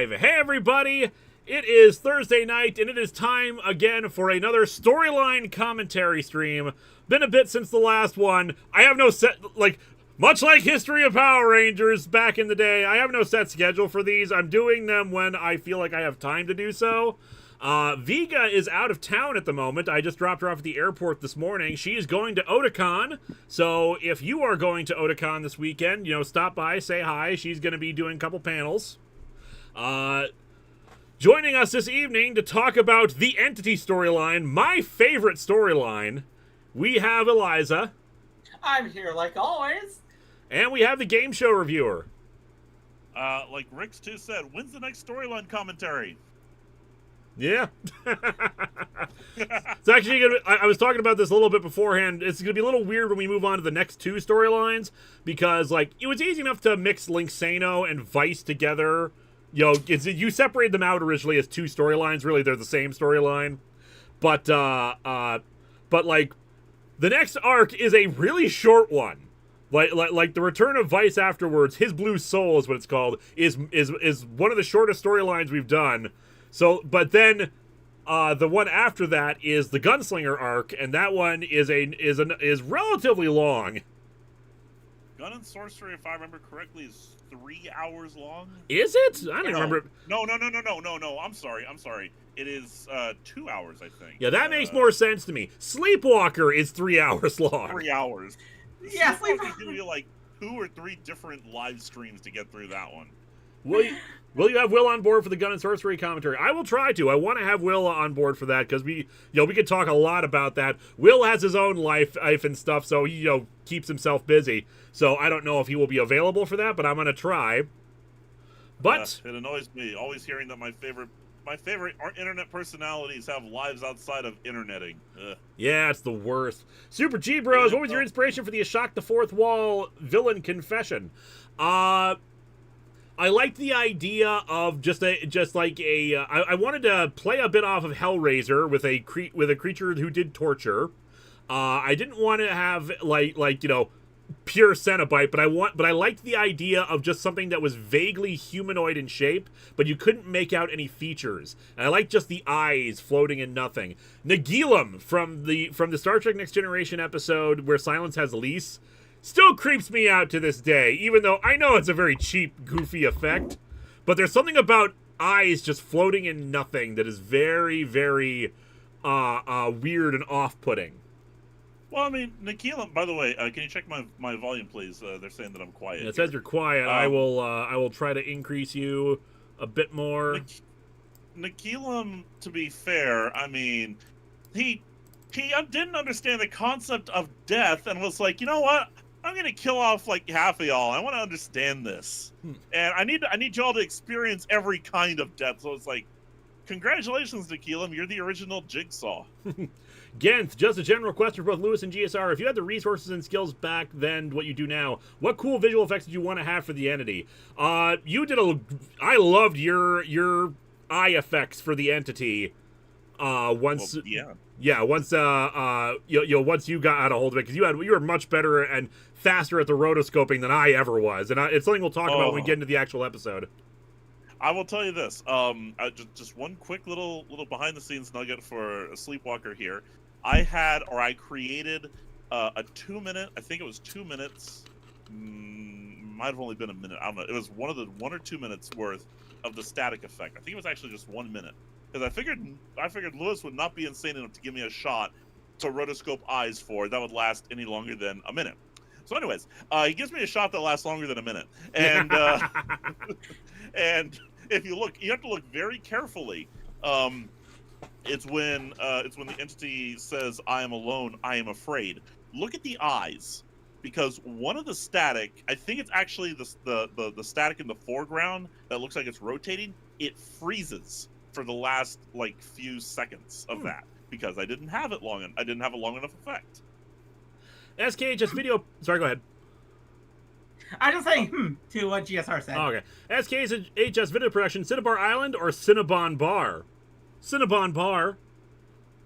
live. Hey, everybody. It is Thursday night, and it is time again for another storyline commentary stream. Been a bit since the last one. I have no set, much like History of Power Rangers back in the day, I have no set schedule for these. I'm doing them when I feel like I have time to do so. Vega is out of town at the moment. I just dropped her off at the airport this morning. She is going to Otakon. So if you are going to Otakon this weekend, stop by, say hi. She's going to be doing a couple panels. Joining us this evening to talk about the Entity storyline, my favorite storyline, we have Eliza. I'm here like always. And we have the game show reviewer. Like Rick's 2 said, when's the next storyline commentary? Yeah. It's actually gonna be, I was talking about this a little bit beforehand. It's going to be a little weird when we move on to the next two storylines because, it was easy enough to mix Linksano and Vice together. You separated them out originally as two storylines. Really, they're the same storyline. But the next arc is a really short one. Like the return of Vice afterwards, His Blue Soul is what it's called, is one of the shortest storylines we've done. So, but then the one after that is the Gunslinger arc, and that one is relatively long. Gun and Sorcery, if I remember correctly, is 3 hours long. Is it? I don't remember. No. I'm sorry. It is 2 hours, I think. Yeah, that makes more sense to me. Sleepwalker is 3 hours long. 3 hours. Yeah, Sleepwalker give you like 2 or 3 different live streams to get through that one. Will you have Will on board for the Gun and Sorcery commentary? I will try to. I want to have Will on board for that because we could talk a lot about that. Will has his own life and stuff, so he keeps himself busy. So I don't know if he will be available for that, but I'm gonna try. But it annoys me always hearing that my favorite internet personalities have lives outside of interneting. Ugh. Yeah, it's the worst. Super G Bros, what was your inspiration for the Shock the Fourth Wall villain confession? I liked the idea of I wanted to play a bit off of Hellraiser with a creature who did torture. I didn't want to have pure Cenobite, but I liked the idea of just something that was vaguely humanoid in shape, but you couldn't make out any features. And I liked just the eyes floating in nothing. Nagilum from the Star Trek Next Generation episode where Silence has Lease still creeps me out to this day, even though I know it's a very cheap, goofy effect. But there's something about eyes just floating in nothing that is very, very weird and off-putting. Well, I mean, Nagilum, by the way, can you check my volume, please? They're saying that I'm quiet. It says you're quiet. I will try to increase you a bit more. Nagilum, to be fair, I mean, he didn't understand the concept of death and was like, you know what? I'm gonna kill off half of y'all. I want to understand this, and I need y'all to experience every kind of death. So it's like, congratulations, Nagilum, you're the original Jigsaw. Genth, just a general question for both Lewis and GSR. If you had the resources and skills back then, what you do now, what cool visual effects did you want to have for the Entity? I loved your eye effects for the Entity. Once you got a hold of it, because you were much better and faster at the rotoscoping than I ever was, and it's something we'll talk about when we get into the actual episode. I will tell you this. Just one quick little behind the scenes nugget for a Sleepwalker here. I created a 2 minute. I think it was 2 minutes. Might have only been a minute. I don't know. It was 1 or 2 minutes worth of the static effect. I think it was actually just 1 minute. Because I figured Lewis would not be insane enough to give me a shot to rotoscope eyes for that would last any longer than a minute. So, anyways, he gives me a shot that lasts longer than a minute, and and if you look, you have to look very carefully. It's when the Entity says, "I am alone, I am afraid." Look at the eyes, because one of the static, I think it's actually the static in the foreground that looks like it's rotating. It freezes for the last few seconds of that because I didn't have it long enough effect. SKHS video. Sorry, go ahead. I just saying to what GSR said. Oh, okay. SKHS video production, Cinnabon Island or Cinnabon Bar? Cinnabon Bar.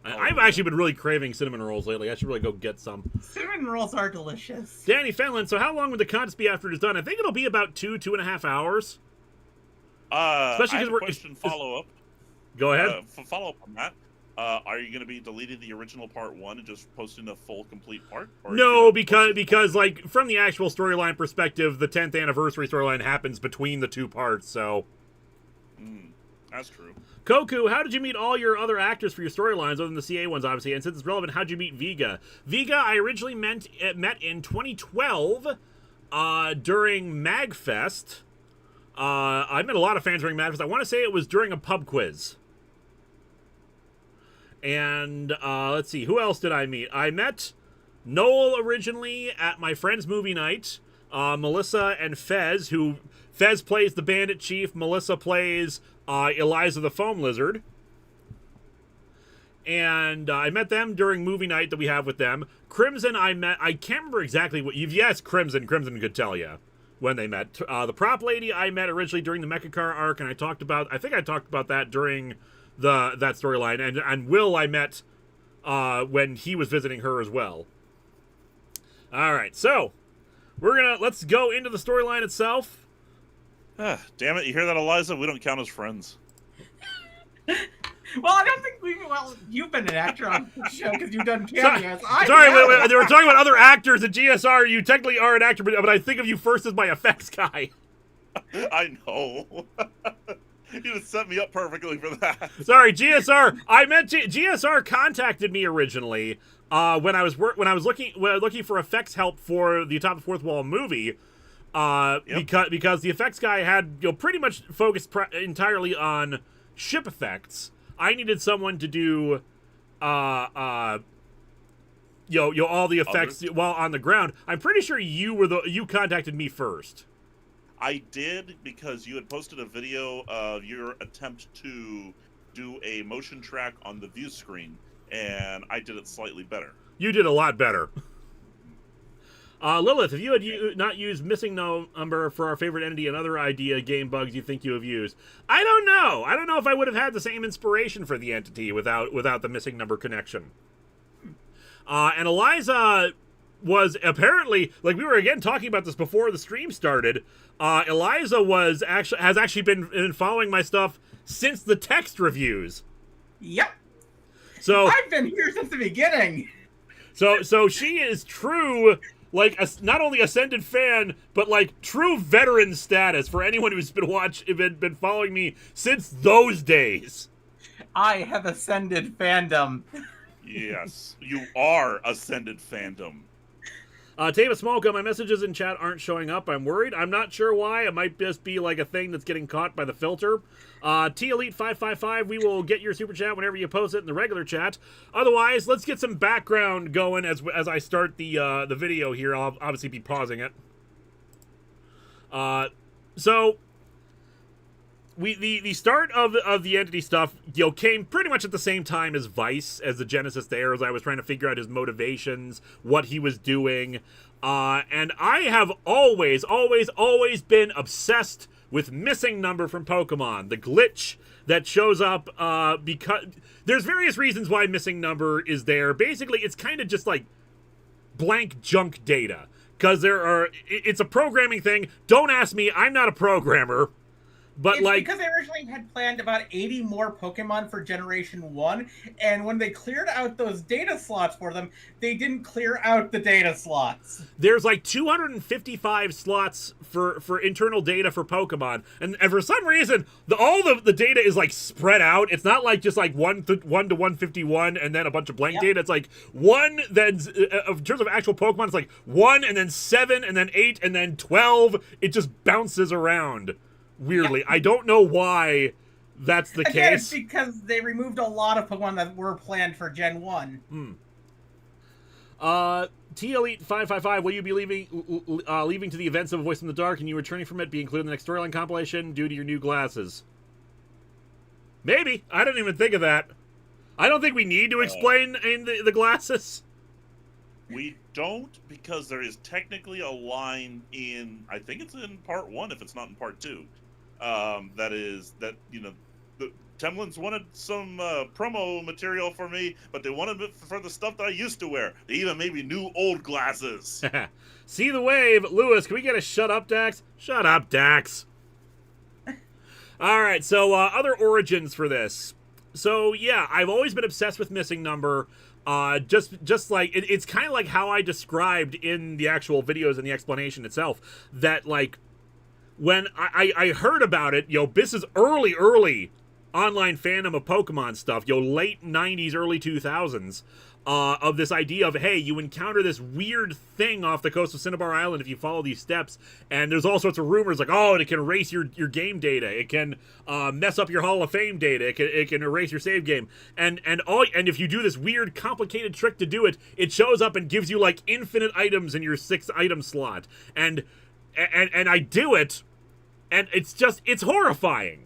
I've actually been really craving cinnamon rolls lately. I should really go get some. Cinnamon rolls are delicious. Danny Fenlon, so how long would the contest be after it is done? I think it'll be about 2.5 hours. Especially I have because a question follow up. Go ahead. Follow up on that. Are you going to be deleting the original part 1 and just posting a full complete part? Or No, because like from the actual storyline perspective, the 10th anniversary storyline happens between the two parts. So that's true. Koku, how did you meet all your other actors for your storylines, other than the CA ones, obviously? And since it's relevant, how did you meet Vega? Vega, I originally met in 2012 during MagFest. I met a lot of fans during MagFest. I want to say it was during a pub quiz. And let's see, who else did I meet? I met Noel originally at my friend's movie night. Melissa and Fez, who Fez plays the Bandit Chief. Melissa plays Eliza the Foam Lizard. And I met them during movie night that we have with them. Crimson, I can't remember exactly what Yes, Crimson could tell you when they met. The prop lady I met originally during the Mecha Car arc, and I think I talked about that during that storyline. And Will I met when he was visiting her as well. All right, so let's go into the storyline itself. Damn it! You hear that, Eliza? We don't count as friends. Well, I don't think you've been an actor on the show because you've done cameos. Sorry, wait, they were talking about other actors at GSR. You technically are an actor, but I think of you first as my effects guy. I know. You just set me up perfectly for that. Sorry, GSR. I meant GSR contacted me originally when I was looking for effects help for the Atop the Fourth Wall movie. Because the effects guy had pretty much focused entirely on ship effects. I needed someone to do all the effects while on the ground. I'm pretty sure you contacted me first. I did, because you had posted a video of your attempt to do a motion track on the view screen, and I did it slightly better. You did a lot better. Lilith, if you had not used missing number for our favorite entity and other idea game bugs you think you have used, I don't know. I don't know if I would have had the same inspiration for the entity without the missing number connection. And Eliza was apparently, like we were again talking about this before the stream started. Eliza has actually been following my stuff since the text reviews. Yep. So I've been here since the beginning. So she is true. Like, not only ascended fan, but like true veteran status for anyone who's been following me since those days. I have ascended fandom. Yes, you are ascended fandom. Tava Smolka, my messages in chat aren't showing up. I'm worried. I'm not sure why. It might just be like a thing that's getting caught by the filter. T-Elite555, we will get your super chat whenever you post it in the regular chat. Otherwise, let's get some background going as I start the video here. I'll obviously be pausing it. So the start of the entity stuff, came pretty much at the same time as Vice, as the Genesis there, as I was trying to figure out his motivations, what he was doing. And I have always been obsessed with missing number from Pokemon. The glitch that shows up, because there's various reasons why missing number is there. Basically, it's kind of just like blank junk data. Because it's a programming thing. Don't ask me, I'm not a programmer. But it's because they originally had planned about 80 more Pokemon for Generation 1, and when they cleared out those data slots for them, they didn't clear out the data slots. There's like 255 slots for internal data for Pokemon, and for some reason, all the data is like spread out. It's not like just like 1 to 151 and then a bunch of blank data. It's like 1, then in terms of actual Pokemon, it's like 1 and then 7 and then 8 and then 12. It just bounces around. Weirdly. I don't know why that's the case. It's because they removed a lot of Pokemon that were planned for Gen 1. T-Elite555, will you be leaving to the events of A Voice in the Dark and you returning from it be included in the next storyline compilation due to your new glasses? Maybe. I didn't even think of that. I don't think we need to explain in the glasses. We don't, because there is technically a line in, I think it's in part 1 if it's not in part 2. The Temlins wanted some promo material for me, but they wanted it for the stuff that I used to wear. They even made me new old glasses. See the wave. Lewis, can we get a shut up, Dax? Shut up, Dax. All right, so other origins for this. So yeah, I've always been obsessed with missing number. Just like it's kind of like how I described in the actual videos and the explanation itself. That like when I heard about it, this is early online fandom of Pokemon stuff, late 90s, early 2000s, of this idea of, hey, you encounter this weird thing off the coast of Cinnabar Island if you follow these steps, and there's all sorts of rumors like, oh, it can erase your game data, it can mess up your Hall of Fame data, it can erase your save game, and if you do this weird, complicated trick to do it, it shows up and gives you like infinite items in your 6-item slot, and I do it, and it's horrifying.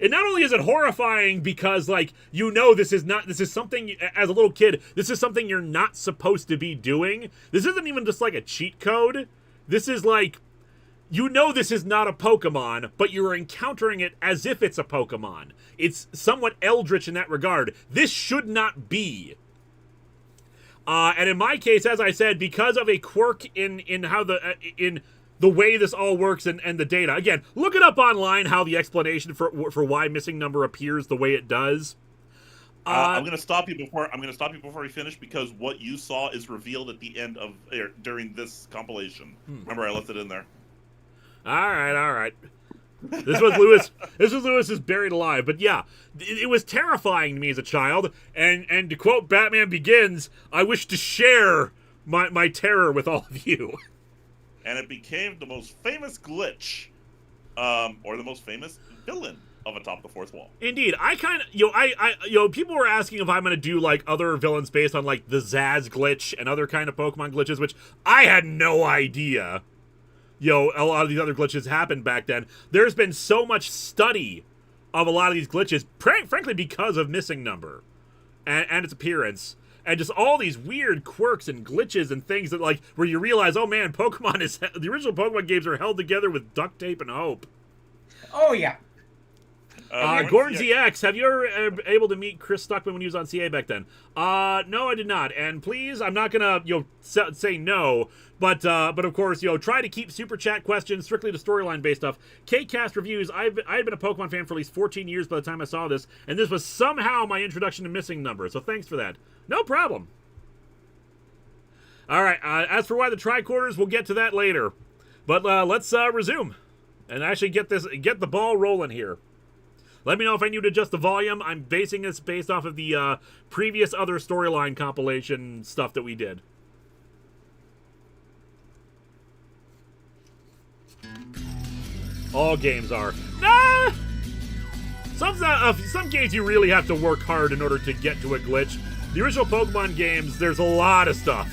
And not only is it horrifying because, like, this is something, as a little kid, this is something you're not supposed to be doing. This isn't even just like a cheat code. This is like, this is not a Pokemon, but you're encountering it as if it's a Pokemon. It's somewhat eldritch in that regard. This should not be. And in my case, as I said, because of a quirk in how the way this all works and the data. Again, look it up online how the explanation for why missing number appears the way it does. I'm gonna stop you before we finish, because what you saw is revealed at the end of during this compilation. Remember, I left it in there. All right. This was Lewis. This was Lewis's Buried Alive. But yeah, it was terrifying to me as a child. And to quote Batman Begins, I wish to share my terror with all of you. And it became the most famous glitch, or the most famous villain of Atop the Fourth Wall. Indeed, I kind of, people were asking if I'm going to do like other villains based on like the Zaz glitch and other kind of Pokemon glitches, which I had no idea. A lot of these other glitches happened back then. There's been so much study of a lot of these glitches, frankly, because of missing number and its appearance. And just all these weird quirks and glitches and things that, like, where you realize, oh man, the original Pokemon games are held together with duct tape and hope. Oh, yeah. Gordon ZX, have you ever been able to meet Chris Stuckman when he was on CA back then? No, I did not. And please, I'm not gonna, say no, but of course, try to keep super chat questions strictly to storyline based stuff. K-Cast reviews. I had been a Pokemon fan for at least 14 years by the time I saw this, and this was somehow my introduction to missing number. So thanks for that. No problem. All right. As for why the tricorders, we'll get to that later. But let's resume and actually get the ball rolling here. Let me know if I need to adjust the volume. I'm basing this based off of the previous other storyline compilation stuff that we did. All games are. Nah! Some games you really have to work hard in order to get to a glitch. The original Pokemon games, there's a lot of stuff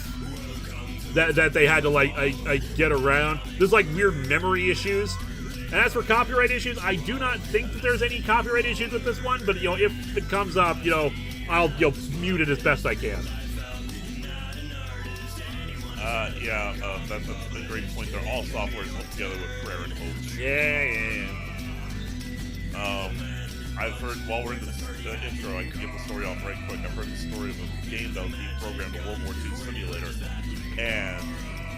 that they had to like get around. There's like weird memory issues. And as for copyright issues, I do not think that there's any copyright issues with this one, but if it comes up, I'll mute it as best I can. That's a great point. They're all software put together with prayer and hope. Yeah. I've heard, while we're in the intro, I can get the story off right quick. I've heard the story of a game that was being programmed, a World War II simulator, and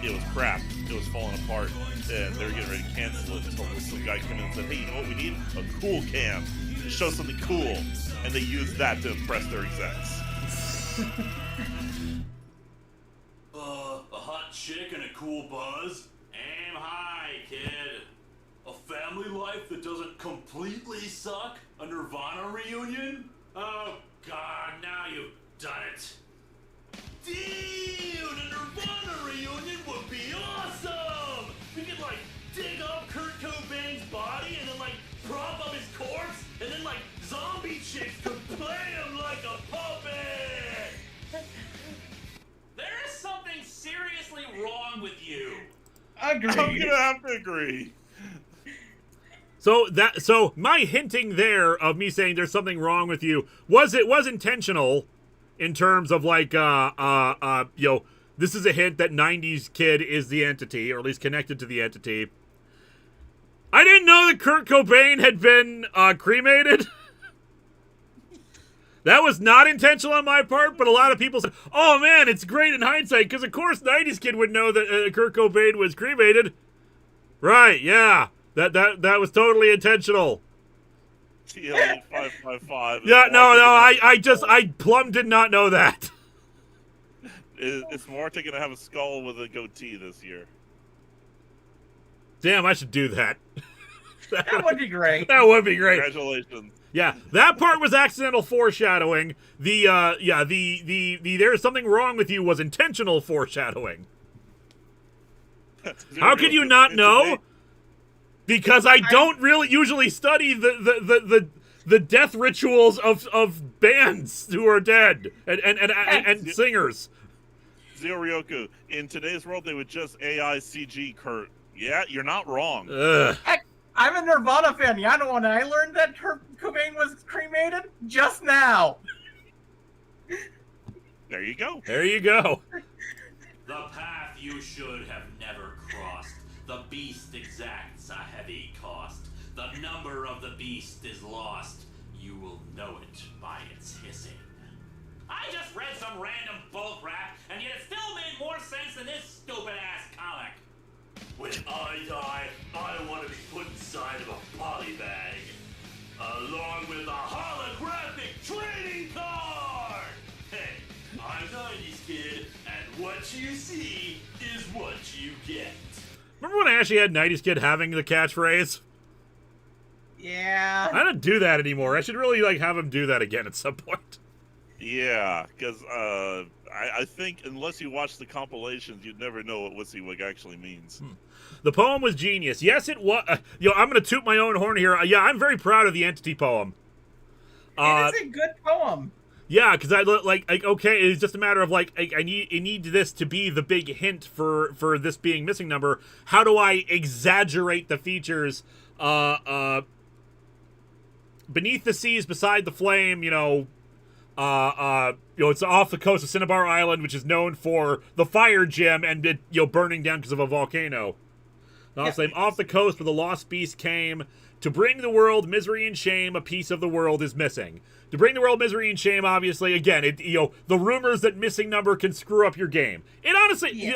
it was crap. It was falling apart, and they were getting ready to cancel it until some guy came in and said, hey, you know what we need? A cool cam. Show something cool. And they used that to impress their execs. A hot chick and a cool buzz? Aim high, kid. A family life that doesn't completely suck? A Nirvana reunion? Oh, God, now you've done it. Dude, a Nirvana reunion would be awesome! We could, like, dig up Kurt Cobain's body and then, like, prop up his corpse, and then, like, zombie chicks could play him like a puppet! There is something seriously wrong with you. Agreed. I'm gonna have to agree. So my hinting there of me saying there's something wrong with you was intentional in terms of like this is a hint that 90s kid is the entity, or at least connected to the entity. I didn't know that Kurt Cobain had been cremated. That was not intentional on my part, but a lot of people said, oh man, it's great in hindsight, because of course 90s kid would know that Kurt Cobain was cremated. Right, yeah. That was totally intentional. TL8555. Yeah, no, I plumb did not know that. Is Marte going to have a skull with a goatee this year? Damn, I should do that. That would be great. That would be great. Congratulations. Yeah, that part was accidental foreshadowing. The there's something wrong with you was intentional foreshadowing. How could you not know? Because I don't really usually study the death rituals of bands who are dead and singers. Zero-Ryoku, in today's world, they would just AI CG Kurt. Yeah, you're not wrong. Heck, I'm a Nirvana fan. You know when I learned that Kurt Cobain was cremated? Just now. There you go. There you go. The path you should have never crossed. The beast exacts a heavy cost. The number of the beast is lost. You will know it by its hissing. I just read some random bulk rap, and yet it still made more sense than this stupid-ass comic. When I die, I want to be put inside of a poly bag, along with a holographic trading card! Hey, I'm 90s kid, and what you see is what you get. Remember when I actually had 90s Kid having the catchphrase? Yeah. I don't do that anymore. I should really have him do that again at some point. Yeah, because I think unless you watch the compilations, you'd never know what WYSIWYG actually means. The poem was genius. Yes, it was. I'm going to toot my own horn here. Yeah, I'm very proud of the Entity poem. It is a good poem. Yeah, because okay, it's just a matter of I need this to be the big hint for this being missing number. How do I exaggerate the features? Beneath the seas, beside the flame, it's off the coast of Cinnabar Island, which is known for the fire gem and it, burning down because of a volcano. Off the coast where the lost beast came to bring the world misery and shame. A piece of the world is missing. To bring the world misery and shame, obviously, again, the rumors that missing number can screw up your game. It honestly,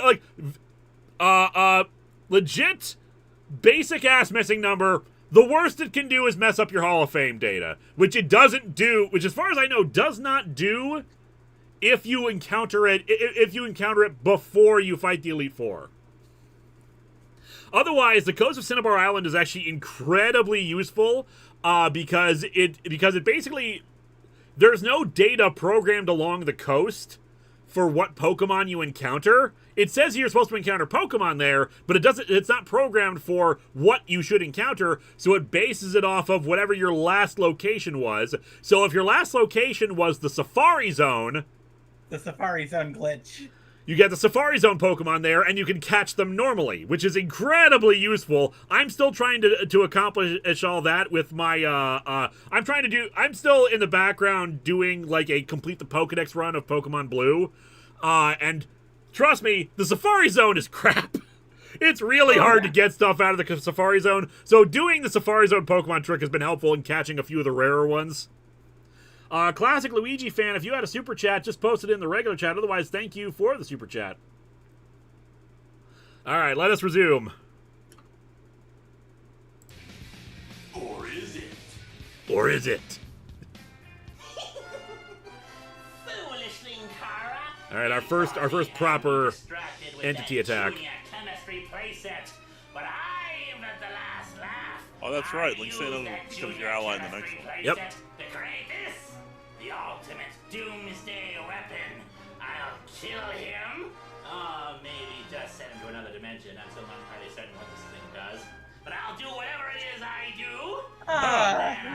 legit, basic ass missing number. The worst it can do is mess up your Hall of Fame data, which it doesn't do, which as far as I know does not do if you encounter it before you fight the Elite Four. Otherwise, the coast of Cinnabar Island is actually incredibly useful because it basically, there's no data programmed along the coast for what Pokemon you encounter. It says you're supposed to encounter Pokemon there, but it's not programmed for what you should encounter, so it bases it off of whatever your last location was. So if your last location was the Safari Zone... The Safari Zone glitch. You get the Safari Zone Pokemon there, and you can catch them normally, which is incredibly useful. I'm still trying to accomplish all that with my, I'm still in the background doing, a complete the Pokedex run of Pokemon Blue, and trust me, the Safari Zone is crap. It's really hard to get stuff out of the Safari Zone, so doing the Safari Zone Pokemon trick has been helpful in catching a few of the rarer ones. Classic Luigi fan, if you had a super chat, just post it in the regular chat. Otherwise, thank you for the super chat. All right, let us resume. Or is it? Or is it? Foolish Linkara. All right, our first proper entity attack. But I'm at the last laugh. Oh, that's right. Linkara becomes your ally in the next one. Yep. To create this, the ultimate doomsday weapon. I'll kill him. Maybe just send him to another dimension. I'm still not entirely certain what this thing does. But I'll do whatever it is I do. Then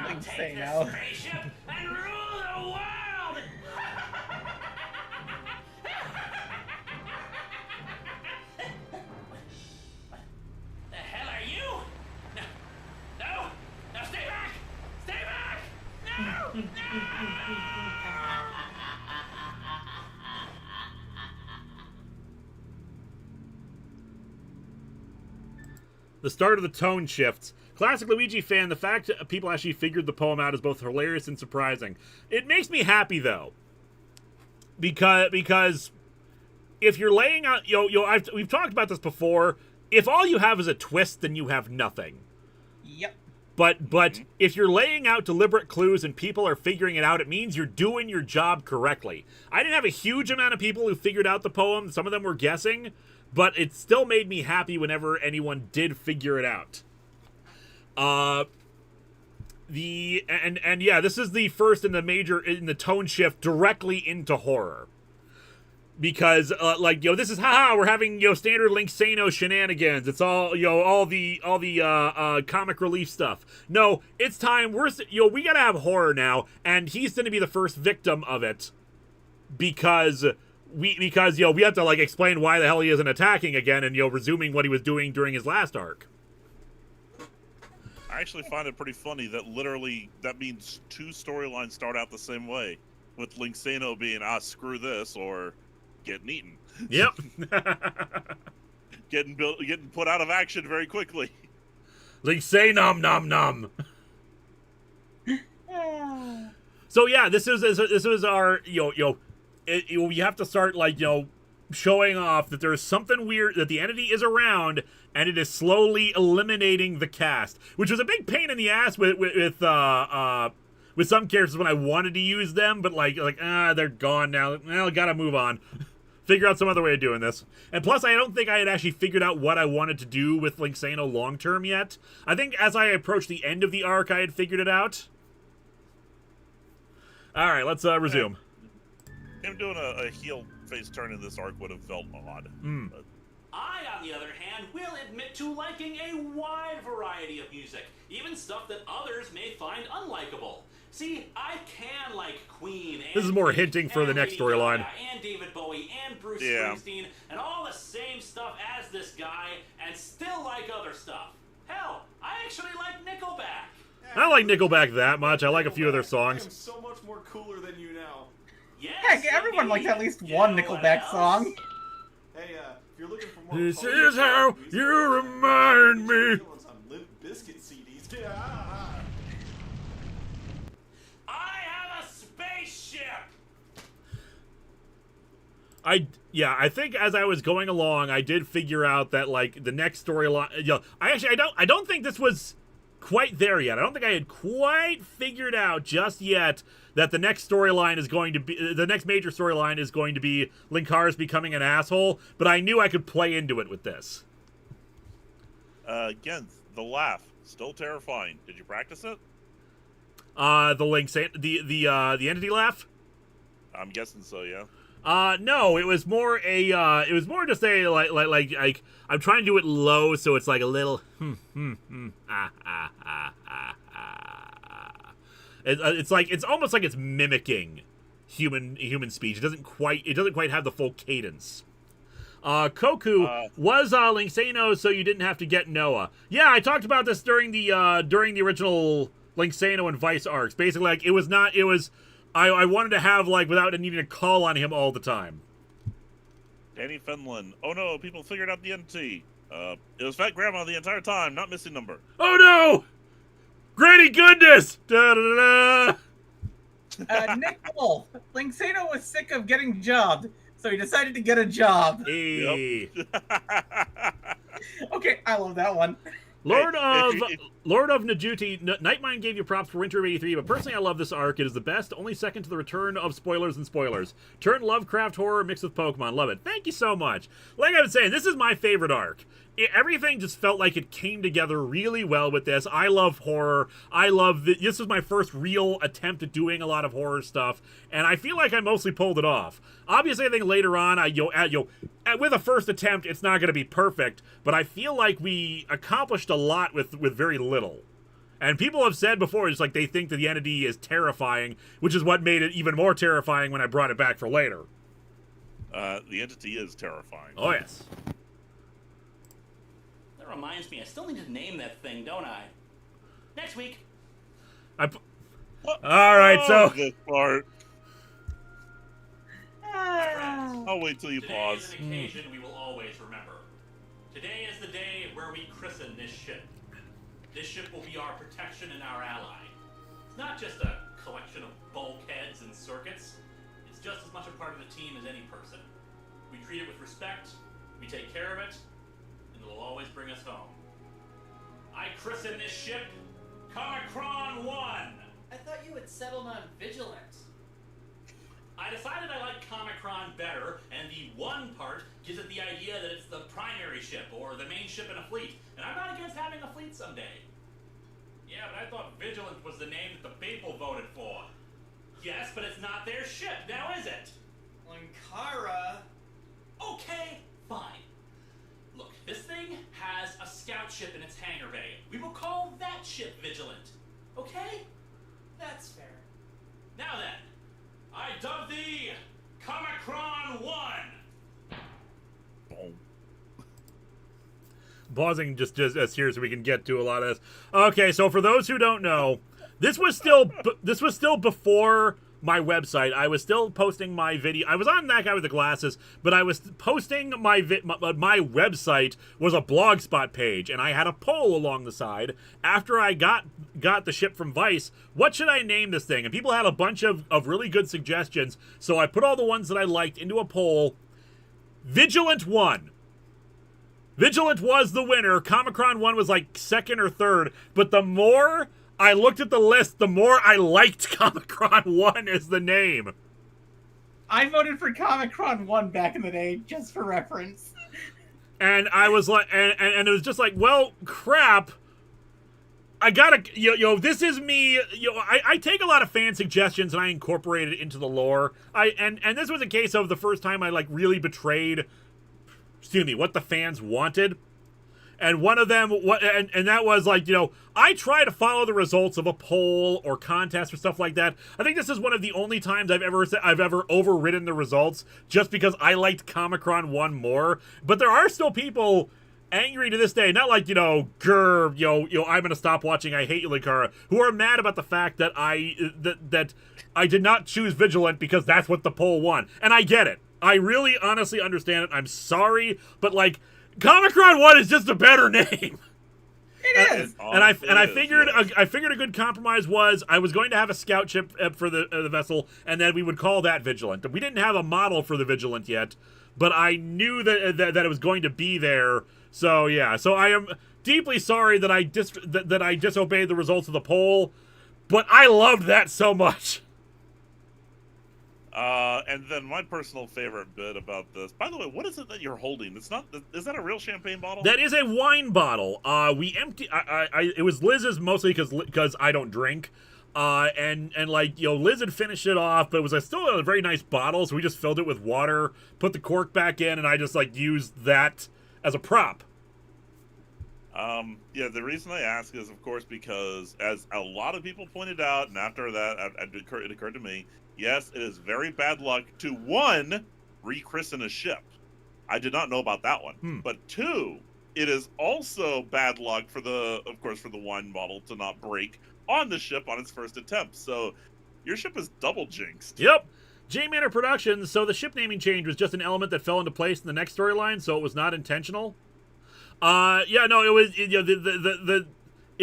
I'll take the spaceship and rule the world. The hell are you? No! No, stay back! Stay back! No! No! The start of the tone shifts. Classic Luigi fan, the fact that people actually figured the poem out is both hilarious and surprising. It makes me happy, though. Because if you're laying out... we've talked about this before. If all you have is a twist, then you have nothing. Yep. But if you're laying out deliberate clues and people are figuring it out, it means you're doing your job correctly. I didn't have a huge amount of people who figured out the poem. Some of them were guessing, but it still made me happy whenever anyone did figure it out. Yeah, this is the first in the tone shift directly into horror. Because, this is, we're having, standard Linksano shenanigans. It's all, all the comic relief stuff. No, it's time. We gotta have horror now, and he's gonna be the first victim of it. Because we have to, explain why the hell he isn't attacking again and, resuming what he was doing during his last arc. I actually find it pretty funny that literally, that means 2 storylines start out the same way. With Linksano being, screw this, or getting eaten. Yep. getting put out of action very quickly. Linksay nom nom nom. So yeah, this is our you have to start showing off that there's something weird, that the entity is around and it is slowly eliminating the cast, which was a big pain in the ass with some characters when I wanted to use them, but they're gone now. Well, gotta move on. Figure out some other way of doing this. And plus, I don't think I had actually figured out what I wanted to do with Linksano long-term yet. I think as I approached the end of the arc, I had figured it out. Alright, let's resume. Him doing a heel face turn in this arc would have felt odd. But... I, on the other hand, will admit to liking a wide variety of music, even stuff that others may find unlikable. See, I can like Queen and this is more hinting for the next storyline. And David Bowie and Bruce Yeah. Springsteen and all the same stuff as this guy and still like other stuff. Hell, I actually like Nickelback. I don't like Nickelback that much. I like a few of their I songs. am so much more cooler than you now. Yes, Heck, everyone likes at least one Nickelback song. Hey, if you're looking for more This podium is how music, you remind me. feelings on Limp Bizkit CDs. I have a spaceship. I think as I was going along, I did figure out that the next storyline. I don't think this was quite there yet. I don't think I had quite figured out just yet that the next storyline is going to be the next major storyline is going to be Linkara's becoming an asshole. But I knew I could play into it with this. Again, the laugh still terrifying. Did you practice it? The entity laugh. I'm guessing so. Yeah. No, it was more just a like I'm trying to do it low so it's like a little It's almost like it's mimicking human speech. It doesn't quite have the full cadence. Koku was Linksano, so you didn't have to get Noah. Yeah, I talked about this during the original Linksano and Vice arcs. Basically, I wanted to have without needing to call on him all the time. Danny Fenlon. Oh no, people figured out the entity. It was Fat Grandma the entire time, not missing number. Oh no! Granny goodness! Da da da. Nick Wolf. Linksano was sick of getting jobbed, so he decided to get a job. Hey. Okay, I love that one. Lord of Najuti, Nightmind gave you props for Winter of 83, but personally I love this arc. It is the best, only second to the return of spoilers and spoilers. Turn Lovecraft horror mixed with Pokemon. Love it. Thank you so much. Like I was saying, this is my favorite arc. Everything just felt like it came together really well with this. I love horror. This was my first real attempt at doing a lot of horror stuff, and I feel like I mostly pulled it off. Obviously, I think later on, with a first attempt, it's not going to be perfect, but I feel like we accomplished a lot with very little. And people have said before, it's like they think that the entity is terrifying, which is what made it even more terrifying when I brought it back for later. The entity is terrifying. Oh, yes. That reminds me, I still need to name that thing, don't I? Next week. All right, so This part. Ah. I'll wait till you Today pause. is an occasion we will always remember. Today is the day where we christen this ship. This ship will be our protection and our ally. It's not just a collection of bulkheads and circuits. It's just as much a part of the team as any person. We treat it with respect, we take care of it, and it will always bring us home. I christen this ship Comicron 1. I thought you had settled on Vigilant. I decided I like Comicron better, and the 1 part gives it the idea that it's the primary ship, or the main ship in a fleet, and I'm not against having a fleet someday. Yeah, but I thought Vigilant was the name that the people voted for. Yes, but it's not their ship, now is it? Linkara. Okay, fine. Look, this thing has a scout ship in its hangar bay. We will call that ship Vigilant. Okay? That's fair. Now then, I dub thee Comicron 1. Boom. Pausing just here so we can get to a lot of this. Okay, so for those who don't know, this was still before my website. I was still posting my video. I was on That Guy with the Glasses, but I was posting my website was a Blogspot page, and I had a poll along the side after I got the ship from Vice. What should I name this thing? And people had a bunch of really good suggestions, so I put all the ones that I liked into a poll. Vigilant won. Vigilant was the winner. Comicron 1 was like second or third, but the more I looked at the list, the more I liked Comicron 1 as the name. I voted for Comicron 1 back in the day, just for reference. And I was like, and it was just like, well, crap. I gotta, this is me. I take a lot of fan suggestions and I incorporate it into the lore. And this was a case of the first time I like really betrayed, what the fans wanted. And one of them, and that was like, I try to follow the results of a poll or contest or stuff like that. I think this is one of the only times I've ever overridden the results just because I liked Comicron 1 more. But there are still people angry to this day, not like, I'm gonna stop watching, I hate you, Linkara, who are mad about the fact that that I did not choose Vigilant because that's what the poll won. And I get it. I really honestly understand it. I'm sorry, but like, Comicron 1 is just a better name. It is. And I figured a good compromise was I was going to have a scout ship for the vessel, and then we would call that Vigilant. We didn't have a model for the Vigilant yet, but I knew that it was going to be there. So yeah, so I am deeply sorry that I disobeyed the results of the poll, but I loved that so much. And then my personal favorite bit about this. By the way, what is it that you're holding? It's not. Is that a real champagne bottle? That is a wine bottle. We empty. It was Liz's mostly because I don't drink. And like Liz had finished it off, but it was still a very nice bottle, so we just filled it with water, put the cork back in, and I just like used that as a prop. Yeah, the reason I ask is, of course, because as a lot of people pointed out, and after that, it occurred to me. Yes, it is very bad luck to, 1, rechristen a ship. I did not know about that one. But 2, it is also bad luck for the wine bottle to not break on the ship on its first attempt. So your ship is double jinxed. Yep. J Manor Productions. So the ship naming change was just an element that fell into place in the next storyline, so it was not intentional. It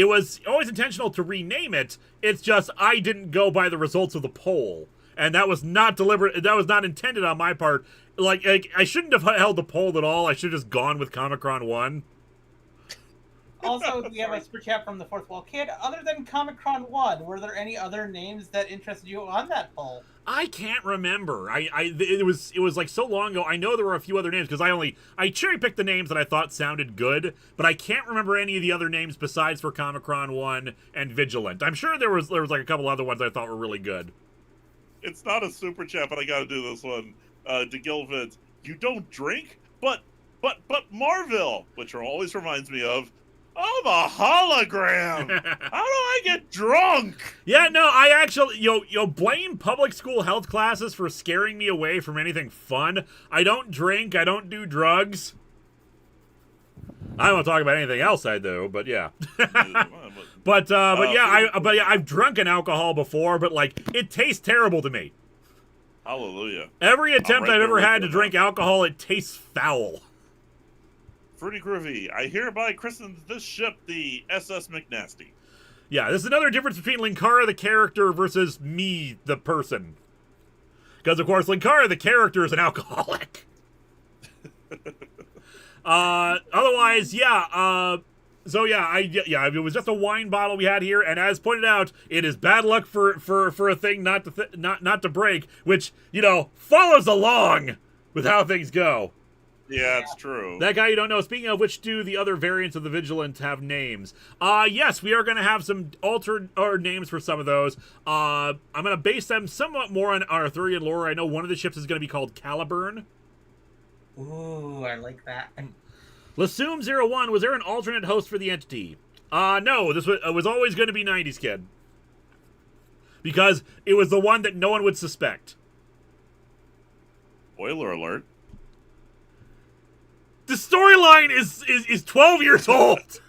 was always intentional to rename it. It's just I didn't go by the results of the poll. And that was not deliberate. That was not intended on my part. Like I shouldn't have held the poll at all. I should have just gone with Comicron 1. Also, we have a super chat from the Fourth Wall Kid. Other than Comicron 1, were there any other names that interested you on that poll? I can't remember. It was like so long ago. I know there were a few other names because I cherry picked the names that I thought sounded good, but I can't remember any of the other names besides for Comicron 1 and Vigilant. I'm sure there was like a couple other ones I thought were really good. It's not a super chat, but I gotta do this one. To Gilvids, you don't drink? But Marville, which always reminds me of, I'm a hologram. How do I get drunk? Yeah, no, I actually, blame public school health classes for scaring me away from anything fun. I don't drink. I don't do drugs. I don't want to talk about anything else I do, but yeah. But I've drunken alcohol before, but like it tastes terrible to me. Hallelujah. Every attempt I've ever had to drink alcohol, it tastes foul. Fruity Groovy, I hereby christen this ship the SS McNasty. Yeah, this is another difference between Linkara the character versus me the person. Because of course Linkara the character is an alcoholic. Otherwise, yeah. So yeah, it was just a wine bottle we had here, and as pointed out, it is bad luck for a thing not to break, which follows along with how things go. Yeah, it's true. That guy you don't know. Speaking of which, do the other variants of the Vigilant have names? Yes, we are going to have some altered names for some of those. I'm going to base them somewhat more on Arthurian lore. I know one of the ships is going to be called Caliburn. Ooh, I like that. Lassume01, was there an alternate host for the entity? No, this was always going to be 90s Kid. Because it was the one that no one would suspect. Spoiler alert. The storyline is 12 years old.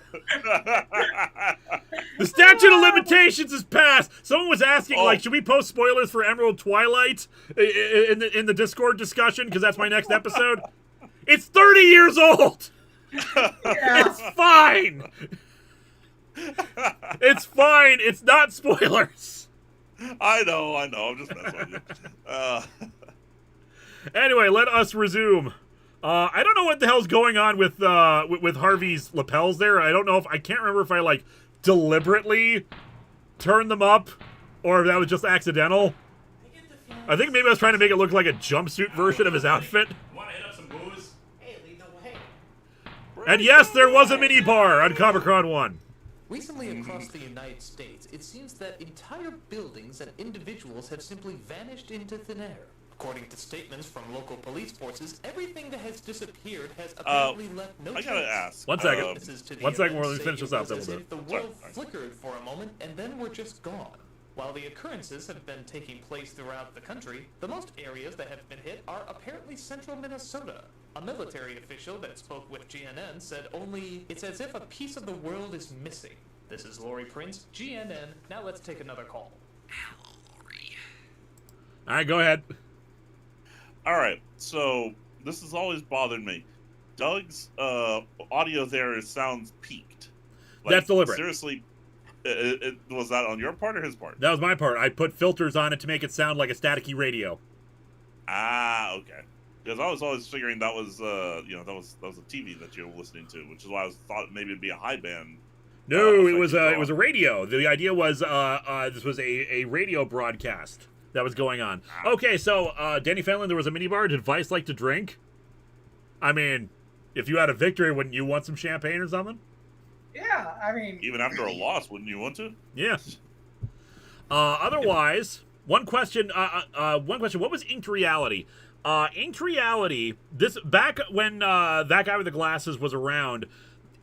The statute of limitations is passed. Someone was asking, should we post spoilers for Emerald Twilight in the Discord discussion? Because that's my next episode. It's 30 years old. Yeah. It's fine. It's fine. It's not spoilers. I know. I'm just messing with you. Anyway, let us resume. I don't know what the hell's going on with Harvey's lapels there. I can't remember if I deliberately turned them up or if that was just accidental. I think maybe I was trying to make it look like a jumpsuit version of his outfit. Want to hit up some booze? Hey, lead the way. And yes, there was a mini bar on Comic-Con 1. Recently across the United States, it seems that entire buildings and individuals have simply vanished into thin air. According to statements from local police forces, everything that has disappeared has apparently left no trace. I gotta ask. One second. Witnesses to the One second, event we'll say finish this it up, was then as we'll do if the world flickered for a moment and then were just gone. While the occurrences have been taking place throughout the country, the most areas that have been hit are apparently central Minnesota. A military official that spoke with GNN said only, "It's as if a piece of the world is missing." This is Lori Prince, GNN. Now let's take another call. All right, go ahead. All right, so this has always bothered me. Doug's audio there sounds peaked. That's deliberate. Seriously, was that on your part or his part? That was my part. I put filters on it to make it sound like a staticky radio. Ah, okay. Because I was always figuring that was that was a TV that you were listening to, which is why I thought maybe it'd be a high band. No, it was a radio. The idea was this was a radio broadcast that was going on. Okay, so Danny Fenlon, there was a minibar. Did Vice like to drink? I mean, if you had a victory, wouldn't you want some champagne or something? Yeah, I mean... Even after a loss, wouldn't you want to? Yeah. Otherwise, one question. What was Inked Reality? Inked Reality, this back when that guy with the glasses was around,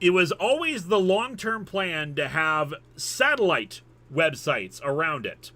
it was always the long-term plan to have satellite websites around it.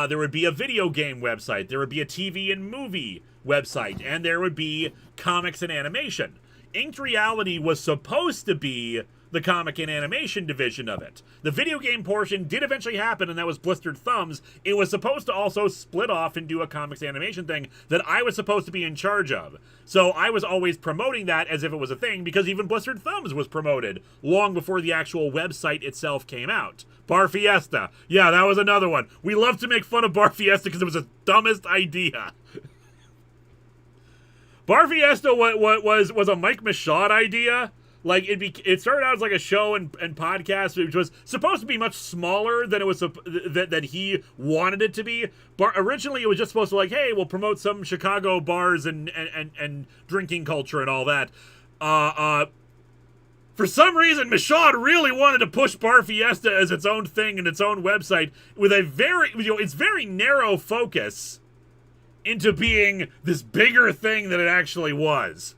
There would be a video game website, there would be a TV and movie website, and there would be comics and animation. Inked Reality was supposed to be the comic and animation division of it. The video game portion did eventually happen, and that was Blistered Thumbs. It was supposed to also split off and do a comics animation thing that I was supposed to be in charge of. So I was always promoting that as if it was a thing, because even Blistered Thumbs was promoted long before the actual website itself came out. Bar Fiesta. Yeah, that was another one. We love to make fun of Bar Fiesta because it was the dumbest idea. Bar Fiesta was a Mike Michaud idea. Like, it started out as like a show and podcast, which was supposed to be much smaller than it was that he wanted it to be. Originally, it was just supposed to like, hey, we'll promote some Chicago bars and drinking culture and all that. For some reason, Michaud really wanted to push Bar Fiesta as its own thing and its own website with a its very narrow focus into being this bigger thing than it actually was.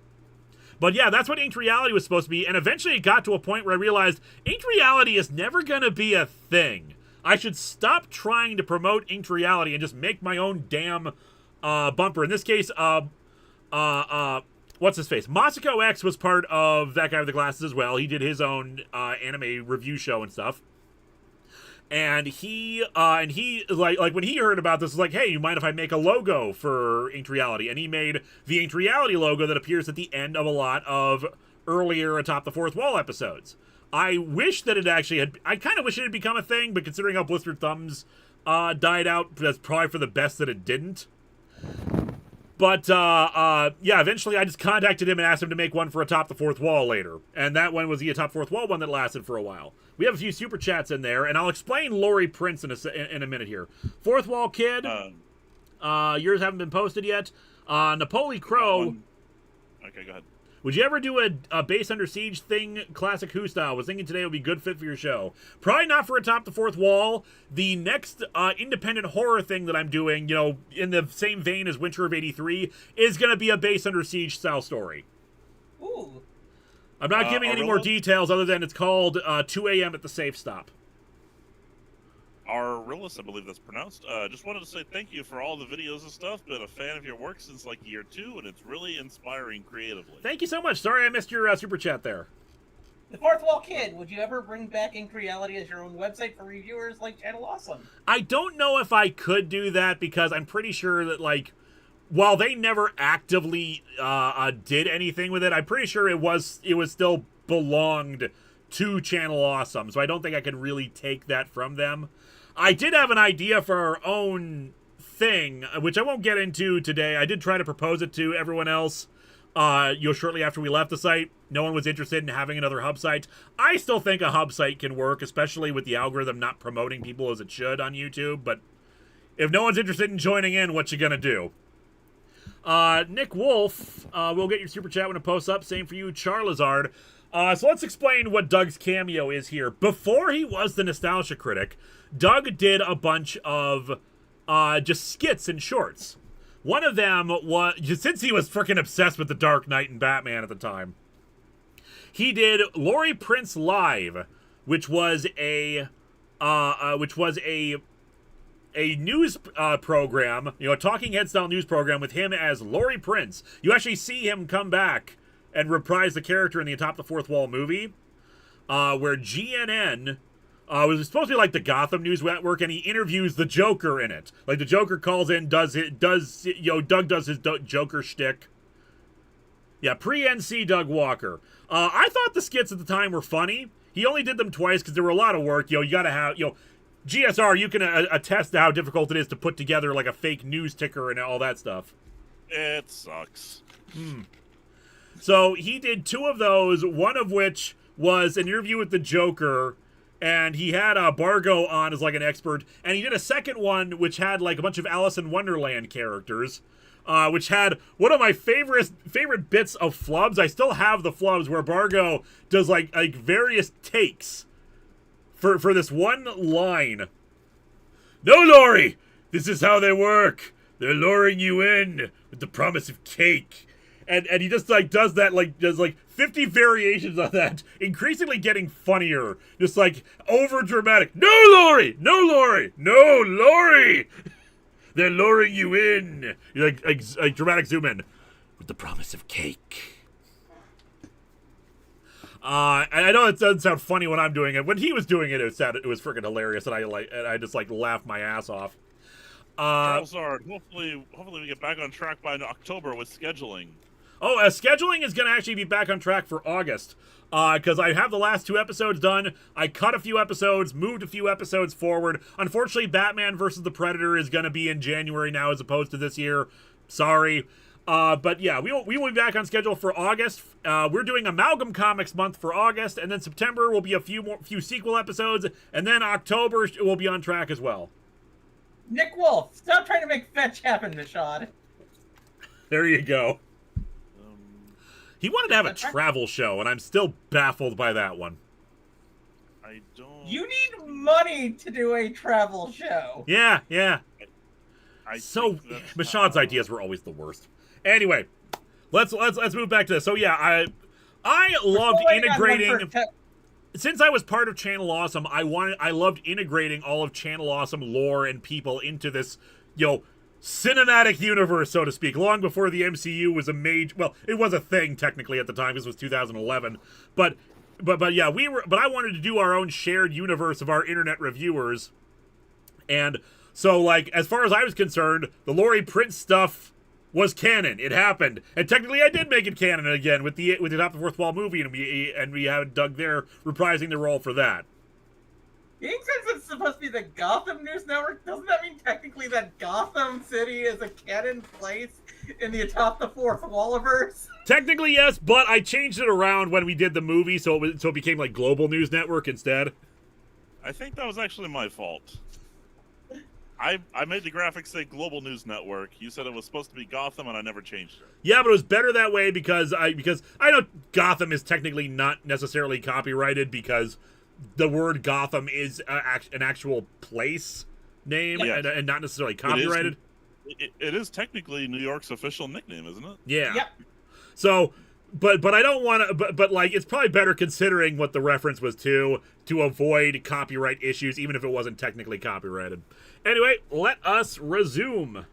But yeah, that's what Inked Reality was supposed to be, and eventually it got to a point where I realized Inked Reality is never going to be a thing. I should stop trying to promote Inked Reality and just make my own damn bumper. In this case, what's his face? Masako X was part of that guy with the glasses as well. He did his own anime review show and stuff. And he like when he heard about this, was like, hey, you mind if I make a logo for Inked Reality? And he made the Inked Reality logo that appears at the end of a lot of earlier Atop the Fourth Wall episodes. I wish that it actually had. I kind of wish it had become a thing, but considering how Blistered Thumbs died out, that's probably for the best that it didn't. But, yeah, eventually I just contacted him and asked him to make one for Atop the Fourth Wall later. And that one was the Atop Fourth Wall one that lasted for a while. We have a few super chats in there, and I'll explain Lori Prince in a minute here. Fourth Wall Kid, yours haven't been posted yet. Napoli Crow. Okay, go ahead. Would you ever do a Base Under Siege thing, classic Who style? Was thinking today would be a good fit for your show. Probably not for Atop the Fourth Wall. The next independent horror thing that I'm doing, you know, in the same vein as Winter of '83, is going to be a Base Under Siege style story. Ooh. I'm not giving any more details other than it's called 2 a.m. at the Safe Stop. Aurillus, I believe that's pronounced. Just wanted to say thank you for all the videos and stuff. Been a fan of your work since like year 2, and it's really inspiring creatively. Thank you so much. Sorry I missed your super chat there. The Fourth Wall Kid, would you ever bring back Ink Reality as your own website for reviewers like Channel Awesome? I don't know if I could do that because I'm pretty sure that, like, while they never actively did anything with it, I'm pretty sure it was still belonged to Channel Awesome, so I don't think I can really take that from them. I did have an idea for our own thing, which I won't get into today. I did try to propose it to everyone else, shortly after we left the site. No one was interested in having another hub site. I still think a hub site can work, especially with the algorithm not promoting people as it should on YouTube, but if no one's interested in joining in, what you gonna do? Nick Wolf, we'll get your super chat when it posts up. Same for you, Charlazard. So let's explain what Doug's cameo is here. Before he was the Nostalgia Critic, Doug did a bunch of just skits and shorts. One of them was, since he was freaking obsessed with The Dark Knight and Batman at the time, he did Lori Prince Live, which was a news program, you know, a talking head style news program with him as Lori Prince. You actually see him come back and reprise the character in the Atop the Fourth Wall movie, where GNN was supposed to be like the Gotham News Network, and he interviews the Joker in it. Like the Joker calls in, Doug does his Joker shtick. Yeah, pre-NC Doug Walker. I thought the skits at the time were funny. He only did them twice because there were a lot of work. You gotta have, GSR, you can attest to how difficult it is to put together like a fake news ticker and all that stuff. It sucks. So he did 2 of those, one of which was an interview with the Joker, and he had Bargo on as like an expert, and he did a second one which had like a bunch of Alice in Wonderland characters, which had one of my favorite bits of flubs. I still have the flubs where Bargo does like various takes for this one line. No, Lori, this is how they work. They're luring you in with the promise of cake. And he just like does that, like does like 50 variations on that, increasingly getting funnier. Just like over dramatic. No, Lori! No, Lori! No, Lori! They're luring you in. You're like dramatic zoom in with the promise of cake. And I know it doesn't sound funny when I'm doing it. When he was doing it, it was freaking hilarious, and I just like laughed my ass off. Charlesard, hopefully we get back on track by October with scheduling. Oh, scheduling is going to actually be back on track for August, because I have the last 2 episodes done. I cut a few episodes, moved a few episodes forward. Unfortunately, Batman vs. the Predator is going to be in January now as opposed to this year. Sorry. But yeah, we will be back on schedule for August. We're doing Amalgam Comics month for August, and then September will be a few sequel episodes, and then October will be on track as well. Nick Wolf, stop trying to make fetch happen, Nishad. There you go. He wanted to have a travel show, and I'm still baffled by that one. I don't... You need money to do a travel show. Yeah. So, Mashad's ideas were always the worst. Anyway, let's move back to this. So yeah, I loved integrating. Since I was part of Channel Awesome, I loved integrating all of Channel Awesome lore and people into this, cinematic universe, so to speak, long before the MCU was a major... Well, it was a thing, technically, at the time. This was 2011. But yeah, But I wanted to do our own shared universe of our internet reviewers. And so, like, as far as I was concerned, the Lori Prince stuff was canon. It happened. And technically, I did make it canon again with the Atop the Fourth Wall movie, and we had Doug there reprising the role for that. Since it's supposed to be the Gotham News Network, doesn't that mean technically that Gotham City is a canon place in the Atop the Fourth Walliverse? Technically, yes, but I changed it around when we did the movie, so it became like Global News Network instead. I think that was actually my fault. I made the graphics say Global News Network. You said it was supposed to be Gotham, and I never changed it. Yeah, but it was better that way because I know Gotham is technically not necessarily copyrighted because the word Gotham is an actual place name and not necessarily copyrighted. It is technically New York's official nickname, isn't it? Yeah. Yep. So, but I don't want to. But like, it's probably better considering what the reference was to avoid copyright issues, even if it wasn't technically copyrighted. Anyway, let us resume.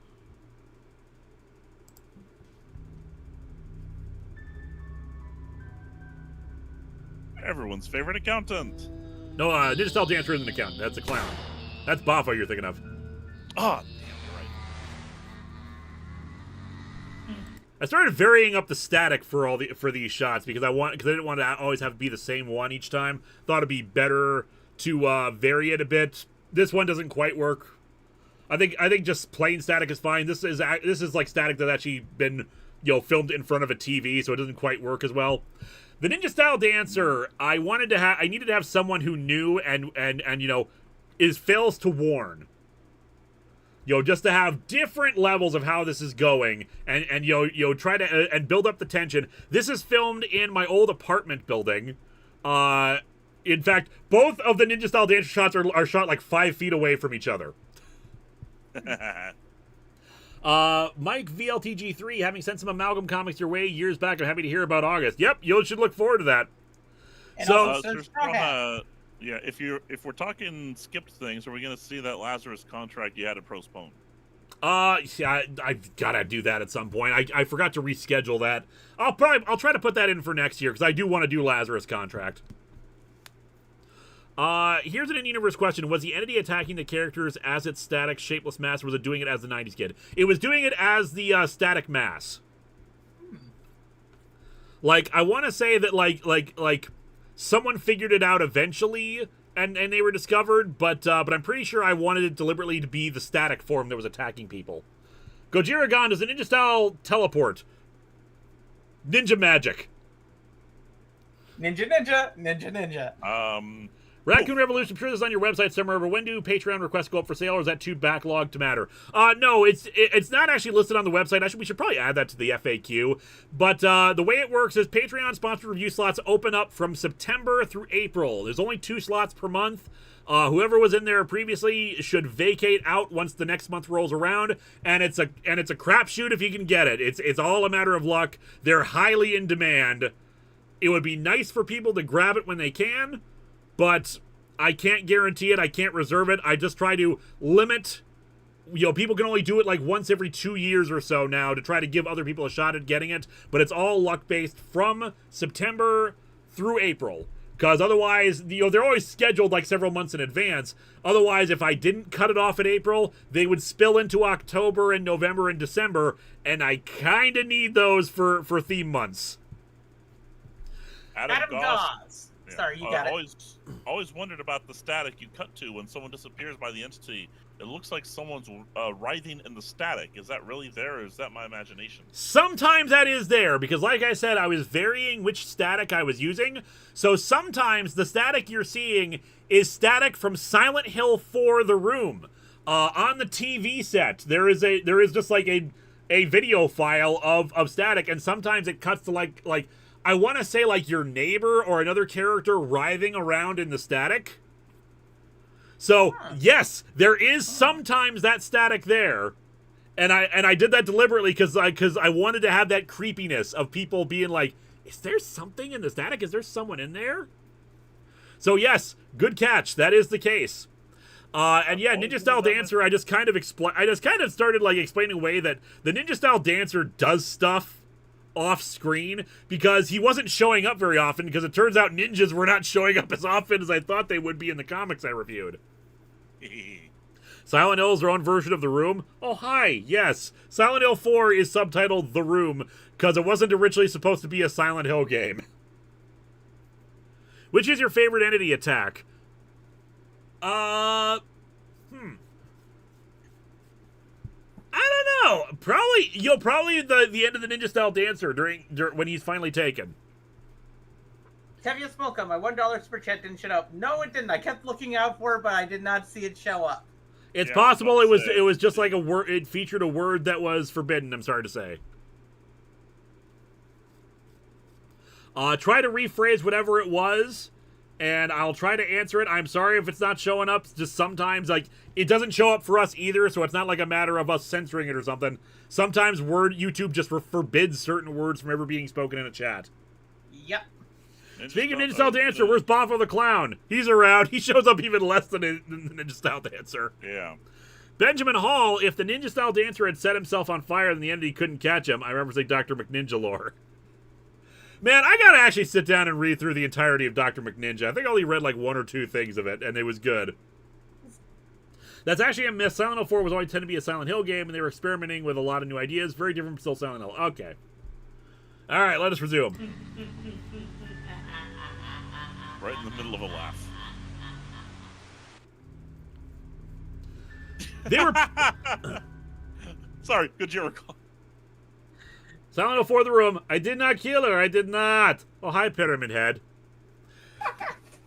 Everyone's favorite accountant. No, Ninja Style Dancer isn't an accountant. That's a clown. That's Bafo you're thinking of. Ah, damn, you're right. I started varying up the static for these shots because I didn't want to always have to be the same one each time. Thought it'd be better to vary it a bit. This one doesn't quite work. I think just plain static is fine. This is like static that's actually been filmed in front of a TV, so it doesn't quite work as well. The Ninja Style Dancer, I needed to have someone who knew and fails to warn. Just to have different levels of how this is going and try to and build up the tension. This is filmed in my old apartment building. In fact, both of the Ninja Style Dancer shots are shot like 5 feet away from each other. Mike VLTG3, having sent some Amalgam comics your way years back, I'm happy to hear about August. Yep, you should look forward to that. And So, also Straw Hat. Yeah, if we're talking skipped things, are we going to see that Lazarus contract you had to postpone? Yeah, I've got to do that at some point. I forgot to reschedule that. I'll try to put that in for next year because I do want to do Lazarus contract. Here's an in-universe question. Was the entity attacking the characters as its static, shapeless mass, or was it doing it as the 90s kid? It was doing it as the static mass. Like, I want to say that, like, someone figured it out eventually, and they were discovered, but I'm pretty sure I wanted it deliberately to be the static form that was attacking people. Gojira Gon, does a ninja style teleport? Ninja magic. Ninja. Raccoon Revolution, I'm sure this is on your website somewhere, but when do Patreon requests go up for sale, or is that too backlogged to matter? No, it's not actually listed on the website. We should probably add that to the FAQ. But the way it works is Patreon sponsored review slots open up from September through April. There's only 2 slots per month. Whoever was in there previously should vacate out once the next month rolls around, and it's a crapshoot if you can get it. It's all a matter of luck. They're highly in demand. It would be nice for people to grab it when they can, but I can't guarantee it. I can't reserve it. I just try to limit. People can only do it like once every 2 years or so now to try to give other people a shot at getting it, but it's all luck-based from September through April. Because otherwise, they're always scheduled like several months in advance. Otherwise, if I didn't cut it off in April, they would spill into October and November and December, and I kind of need those for theme months. Adam Goss. Yeah. Sorry, you got it. Always wondered about the static you cut to when someone disappears by the entity. It looks like someone's writhing in the static. Is that really there, or is that my imagination? Sometimes that is there, because like I said, I was varying which static I was using. So sometimes the static you're seeing is static from Silent Hill 4: The Room. On the TV set, there is just like a video file of static, and sometimes it cuts to like I want to say like your neighbor or another character writhing around in the static. So, yes, there is sometimes that static there. And I did that deliberately because I wanted to have that creepiness of people being like, is there something in the static? Is there someone in there? So, yes, good catch. That is the case. And yeah, Ninja Style Dancer, I just kind of started like explaining away that the Ninja Style Dancer does stuff off screen because he wasn't showing up very often, because it turns out ninjas were not showing up as often as I thought they would be in the comics I reviewed. Silent Hill is their own version of The Room. Oh, hi, yes. Silent Hill 4 is subtitled The Room because it wasn't originally supposed to be a Silent Hill game. Which is your favorite entity attack? I don't Oh, probably the end of the Ninja Style Dancer during when he's finally taken. Tevye Smolka, my $1 super chat didn't show up. No, it didn't. I kept looking out for it, but I did not see it show up. It's Yeah, possible I was it about to was say. just like a word. It featured a word that was forbidden. I'm sorry to say. Try to rephrase whatever it was, and I'll try to answer it. I'm sorry if it's not showing up. Just sometimes, like, it doesn't show up for us either, so it's not like a matter of us censoring it or something. Sometimes YouTube just forbids certain words from ever being spoken in a chat. Yep. Speaking of Ninja Style Dancer, where's Boffo the Clown? He's around. He shows up even less than the Ninja Style Dancer. Yeah. Benjamin Hall, if the Ninja Style Dancer had set himself on fire and the entity couldn't catch him, I represent Dr. McNinja lore. Man, I gotta actually sit down and read through the entirety of Dr. McNinja. I think I only read like 1 or 2 things of it, and it was good. That's actually a myth. Silent Hill 4 was always intended to be a Silent Hill game, and they were experimenting with a lot of new ideas. Very different from still Silent Hill. Okay. Alright, let us resume. Right in the middle of a laugh. They were... Sorry, good year recall. Silent Hill 4 the room. I did not kill her. I did not. Oh, hi, Pyramid Head.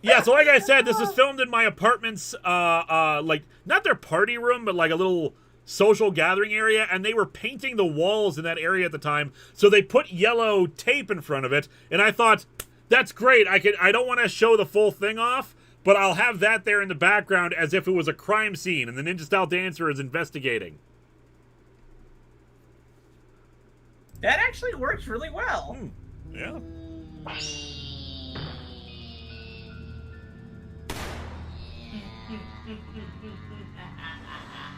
Yeah, so like I said, this is filmed in my apartment's, like, not their party room, but like a little social gathering area, and they were painting the walls in that area at the time, so they put yellow tape in front of it, and I thought, that's great. I don't want to show the full thing off, but I'll have that there in the background as if it was a crime scene, and the Ninja Style Dancer is investigating. That actually works really well. Yeah.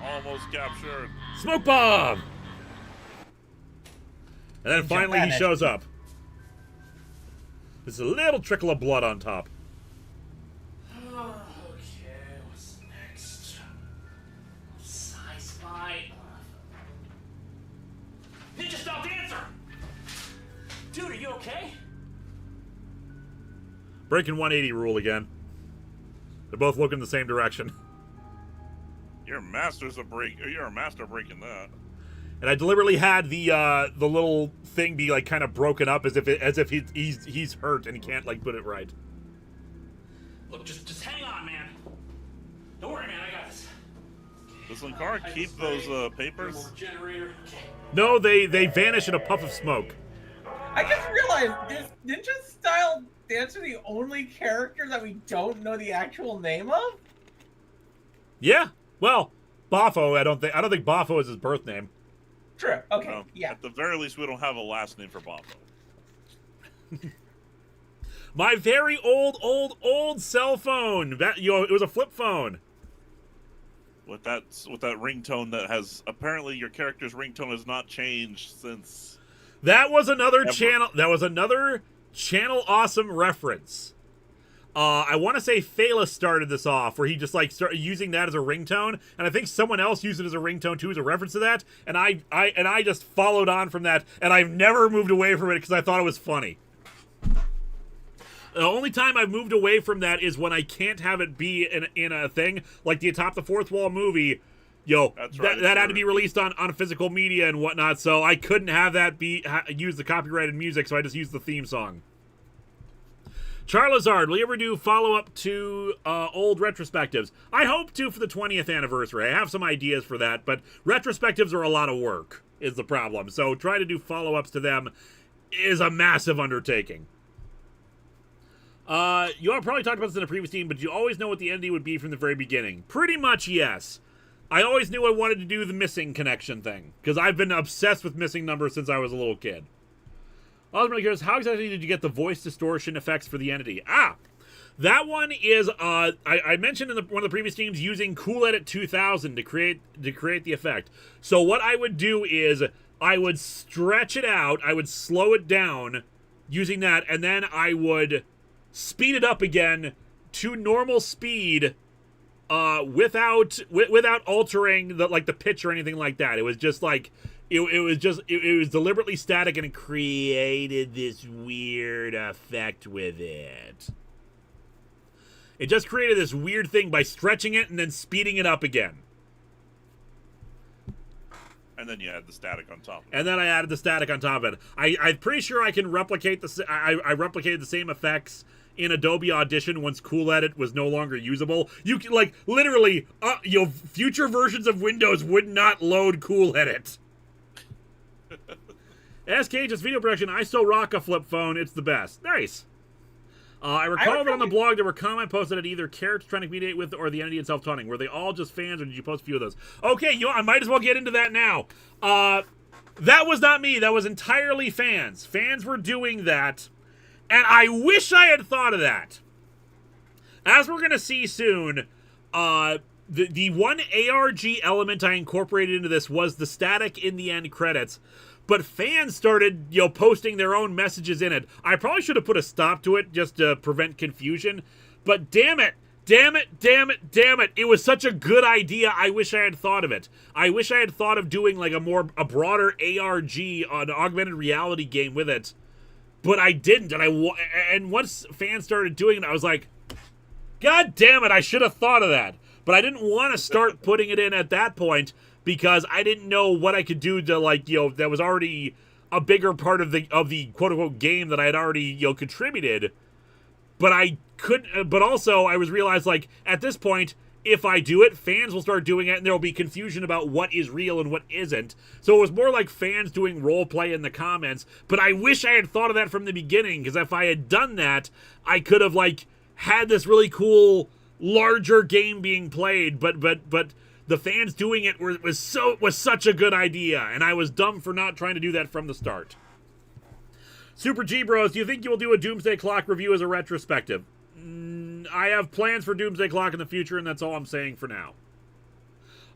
Almost captured. Smoke bomb! And then finally he shows up. There's a little trickle of blood on top. Okay, what's next? Sci-fi. Ninja Style Dancer! Dude, are you okay? Breaking 180 rule again. They're both looking the same direction. You're a master of breaking that. And I deliberately had the little thing be like kind of broken up as if he's hurt and he can't like put it right. Look, just hang on, man. Don't worry, man, I got this. Does Linkara keep those papers? Generator. Okay. No, they vanish in a puff of smoke. I just realized, is Ninja Style Dancer the only character that we don't know the actual name of? Yeah. Well, Boffo, I don't think Boffo is his birth name. True. Okay. Well, Yeah. At the very least, we don't have a last name for Bobo. My very old cell phone. It was a flip phone. With that ringtone that has apparently your character's ringtone has not changed since. That was another Ever. channel. That was another Channel Awesome reference. I want to say Phala started this off, where he just like started using that as a ringtone, and I think someone else used it as a ringtone too, as a reference to that. And I just followed on from that, and I've never moved away from it because I thought it was funny. The only time I've moved away from that is when I can't have it be in a thing like the Atop the Fourth Wall movie. That's right, that had to sure. be released on physical media and whatnot, so I couldn't have that use the copyrighted music, so I just used the theme song. Charlazard, will you ever do follow-up to old retrospectives? I hope to for the 20th anniversary. I have some ideas for that, but retrospectives are a lot of work, is the problem. So try to do follow-ups to them is a massive undertaking. You probably talked about this in a previous team, but you always know what the ending would be from the very beginning. Pretty much, yes. I always knew I wanted to do the missing connection thing, because I've been obsessed with missing numbers since I was a little kid. Ultimately curious, how exactly did you get the voice distortion effects for the entity? That one is, I mentioned in one of the previous teams using Cool Edit 2000 to create the effect. So what I would do is, I would stretch it out, I would slow it down using that, and then I would speed it up again to normal speed, without altering the pitch or anything like that. It was just like, it was deliberately static, and it created this weird effect with it. It just created this weird thing by stretching it and then speeding it up again. And then you add the static on top of it. And then I added the static on top of it. I'm pretty sure I can replicate I replicated the same effects in Adobe Audition once Cool Edit was no longer usable. You can, like, literally, future versions of Windows would not load Cool Edit. SK, just video production. I still rock a flip phone. It's the best. Nice. I recall that on the blog there were comment posts that had either characters trying to communicate with or the entity itself taunting. Were they all just fans, or did you post a few of those? Okay, I might as well get into that now. That was not me. That was entirely fans. Fans were doing that, and I wish I had thought of that. As we're going to see soon, the one ARG element I incorporated into this was the static in the end credits. But fans started, posting their own messages in it. I probably should have put a stop to it just to prevent confusion. But damn it. It was such a good idea. I wish I had thought of it. I wish I had thought of doing like a broader ARG, an augmented reality game with it. But I didn't. And once fans started doing it, I was like, God damn it, I should have thought of that. But I didn't want to start putting it in at that point, because I didn't know what I could do to, that was already a bigger part of the quote-unquote game that I had already, contributed. But I couldn't, but also I realized, at this point, if I do it, fans will start doing it, and there will be confusion about what is real and what isn't. So it was more like fans doing role play in the comments, but I wish I had thought of that from the beginning, because if I had done that, I could have, had this really cool, larger game being played, but the fans doing it was such a good idea, and I was dumb for not trying to do that from the start. Super G Bros, do you think you will do a Doomsday Clock review as a retrospective? I have plans for Doomsday Clock in the future, and that's all I'm saying for now.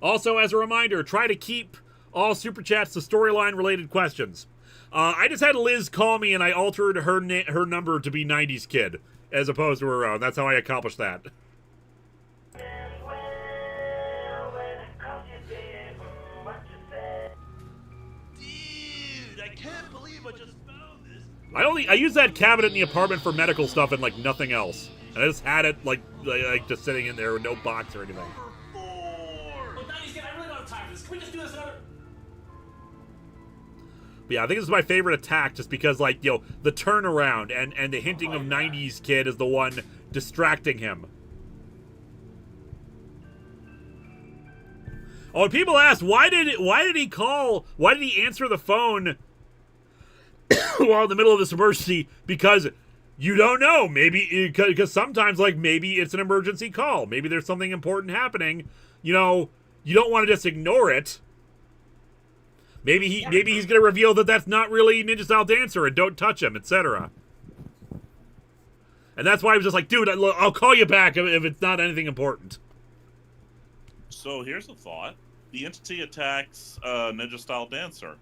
Also, as a reminder, try to keep all Super Chats to storyline-related questions. I just had Liz call me, and I altered her number to be 90s Kid, as opposed to her own. That's how I accomplished that. I use that cabinet in the apartment for medical stuff and nothing else. And I just had it just sitting in there with no box or anything. Look, 90s Kid, I really don't have time for this. Can we just do this another? But yeah, I think this is my favorite attack, just because the turnaround and the hinting of 90s Kid is the one distracting him. Oh, and people ask, why did he answer the phone while in the middle of this emergency? Because you don't know. Maybe because sometimes maybe it's an emergency call. Maybe there's something important happening. You don't want to just ignore it. Maybe he's going to reveal that that's not really Ninja Style Dancer and don't touch him, etc. And that's why I was just like, dude, I'll call you back if it's not anything important. So here's a thought. The entity attacks Ninja Style Dancer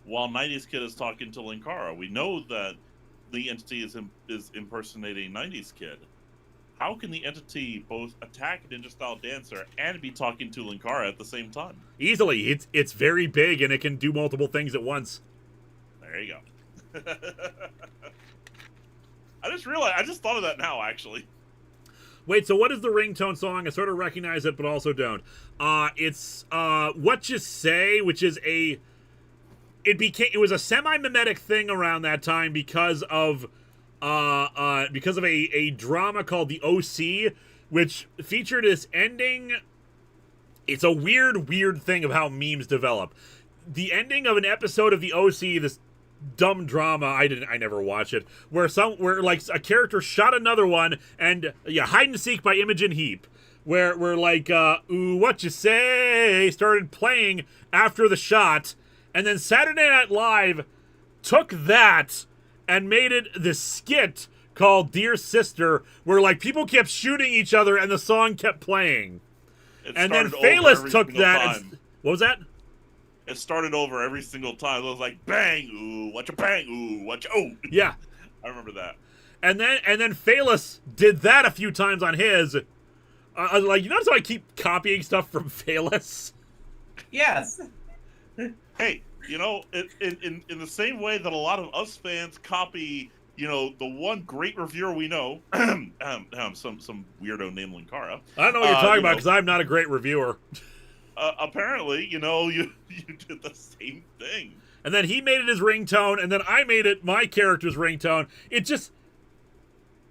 while 90s Kid is talking to Linkara. We know that the entity is impersonating 90s Kid. How can the entity both attack Ninja Style Dancer and be talking to Linkara at the same time? Easily. It's very big, and it can do multiple things at once. There you go. I just thought of that now, actually. Wait, so what is the ringtone song? I sort of recognize it, but also don't. It's What You Say, which is it was a semi-mimetic thing around that time because of a drama called The OC, which featured this ending. It's a weird thing of how memes develop. The ending of an episode of The OC, this dumb drama, I never watched it, where a character shot another one, and Hide and Seek by Imogen Heap, where Ooh, What You Say started playing after the shot, and then Saturday Night Live took that and made it this skit called Dear Sister, where people kept shooting each other and the song kept playing. And then Phaelus took that and, what was that? It started over every single time. It was like, bang, ooh, what you bang, ooh, what you, oh. Yeah. I remember that. And then Phaelus did that a few times on his. You notice how I keep copying stuff from Phaelus? Yes. Hey, in the same way that a lot of us fans copy, the one great reviewer we know, some weirdo named Linkara. I don't know what you're talking about, because I'm not a great reviewer. apparently, you know, you did the same thing. And then he made it his ringtone, and then I made it my character's ringtone. It just,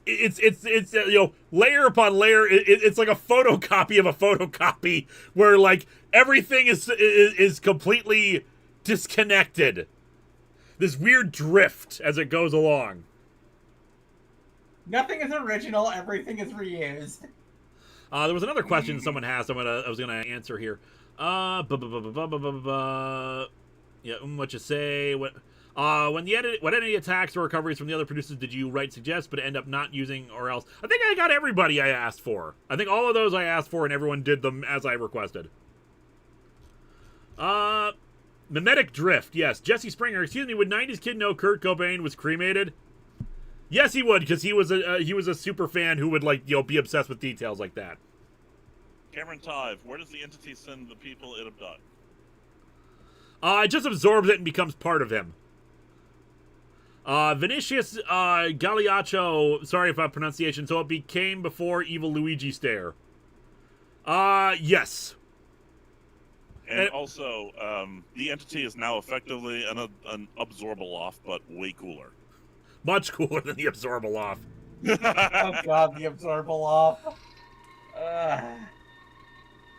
it's you know, layer upon layer. It's like a photocopy of a photocopy, where like everything is completely disconnected. This weird drift as it goes along. Nothing is original. Everything is reused. There was another question someone asked. I was gonna answer here. Yeah, what you say? What? When any attacks or recoveries from the other producers did you write suggest, but end up not using or else? I think I got everybody I asked for. I think all of those I asked for, and everyone did them as I requested. Mimetic Drift, yes. Jesse Springer, excuse me, would 90s Kid know Kurt Cobain was cremated? Yes, he would, because he was a super fan who would, like, you know, be obsessed with details like that. Cameron Tive, where does the entity send the people it abducts? It just absorbs it and becomes part of him. Vinicius Galeaccio, sorry if I pronunciation, so it became before Evil Luigi Stare. Yes. And also, the entity is now effectively an Absorbaloff, but way cooler. Much cooler than the Absorbaloff. Oh god, the Absorbaloff.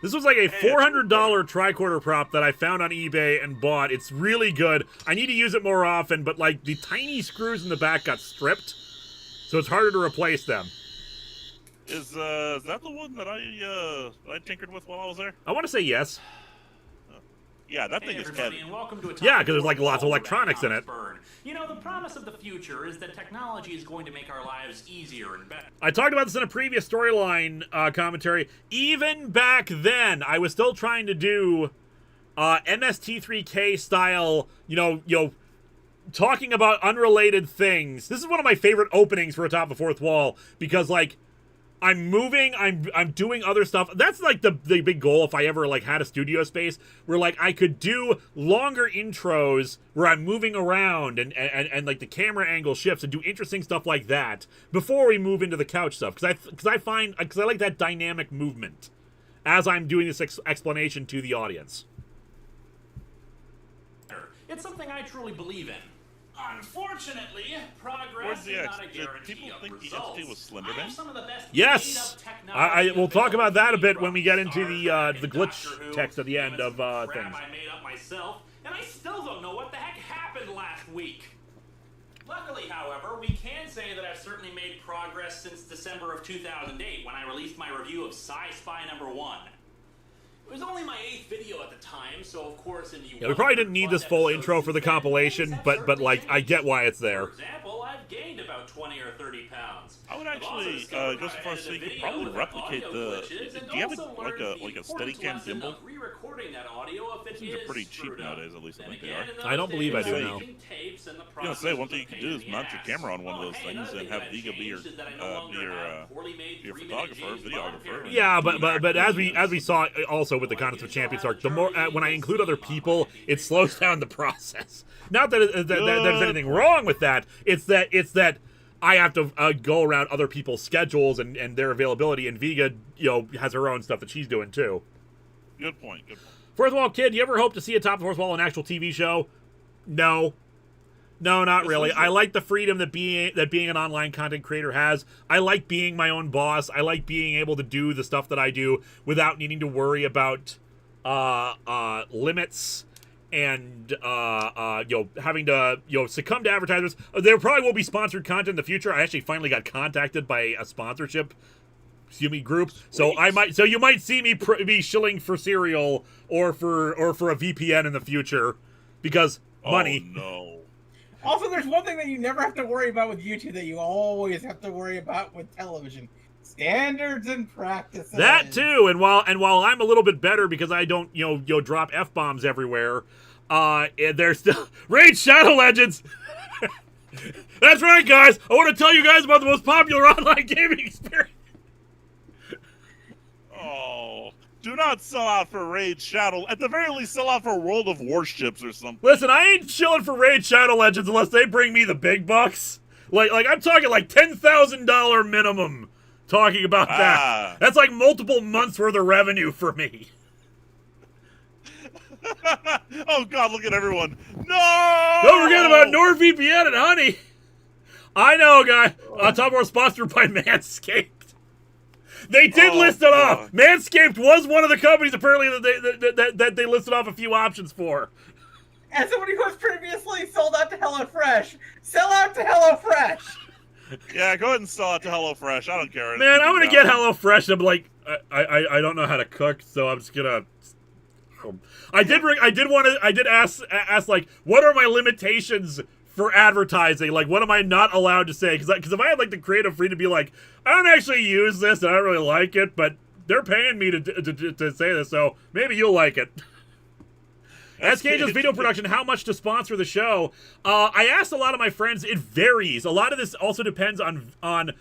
This was like a $400 tricorder prop that I found on eBay and bought. It's really good. I need to use it more often, but like the tiny screws in the back got stripped, so it's harder to replace them. Is that the one that I tinkered with while I was there? I want to say yes. Yeah, that thing is heavy. And welcome to a Yeah, because there's like lots of electronics in it. Burn. You know, the promise of the future is that technology is going to make our lives easier and better. I talked about this in a previous storyline commentary. Even back then, I was still trying to do MST3K style, you know, talking about unrelated things. This is one of my favorite openings for Atop the Fourth Wall because, like, I'm moving, I'm doing other stuff. That's like the big goal if I ever like had a studio space where like I could do longer intros where I'm moving around and like the camera angle shifts and do interesting stuff like that before we move into the couch stuff because I like that dynamic movement as I'm doing this explanation to the audience. It's something I truly believe in. Unfortunately, progress is not a Did guarantee people of think results. the entity was I have Slenderman? some of the best Yes, I will talk about that a bit when we get into the glitch text at the end of things. I made up myself, and I still don't know what the heck happened last week. Luckily, however, we can say that I've certainly made progress since December of 2008 when I released my review of Sci-Spy #1. It was only my 8th video at the time, so of course in the Yeah, we probably didn't need this full intro for the compilation, but like I get why it's there. For example, I've gained about 20 or 30 pounds. I would actually go so far as to say you could probably replicate the. Do you have like a Steadicam gimbal? These are pretty cheap nowadays, at least I think they are. I don't believe I do now. I was gonna say one thing you can do is mount your camera on one of those things and have Viga be your photographer, videographer. Yeah, but as we saw also with the Contest of Champions arc, the more when I include other people, it slows down the process. Not that there's anything wrong with that. It's that I have to go around other people's schedules and their availability, and Viga, you know, has her own stuff that she's doing too. Good point. Fourth Wall Kid, you ever hope to see Atop the Fourth Wall an actual TV show? No, not really. I like the freedom that being an online content creator has. I like being my own boss. I like being able to do the stuff that I do without needing to worry about limits and having to succumb to advertisers. There probably will be sponsored content in the future. I actually finally got contacted by a sponsorship group, so you might see me be shilling for cereal or for a VPN in the future because money. Oh no. Also, there's one thing that you never have to worry about with YouTube that you always have to worry about with television: standards and practices. That too, and while I'm a little bit better because I don't drop F-bombs everywhere, there's still Raid Shadow Legends. That's right, guys. I want to tell you guys about the most popular online gaming experience. Oh, do not sell out for Raid Shadow. At the very least, sell out for World of Warships or something. Listen, I ain't chilling for Raid Shadow Legends unless they bring me the big bucks. Like I'm talking like $10,000 minimum. Talking about that. That's like multiple months worth of revenue for me. Oh God, look at everyone. No! Don't forget about NordVPN and Honey. I know, guy. Top War sponsored by Manscaped. They did list it off. Manscaped was one of the companies apparently that they listed off a few options for. As somebody who was previously sold out to HelloFresh, sell out to HelloFresh. Yeah, go ahead and sell it to HelloFresh. I don't care. Man, I'm gonna get HelloFresh. I'm like, I don't know how to cook, so I'm just gonna. I did ask like, what are my limitations for advertising? Like, what am I not allowed to say? Because if I had like the creative freedom to be like, I don't actually use this and I don't really like it, but they're paying me to say this, so maybe you'll like it. As Cage's video production, how much to sponsor the show? I asked a lot of my friends. It varies. A lot of this also depends on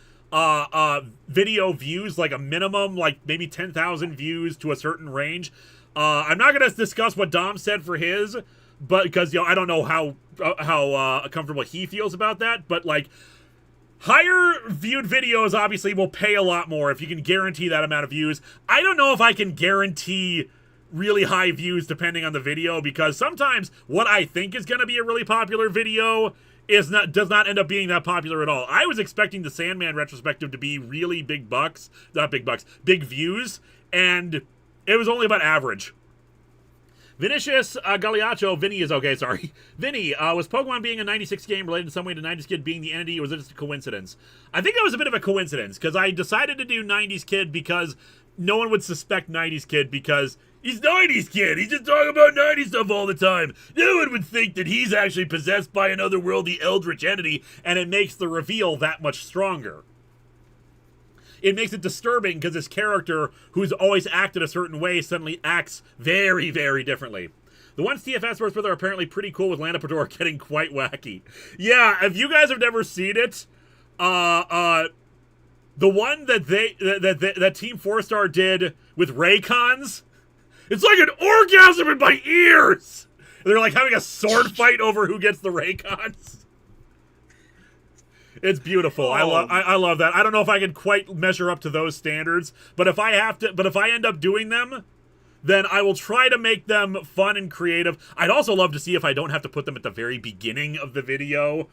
video views, like a minimum, like maybe 10,000 views to a certain range. I'm not going to discuss what Dom said for his, but because I don't know how comfortable he feels about that. But like higher viewed videos, obviously, will pay a lot more if you can guarantee that amount of views. I don't know if I can guarantee really high views depending on the video, because sometimes what I think is going to be a really popular video does not end up being that popular at all. I was expecting the Sandman retrospective to be really big views, and it was only about average. Vinicius Galeacho, Vinny is okay, sorry. Vinny, was Pokemon being a 96 game related in some way to 90s Kid being the entity, or was it just a coincidence? I think it was a bit of a coincidence, because I decided to do 90s Kid because no one would suspect 90s Kid because he's 90s Kid. He's just talking about 90s stuff all the time. No one would think that he's actually possessed by an otherworldly eldritch entity, and it makes the reveal that much stronger. It makes it disturbing because this character, who's always acted a certain way, suddenly acts very, very differently. The ones TFS works with are apparently pretty cool, with Lanapador getting quite wacky. Yeah, if you guys have never seen it, the one that Team 4-Star did with Raycons, it's like an orgasm in my ears! They're like having a sword fight over who gets the Raycons. It's beautiful. I love that. I don't know if I can quite measure up to those standards, but if I end up doing them, then I will try to make them fun and creative. I'd also love to see if I don't have to put them at the very beginning of the video.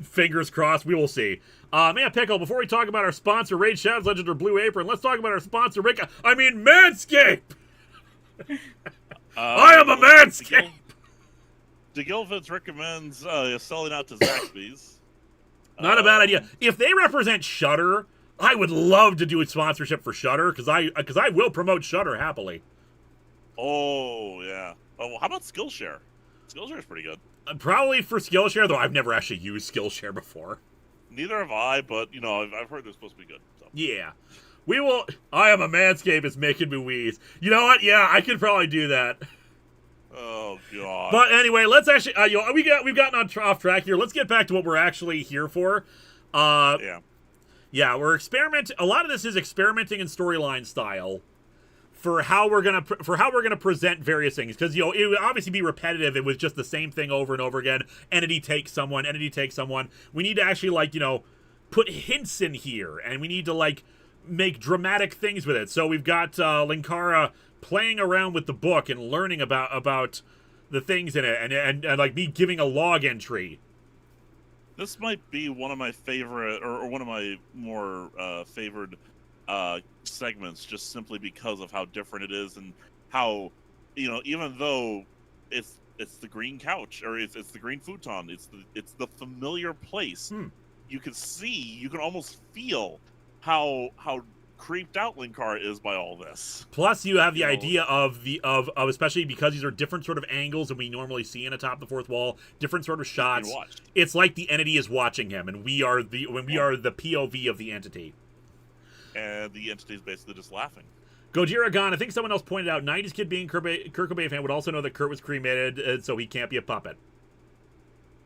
Fingers crossed. We will see. Man, Pickle, before we talk about our sponsor, Raid Shadows Legend or Blue Apron, let's talk about our sponsor, Manscaped! I am a Manscaped! DeGilvitz recommends selling out to Zaxby's. Not a bad idea. If they represent Shudder, I would love to do a sponsorship for Shudder, because I will promote Shudder happily. Oh, yeah. Oh, how about Skillshare? Skillshare is pretty good. Probably for Skillshare, though I've never actually used Skillshare before. Neither have I, but, I've heard they're supposed to be good. So. Yeah. We will... I am a Manscaped is making me wheeze. You know what? Yeah, I could probably do that. Oh, God. But anyway, let's actually... we've gotten off track here. Let's get back to what we're actually here for. Yeah, we're experimenting... A lot of this is experimenting in storyline style for how we're gonna present various things, because it would obviously be repetitive if it was just the same thing over and over again. Entity takes someone. We need to actually put hints in here, and we need to make dramatic things with it. So we've got Linkara playing around with the book and learning about the things in it, and like me giving a log entry. This might be one of my favorite, or one of my more favored segments, just simply because of how different it is, and how, even though it's the green couch, or it's the green futon, it's the familiar place. You can almost feel how creeped out Linkara is by all this. Plus, you have the idea of especially because these are different sort of angles than we normally see in Atop the Fourth Wall, different sort of shots. It's like the entity is watching him, and we are the POV of the entity. And the entity is basically just laughing. Gojira Gon, I think someone else pointed out, 90s Kid being Kurt Cobain fan would also know that Kurt was cremated, so he can't be a puppet.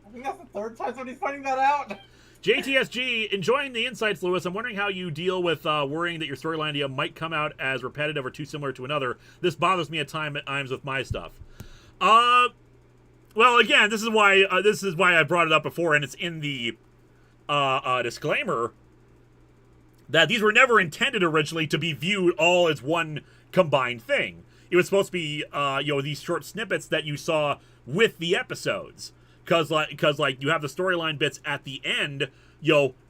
I think that's the third time somebody's finding that out. JTSG, enjoying the insights, Lewis. I'm wondering how you deal with worrying that your storyline idea might come out as repetitive or too similar to another. This bothers me at times with my stuff. Well, again, this is why I brought it up before, and it's in the disclaimer that these were never intended originally to be viewed all as one combined thing. it was supposed to be these short snippets that you saw with the episodes, because you have the storyline bits at the end,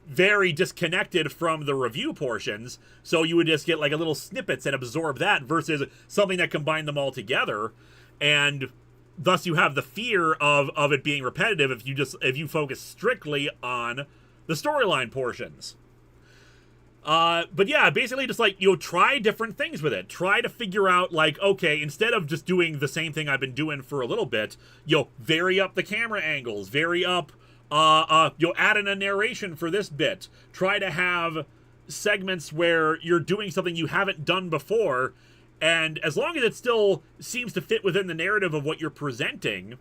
very disconnected from the review portions, so you would just get like a little snippets and absorb that versus something that combined them all together, and thus you have the fear of it being repetitive if you focus strictly on the storyline portions. But yeah, basically just like, try different things with it. Try to figure out, like, okay, instead of just doing the same thing I've been doing for a little bit, vary up the camera angles, vary up, add in a narration for this bit. Try to have segments where you're doing something you haven't done before, and as long as it still seems to fit within the narrative of what you're presenting,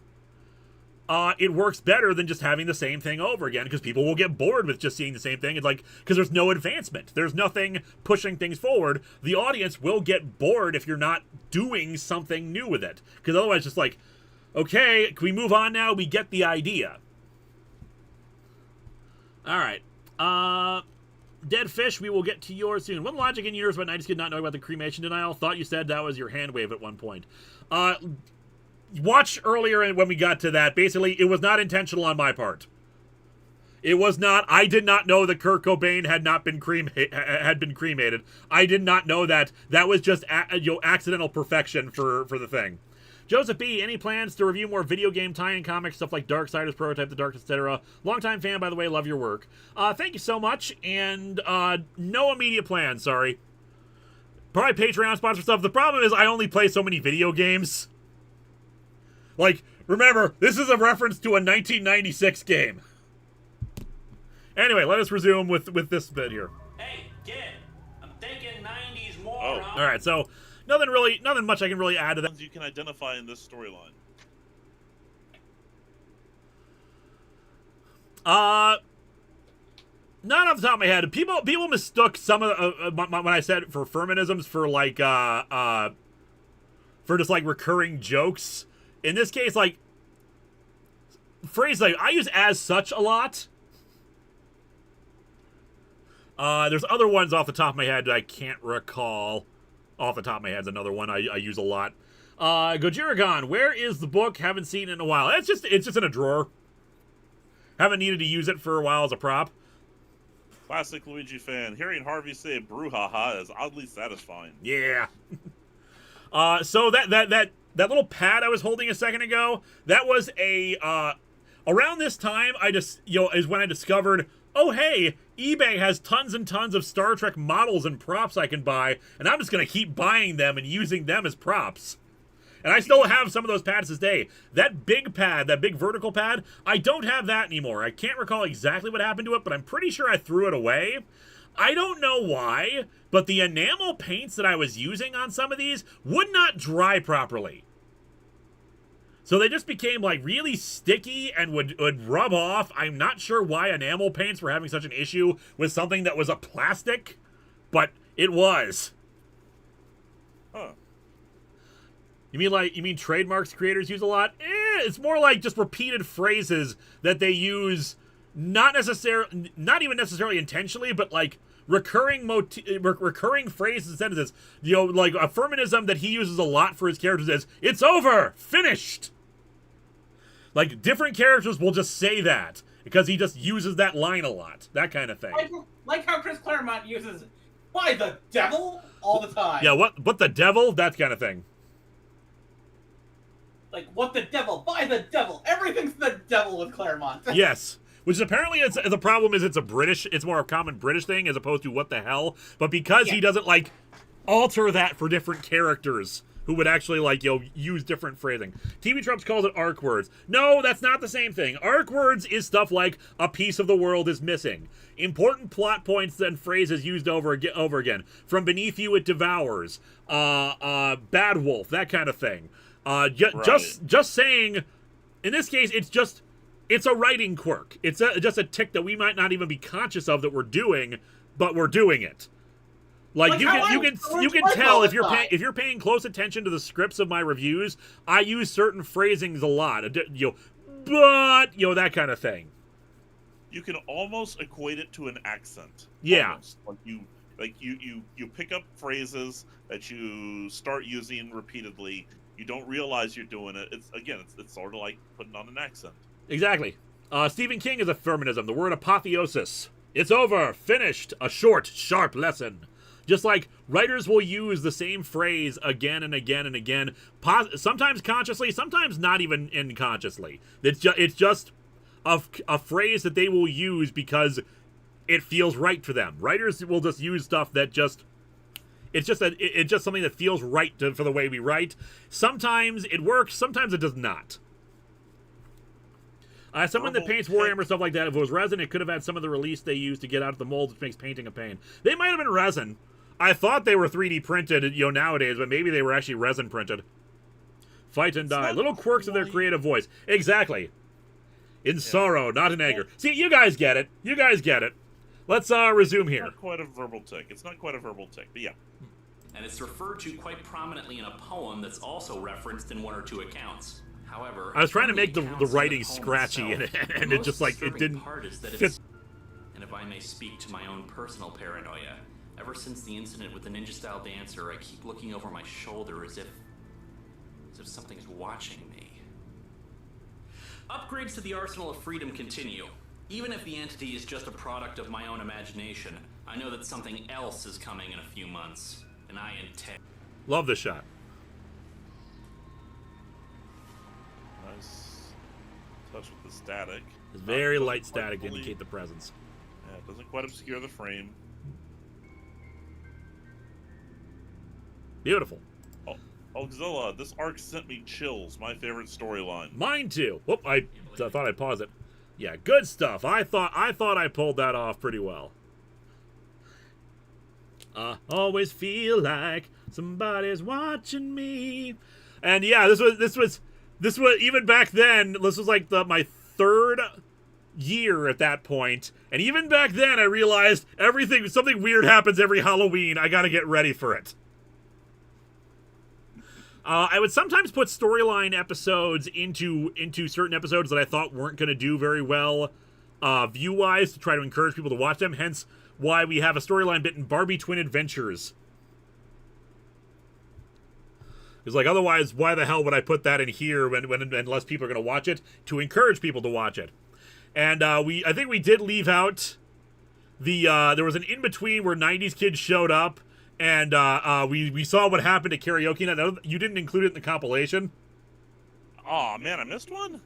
it works better than just having the same thing over again, because people will get bored with just seeing the same thing. It's like, because there's no advancement. There's nothing pushing things forward. The audience will get bored if you're not doing something new with it. Because otherwise, just like, okay, can we move on now? We get the idea. All right. Dead Fish, we will get to yours soon. One logic in yours about Nights Kid not knowing about the cremation denial. Thought you said that was your hand wave at one point. Watch earlier when we got to that. Basically, it was not intentional on my part. It was not. I did not know that Kurt Cobain had been cremated. I did not know that. That was just accidental perfection for the thing. Joseph B., any plans to review more video game tie-in comics, stuff like Darksiders, Prototype, The Darkness, etc.? Longtime fan, by the way. Love your work. Thank you so much. And no immediate plans, sorry. Probably Patreon sponsor stuff. The problem is I only play so many video games. Like, remember, this is a reference to a 1996 game. Anyway, let us resume with this bit here. Hey, kid, I'm thinking 90s more. Oh. Huh? All right, so nothing much I can really add to that. You can identify in this storyline. Not off the top of my head. People mistook some of the, when I said for feminisms for like for just like recurring jokes. In this case, like phrase like I use as such a lot. There's other ones off the top of my head that I can't recall. Off the top of my head is another one I use a lot. Gojiragon, where is the book? Haven't seen it in a while. It's just in a drawer. Haven't needed to use it for a while as a prop. Classic Luigi fan. Hearing Harvey say brouhaha is oddly satisfying. Yeah. So that little pad I was holding a second ago, that was around this time I just is when I discovered, oh hey, eBay has tons and tons of Star Trek models and props I can buy, and I'm just gonna keep buying them and using them as props. And I still have some of those pads this day. That big pad, that big vertical pad, I don't have that anymore. I can't recall exactly what happened to it, but I'm pretty sure I threw it away. I don't know why, but the enamel paints that I was using on some of these would not dry properly. So they just became like really sticky and would rub off. I'm not sure why enamel paints were having such an issue with something that was a plastic, but it was. Huh. You mean trademarks creators use a lot? It's more like just repeated phrases that they use, not even necessarily intentionally, but like recurring phrases and sentences. Like a feminism that he uses a lot for his characters is, "It's over, finished." Like different characters will just say that because he just uses that line a lot, that kind of thing. Like how Chris Claremont uses "by the devil" all the time. Yeah, what the devil? That kind of thing. Like, what the devil? By the devil! Everything's the devil with Claremont. Yes. Which apparently the problem is it's more a common British thing as opposed to what the hell. But because he doesn't like alter that for different characters who would actually like use different phrasing. TV Trumps calls it arc words. No, that's not the same thing. Arc words is stuff like a piece of the world is missing. Important plot points and phrases used over again. From beneath you it devours. Bad wolf, that kind of thing. Just saying, in this case, it's a writing quirk. It's just a tick that we might not even be conscious of that we're doing, but we're doing it. Like you can tell if you're paying close attention to the scripts of my reviews, I use certain phrasings a lot. But that kind of thing. You can almost equate it to an accent. Yeah. Almost. Like Like you pick up phrases that you start using repeatedly. You don't realize you're doing it. It's sort of like putting on an accent. Exactly. Stephen King is a feminism. The word apotheosis. It's over. Finished. A short, sharp lesson. Just like writers will use the same phrase again and again and again, sometimes consciously, sometimes not even unconsciously. It's just a phrase that they will use because it feels right for them. Writers will just use stuff that it's just something that feels right for the way we write. Sometimes it works, sometimes it does not. Someone that paints Warhammer stuff like that, if it was resin, it could have had some of the release they used to get out of the mold, which makes painting a pain. They might have been resin. I thought they were 3D printed, nowadays, but maybe they were actually resin printed. Fight and die. Little quirks of their creative voice. Exactly. In sorrow, not in anger. See, you guys get it. You guys get it. Let's resume here. It's not quite a verbal tick. It's not quite a verbal tick, but yeah. And it's referred to quite prominently in a poem that's also referenced in one or two accounts. However, I was trying to make the writing scratchy, and it just like it didn't fit. And if I may speak to my own personal paranoia, ever since the incident with the ninja-style dancer, I keep looking over my shoulder as if something's watching me. Upgrades to the Arsenal of Freedom continue. Even if the entity is just a product of my own imagination, I know that something else is coming in a few months, and I intend. Love this shot. Nice touch with the static. It's very light static to indicate the presence. Yeah, it doesn't quite obscure the frame. Beautiful. Oxzilla, this arc sent me chills. My favorite storyline. Mine too. Whoop! I thought I'd pause it. Yeah, good stuff. I thought I pulled that off pretty well. Always feel like somebody's watching me. And yeah, this was even back then. This was like my third year at that point, and even back then I realized something weird happens every Halloween. I got to get ready for it. I would sometimes put storyline episodes into certain episodes that I thought weren't going to do very well view-wise to try to encourage people to watch them, hence why we have a storyline bit in Barbie Twin Adventures. It's like, otherwise, why the hell would I put that in here unless people are going to watch it? To encourage people to watch it. And I think we did leave out there was an in-between where 90s kids showed up, and we saw what happened to karaoke night. You didn't include it in the compilation. Aw, man, I missed one?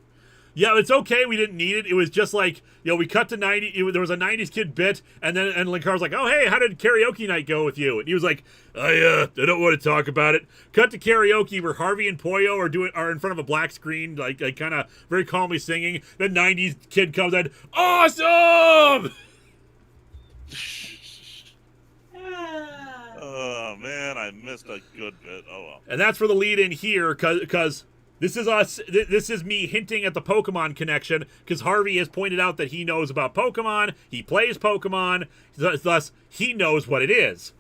Yeah, it's okay. We didn't need it. It was just like, we cut to 90. There was a 90s kid bit, and Linkara was like, "Oh, hey, how did karaoke night go with you?" And he was like, I don't want to talk about it. Cut to karaoke where Harvey and Poyo are in front of a black screen, like kind of very calmly singing. The 90s kid comes in, awesome! Oh, man, I missed a good bit. Oh, well. And that's for the lead in here, because this is us. This is me hinting at the Pokemon connection, because Harvey has pointed out that he knows about Pokemon. He plays Pokemon. Thus, he knows what it is.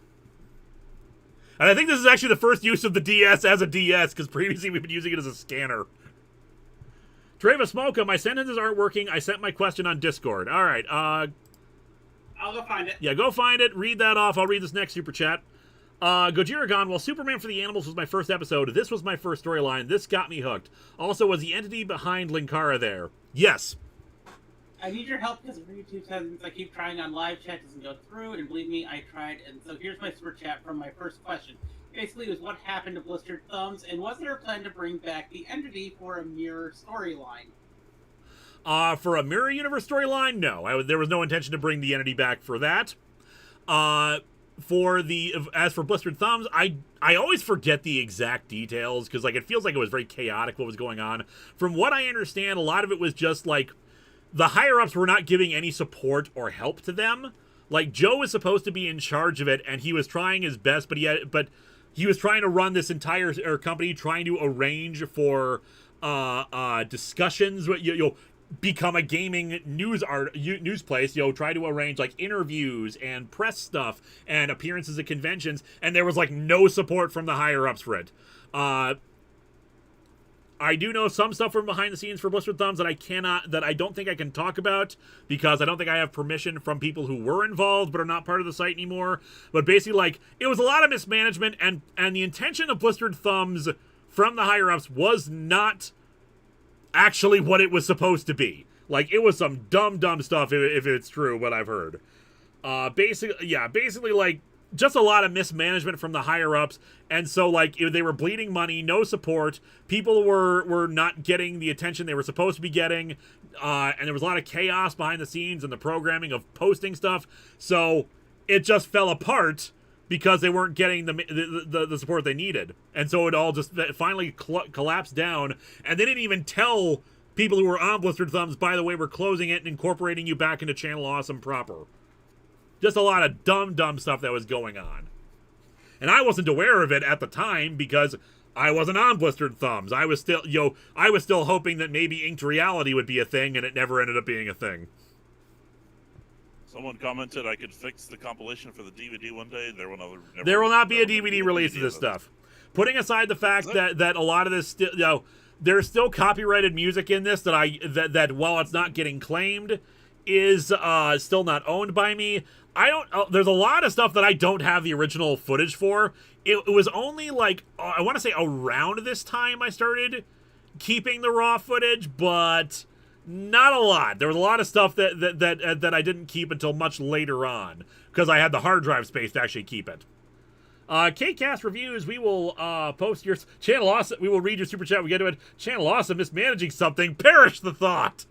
And I think this is actually the first use of the DS as a DS, because previously we've been using it as a scanner. Treva Smoka, my sentences aren't working. I sent my question on Discord. All right. I'll go find it. Yeah, go find it. Read that off. I'll read this next super chat. Gojiragon, while Superman for the Animals was my first episode, this was my first storyline. This got me hooked. Also, was the entity behind Linkara there? Yes. I need your help because of YouTube settings. I keep trying on live chat, doesn't go through, and believe me, I tried. And so here's my super chat from my first question. Basically, it was what happened to Blistered Thumbs, and was there a plan to bring back the entity for a mirror storyline? For a Mirror Universe storyline, no. There was no intention to bring the entity back for that. As for Blistered Thumbs, I always forget the exact details because it feels like it was very chaotic what was going on. From what I understand, a lot of it was just the higher ups were not giving any support or help to them. Joe was supposed to be in charge of it, and he was trying his best, but he was trying to run this entire company, trying to arrange for discussions. Become a gaming news place, try to arrange interviews and press stuff and appearances at conventions, and there was no support from the higher ups for it. I do know some stuff from behind the scenes for Blistered Thumbs that I don't think I can talk about because I don't think I have permission from people who were involved but are not part of the site anymore. But basically, like, it was a lot of mismanagement, and the intention of Blistered Thumbs from the higher-ups was not actually what it was supposed to be. Like, it was some dumb stuff if it's true, what I've heard. Basically, like, just a lot of mismanagement from the higher-ups, and so, like, they were bleeding money, no support, people were not getting the attention they were supposed to be getting, and there was a lot of chaos behind the scenes and the programming of posting stuff, so it just fell apart because they weren't getting the support they needed. And so it all just finally collapsed down, and they didn't even tell people who were on Blistered Thumbs, by the way, we're closing it and incorporating you back into Channel Awesome proper. Just a lot of dumb stuff that was going on. And I wasn't aware of it at the time because I wasn't on Blistered Thumbs. I was still hoping that maybe Inked Reality would be a thing, and it never ended up being a thing. Someone commented I could fix the compilation for the DVD one day. There will not be a DVD release of this stuff. Putting aside the fact that a lot of this still, there's still copyrighted music in this that while it's not getting claimed, is still not owned by me. There's a lot of stuff that I don't have the original footage for. It was only like, I want to say around this time I started keeping the raw footage, but not a lot. There was a lot of stuff that I didn't keep until much later on because I had the hard drive space to actually keep it. KCast Reviews, we will post your Channel Awesome. We will read your super chat. We get to it. Channel Awesome mismanaging something. Perish the thought.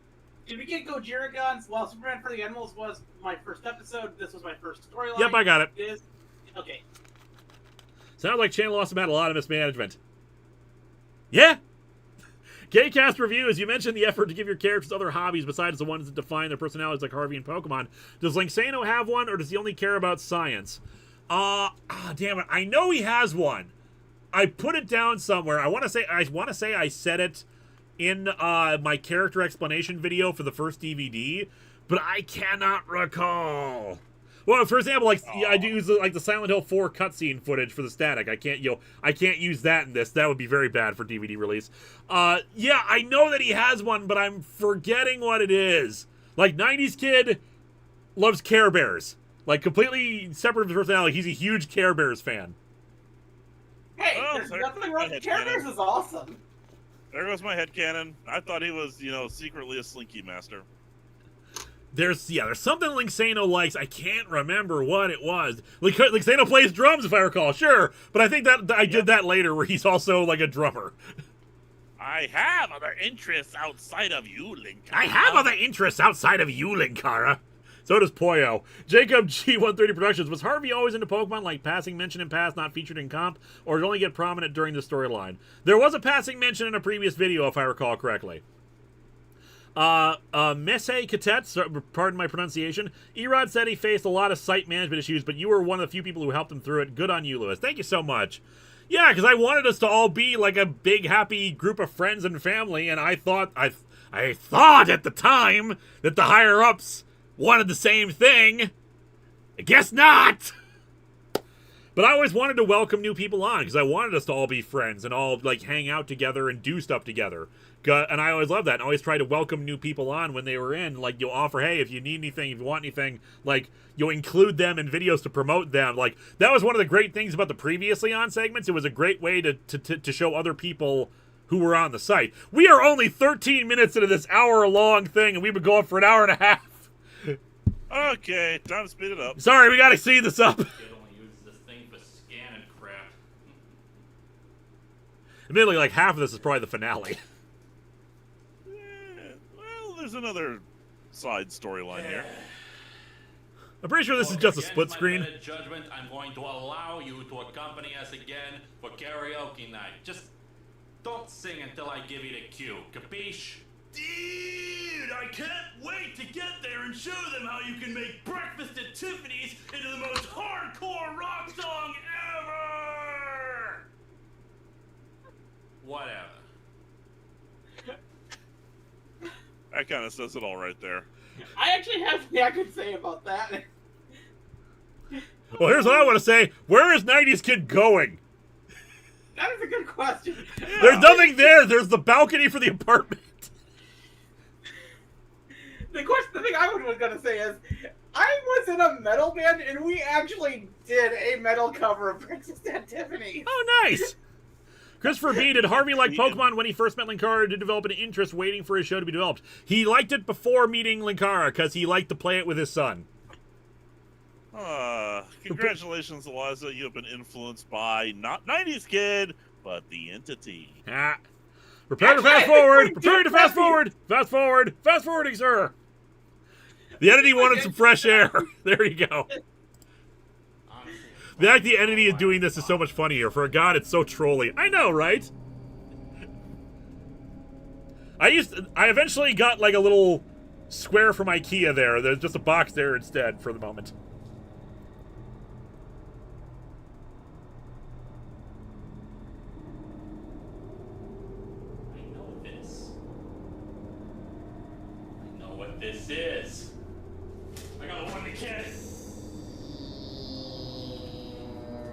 Did we get Gojira Guns? Well, Superman for the Animals was my first episode. This was my first storyline. Yep, I got it. Okay. Sounds like Channel Awesome had a lot of mismanagement. Yeah. KCast Reviews, you mentioned the effort to give your characters other hobbies besides the ones that define their personalities like Harvey and Pokemon. Does Linksano have one, or does he only care about science? Damn it. I know he has one. I put it down somewhere. I want to say I said it in my character explanation video for the first DVD, but I cannot recall. Well, for example, like I do use like the Silent Hill 4 cutscene footage for the static. I can't use that in this. That would be very bad for DVD release. Yeah, I know that he has one, but I'm forgetting what it is. Like 90s kid loves Care Bears. Like completely separate from his personality. He's a huge Care Bears fan. Hey, there's nothing wrong with Care Bears. Is awesome. There goes my headcanon. I thought he was, secretly a Slinky master. There's something Linksano likes. I can't remember what it was. Linksano plays drums, if I recall. Sure, but I think that I did that later, where he's also like a drummer. I have other interests outside of you, Linkara. So does Poyo. Jacob G130 Productions. Was Harvey always into Pokemon, like passing mention in past, not featured in comp, or did it only get prominent during the storyline? There was a passing mention in a previous video, if I recall correctly. Messe Catet, pardon my pronunciation. Erod said he faced a lot of site management issues, but you were one of the few people who helped him through it. Good on you, Lewis. Thank you so much. Yeah, because I wanted us to all be like a big, happy group of friends and family, and I thought at the time that the higher-ups wanted the same thing. I guess not. But I always wanted to welcome new people on because I wanted us to all be friends and all like hang out together and do stuff together. And I always loved that and always try to welcome new people on when they were in. Like you'll offer, hey, if you need anything, if you want anything, like you'll include them in videos to promote them. Like that was one of the great things about the previously on segments. It was a great way to show other people who were on the site. We are only 13 minutes into this hour-long thing and we've been going for an hour and a half. Okay, time to speed it up. Sorry, we gotta speed this up. Kid only uses this thing for scanning crap. Admittedly, like half of this is probably the finale. Well, there's another side storyline here. I'm pretty sure this is just a split screen. Against my judgment, I'm going to allow you to accompany us again for karaoke night. Just don't sing until I give you the cue. Capiche? Dude, I can't wait to get there and show them how you can make Breakfast at Tiffany's into the most hardcore rock song ever! Whatever. That kind of says it all right there. I actually have something I could say about that. Well, here's what I want to say. Where is 90s Kid going? That is a good question. There's nothing there. There's the balcony for the apartment. The thing I was going to say is, I was in a metal band, and we actually did a metal cover of Princess and Tiffany. Oh, nice. Christopher B. Did Harvey like Pokemon when he first met Linkara? Did develop an interest waiting for his show to be developed? He liked it before meeting Linkara because he liked to play it with his son. Congratulations, Eliza. You have been influenced by not 90s Kid, but the Entity. Ah. Prepare to fast forward. Prepare to fast forward. Fast forward. Fast forwarding, sir. The Entity wanted some fresh air. There you go. The fact the Entity is doing this is so much funnier. For a god, it's so trolly. I know, right? I eventually got like a little square from IKEA there. There's just a box there instead for the moment. I know this. I know what this is. I got one to kid.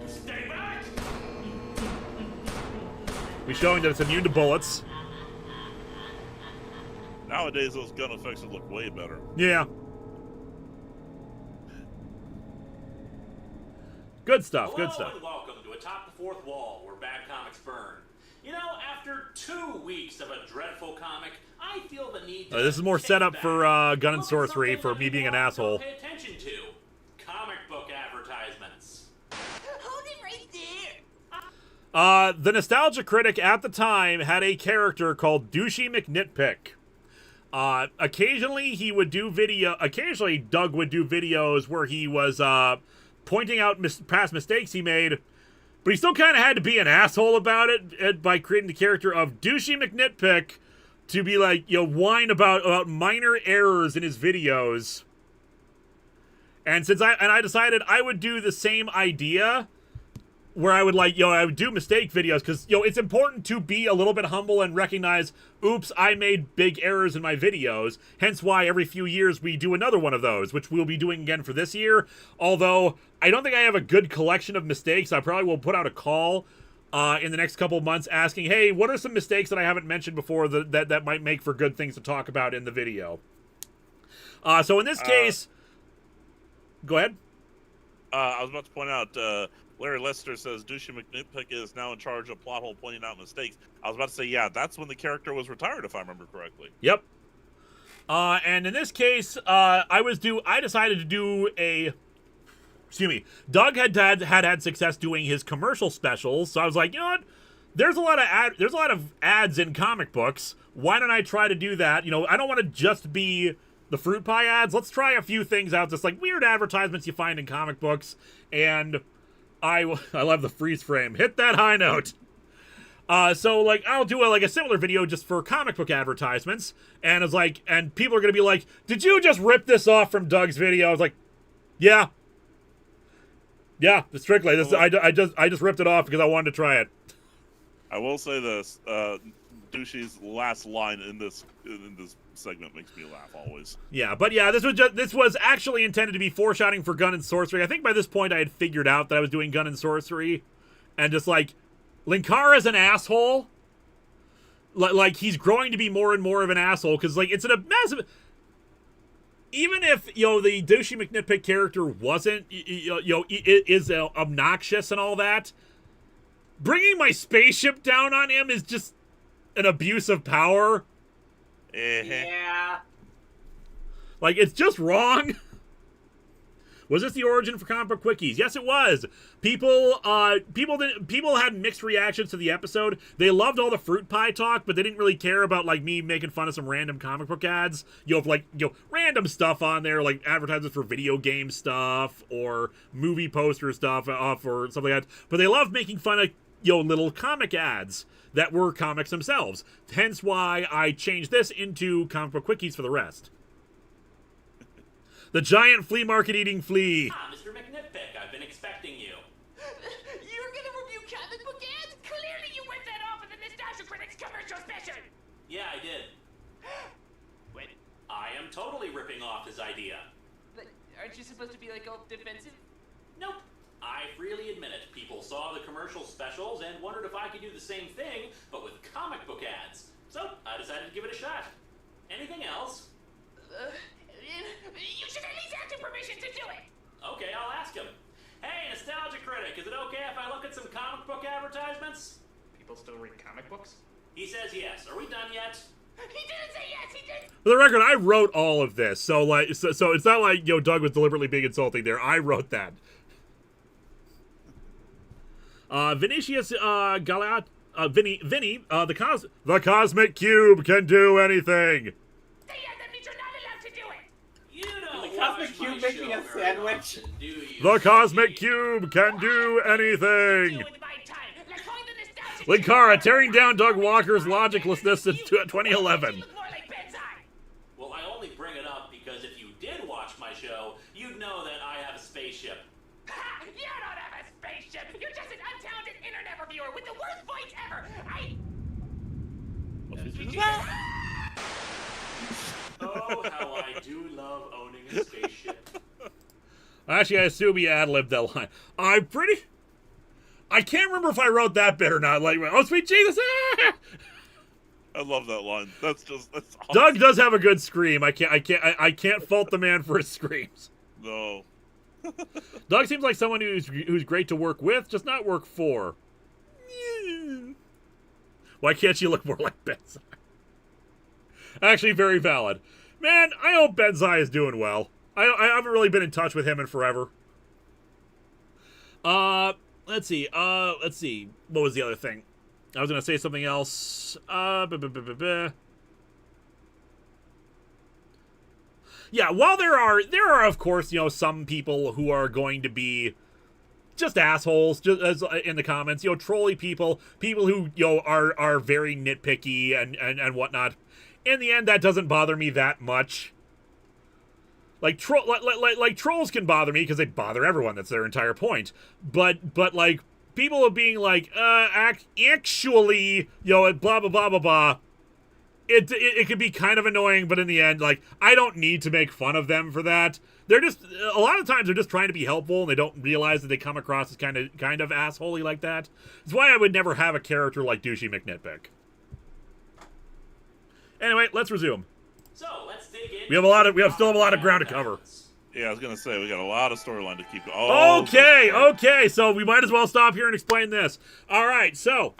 Stay back! We're showing that it's immune to bullets. Nowadays, those gun effects would look way better. Yeah. Good stuff, good stuff. Hello and welcome to Atop the Fourth Wall, where bad comics burn. You know, after 2 weeks of a dreadful comic, I feel the need to This is more sit setup back, for Gun and look at Sorcery something for that me being an people asshole. don't pay attention to. Comic book advertisements. Hold it right there. The Nostalgia Critic at the time had a character called Douchey McNitpick. Occasionally Doug would do videos where he was pointing out past mistakes he made, but he still kind of had to be an asshole about it by creating the character of Douchey McNitpick to be like, whine about minor errors in his videos. And since I decided I would do the same idea, where I would I would do mistake videos because, it's important to be a little bit humble and recognize, oops, I made big errors in my videos. Hence why every few years we do another one of those, which we'll be doing again for this year. Although I don't think I have a good collection of mistakes. I probably will put out a call in the next couple of months asking, hey, what are some mistakes that I haven't mentioned before that might make for good things to talk about in the video? So in this case, go ahead. I was about to point out, Larry Lester says Douchey McNitpick is now in charge of plot hole pointing out mistakes. I was about to say, yeah, that's when the character was retired, if I remember correctly. Yep. And in this case, I decided to do a. Excuse me. Doug had success doing his commercial specials, so I was like, you know what? There's a lot of ads in comic books. Why don't I try to do that? I don't want to just be the fruit pie ads. Let's try a few things out, just like weird advertisements you find in comic books. And I love the freeze frame. Hit that high note. So I'll do a similar video just for comic book advertisements, and it's like, and people are gonna be like, "Did you just rip this off from Doug's video?" I was like, "Yeah, strictly this. I just ripped it off because I wanted to try it." I will say this: Douchey's last line in this segment makes me laugh always. Yeah, but yeah, this was actually intended to be foreshadowing for Gun and Sorcery. I think by this point I had figured out that I was doing Gun and Sorcery, and just Linkara's an asshole. He's growing to be more and more of an asshole because it's a massive. Even if the Douchey McNitpick character wasn't is obnoxious and all that, bringing my spaceship down on him is just an abuse of power. Yeah. It's just wrong. Was this the origin for comic book quickies? Yes, it was. People had mixed reactions to the episode. They loved all the fruit pie talk, but they didn't really care about me making fun of some random comic book ads. Random stuff on there, like advertisements for video game stuff or movie poster stuff or something like that. But they loved making fun of little comic ads that were comics themselves. Hence why I changed this into comic book quickies for the rest. The giant flea market eating flea. Mr. McNitpick, I've been expecting you. You're gonna review comic book ads? Clearly you whipped that off of the Nostalgia Critics commercial special! Yeah, I did. Wait, I am totally ripping off his idea. but aren't you supposed to be all defensive? Nope. I I freely admit it. People saw the commercial specials and wondered if I could do the same thing, but with comic book ads. So I decided to give it a shot. Anything else? You should at least ask him permission to do it. Okay, I'll ask him. Hey, Nostalgia Critic, is it okay if I look at some comic book advertisements? People still read comic books? He says yes. Are we done yet? He didn't say yes, he did. For the record, I wrote all of this, so it's not like Doug was deliberately being insulting there. I wrote that. Vinicius Galat, Vinny, the Cosmic Cube can do anything. Say yes, that means you're not allowed to do it. You don't The Cosmic watch my Cube making show a very sandwich. often, do you? The Cosmic Cube can do anything. Do with my time. Like calling the nostalgia Linkara tearing down Doug Walker's logiclessness in 2011. You look more like Ben's eye. Well, I only bring it up because if you did watch my show, you'd know that I have a spaceship. Ha! You don't have a spaceship. You're just an untalented internet reviewer with the worst voice ever. Oh, how I do love owning a spaceship. Actually, I assume he ad-libbed that line. I can't remember if I wrote that bit or not. Like, oh, sweet Jesus. Ah! I love that line. That's awesome. Doug does have a good scream. I can't fault the man for his screams. No. Doug seems like someone who's great to work with, just not work for. Why can't you look more like Benzai? Actually, very valid. Man, I hope Benzai is doing well. I haven't really been in touch with him in forever. Let's see. What was the other thing? I was gonna say something else. Yeah, while there are of course, some people who are going to be just assholes, just as in the comments, trolly people who are very nitpicky and whatnot. In the end, that doesn't bother me that much. Like trolls can bother me because they bother everyone. That's their entire point. But like people being like, actually, blah blah blah blah blah. It could be kind of annoying, but in the end, like, I don't need to make fun of them for that. They're just, a lot of times they're just trying to be helpful, and they don't realize that they come across as kind of assholey like that. It's why I would never have a character like Douchey McNitpick. Anyway, let's resume. So let's dig in. We still have a lot of ground to cover. Yeah, I was gonna say we got a lot of storyline to keep. Oh, Okay, so we might as well stop here and explain this. All right, so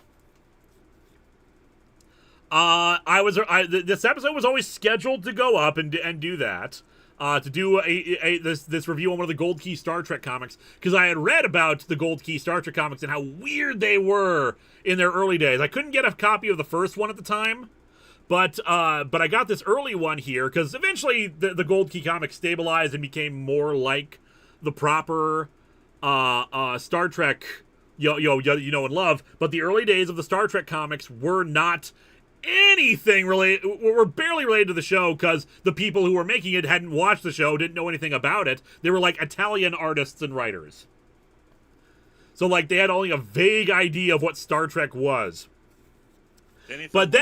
this episode was always scheduled to go up and do that. To do this review on one of the Gold Key Star Trek comics, because I had read about the Gold Key Star Trek comics and how weird they were in their early days. I couldn't get a copy of the first one at the time, but I got this early one here because eventually the Gold Key comics stabilized and became more like the proper Star Trek and love. But the early days of the Star Trek comics were not anything related, were barely related to the show because the people who were making it hadn't watched the show, didn't know anything about it. They were like Italian artists and writers, so like they had only a vague idea of what Star Trek was. Sorry, But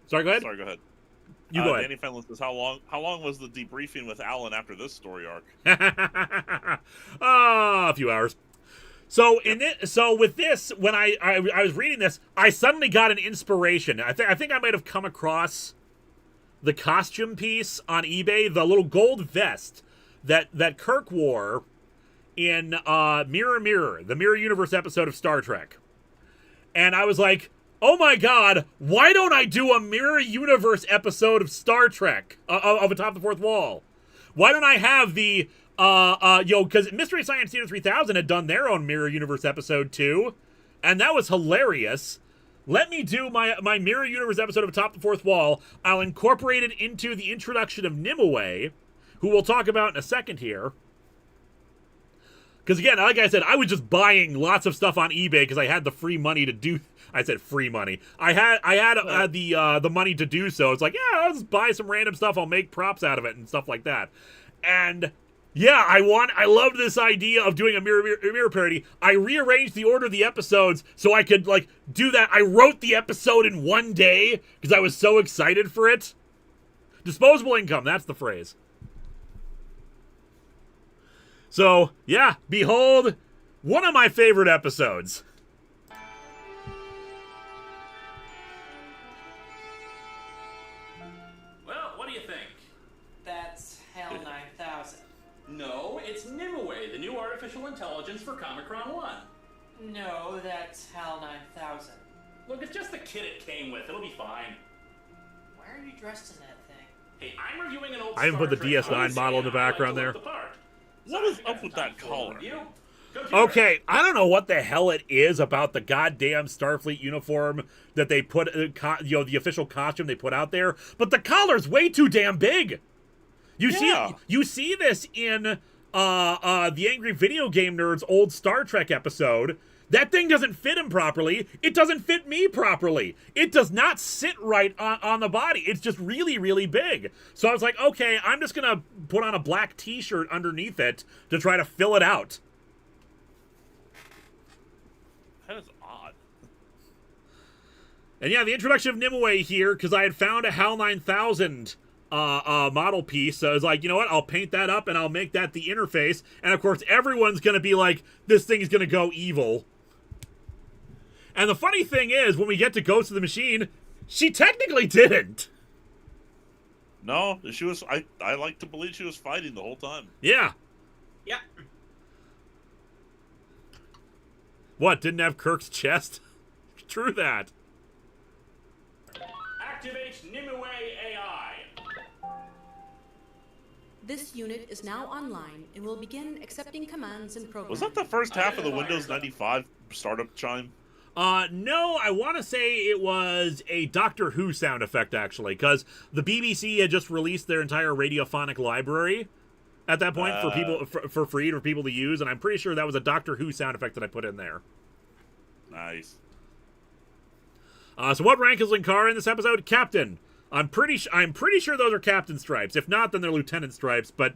sorry, go ahead. Sorry, go ahead. You go ahead. Danny Fenlon says, how long was the debriefing with Alan after this story arc? A few hours. So with this, when I was reading this, I suddenly got an inspiration. I think I might have come across the costume piece on eBay, the little gold vest that Kirk wore in Mirror Mirror, the Mirror Universe episode of Star Trek. And I was like, oh my god, why don't I do a Mirror Universe episode of Star Trek, of Atop the Fourth Wall? Why don't I have the because Mystery Science Theater 3000 had done their own Mirror Universe episode too, and that was hilarious. Let me do my Mirror Universe episode of Atop the Fourth Wall. I'll incorporate it into the introduction of Nimue, who we'll talk about in a second here. Because again, like I said, I was just buying lots of stuff on eBay because I had the free money to do. I said free money. I had the money to do so. It's like, yeah, I'll just buy some random stuff. I'll make props out of it and stuff like that. And yeah, I loved this idea of doing a mirror parody. I rearranged the order of the episodes so I could like do that. I wrote the episode in one day because I was so excited for it. Disposable income, that's the phrase. So, yeah, behold, one of my favorite episodes. Well, what do you think? That's Hell 9000. No, it's Nimue, the new artificial intelligence for Comicron 1. No, that's Hell 9000. Look, it's just the kit it came with. It'll be fine. Why are you dressed in that thing? Hey, I'm reviewing an old I even put the DS9 model in the background there. What is up with that collar? Okay, I don't know what the hell it is about the goddamn Starfleet uniform that they put, the official costume they put out there, but the collar's way too damn big. You see this in the Angry Video Game Nerd's old Star Trek episode. That thing doesn't fit him properly. It doesn't fit me properly. It does not sit right on the body. It's just really, really big. So I was like, okay, I'm just going to put on a black t-shirt underneath it to try to fill it out. That is odd. And yeah, the introduction of Nimue here, because I had found a HAL 9000 model piece. So I was like, you know what? I'll paint that up and I'll make that the interface. And of course, everyone's going to be like, this thing is going to go evil. And the funny thing is, when we get to Ghost of the Machine, she technically didn't. No, she was. I like to believe she was fighting the whole time. Yeah. Yeah. What, didn't have Kirk's chest? True that. Activate Nimue AI. This unit is now online and will begin accepting commands and programs. Was that the first half of the Windows 95 startup chime? No, I want to say it was a Doctor Who sound effect, actually, because the BBC had just released their entire radiophonic library at that point for people for free for people to use, and I'm pretty sure that was a Doctor Who sound effect that I put in there. Nice. So what rank is Linkara in this episode? Captain. I'm pretty sure those are captain stripes. If not, then they're lieutenant stripes, but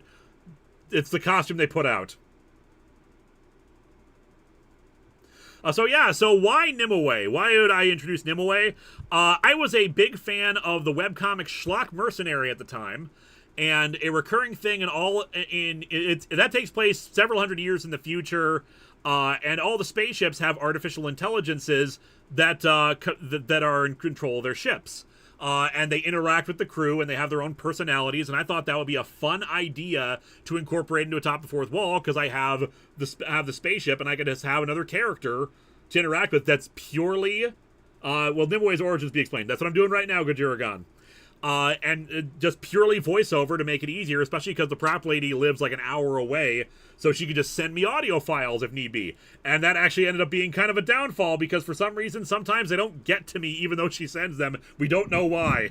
it's the costume they put out. So why Nimue? Why would I introduce Nimue? I was a big fan of the webcomic Schlock Mercenary at the time, and a recurring thing that takes place several hundred years in the future, and all the spaceships have artificial intelligences that are in control of their ships. And they interact with the crew, and they have their own personalities, and I thought that would be a fun idea to incorporate into Atop the Fourth Wall, because I have the spaceship, and I could just have another character to interact with that's purely, Nimue's origins be explained. That's what I'm doing right now, Gajiragan. And just purely voiceover to make it easier, especially because the prop lady lives like an hour away, so she could just send me audio files if need be. And that actually ended up being kind of a downfall, because for some reason, sometimes they don't get to me even though she sends them. We don't know why.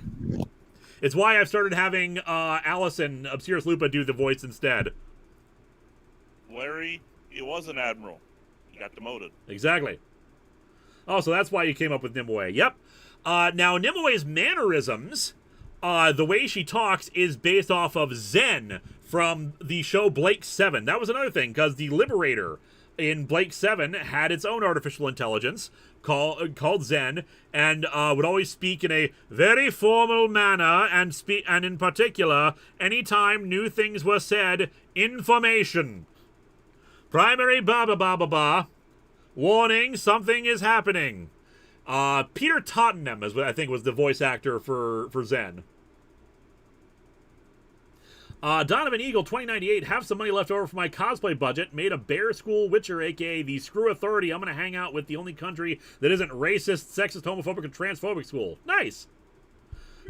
It's why I've started having Allison, Obscurus Lupa, do the voice instead. Larry, he was an admiral. He got demoted. Exactly. Oh, so that's why you came up with Nimue. Yep. Now, Nimue's mannerisms, the way she talks, is based off of Zen from the show Blake 7. That was another thing, because the Liberator in Blake 7 had its own artificial intelligence called Zen, and would always speak in a very formal manner, and in particular, anytime new things were said, information. Primary ba-ba-ba-ba-ba. Warning, something is happening. Peter Tottenham is what I think was the voice actor for Zen. Donovan Eagle 2098, have some money left over for my cosplay budget. Made a Bear School Witcher, aka the Screw Authority. I'm gonna hang out with the only country that isn't racist, sexist, homophobic, and transphobic school. Nice.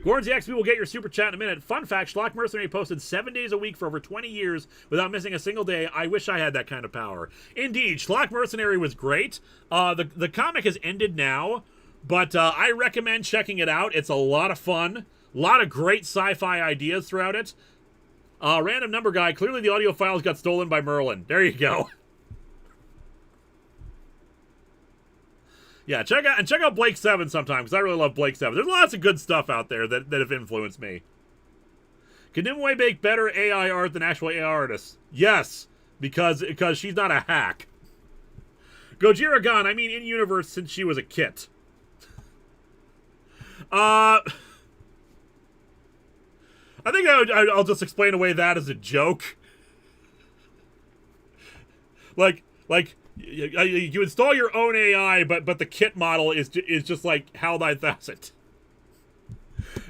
Gordon's the XP will get your super chat in a minute. Fun fact, Schlock Mercenary posted 7 days a week for over 20 years without missing a single day. I wish I had that kind of power. Indeed, Schlock Mercenary was great. The comic has ended now, but I recommend checking it out. It's a lot of fun. A lot of great sci-fi ideas throughout it. Random number guy, clearly the audio files got stolen by Merlin. There you go. Yeah, check out Blake 7 sometime, because I really love Blake 7. There's lots of good stuff out there that have influenced me. Can Nimue make better AI art than actual AI artists? Yes, because she's not a hack. Gojira Gun, I mean in-universe since she was a kit. I think I'll just explain away that as a joke. like you install your own AI, but the kit model is just like HAL 9000.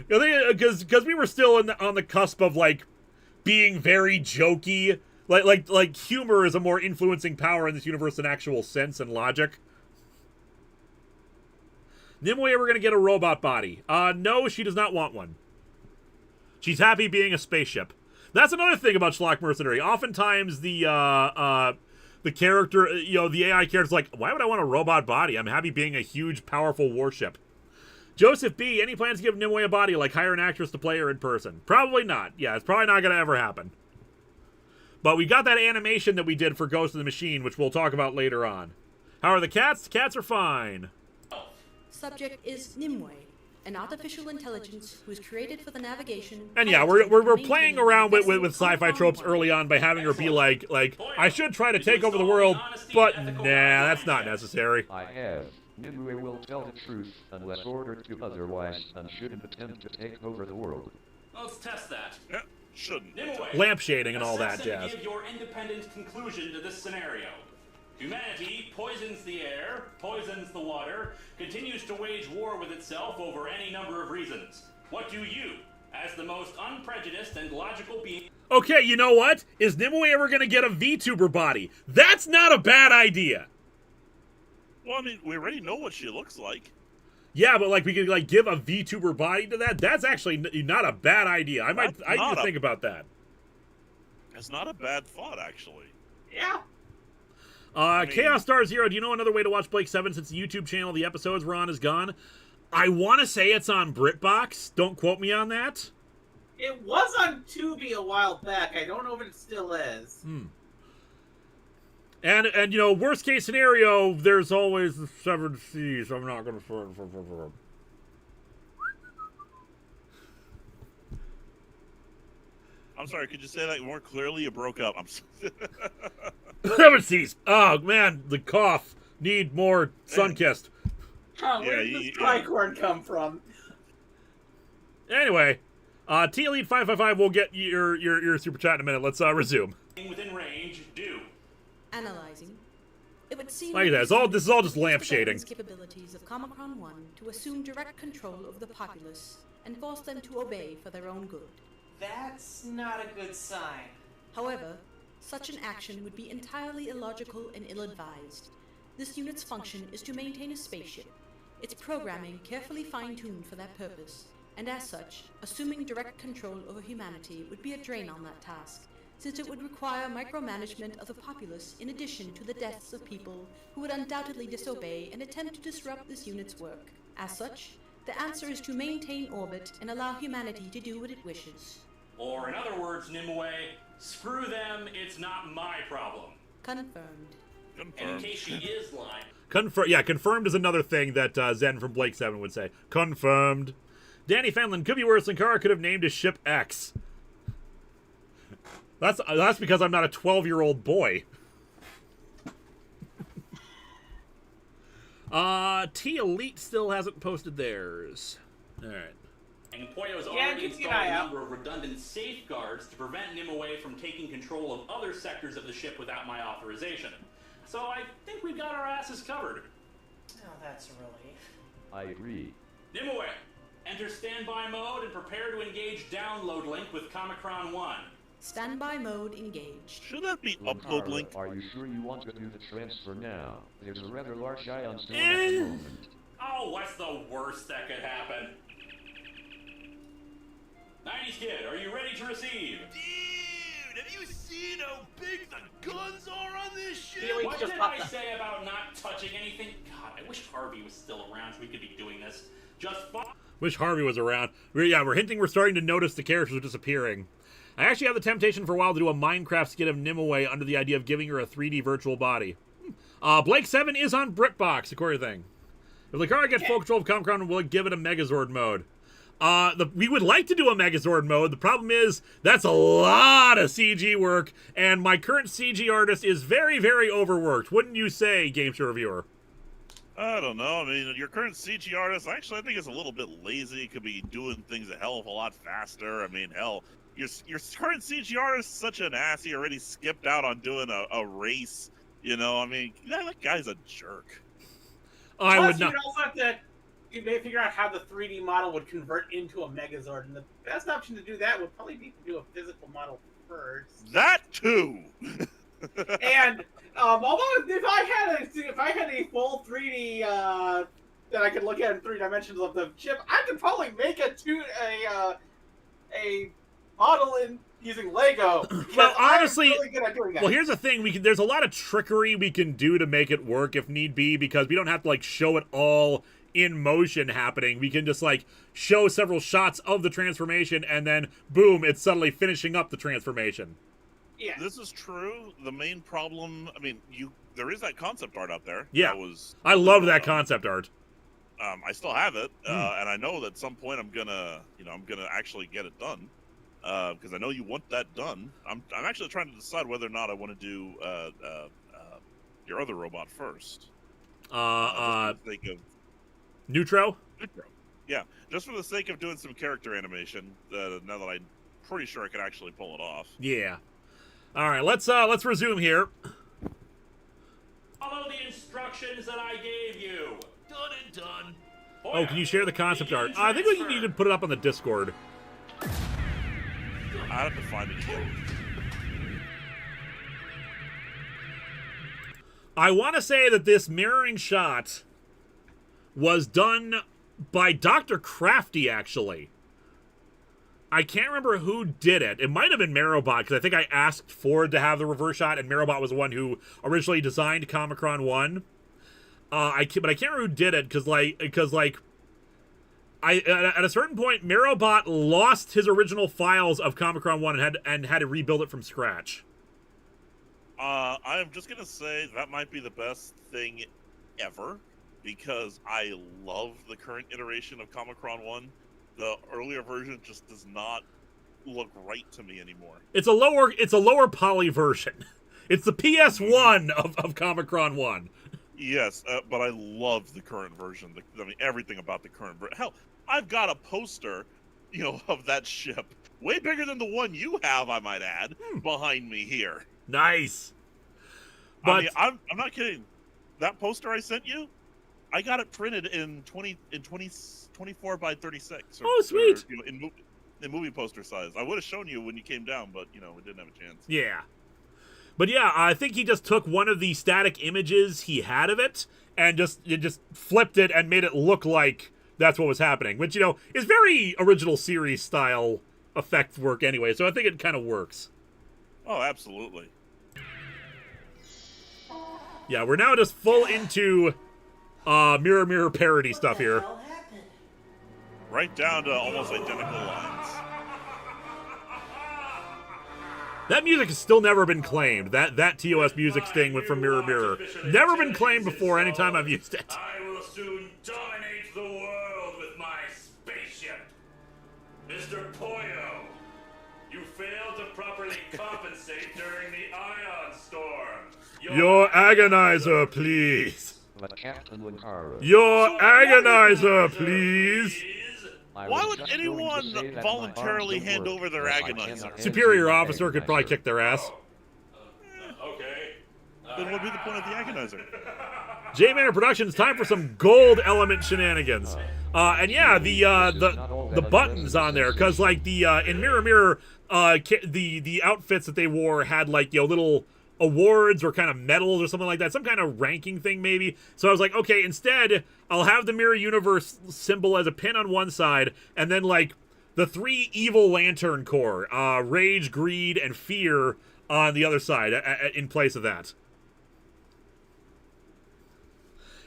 Because we were still on the cusp of like being very jokey, like humor is a more influencing power in this universe than actual sense and logic. Nimue ever gonna get a robot body? No, she does not want one. She's happy being a spaceship. That's another thing about Schlock Mercenary. Oftentimes the character, the AI character's like, why would I want a robot body? I'm happy being a huge, powerful warship. Joseph B., any plans to give Nimue a body, like hire an actress to play her in person? Probably not. Yeah, it's probably not going to ever happen. But we got that animation that we did for Ghost of the Machine, which we'll talk about later on. How are the cats? The cats are fine. Subject is Nimue, an artificial intelligence who is created for the navigation. And yeah, we're playing around with sci-fi tropes early on by having her be like, I should try to take over the world, but nah, that's not necessary. I have. Nimue will tell the truth unless ordered to otherwise and shouldn't attempt to take over the world. Let's test that. Yeah, shouldn't. Nimue, lamp shading and all that assess jazz. and give your independent conclusion to this scenario. Humanity poisons the air, poisons the water, continues to wage war with itself over any number of reasons. What do you, as the most unprejudiced and logical being... Okay, you know what? Is Nimue ever going to get a VTuber body? That's not a bad idea. Well, I mean, we already know what she looks like. Yeah, but like we could like give a VTuber body to that. That's actually not a bad idea. I need to think about that. It's not a bad thought, actually. Yeah. Chaos Star Zero, do you know another way to watch Blake 7 since the YouTube channel the episodes we're on is gone? I want to say it's on BritBox. Don't quote me on that. It was on Tubi a while back. I don't know if it still is. And worst case scenario, there's always the severed seas. I'm not going to... I'm sorry, could you say that more clearly? You broke up. Severed seas. Oh, man, the cough. Need more sun-kissed. Oh, where did this tricorn come from? Anyway, T-Elite 555 will get your super chat in a minute. Let's resume. Within range, do. Analyzing. It would seem Like that. This is all just lamp shading. Capabilities of Comicron 1 to assume direct control of the populace and force them to obey for their own good. That's not a good sign. However, such an action would be entirely illogical and ill-advised. This unit's function is to maintain a spaceship, its programming carefully fine-tuned for that purpose, and as such, assuming direct control over humanity would be a drain on that task, since it would require micromanagement of the populace in addition to the deaths of people who would undoubtedly disobey and attempt to disrupt this unit's work. As such, the answer is to maintain orbit and allow humanity to do what it wishes. Or in other words, Nimue, screw them, it's not my problem. Confirmed. And in case she is lying... Confirmed is another thing that Zen from Blake 7 would say. Confirmed. Danny Fanlin, could be worse. Linkara could have named his ship X. That's because I'm not a 12-year-old boy. T-Elite still hasn't posted theirs. Alright. And Poyo's already installed a number of redundant safeguards to prevent Nimue from taking control of other sectors of the ship without my authorization. So I think we've got our asses covered. Oh, that's a relief. I agree. Nimue, enter standby mode and prepare to engage download link with Comicron 1. Standby mode engaged. Should that be upload link? Are you sure you want to do the transfer now? There's a rather large ion storm at the moment. Oh, what's the worst that could happen? 90s Kid, are you ready to receive? Dude, have you seen how big the guns are on this ship? What did I say about not touching anything? God, I wish Harvey was still around so we could be doing this. Wish Harvey was around. We're hinting we're starting to notice the characters are disappearing. I actually have the temptation for a while to do a Minecraft skit of Nimue under the idea of giving her a 3D virtual body. Blake 7 is on BritBox, according to the thing. If Linkara gets full control of Comicron, we'll give it a Megazord mode. We would like to do a Megazord mode. The problem is that's a lot of CG work, and my current CG artist is very, very overworked. Wouldn't you say, GameShow Reviewer? I don't know. I mean, your current CG artist, actually, I think is a little bit lazy. Could be doing things a hell of a lot faster. I mean, hell, your current CG artist is such an ass. He already skipped out on doing a race, You know, I mean, that guy's a jerk. I Plus, would not. you'd also have to figure out how the 3D model would convert into a Megazord, and the best option to do that would probably be to do a physical model first. That too. And although if I had a full 3D that I could look at in 3 dimensions of the chip, I could probably make a model in using Lego. Well, honestly, I'm really good at doing that. well, here's the thing: there's a lot of trickery we can do to make it work if need be, because we don't have to like show it all in motion happening. We can just like show several shots of the transformation, and then boom, it's suddenly finishing up the transformation. Yeah. This is true. The main problem, I mean, there is that concept art out there. Yeah, that I love that concept art. I still have it, and I know that at some point I'm gonna actually get it done, because I know you want that done. I'm actually trying to decide whether or not I want to do your other robot first. Just for the sake of Neutro. Yeah, just for the sake of doing some character animation. Now that I'm pretty sure I can actually pull it off. Yeah. All right, let's resume here. Follow the instructions that I gave you. Done and done. Oh, can you share the concept art? I think we need to put it up on the Discord. I have to find it again. I want to say that this mirroring shot was done by Dr. Crafty, actually. I can't remember who did it. It might have been Marrowbot, because I think I asked Ford to have the reverse shot, and Marrowbot was the one who originally designed Comicron 1. But I can't remember who did it, because at a certain point, Marrowbot lost his original files of Comicron 1 and had to rebuild it from scratch. I'm just gonna say that might be the best thing ever, because I love the current iteration of Comicron 1. The earlier version just does not look right to me anymore. It's a lower poly version. It's the PS1 of Comicron 1. Yes, but I love the current version. I mean, everything about the current version. Hell, I've got a poster, of that ship, way bigger than the one you have, I might add, behind me here. Nice. But I mean, I'm not kidding. That poster I sent you, I got it printed in 24 by 36. Oh, sweet. In movie poster size. I would have shown you when you came down, but we didn't have a chance. Yeah. But yeah, I think he just took one of the static images he had of it and just flipped it and made it look like that's what was happening, which is very original series style effect work anyway. So I think it kind of works. Oh, absolutely. Yeah, we're now just full into mirror mirror parody stuff here. Right down to almost identical lines. That music has still never been claimed. That TOS music sting went from Mirror Mirror. Never been claimed before any time I've used it. I will soon dominate the world with my spaceship. Mr. Poyo, you failed to properly compensate during the ion storm. Your agonizer, please. Captain Linkara. Your agonizer, please. Why would anyone voluntarily hand over their agonizer? Superior officer could probably kick their ass. Okay. Then what would be the point of the agonizer? J-Manor Productions, time for some gold element shenanigans. And yeah, the buttons on there, because like in Mirror Mirror, the outfits that they wore had like little awards or kind of medals or something like that, some kind of ranking thing maybe. So I was like, okay, instead I'll have the Mirror Universe symbol as a pin on one side, and then like the 3 evil lantern core, rage, greed, and fear on the other side in place of that.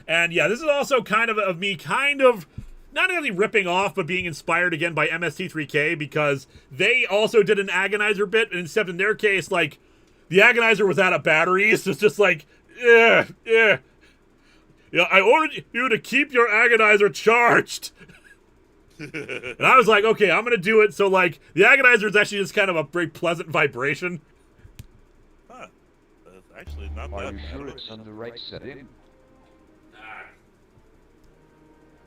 And yeah, this is also kind of me not really ripping off, but being inspired again by MST3K, because they also did an agonizer bit, and except in their case, like, the agonizer was out of batteries. It's just like, yeah. I ordered you to keep your agonizer charged. And I was like, okay, I'm going to do it. So, like, the agonizer is actually just kind of a very pleasant vibration. Huh. That's actually not Are that you bad. sure it's on the right setting?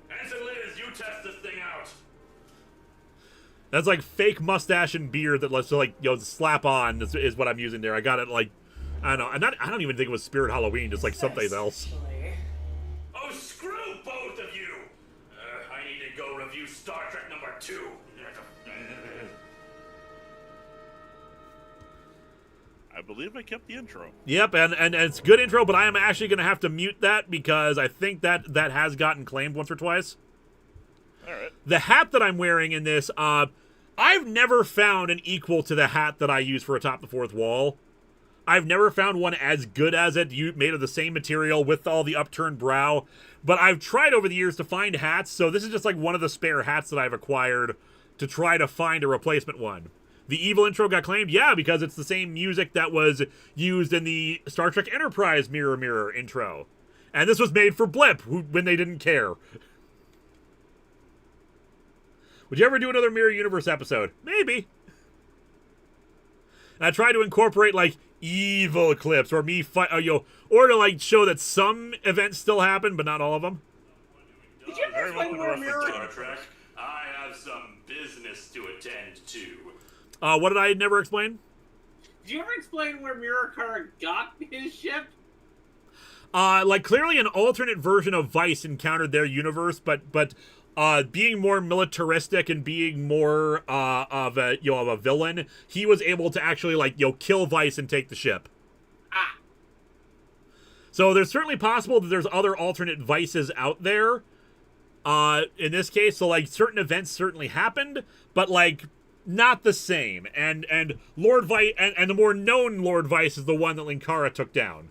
Hanson Liz, you test this thing out. That's like fake mustache and beard that lets slap on is what I'm using there. I got it like I don't know. I don't even think it was Spirit Halloween, just like something else. Oh, screw both of you! I need to go review Star Trek #2. I believe I kept the intro. Yep, and it's a good intro, but I am actually going to have to mute that because I think that has gotten claimed once or twice. All right. The hat that I'm wearing in this, I've never found an equal to the hat that I use for Atop the Fourth Wall. I've never found one as good as it, made of the same material with all the upturned brow. But I've tried over the years to find hats, so this is just like one of the spare hats that I've acquired to try to find a replacement one. The evil intro got claimed, yeah, because it's the same music that was used in the Star Trek Enterprise Mirror Mirror intro. And this was made for Blip, when they didn't care. Would you ever do another Mirror Universe episode? Maybe. And I tried to incorporate, like, evil clips, or me fight, or to, like, show that some events still happen, but not all of them. Did you ever explain where Mirror... Star Trek, I have some business to attend to. What did I never explain? Did you ever explain where Linkara got his ship? Like, clearly an alternate version of Vice encountered their universe, but being more militaristic and being more of a villain, he was able to actually, like, kill Vice and take the ship. Ah. So there's certainly possible that there's other alternate Vices out there. In this case, so, like, certain events certainly happened, but, like, not the same. And Lord Vice and the more known Lord Vice is the one that Linkara took down.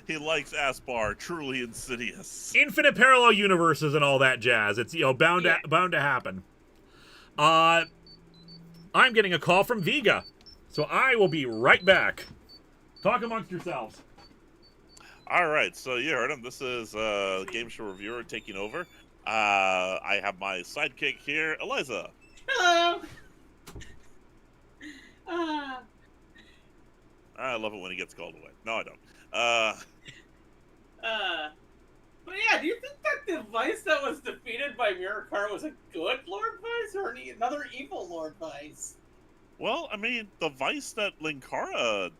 He likes Aspar, truly insidious. Infinite parallel universes and all that jazz. It's bound to happen. I'm getting a call from Vega, so I will be right back. Talk amongst yourselves. All right, so you heard him. This is Game Show Reviewer taking over. I have my sidekick here, Eliza. Hello. I love it when he gets called away. No, I don't. But yeah, do you think that the Vice that was defeated by Linkara was a good Lord Vice or another evil Lord Vice? Well, I mean, the Vice that Linkara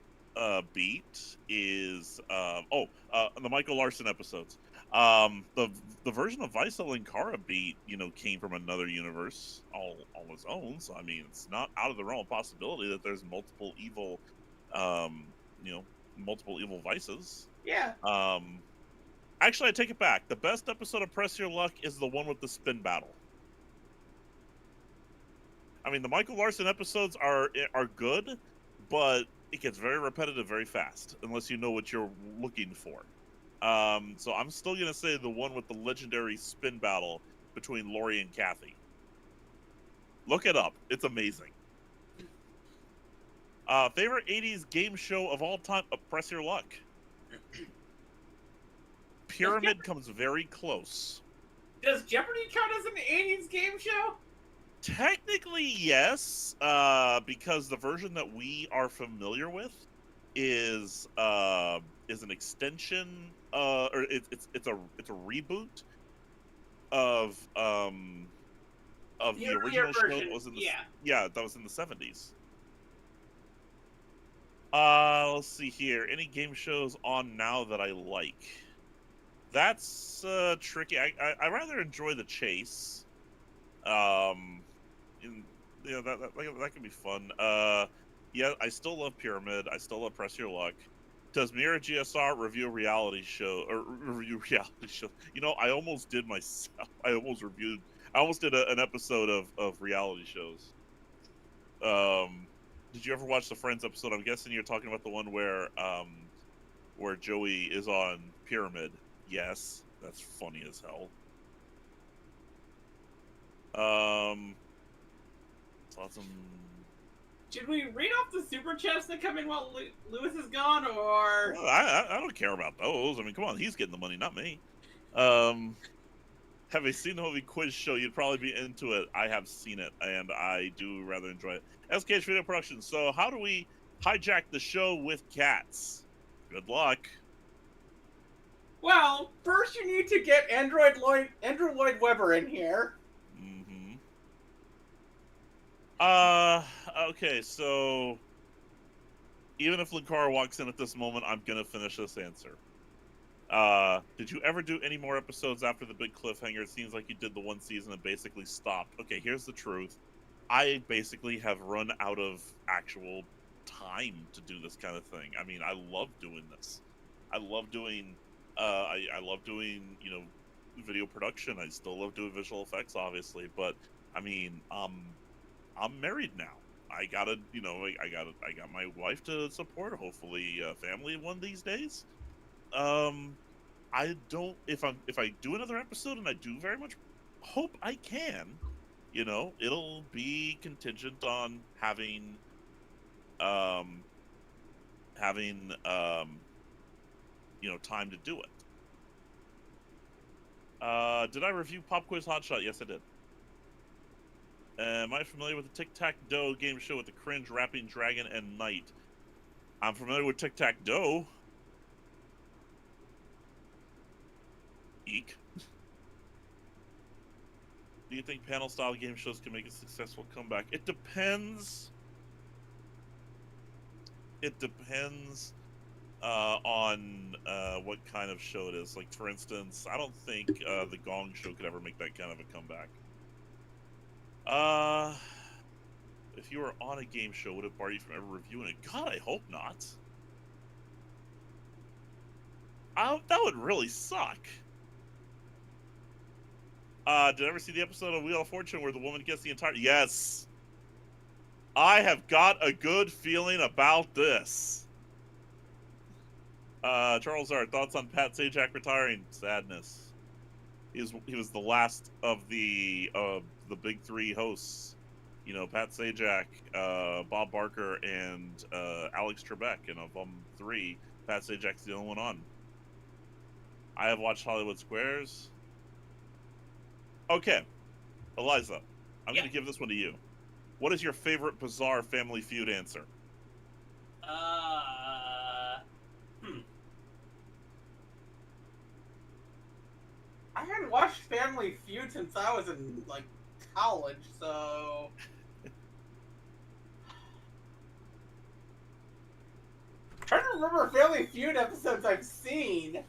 beat is the Michael Larson episodes. The version of Vice that Linkara beat, came from another universe all on its own. So I mean, it's not out of the realm of possibility that there's multiple evil, multiple evil Vices. Yeah. Actually, I take it back. The best episode of Press Your Luck is the one with the spin battle. I mean, the Michael Larson episodes are good, but it gets very repetitive very fast unless you know what you're looking for. So I'm still gonna say the one with the legendary spin battle between Lori and Kathy. Look it up; it's amazing. Favorite '80s game show of all time? Press Your Luck. Pyramid comes very close. Does Jeopardy count as an '80s game show? Technically, yes, because the version that we are familiar with is an extension, or it's a reboot of the original show that was in the that was in the 70s. Let's see here. Any game shows on now that I like? That's tricky. I rather enjoy The Chase. That can be fun. Yeah, I still love Pyramid. I still love Press Your Luck. Does Mirror GSR review a reality show or review reality show? I almost did myself. I almost did an episode of reality shows. Did you ever watch the Friends episode? I'm guessing you're talking about the one where Joey is on Pyramid. Yes, that's funny as hell. Awesome. Should we read off the super chats that come in while Lewis is gone, or? Well, I don't care about those. I mean, come on, he's getting the money, not me. Have you seen the movie Quiz Show? You'd probably be into it. I have seen it, and I do rather enjoy it. SKH Video Production. So, how do we hijack the show with cats? Good luck. Well, first you need to get Andrew Lloyd Webber in here. Okay, so even if Linkara walks in at this moment, I'm gonna finish this answer. Did you ever do any more episodes after the big cliffhanger? It seems like you did the one season and basically stopped. Okay, here's the truth. I basically have run out of actual time to do this kind of thing. I mean, I love doing this. I love doing, I love doing, you know, video production. I still love doing visual effects, obviously, but I mean, I'm married now. I gotta, you know, I got my wife to support, hopefully, family one of these days. I don't, if I do another episode, and I do very much hope I can, you know, it'll be contingent on having, you know, time to do it. Did I review Pop Quiz Hotshot? Yes, I did. Am I familiar with the Tic-Tac-Dough game show with the cringe rapping dragon and knight? I'm familiar with Tic-Tac-Dough. Eek. Do you think panel-style game shows can make a successful comeback? It depends. It depends on what kind of show it is. Like, for instance, I don't think the Gong Show could ever make that kind of a comeback. If you were on a game show, would it bar you from ever reviewing it? God, I hope not. That would really suck. Did I ever see the episode of Wheel of Fortune where the woman gets the entire... Yes! I have got a good feeling about this. Charles R., thoughts on Pat Sajak retiring? Sadness. He was the last of the big three hosts. You know, Pat Sajak, Bob Barker, and Alex Trebek. And of them three, Pat Sajak's the only one on. I have watched Hollywood Squares. Okay, Eliza, I'm going to give this one to you. What is your favorite bizarre Family Feud answer? I hadn't watched Family Feud since I was in, like, college, so... I'm trying to remember Family Feud episodes I've seen.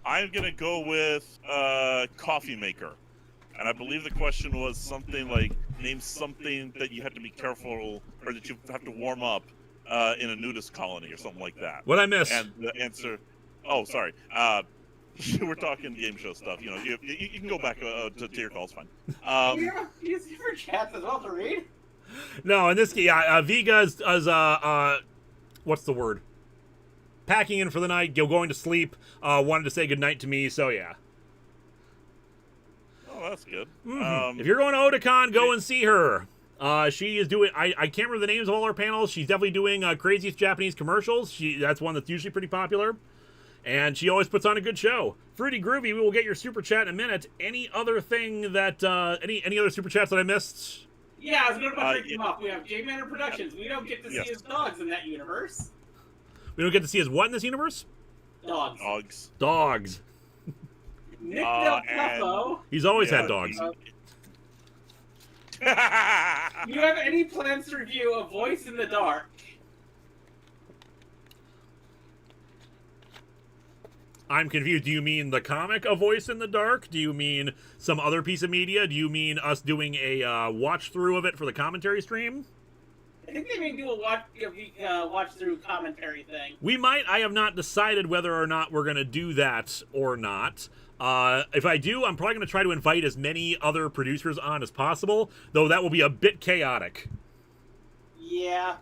I'm going to go with Coffee Maker. And I believe the question was something like, name something that you have to be careful, or that you have to warm up in a nudist colony, or something like that. What'd I miss? And the answer... Oh, sorry. We're talking game show stuff. You know, you can go back to your calls, fine. You use your chats as well to read? No, in this case, Viga is what's the word? Packing in for the night, going to sleep, wanted to say goodnight to me, so yeah. Oh, that's good. Mm-hmm. If you're going to Otakon, go and see her. She is doing, I can't remember the names of all her panels. She's definitely doing craziest Japanese commercials. That's one that's usually pretty popular. And she always puts on a good show. Fruity Groovy, we will get your super chat in a minute. Any other thing that, any other super chats that I missed? Yeah, I was going to break them up. We have J Manor Productions. We don't get to see his dogs in that universe. We don't get to see his what in this universe? Dogs. Dogs. Nick Del Capo. He's always had dogs. Do you have any plans to review A Voice in the Dark? I'm confused. Do you mean the comic A Voice in the Dark? Do you mean some other piece of media? Do you mean us doing a watch-through of it for the commentary stream? I think they may do a watch-through commentary thing. We might. I have not decided whether or not we're going to do that or not. If I do, I'm probably going to try to invite as many other producers on as possible, though that will be a bit chaotic. Yeah.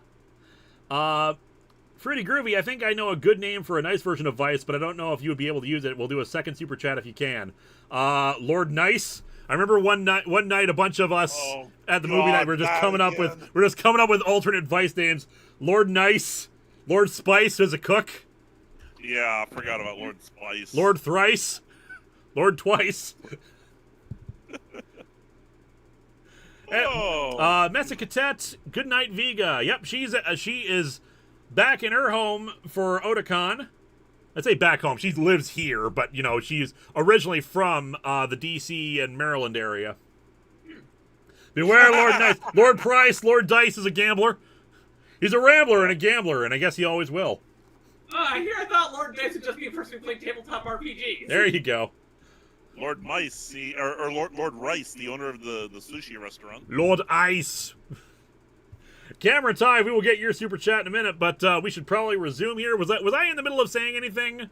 Fruity Groovy, I think I know a good name for a nice version of Vice, but I don't know if you would be able to use it. We'll do a second super chat if you can. Lord Nice. I remember one night a bunch of us at the movie night were just coming up with alternate Vice names. Lord Nice, Lord Spice as a cook. Yeah, I forgot about Lord Spice. Lord Thrice, Lord Twice. Messicatet, good night, Viga. Yep, she is back in her home for Otakon. I'd say back home. She lives here, but, you know, she's originally from the D.C. and Maryland area. Beware, Lord Nice. Lord Price, Lord Dice is a gambler. He's a rambler and a gambler, and I guess he always will. I thought Lord Dice would just be a person who played tabletop RPGs. There you go. Lord Mice, or Lord Rice, the owner of the sushi restaurant. Lord Ice. Cameron Ty, we will get your super chat in a minute, but we should probably resume here. Was I in the middle of saying anything?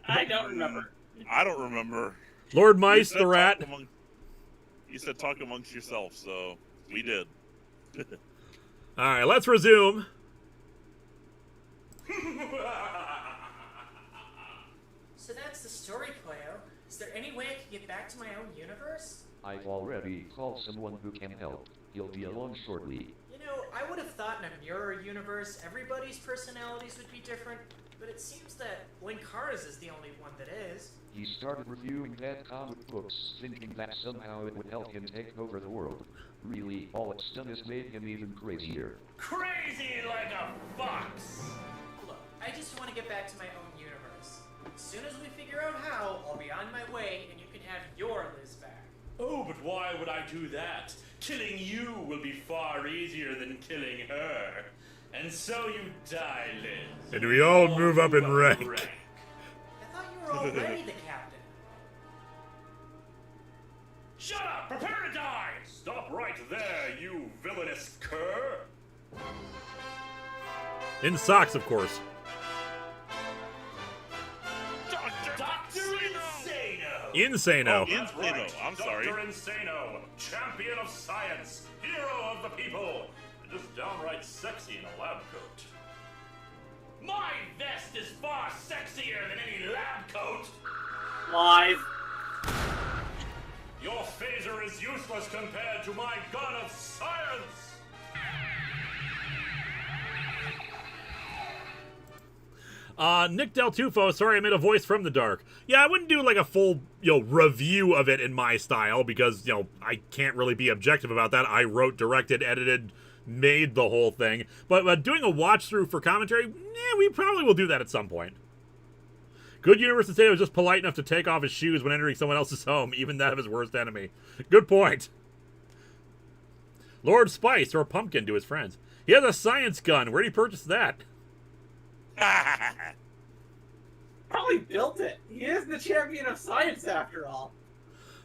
I don't remember. I don't remember. Lord Mice, the rat. You said talk amongst yourself, so we did. All right, let's resume. So that's the story, Cleo. Is there any way I can get back to my own universe? I've already called someone who can help. He'll be along shortly. You know, I would have thought in a mirror universe, everybody's personalities would be different, but it seems that Linkara's is the only one that is. He started reviewing bad comic books, thinking that somehow it would help him take over the world. Really, all it's done is made him even crazier. Crazy like a fox! Look, I just want to get back to my own universe. As soon as we figure out how, I'll be on my way, and you can have your Liz back. Oh, but why would I do that? Killing you will be far easier than killing her. And so you die, Liz. And we all move up in rank. I thought you were already the captain. Shut up! Prepare to die! Stop right there, you villainous cur! In socks, of course. Dr. Insano! Insano. Oh, Insano. I'm sorry. Dr. Insano, champion of science, hero of the people, and just downright sexy in a lab coat. My vest is far sexier than any lab coat! Live. Your phaser is useless compared to my gun of science! Nick Del Tufo, sorry I made a voice from the dark. Yeah, I wouldn't do like a full, review of it in my style because, I can't really be objective about that. I wrote, directed, edited, made the whole thing. But doing a watch through for commentary, we probably will do that at some point. Good Universe Potato was just polite enough to take off his shoes when entering someone else's home, even that of his worst enemy. Good point. Lord Spice, or Pumpkin to his friends. He has a science gun. Where'd he purchase that? Probably built it. He is the champion of science after all.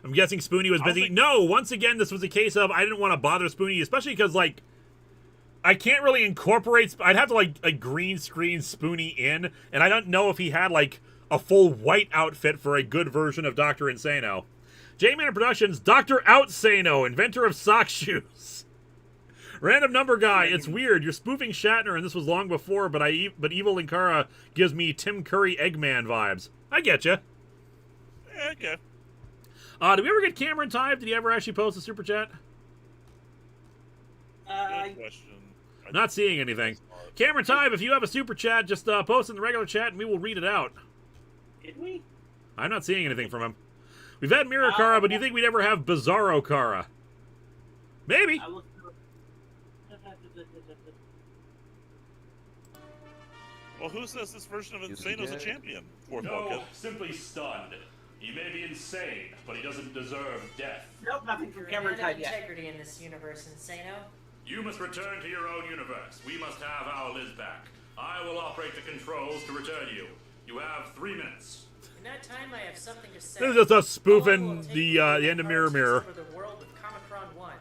I'm guessing Spoonie was busy. No, once again, this was a case of I didn't want to bother Spoonie, especially because, I can't really incorporate... I'd have to, green screen Spoonie in, and I don't know if he had, a full white outfit for a good version of Dr. Insano. J-Man Productions, Dr. Outsano, inventor of sock shoes. Random number guy, it's weird. You're spoofing Shatner, and this was long before, but Evil Linkara gives me Tim Curry Eggman vibes. I get you. Okay. Did we ever get Cameron Tive? Did he ever actually post a super chat? Good question. Not seeing anything. Cameron Tive, if you have a super chat, just post in the regular chat, and we will read it out. Did we? I'm not seeing anything from him. We've had Mirror Kara, but do you think we'd ever have Bizarro Kara? Maybe. Well, who says this version of Insano's a champion? No, simply stunned. He may be insane, but he doesn't deserve death. Nope, nothing from Cameron Tide yet. Integrity in this universe, Insano. You must return to your own universe. We must have our Liz back. I will operate the controls to return you. You have 3 minutes. In that time, I have something to say. This is just us spoofing the end of Mirror Mirror. Over the world with Comic-Con 1.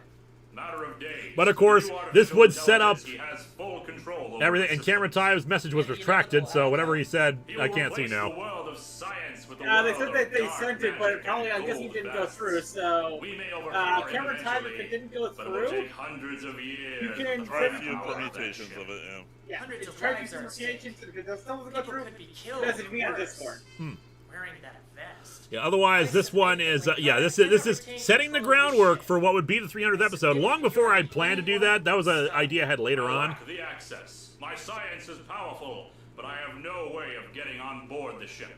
Matter of days. But of course, this would set up he has full control over everything, and Cameron Tive's message was retracted, so whatever he said, I can't see now. The world of science with the They said world that of they dark sent it, but magic probably I and guess he gold didn't go bastards. through, so We may overpower him Cameron Tide, if eventually, it didn't go but it will through, take hundreds of years. you can Try a send few it to permutations of it, yeah. Hundreds of try lives are at stake. permutations, if it doesn't go through, Could be killed. message me on worse. Discord. Wearing that vest. Yeah, otherwise, this one is, this is setting the groundwork for what would be the 300th episode. Long before I'd planned to do that, that was an idea I had later on. Lack the access. My science is powerful, but I have no way of getting on board the ship.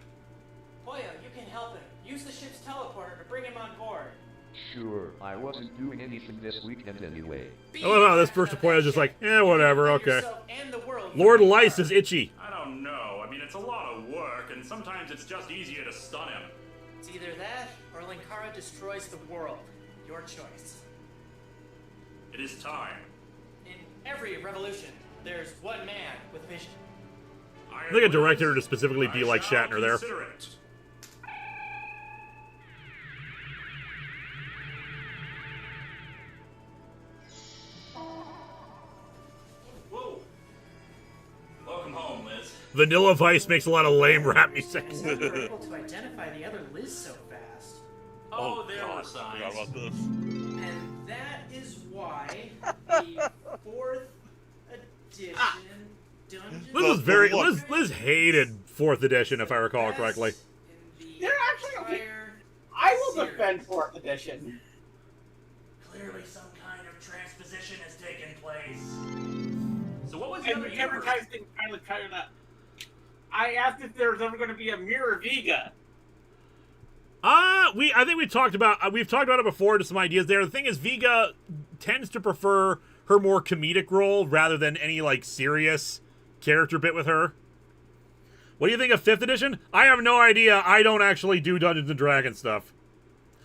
Poyo, you can help him. Use the ship's teleporter to bring him on board. Sure, I wasn't doing anything this weekend anyway. I love how this first Poyo is just like, whatever, okay. Yourself and the world Lord Lice is itchy. I don't know. I mean, it's a lot of work, and sometimes it's just easier to stun him. It's either that or Linkara destroys the world. Your choice. It is time. In every revolution, there's one man with vision. I think I directed her to specifically be like Shatner there. Whoa. Welcome home, Liz. Vanilla Vice makes a lot of lame rap music. You were able to identify the other Liz so fast. Oh, there God, were I forgot signs. about this. And that is why the 4th edition Dungeons Liz was very Look. Liz hated 4th edition, if I recall correctly. They're actually okay. I will defend 4th edition. Clearly some kind of transposition has taken place. So what was the other And universe? advertising kind of. I asked if there was ever going to be a Mirror Vega. I think we've talked about it before. Just some ideas there. The thing is, Vega tends to prefer her more comedic role rather than any like serious character bit with her. What do you think of 5th edition? I have no idea. I don't actually do Dungeons and Dragons stuff.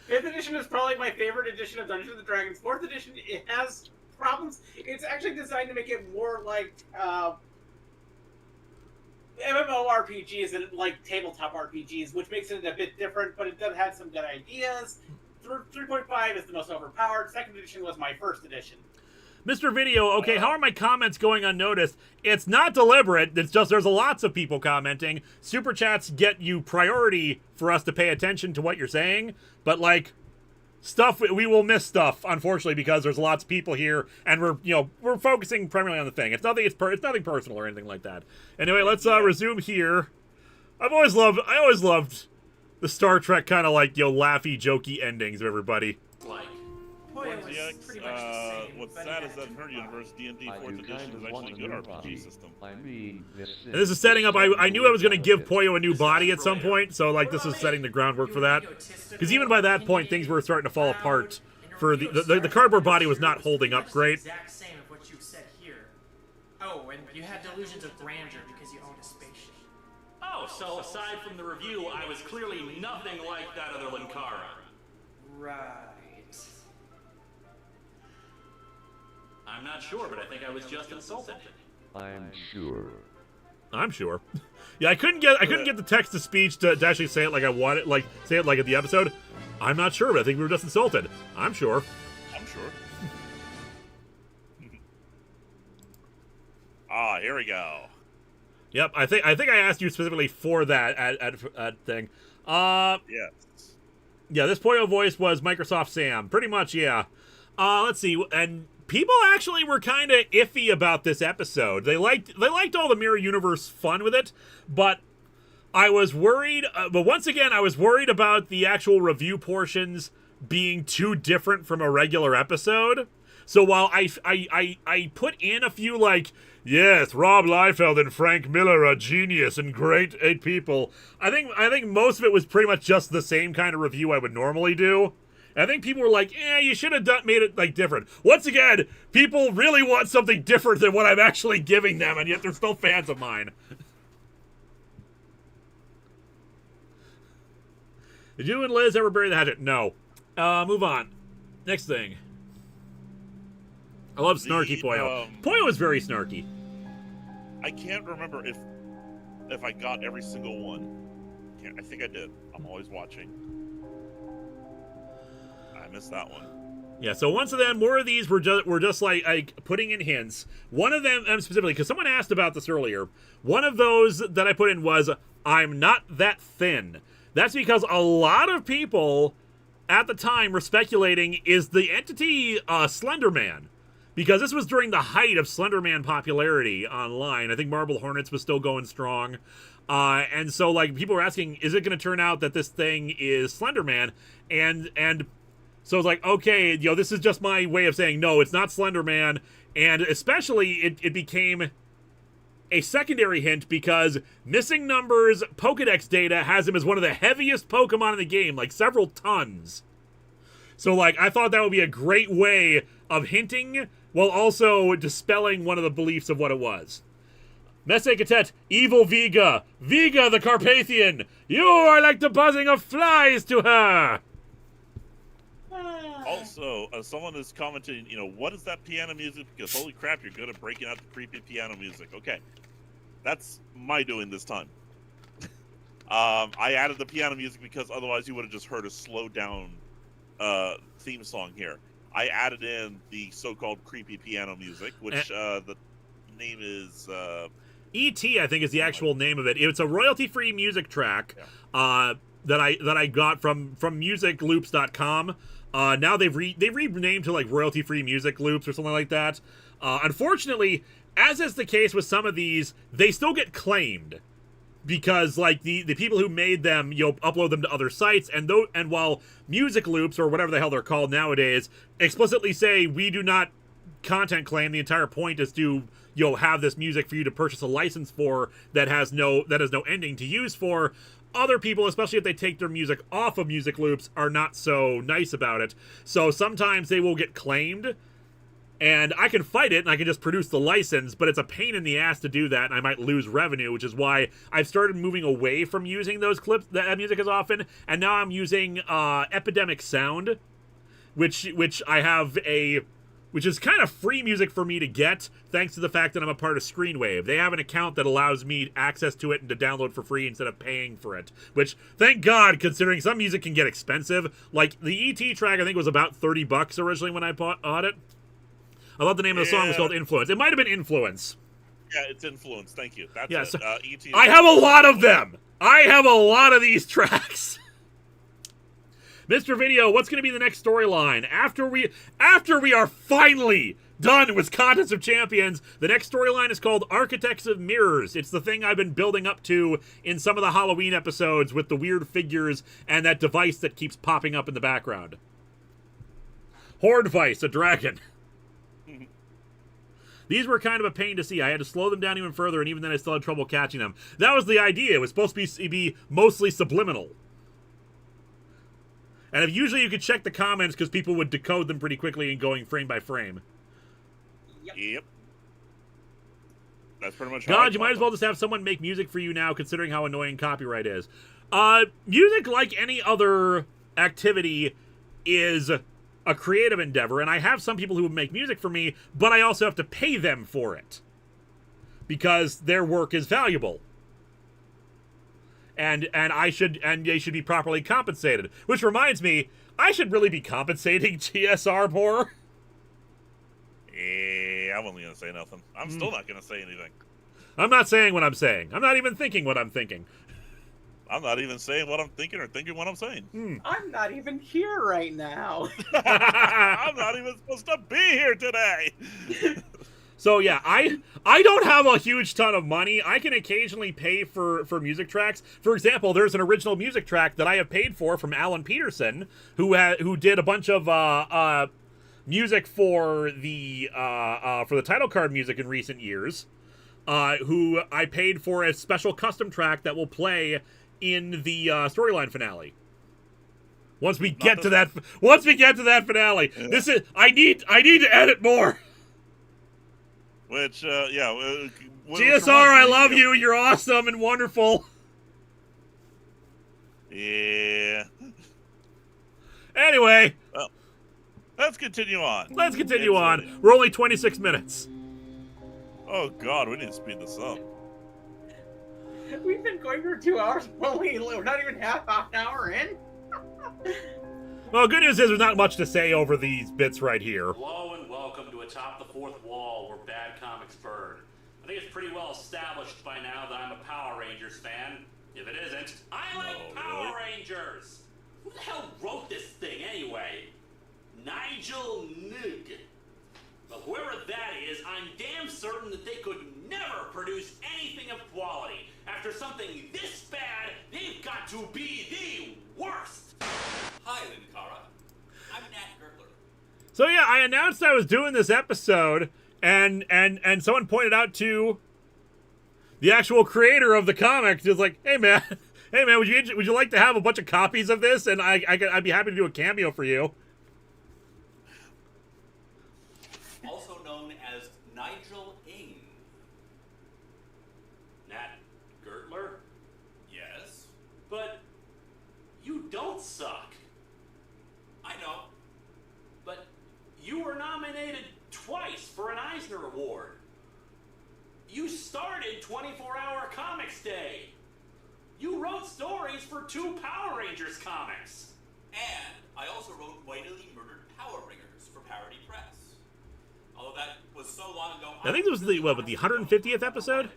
5th edition is probably my favorite edition of Dungeons and Dragons. 4th edition, it has problems. It's actually designed to make it more like MMORPGs and like tabletop RPGs, which makes it a bit different, but it does have some good ideas. 3.5 is the most overpowered. 2nd edition was my 1st edition. Mr. Video, okay, how are my comments going unnoticed? It's not deliberate. It's just there's lots of people commenting. Super chats get you priority for us to pay attention to what you're saying, but like stuff, we will miss stuff, unfortunately, because there's lots of people here, and we're focusing primarily on the thing. It's nothing personal or anything like that. Anyway, let's resume here. I always loved the Star Trek kind of like laughy, jokey endings of everybody. Like, Boy, it was pretty much the same, What's but sad it is had that in her different universe, D&D I 4th do edition kind is of actually want a a good new RPG body. system. I mean, this And this is setting up. I knew I was going to give Poyo a new body at some point, so like this is setting the groundwork for that. Because even by that point, things were starting to fall apart. For the cardboard body was not holding up great. Exact same of what you said here. Oh, and you had delusions of grandeur because you owned a spaceship. oh, so aside from the review, I was clearly nothing like that other Linkara. Right. I'm not sure, but I think I was just insulted. I'm sure. I'm sure. Yeah, I couldn't get the text to speech to actually say it like I wanted, like say it like at the episode. I'm not sure, but I think we were just insulted. I'm sure. I'm sure. Ah, here we go. Yep, I think I asked you specifically for that at thing. Yes. Yeah, this Poyo voice was Microsoft Sam. Pretty much, yeah. Let's see, and people actually were kind of iffy about this episode. They liked all the Mirror Universe fun with it, but I was worried. But once again, I was worried about the actual review portions being too different from a regular episode. So while I put in a few like, yes, Rob Liefeld and Frank Miller are genius and great 8 people, I think most of it was pretty much just the same kind of review I would normally do. I think people were like, you should have made it like different. Once again, people really want something different than what I'm actually giving them, and yet they're still fans of mine. Did you and Liz ever bury the hatchet? No. Move on. Next thing. I love snarky Poyo. Poyo is very snarky. I can't remember if I got every single one. I think I did. I'm always watching. I missed that one. Yeah, so once again, more of these were just like putting in hints. One of them specifically, because someone asked about this earlier, one of those that I put in was, I'm not that thin. That's because a lot of people at the time were speculating, is the entity Slender Man? Because this was during the height of Slender Man popularity online. I think Marble Hornets was still going strong. And so like people were asking, is it going to turn out that this thing is Slender Man? And so it's like, okay, this is just my way of saying, no, it's not Slender Man. And especially it became a secondary hint because Missing Numbers Pokedex data has him as one of the heaviest Pokemon in the game, like several tons. So like I thought that would be a great way of hinting while also dispelling one of the beliefs of what it was. Messecatet, Evil Vega, Vega the Carpathian, you are like the buzzing of flies to her. Also, someone is commenting, what is that piano music? Because holy crap, you're good at breaking out the creepy piano music. Okay, that's my doing this time. I added the piano music because otherwise you would have just heard a slowed down theme song here. I added in the so-called creepy piano music, which the name is E.T. I think is the actual name of it. It's a royalty-free music track that I got from musicloops.com. Now they've renamed to like royalty-free music loops or something like that. Unfortunately, as is the case with some of these, they still get claimed. Because like the people who made them, upload them to other sites, and while music loops or whatever the hell they're called nowadays explicitly say we do not content claim, the entire point is to have this music for you to purchase a license for that has no ending to use for. Other people, especially if they take their music off of music loops, are not so nice about it. So sometimes they will get claimed. And I can fight it, and I can just produce the license, but it's a pain in the ass to do that, and I might lose revenue, which is why I've started moving away from using those clips, that music as often, and now I'm using Epidemic Sound, which is kind of free music for me to get, thanks to the fact that I'm a part of Screenwave. They have an account that allows me access to it and to download for free instead of paying for it, which, thank God, considering some music can get expensive. Like, the E.T. track, I think, was about $30 originally when I bought it. I love the name of the song was called Influence. It might have been Influence. Yeah, it's Influence. Thank you. That's yeah, it. so E.T. I have a lot of them. I have a lot of these tracks. Mr. Video, what's going to be the next storyline? After we are finally done with Contest of Champions, the next storyline is called Architects of Mirrors. It's the thing I've been building up to in some of the Halloween episodes with the weird figures and that device that keeps popping up in the background. Horde Vice, a dragon. These were kind of a pain to see. I had to slow them down even further, and even then I still had trouble catching them. That was the idea. It was supposed to be mostly subliminal. And usually you could check the comments because people would decode them pretty quickly and going frame by frame. Yep. That's pretty much how God, you might as well just have someone make music for you now, considering how annoying copyright is. Music, like any other activity, is a creative endeavor, and I have some people who would make music for me, but I also have to pay them for it because their work is valuable, and they should be properly compensated. Which reminds me, I should really be compensating TSR more. Yeah, I'm only gonna say nothing. I'm still not gonna say anything. I'm not saying what I'm saying. I'm not even thinking what I'm thinking. I'm not even saying what I'm thinking or thinking what I'm saying. I'm not even here right now. I'm not even supposed to be here today. So yeah, I don't have a huge ton of money. I can occasionally pay for music tracks. For example, there's an original music track that I have paid for from Alan Peterson, who did a bunch of music for the title card music in recent years. Who I paid for a special custom track that will play in the storyline finale. Once we get to that finale, I need to edit more. Which GSR, I love you. You're awesome and wonderful. Yeah. Anyway, well, let's continue on. We're only 26 minutes. Oh God, we need to speed this up. We've been going for 2 hours. We're not even half an hour in. Well, good news is there's not much to say over these bits right here. Hello and welcome to Atop the Fourth Wall, where bad comics burn. I think it's pretty well established by now that I'm a Power Rangers fan. If it isn't, I like Power Rangers. Who the hell wrote this thing anyway? Nigel Nug. Well, whoever that is, I'm damn certain that they could never produce anything of quality. After something this bad, they've got to be the worst. Hi, Linkara. I'm Nat Gertler. So yeah, I announced I was doing this episode, and someone pointed out to the actual creator of the comic, just like, hey man, would you like to have a bunch of copies of this? And I'd be happy to do a cameo for you. Also known as Nigel Ing. Nat Gertler? Yes? But you don't suck. I know. 24-hour Comics Day. You wrote stories for 2 Power Rangers comics. And I also wrote Mightily Murdered Power Ringers for Parody Press. Although that was so long ago. I think it was the 150th episode?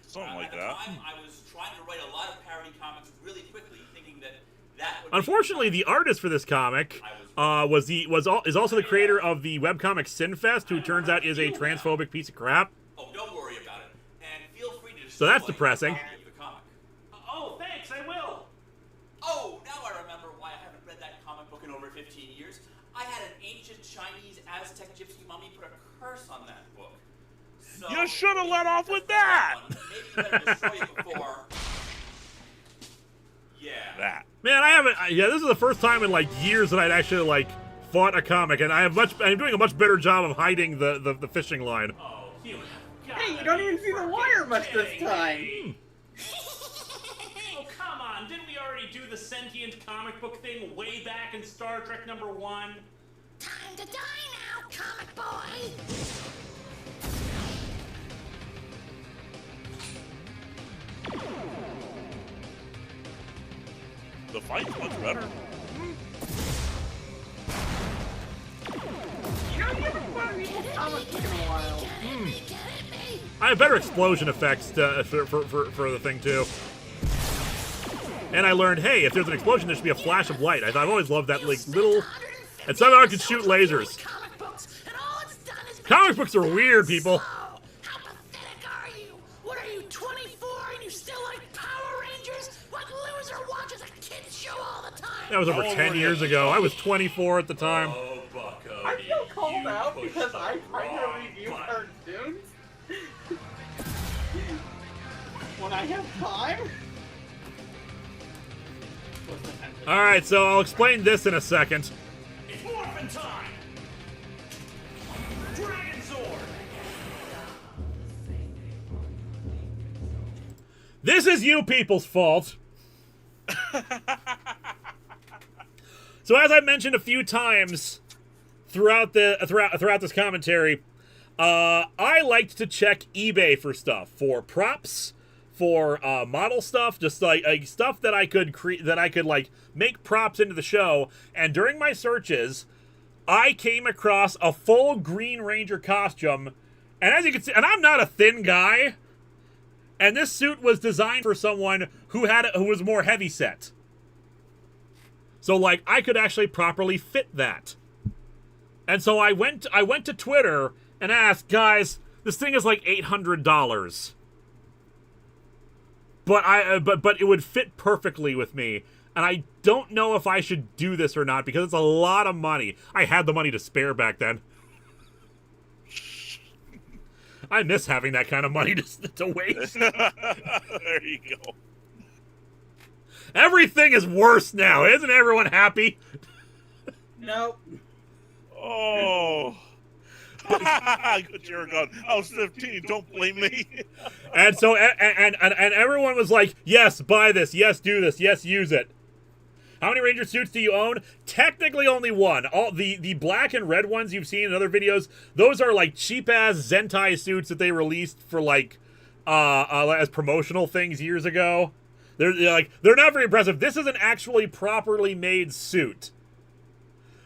Something like At the that. time, I was trying to write a lot of parody comics really quickly, thinking that would Unfortunately, the artist for this comic is also the creator of the webcomic Sinfest, who turns out is a transphobic piece of crap. Oh, don't worry about it. And feel free to So that's destroy depressing. a copy of the comic. Oh, thanks, I will. Oh, now I remember why I haven't read that comic book in over 15 years. I had an ancient Chinese Aztec gypsy mummy put a curse on that book. So, You should have let off with that. maybe you better destroy it before. Yeah. That. Man, I haven't. Yeah, this is the first time in like years that I'd actually like fought a comic, and I'm doing a much better job of hiding the fishing line. Oh, you Hey, you don't even see the wire much this time. Oh, come on. Didn't we already do the sentient comic book thing way back in Star Trek #1? Time to die now, comic boy! The fight's much better. You know, you haven't fought any comic book in a while. I have better explosion effects for the thing too. And I learned, hey, if there's an explosion, there should be a flash of light. I've always loved that like little. And somehow I could shoot lasers. Comic books are weird, people. How pathetic are you? What are you, 24 and you still like Power Rangers? What loser watches a kid's show all the time? That was over 10 years ago. I was 24 at the time. Oh, Bucko. I feel called out because I try to review cartoons when I have time. Alright, so I'll explain this in a second. It's morphin' time! Dragon Sword! This is you people's fault. So as I mentioned a few times throughout this commentary, I liked to check eBay for stuff, for props, for model stuff, just like stuff that I could like make props into the show. And during my searches, I came across a full Green Ranger costume, and as you can see, and I'm not a thin guy, and this suit was designed for someone who was more heavy set. So like I could actually properly fit that. And so I went to Twitter and asked, guys, this thing is like $800. But it would fit perfectly with me. And I don't know if I should do this or not because it's a lot of money. I had the money to spare back then. I miss having that kind of money to waste. There you go. Everything is worse now. Isn't everyone happy? Nope. Oh. Good year ago. I was 15. Don't blame me. And so, and everyone was like, yes, buy this. Yes, do this. Yes, use it. How many Ranger suits do you own? Technically only one. All the black and red ones you've seen in other videos, those are like cheap-ass Zentai suits that they released for like, as promotional things years ago. They're not very impressive. This is an actually properly made suit.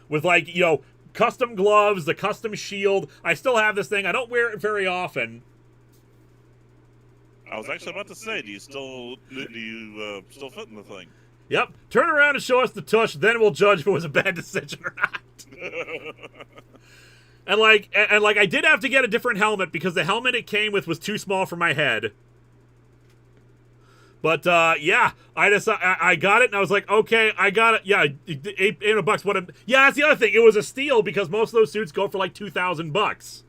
With like, you know, custom gloves, the custom shield. I still have this thing. I don't wear it very often. I was actually about to say, do you still fit in the thing? Yep. Turn around and show us the tush, then we'll judge if it was a bad decision or not. and I did have to get a different helmet because the helmet it came with was too small for my head. But yeah, I got it and I was like, okay, I got it. Yeah, $800. What? Yeah, that's the other thing. It was a steal because most of those suits go for like $2,000.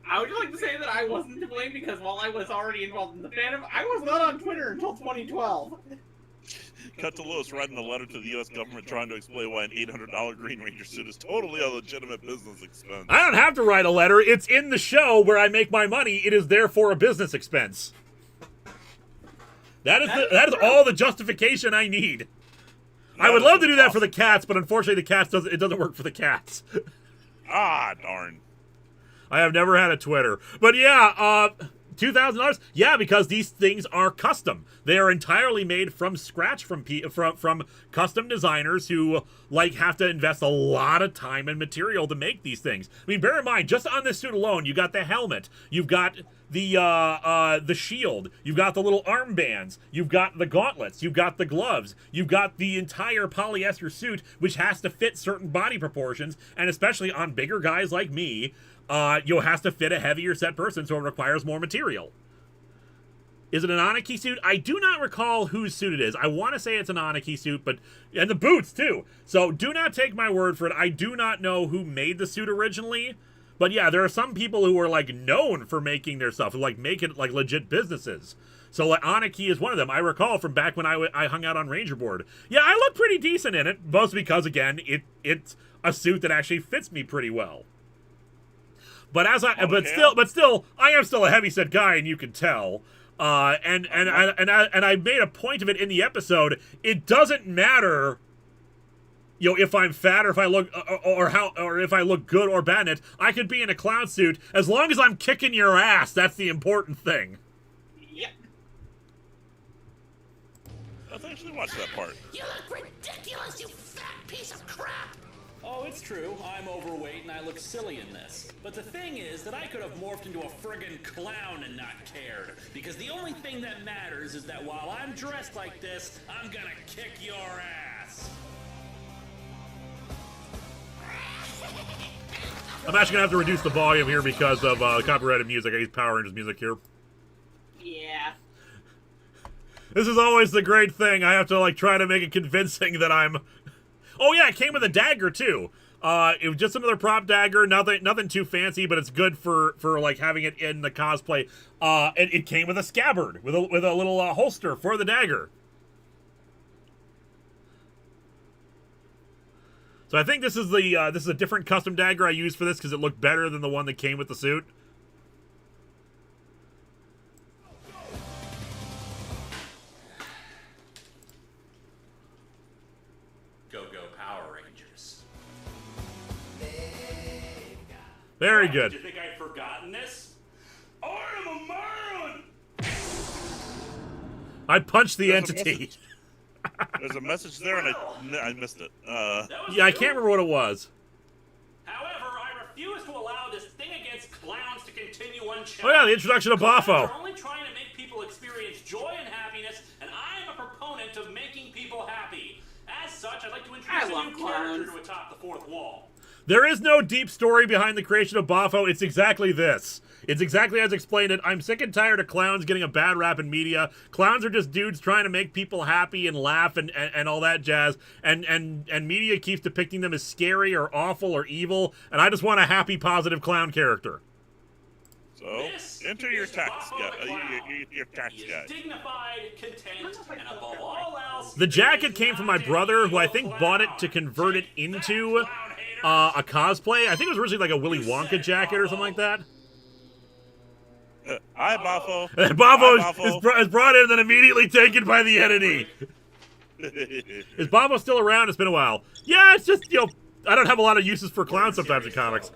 I would like to say that I wasn't to blame because while I was already involved in the fandom, I was not on Twitter until 2012. Cut to Lewis writing a letter to the U.S. government trying to explain why an $800 Green Ranger suit is totally a legitimate business expense. I don't have to write a letter. It's in the show where I make my money. It is therefore a business expense. That is all the justification I need. I would love to do that for the cats, but unfortunately the cats it doesn't work for the cats. Ah, darn. I have never had a Twitter. But yeah, $2,000. Yeah, because these things are custom. They are entirely made from scratch from custom designers who like have to invest a lot of time and material to make these things. I mean, bear in mind, just on this suit alone, you got the helmet, you've got the shield, you've got the little armbands, you've got the gauntlets, you've got the gloves, you've got the entire polyester suit, which has to fit certain body proportions, and especially on bigger guys like me, you'll have to fit a heavier set person, so it requires more material. Is it an Aniki suit? I do not recall whose suit it is. I want to say it's an Aniki suit, and the boots too. So do not take my word for it. I do not know who made the suit originally, but yeah, there are some people who are like known for making their stuff, who like make it like legit businesses. So like Aniki is one of them. I recall from back when I hung out on Ranger Board. Yeah, I look pretty decent in it, mostly because again, it's a suit that actually fits me pretty well. But still, I am still a heavyset guy, and you can tell. And I made a point of it in the episode. It doesn't matter, you know, if I'm fat or if I look or if I look good or bad in it. I could be in a clown suit as long as I'm kicking your ass. That's the important thing. Yep. Let's actually watch that part. You look ridiculous, you fat piece of crap! Oh, it's true. I'm overweight and I look silly in this. But the thing is that I could have morphed into a friggin' clown and not cared. Because the only thing that matters is that while I'm dressed like this, I'm gonna kick your ass. I'm actually gonna have to reduce the volume here because of copyrighted music. I use Power Rangers music here. Yeah. This is always the great thing. I have to like try to make it convincing that I'm. Oh yeah, it came with a dagger too. It was just another prop dagger, nothing too fancy, but it's good for like having it in the cosplay. It came with a scabbard with a little holster for the dagger. So I think this is a different custom dagger I used for this because it looked better than the one that came with the suit. Power Rangers. Very good. Did you think I'd forgotten this? I'm a man! I punched the entity. There's a message there, and I missed it. Yeah, I can't remember what it was. However, I refuse to allow this thing against clowns to continue unchecked. Oh yeah, the introduction of Bafo. Clowns are only trying to make people experience joy and happiness, and I'm a proponent of making people happy. As such, I'd like to introduce a new character to atop the fourth wall. There is no deep story behind the creation of Bafo. It's exactly this. It's exactly as explained it. I'm sick and tired of clowns getting a bad rap in media. Clowns are just dudes trying to make people happy and laugh and all that jazz. And media keeps depicting them as scary or awful or evil. And I just want a happy, positive clown character. So, enter your tax guy. Your tax guy. Dignified, content, and above all else, The jacket came from my brother, who I think bought it to convert it into a cosplay. I think it was originally like a Willy Wonka jacket or something like that. Hi, Bafo. Bafo is brought in and then immediately taken by the entity. Is Bafo still around? It's been a while. Yeah, it's just, I don't have a lot of uses for clowns sometimes in comics.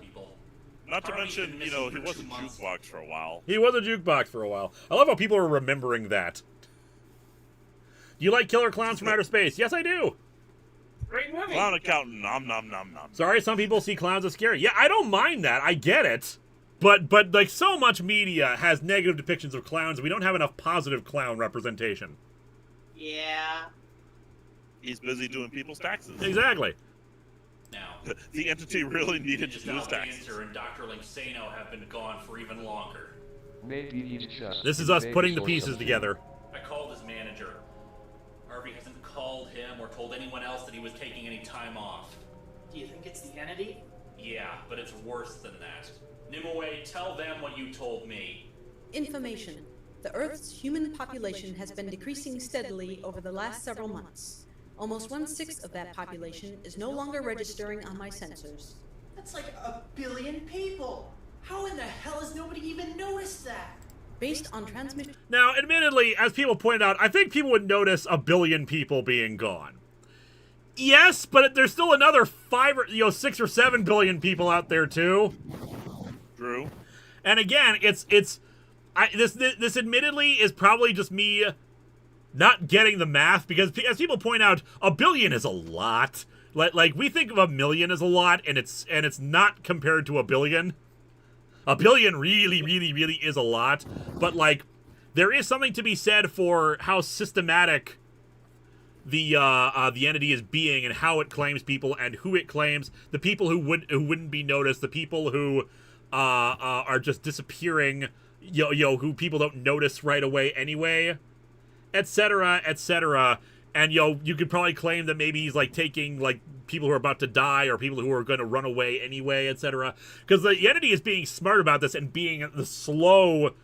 Not to mention, he was a jukebox for a while. He was a jukebox for a while. I love how people are remembering that. Do you like Killer Clowns from Outer Space? Yes, I do. Great movie. Clown accountant, nom nom nom nom. Sorry, some people see clowns as scary. Yeah, I don't mind that. I get it. But like so much media has negative depictions of clowns, we don't have enough positive clown representation. Yeah. He's busy doing people's taxes. Exactly. Now, the entity really needed to do his taxes. and Dr. Linksano have been gone for even longer. Maybe he's just This is us putting the pieces together. I called his manager. Harvey hasn't called him or told anyone else that he was taking any time off. Do you think it's the entity? Yeah, but it's worse than that. Nimue, tell them what you told me. Information. The Earth's human population has been decreasing steadily over the last several months. Almost 1/6 of that population is no longer registering on my sensors. That's like 1 billion people. How in the hell has nobody even noticed that? Based on transmission... Now, admittedly, as people pointed out, I think people would notice 1 billion people being gone. Yes, but there's still another 6 or 7 billion people out there, too. True. And again, this admittedly is probably just me not getting the math, because as people point out, $1 billion is a lot. Like we think of $1 million as a lot, and it's not compared to $1 billion. $1 billion really, really, really is a lot. But like, there is something to be said for how systematic the entity is being, and how it claims people, and who it claims, the people who wouldn't be noticed, the people who are just disappearing, who people don't notice right away anyway, etc., etc. And you could probably claim that maybe he's like taking like people who are about to die, or people who are going to run away anyway, etc. Because the entity is being smart about this and being the slow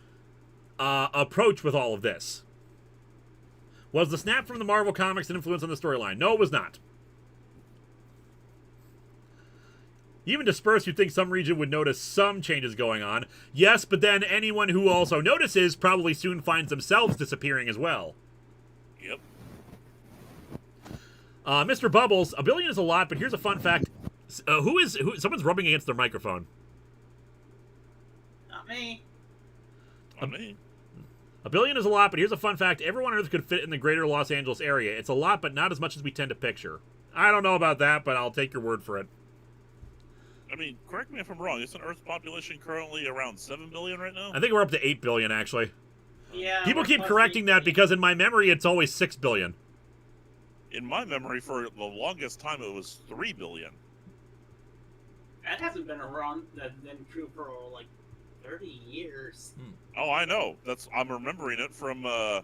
approach with all of this. Was the snap from the Marvel Comics an influence on the storyline? No, it was not. Even dispersed, you'd think some region would notice some changes going on. Yes, but then anyone who also notices probably soon finds themselves disappearing as well. Yep. Mr. Bubbles, $1 billion is a lot, but here's a fun fact. Someone's rubbing against their microphone. Not me. Not me. $1 billion is a lot, but here's a fun fact. Everyone on Earth could fit in the greater Los Angeles area. It's a lot, but not as much as we tend to picture. I don't know about that, but I'll take your word for it. I mean, correct me if I'm wrong. Isn't Earth's population currently around 7 billion right now? I think we're up to 8 billion, actually. Yeah. People keep correcting that because in my memory, it's always 6 billion. In my memory, for the longest time, it was 3 billion. That hasn't been been true for like 30 years. Oh, I know. I'm remembering it from my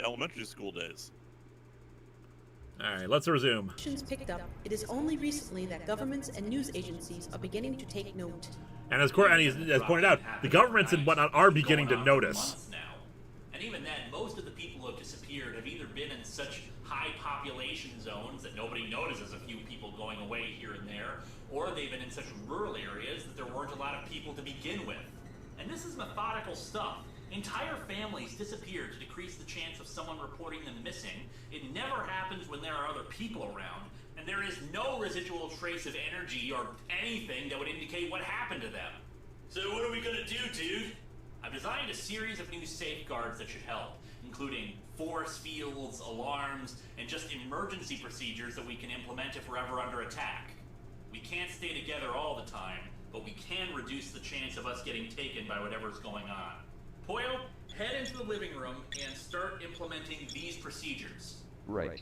elementary school days. All right, let's resume. Picked up, it is only recently that governments and news agencies are beginning to take note. And as pointed out, the governments and whatnot are beginning to notice. Now. And even then, most of the people who have disappeared have either been in such high population zones that nobody notices a few people going away here and there, or they've been in such rural areas that there weren't a lot of people to begin with. And this is methodical stuff. Entire families disappear to decrease the chance of someone reporting them missing. It never happens when there are other people around, and there is no residual trace of energy or anything that would indicate what happened to them. So what are we gonna do, dude? I've designed a series of new safeguards that should help, including force fields, alarms, and just emergency procedures that we can implement if we're ever under attack. We can't stay together all the time, but we can reduce the chance of us getting taken by whatever's going on. Poyo, head into the living room and start implementing these procedures. Right.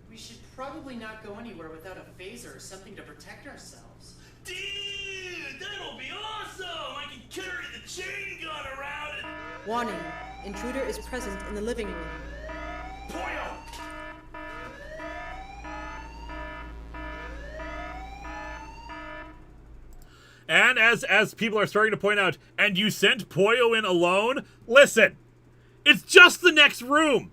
We should probably not go anywhere without a phaser or something to protect ourselves. Dude, that'll be awesome! I can carry the chain gun around and... Warning, intruder is present in the living room. Poyo! And as people are starting to point out, and you sent Poyo in alone? Listen, it's just the next room.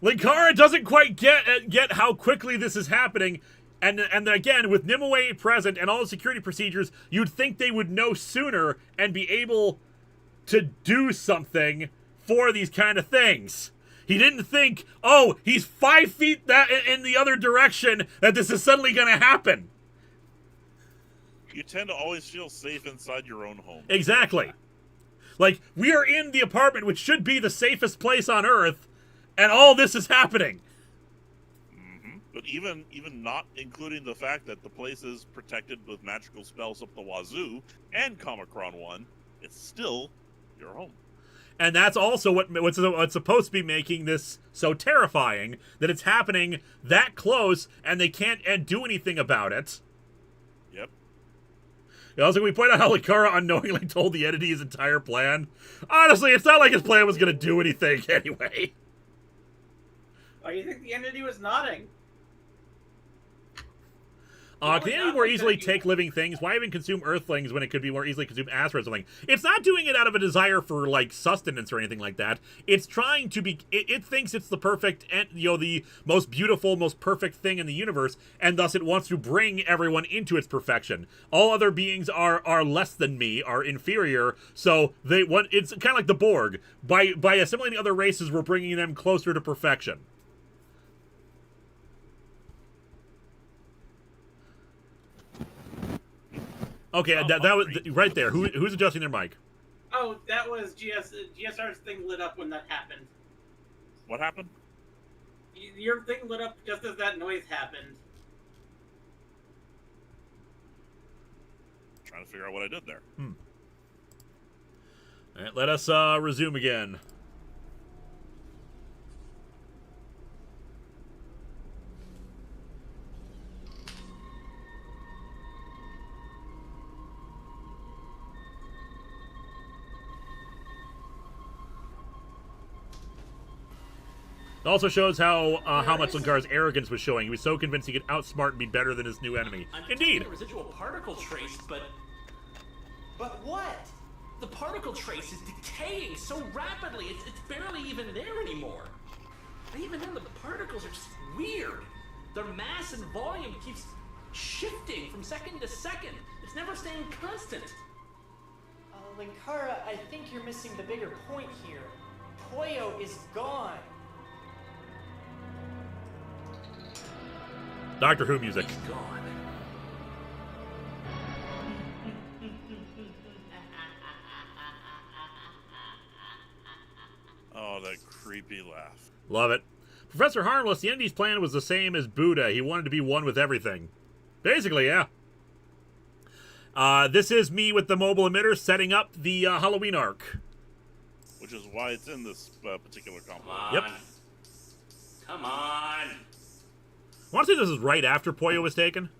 Linkara doesn't quite get how quickly this is happening, and again, with Nimue present and all the security procedures, you'd think they would know sooner and be able to do something for these kind of things. He didn't think, oh, he's 5 feet that in the other direction, that this is suddenly going to happen. You tend to always feel safe inside your own home. Exactly. Like, we are in the apartment, which should be the safest place on Earth, and all this is happening. Mm-hmm. But even not including the fact that the place is protected with magical spells up the wazoo and Comicron 1, it's still your home. And that's also what's supposed to be making this so terrifying, that it's happening that close, and they can't do anything about it. Yep. Also, we point out how Linkara unknowingly told the entity his entire plan. Honestly, it's not like his plan was going to do anything anyway. Why do you think the entity was nodding? Can the entity more easily take living things? Why even consume earthlings when it could be more easily consume asteroids or something? It's not doing it out of a desire for, like, sustenance or anything like that. It's trying to be... It thinks it's the perfect, the most beautiful, most perfect thing in the universe, and thus it wants to bring everyone into its perfection. All other beings are less than me, are inferior, so it's kind of like the Borg. By assimilating other races, we're bringing them closer to perfection. Okay, that was right there. Who's adjusting their mic? Oh, that was GSR's thing lit up when that happened. What happened? Your thing lit up just as that noise happened. Trying to figure out what I did there. All right, let us resume again. It also shows how much Linkara's arrogance was showing. He was so convinced he could outsmart and be better than his new enemy. I'm Indeed. detecting a residual particle trace, but what? the particle trace is decaying so rapidly, it's barely even there anymore. And even then, the particles are just weird. Their mass and volume keeps shifting from second to second. It's never staying constant. Linkara, I think you're missing the bigger point here. Poyo is gone. Doctor Who music. He's gone. Oh, that creepy laugh. Love it. Professor Harmless, the Endy's plan was the same as Buddha. He wanted to be one with everything. Basically, yeah. This is me with the mobile emitter setting up the Halloween arc. Which is why it's in this particular combo. Yep. Come on. I want to say this is right after Poyo was taken.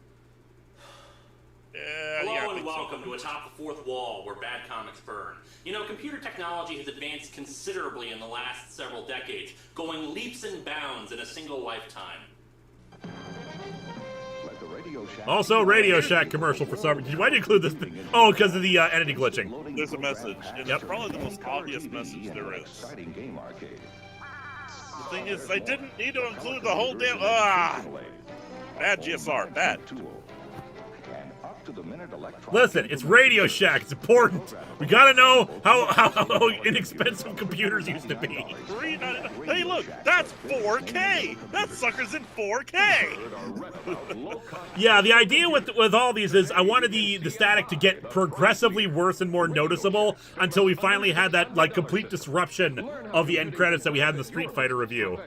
Hello and welcome to Atop the Fourth Wall, where bad comics burn. You know, computer technology has advanced considerably in the last several decades, going leaps and bounds in a single lifetime. Also, Radio Shack commercial for some reason. Why did you include this? Oh, because of the entity glitching. There's a message, and it's probably the most obvious message there is. The thing is, I didn't need to include the whole damn. Bad GSR, bad. Listen, it's Radio Shack. It's important. We gotta know how inexpensive computers used to be. Hey, look, that's 4K. That sucker's in 4K. Yeah, the idea with all these is I wanted the static to get progressively worse and more noticeable until we finally had that complete disruption of the end credits that we had in the Street Fighter review.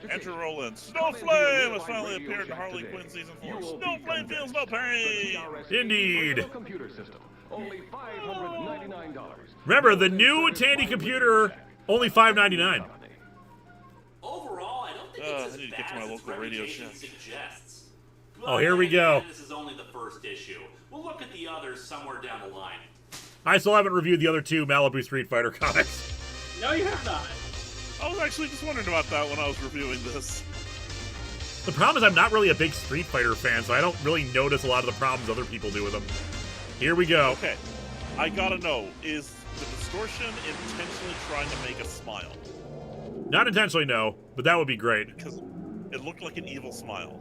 Enter roll in. Snowflame has finally appeared in Harley Quinn Season 4. Snowflame feels no pain. Indeed. Remember, the new Tandy computer, only $5.99. Overall, I don't think it's I need to get to my local Radio Shack. Suggests. Oh, here we go. This is only the first issue. We'll look at the others somewhere down the line. I still haven't reviewed the other two Malibu Street Fighter comics. No, you have not. I was actually just wondering about that when I was reviewing this. The problem is I'm not really a big Street Fighter fan, so I don't really notice a lot of the problems other people do with them. Here we go. Okay, I gotta know, is the distortion intentionally trying to make us smile? Not intentionally, no, but that would be great. Because it looked like an evil smile.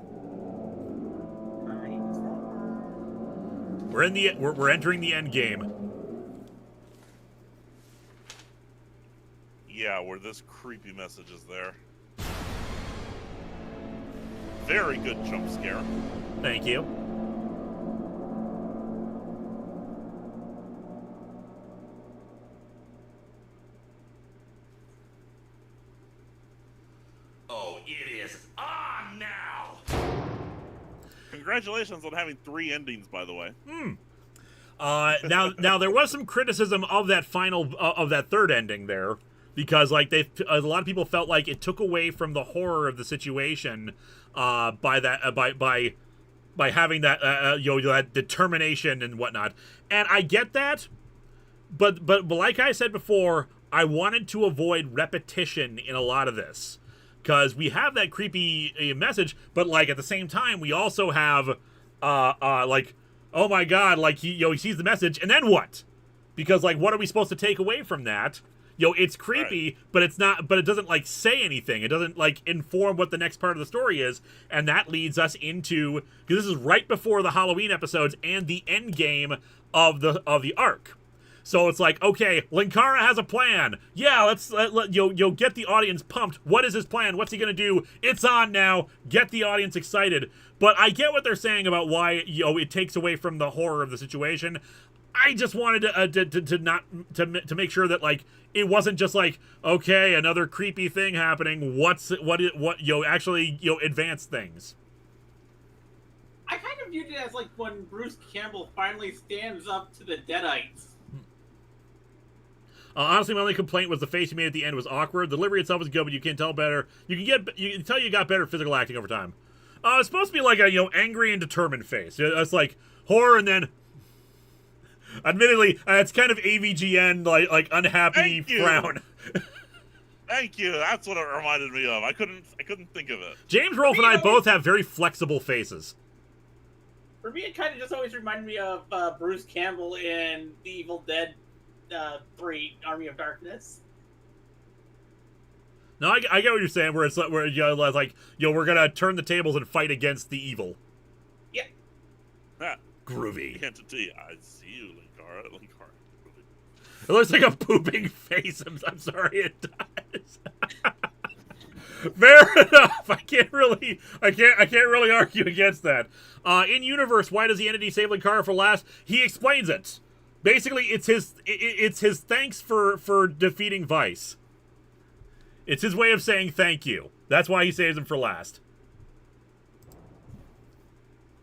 We're entering the end game. Yeah, where this creepy message is there. Very good jump scare. Thank you. Oh, it is on now! Congratulations on having 3 endings, by the way. Now there was some criticism of that of that third ending there, because a lot of people felt like it took away from the horror of the situation by having that that determination and whatnot. And I get that, but like I said before, I wanted to avoid repetition in a lot of this, because we have that creepy message, but at the same time we also have oh my god, he sees the message, and then what? Because what are we supposed to take away from that? It's creepy, right. But it doesn't say anything. It doesn't inform what the next part of the story is, and that leads us into, because this is right before the Halloween episodes and the end game of the arc. So it's like, okay, Linkara has a plan. Yeah, let's you'll get the audience pumped. What is his plan? What's he gonna do? It's on now. Get the audience excited. But I get what they're saying about why it takes away from the horror of the situation. I just wanted to make sure that like it wasn't just like, okay, another creepy thing happening. Actually advance things. I kind of viewed it as like when Bruce Campbell finally stands up to the Deadites. Honestly, my only complaint was the face you made at the end was awkward. The delivery itself was good, but you can tell better. You can tell you got better physical acting over time. It's supposed to be like a angry and determined face. It's like horror and then, admittedly, it's kind of AVGN like unhappy frown. Thank you. That's what it reminded me of. I couldn't think of it. James Rolfe and I both have very flexible faces. For me, it kind of just always reminded me of Bruce Campbell in The Evil Dead 3: Army of Darkness. No, I get what you're saying. Where it's like, we're gonna turn the tables and fight against the evil. Yeah. Groovy. Entity. I see you, Linkara. It looks like a pooping face. I'm sorry, it does. Fair enough. I can't really argue against that. In universe, why does the entity save Linkara for last? He explains it. Basically, it's his thanks for defeating Vice. It's his way of saying thank you. That's why he saves him for last.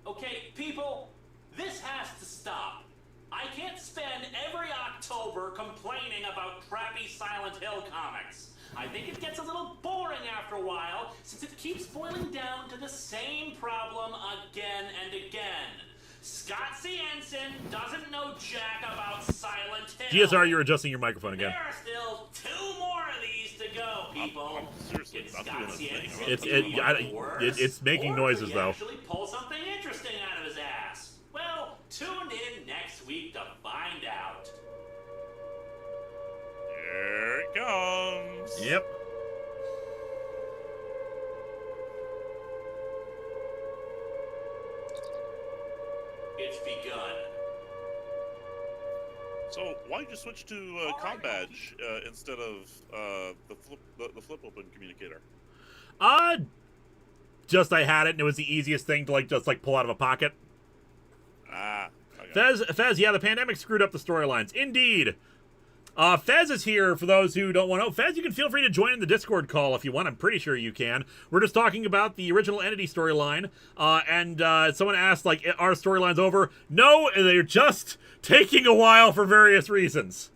Okay, people, this has to stop. I can't spend every October complaining about crappy Silent Hill comics. I think it gets a little boring after a while, since it keeps boiling down to the same problem again and again. Scott C. Ensign doesn't know jack about Silent Hill. GSR, you're adjusting your microphone again. There are still 2 more of these to go, people. It's making noises though. Actually pull something interesting out of his ass. Well, tune in next week to find out. Here it comes. Yep. It's begun. So why'd you switch to com badge instead of the flip open communicator? Just I had it and it was the easiest thing to just pull out of a pocket. Fez, yeah, the pandemic screwed up the storylines. Indeed. Fez is here for those who don't want to know. Fez, you can feel free to join in the Discord call if you want. I'm pretty sure you can. We're just talking about the original Entity storyline. And someone asked, are storylines over? No, they're just taking a while for various reasons.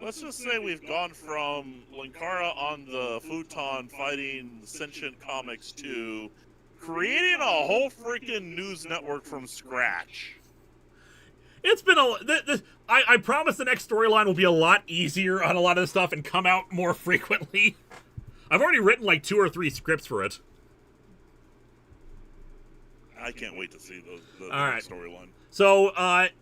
Let's just say we've gone from Linkara on the futon fighting sentient comics to creating a whole freaking news network from scratch. It's been I promise the next storyline will be a lot easier on a lot of this stuff and come out more frequently. I've already written 2 or 3 scripts for it. I can't wait to see the right. storyline. So,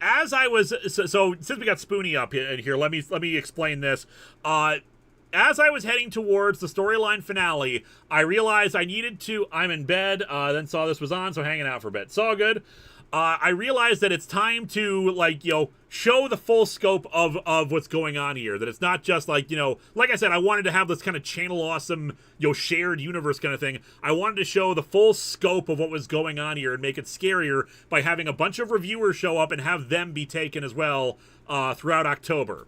as I was, so since we got Spoonie up here, let me explain this. As I was heading towards the storyline finale, I realized I needed to. I'm in bed. Then saw this was on, so hanging out for a bit. It's all good. I realized that it's time to show the full scope of what's going on here. That it's not just like I said, I wanted to have this kind of channel awesome, shared universe kind of thing. I wanted to show the full scope of what was going on here and make it scarier by having a bunch of reviewers show up and have them be taken as well throughout October.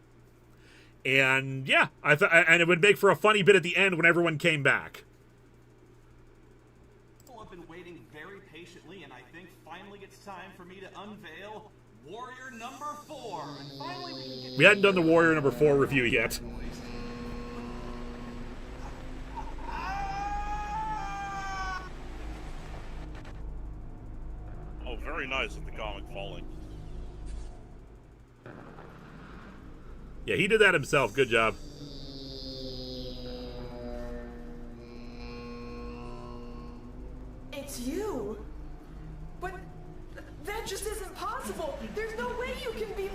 And yeah, and it would make for a funny bit at the end when everyone came back. I've been waiting very patiently, and I think finally it's time for me to unveil Warrior number 4. And finally we can get. We hadn't done the Warrior number 4 review yet. Oh, very nice with the comic falling. Yeah, he did that himself. Good job. It's you. But that just isn't possible. There's no way you can be.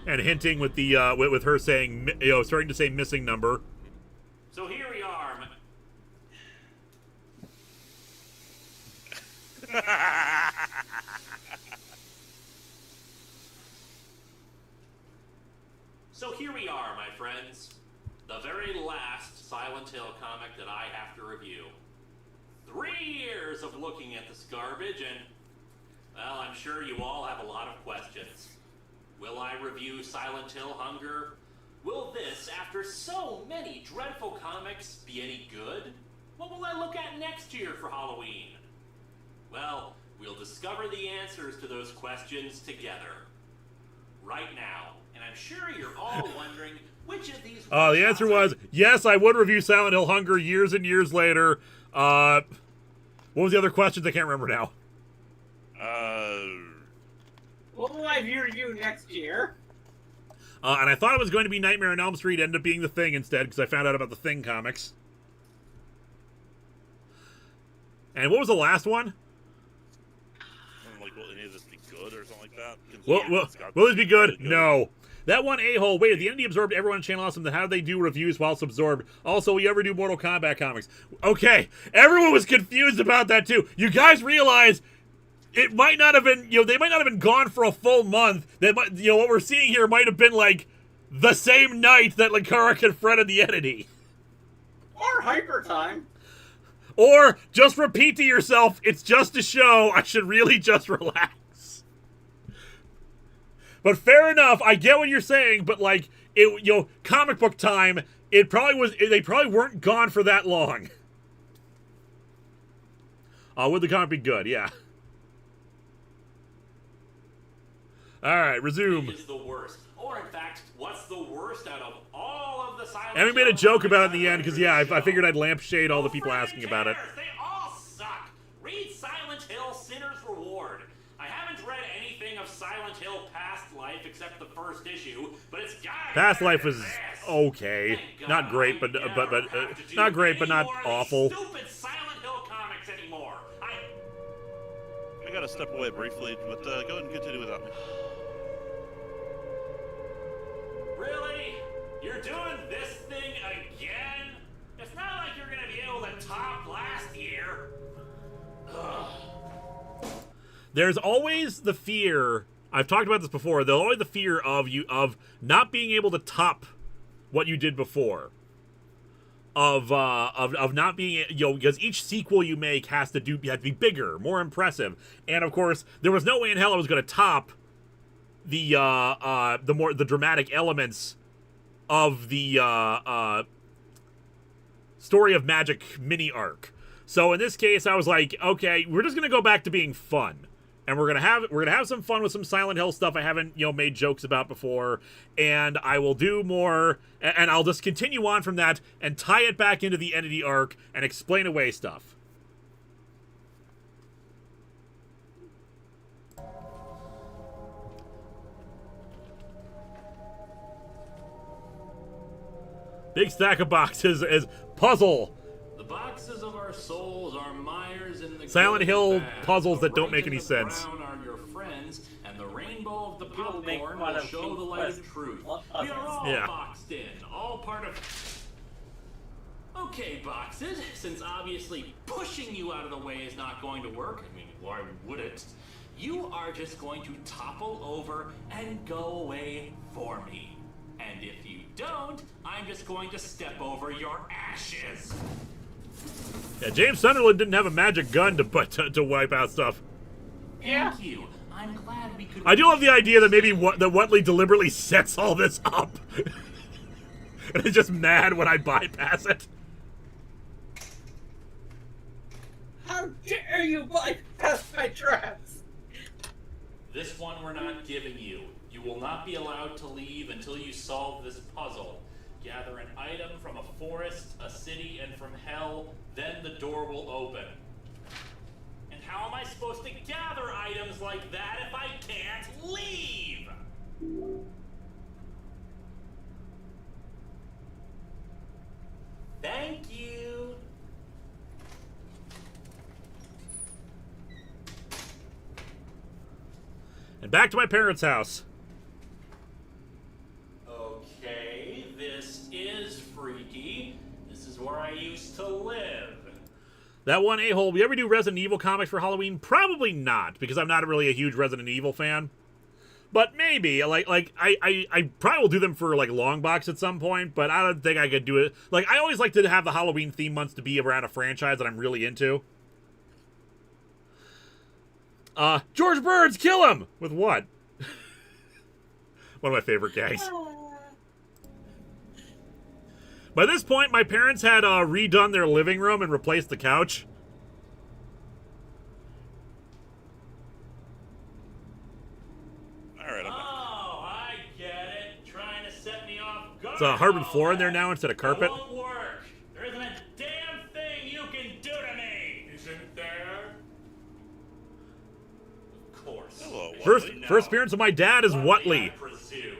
And hinting with the with her saying, starting to say missing number. So here we are. So here we are, my friends. The very last Silent Hill comic that I have to review. 3 years of looking at this garbage and, well, I'm sure you all have a lot of questions. Will I review Silent Hill Hunger? Will this, after so many dreadful comics, be any good? What will I look at next year for Halloween? Well, we'll discover the answers to those questions together. Right now. And I'm sure you're all wondering which of these... The answer was, yes, I would review Silent Hill Hunger years and years later. What was the other questions? I can't remember now. What will I review next year? And I thought it was going to be Nightmare on Elm Street. It ended up being The Thing instead, because I found out about The Thing comics. And what was the last one? Like, will any of this be good or something like that? Will this be good? No. That one a-hole, wait, at the end he absorbed everyone on Channel Awesome, then how do they do reviews whilst absorbed? Also, will you ever do Mortal Kombat comics? Okay, everyone was confused about that too. You guys realize it might not have been, they might not have been gone for a full month. They might, what we're seeing here might have been like the same night that Linkara confronted the entity. Or hyper time. Or just repeat to yourself, it's just a show, I should really just relax. But fair enough, I get what you're saying, but like, comic book time, they probably weren't gone for that long. Would the comic be good? Yeah. Alright, resume. Is the worst. Or in fact, what's the worst out of all of the Silent And we made a joke about it in the end, because yeah, I figured I'd lampshade all the people asking about it. They all suck. Read Silent Hill Sinner's Reward. I haven't read anything of Silent Hill Past Life except the first issue, but it's gotta be Past Life was this. okay. Not great, but not great, but not awful. Stupid Silent Hill comics anymore. I gotta step away briefly, but go ahead and continue without me. Really? You're doing this thing again? It's not like you're gonna be able to top last year. Ugh. There's always the fear, I've talked about this before, there's always the fear of not being able to top what you did before. Of not being, because each sequel you make has to be bigger, more impressive. And of course, there was no way in hell I was going to top the dramatic elements of the Story of Magic mini arc. So in this case, I was like, okay, we're just going to go back to being fun. And we're gonna have some fun with some Silent Hill stuff I haven't made jokes about before, and I will do more, and I'll just continue on from that and tie it back into the Entity arc and explain away stuff. Big stack of boxes is puzzle. The boxes of our souls are Myers in the Silent Hill bag. puzzles The that don't bright make and any the sense. brown are your friends, and the rainbow of the People make popcorn fun will of show Pink the light of Quest. truth. Love We are all Yeah. boxed in, all part of... Okay, boxes, since obviously pushing you out of the way is not going to work, I mean, why would it? You are just going to topple over and go away for me. And if you don't, I'm just going to step over your ashes. Yeah, James Sunderland didn't have a magic gun to wipe out stuff. Thank you. I'm glad we could... I do love the idea that maybe that Whatley deliberately sets all this up. And is just mad when I bypass it. How dare you bypass my traps? This one we're not giving you. You will not be allowed to leave until you solve this puzzle. Gather an item from a forest, a city, and from hell, then the door will open. And how am I supposed to gather items like that if I can't leave? Thank you. And back to my parents' house. Okay, this is freaky. This is where I used to live. That one a-hole. We ever do Resident Evil comics for Halloween? Probably not, because I'm not really a huge Resident Evil fan. But maybe, I probably will do them for, like, long box at some point, but I don't think I could do it. Like, I always like to have the Halloween theme months to be around a franchise that I'm really into. George Burns, kill him! With what? One of my favorite gags. By this point, my parents had redone their living room and replaced the couch. Alright, I get it. Trying to set me off guard. It's a hardwood floor in there now instead of carpet. It won't work. There isn't a damn thing you can do to me. Isn't there? Of course. Hello, First appearance of my dad is Whatley. I presume.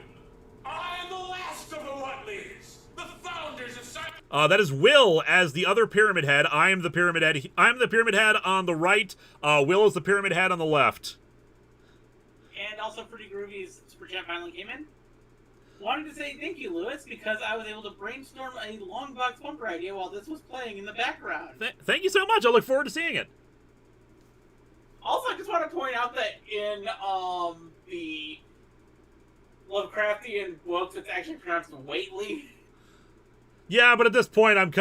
I am the last of the Whatleys, the founders of science. That is Will as the other Pyramid Head. I am the Pyramid Head. I'm the Pyramid Head on the right. Will is the Pyramid Head on the left. And also, Pretty Groovy's super chat finally came in. Wanted to say thank you, Lewis, because I was able to brainstorm a long box bumper idea while this was playing in the background. Thank you so much. I look forward to seeing it. Also, I just want to point out that in the Lovecraftian books, it's actually pronounced Waitley. Yeah, but at this point, I'm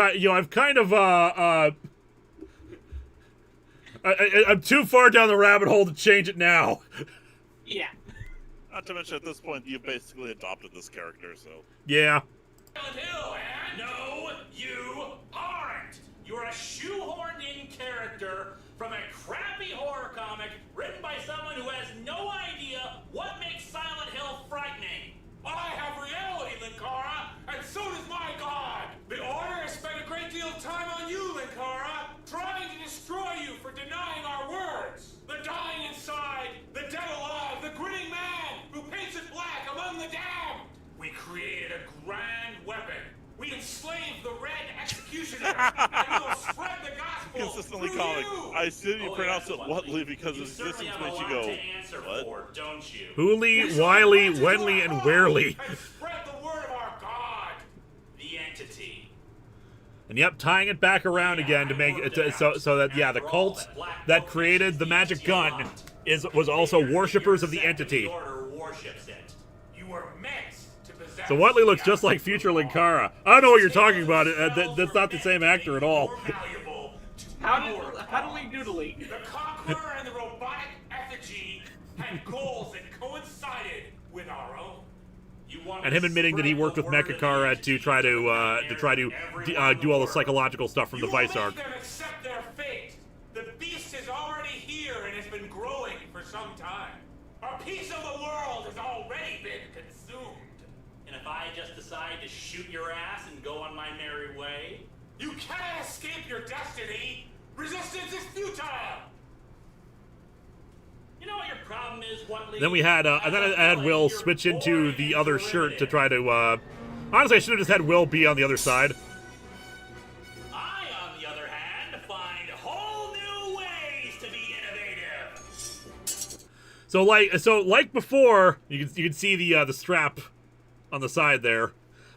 too far down the rabbit hole to change it now. Yeah. Not to mention, at this point, you basically adopted this character, so... Yeah. No, you aren't. You're a shoehorned-in character from a crappy horror comic written by someone who has no idea what makes Silent Hill frightening. I have reality, Linkara, and so does my god. The Order has spent a great deal of time on you, Linkara, trying to destroy you for denying our words. The dying inside, the dead alive, the grinning man who paints it black among the damned. We created a grand weapon. We enslaved the Red Executioner, and we will spread the gospel Consistently through comic. you. I assume you pronounce it Whatley because You his certainly existence have a makes you lot go, to answer what? for, don't you? Hooley, Wiley, Wenley, and Warely. And spread the word of our God. The entity. And yep, tying it back around again to make it so that the cult that created the magic gun was also worshippers of the entity. The Order worships it. You were meant to possess. So Whatley looks just like future Linkara. I don't know what you're talking about. That's not the same actor at all. How do we doodly? The Conqueror and the robotic effigy had goals that coincided with our own. And him admitting that he worked with Mechakara to try to do all the psychological stuff from the Vice arc. Them accept their fate. The beast is already here and has been growing for some time. A piece of the world has already been consumed. And if I just decide to shoot your ass and go on my merry way? You cannot escape your destiny. Resistance is futile. You know what your problem is, Whatley? Then we had, and then I had Will switch into the other shirt to try to, honestly, I should have just had Will be on the other side. I, on the other hand, find whole new ways to be innovative. So like before, you can see the strap on the side there.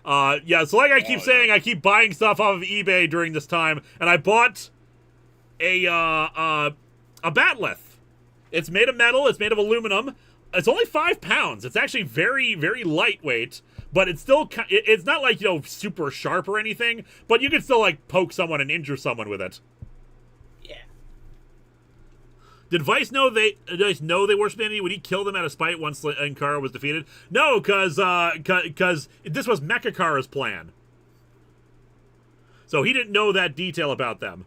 Yeah, so like I keep saying, I keep buying stuff off of eBay during this time, and I bought a batleth. It's made of metal, it's made of aluminum. It's only 5 pounds. It's actually very, very lightweight, but it's still, it's not like, super sharp or anything, but you can still, like, poke someone and injure someone with it. Yeah. Did Vice know they worshipped the entity? Would he kill them out of spite once Linkara was defeated? No, because this was Mechakara's plan. So he didn't know that detail about them.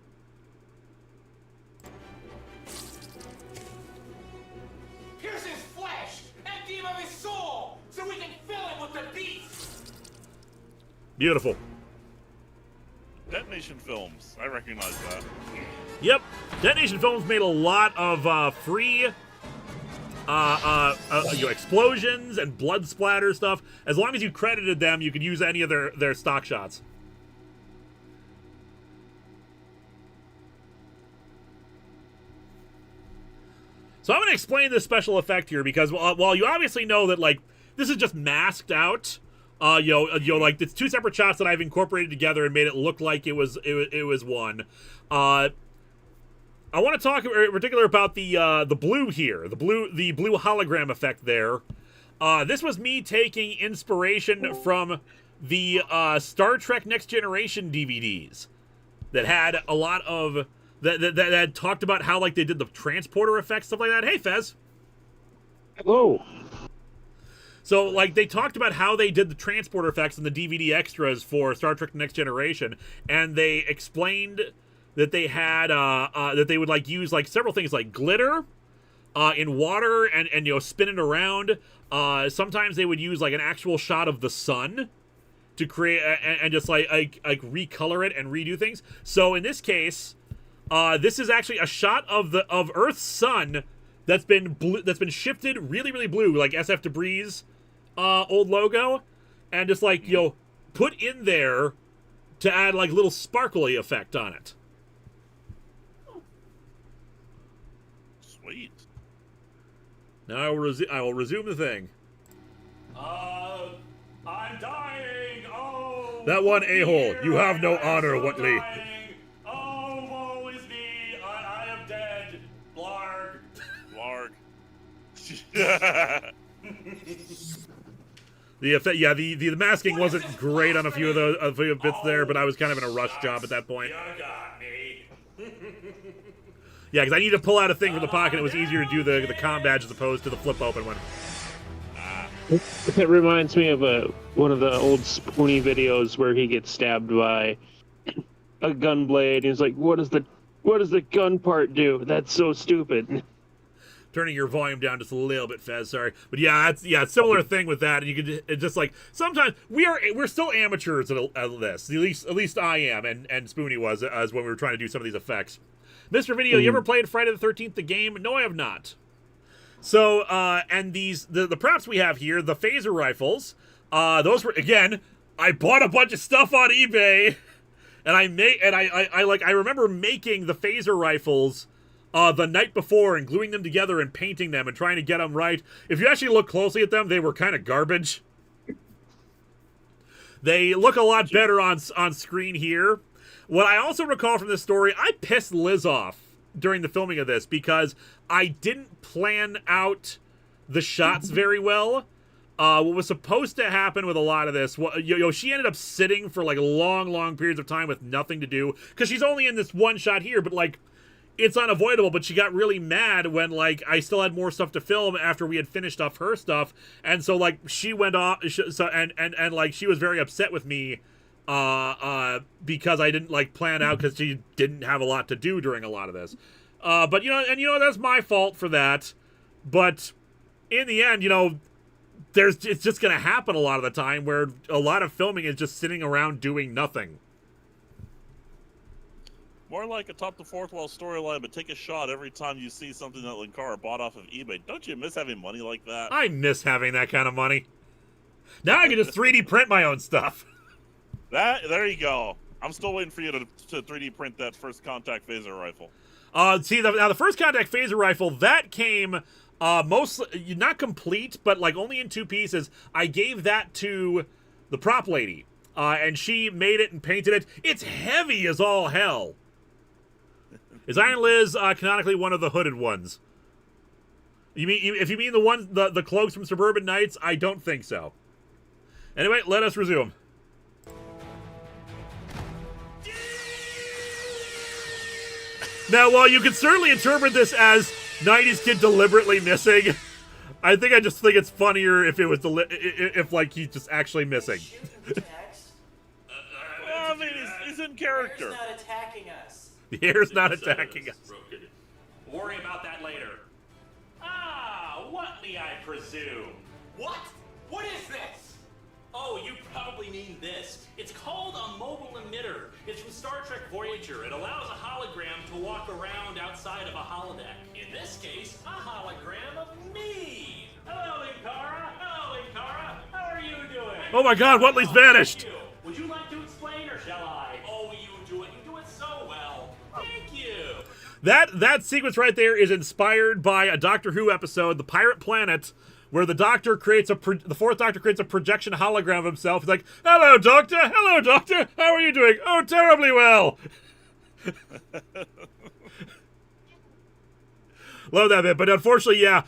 Pierce his flesh, empty him of his soul, so we can fill him with the beast. Beautiful. Detonation Films. I recognize that. Yep. Detonation Films made a lot of free explosions and blood splatter stuff. As long as you credited them, you could use any of their stock shots. So I'm going to explain this special effect here because while you obviously know that, like, this is just masked out, like, it's 2 separate shots that I've incorporated together and made it look like it was one. I want to talk in particular about the blue here, the blue hologram effect there. This was me taking inspiration from the Star Trek Next Generation DVDs that had a lot of that talked about how like they did the transporter effects, stuff like that. Hey, Fez. Hello. So, like, they talked about how they did the transporter effects and the DVD extras for Star Trek Next Generation, and they explained that they had, that they would, like, use, like, several things, like glitter in water and you know, spin it around. Sometimes they would use, like, an actual shot of the sun to create, and just, like recolor it and redo things. So, in this case, this is actually a shot of Earth's sun that's been shifted really, really blue, like SF Debris' old logo, and just like, you know, put in there to add like little sparkly effect on it. Sweet. Now I will resume the thing. I'm dying. Oh. That one a-hole. You have no honor, Whitley. Oh, woe is me. I am dead. Blarg. Blarg. The effect, yeah, the masking wasn't great on a few of the bits there, but I was kind of in a rush job at that point. You got me. Yeah, because I need to pull out a thing from the pocket. It was easier to do the comm badge as opposed to the flip open one. It reminds me of one of the old Spoony videos where he gets stabbed by a gun blade. He's like, "What does the gun part do? That's so stupid." Turning your volume down just a little bit, Fez. Sorry, but yeah, that's similar thing with that. And you can just like sometimes we're still amateurs at this. At least I am, and Spoony was as when we were trying to do some of these effects. Mr. Video, you ever played Friday the 13th the game? No, I have not. So and the props we have here, the phaser rifles, those were, again, I bought a bunch of stuff on eBay, and I remember making the phaser rifles the night before and gluing them together and painting them and trying to get them right. If you actually look closely at them, they were kind of garbage. They look a lot better on screen here. What I also recall from this story, I pissed Liz off during the filming of this because I didn't plan out the shots very well. What was supposed to happen with a lot of this, she ended up sitting for like long periods of time with nothing to do because she's only in this one shot here, but like it's unavoidable. But she got really mad when like I still had more stuff to film after we had finished off her stuff, and so like she went off. So and like she was very upset with me because I didn't like plan out because she didn't have a lot to do during a lot of this. But that's my fault for that. But in the end, it's just going to happen a lot of the time where a lot of filming is just sitting around doing nothing. More like a Top the Fourth Wall storyline, but take a shot every time you see something that Linkara bought off of eBay. Don't you miss having money like that? I miss having that kind of money. Now I can just 3D print my own stuff. There you go. I'm still waiting for you to 3D print that first contact phaser rifle. See, now the first contact phaser rifle, that came mostly, not complete, but like only in 2 pieces. I gave that to the prop lady, and she made it and painted it. It's heavy as all hell. Is Iron Liz canonically one of the hooded ones? If you mean the cloaks from Suburban Nights, I don't think so. Anyway, let us resume. Now, while you could certainly interpret this as 90s kid deliberately missing, I just think it's funnier if it was if like he's just actually missing. Well, I mean, he's in character. The air's not attacking us. The air's not attacking us. Worry about that later. Whitley, I presume. What? What is this? Oh, you probably mean this. It's called a mobile emitter. It's from Star Trek Voyager. It allows a hologram to walk around outside of a holodeck. In this case, a hologram of me. Hello, Linkara. Hello, Linkara. How are you doing? Oh my God, Whitley's vanished. Would you like to explain, or shall I? Oh, you do it. You do it so well. Thank you. That sequence right there is inspired by a Doctor Who episode, The Pirate Planet, where the Doctor creates the Fourth Doctor creates a projection hologram of himself. He's like, "Hello, Doctor. Hello, Doctor. How are you doing? Oh, terribly well." Love that bit, but unfortunately, yeah.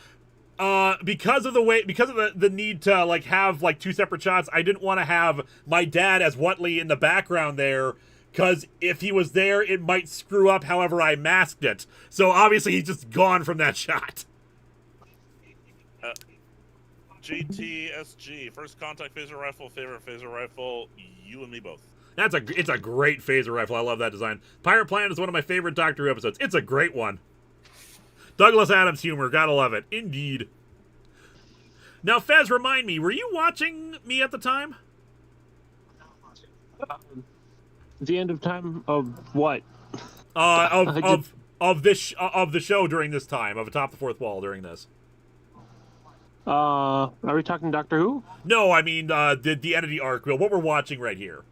because of the need to like have like 2 separate shots, I didn't want to have my dad as Whatley in the background there, because if he was there, it might screw up however I masked it. So obviously he's just gone from that shot. GTSG, first contact phaser rifle, favorite phaser rifle, you and me both. It's a great phaser rifle. I love that design. Pirate Planet is one of my favorite Doctor Who episodes. It's a great one. Douglas Adams humor, gotta love it. Indeed. Now, Fez, remind me, were you watching me at the time? The end of time of what? Of the show during this time, of Atop the Fourth Wall during this. Are we talking Doctor Who? No, I mean the Entity arc. What we're watching right here.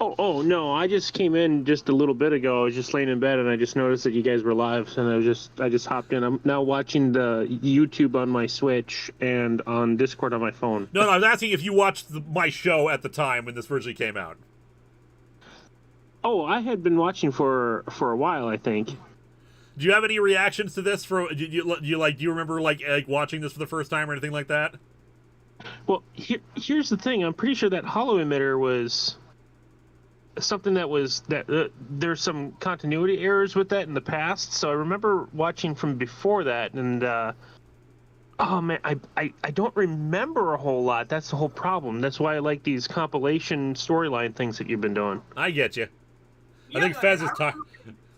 Oh no! I just came in just a little bit ago. I was just laying in bed and I just noticed that you guys were live, and I just hopped in. I'm now watching the YouTube on my Switch and on Discord on my phone. No, I was asking if you watched my show at the time when this originally came out. Oh, I had been watching for a while, I think. Do you have any reactions to this? Do you remember like watching this for the first time or anything like that? Well, here's the thing. I'm pretty sure that hollow emitter was something that there's some continuity errors with that in the past. So I remember watching from before that, and oh man, I don't remember a whole lot. That's the whole problem. That's why I like these compilation storyline things that you've been doing. I get you. I think Fez is tired.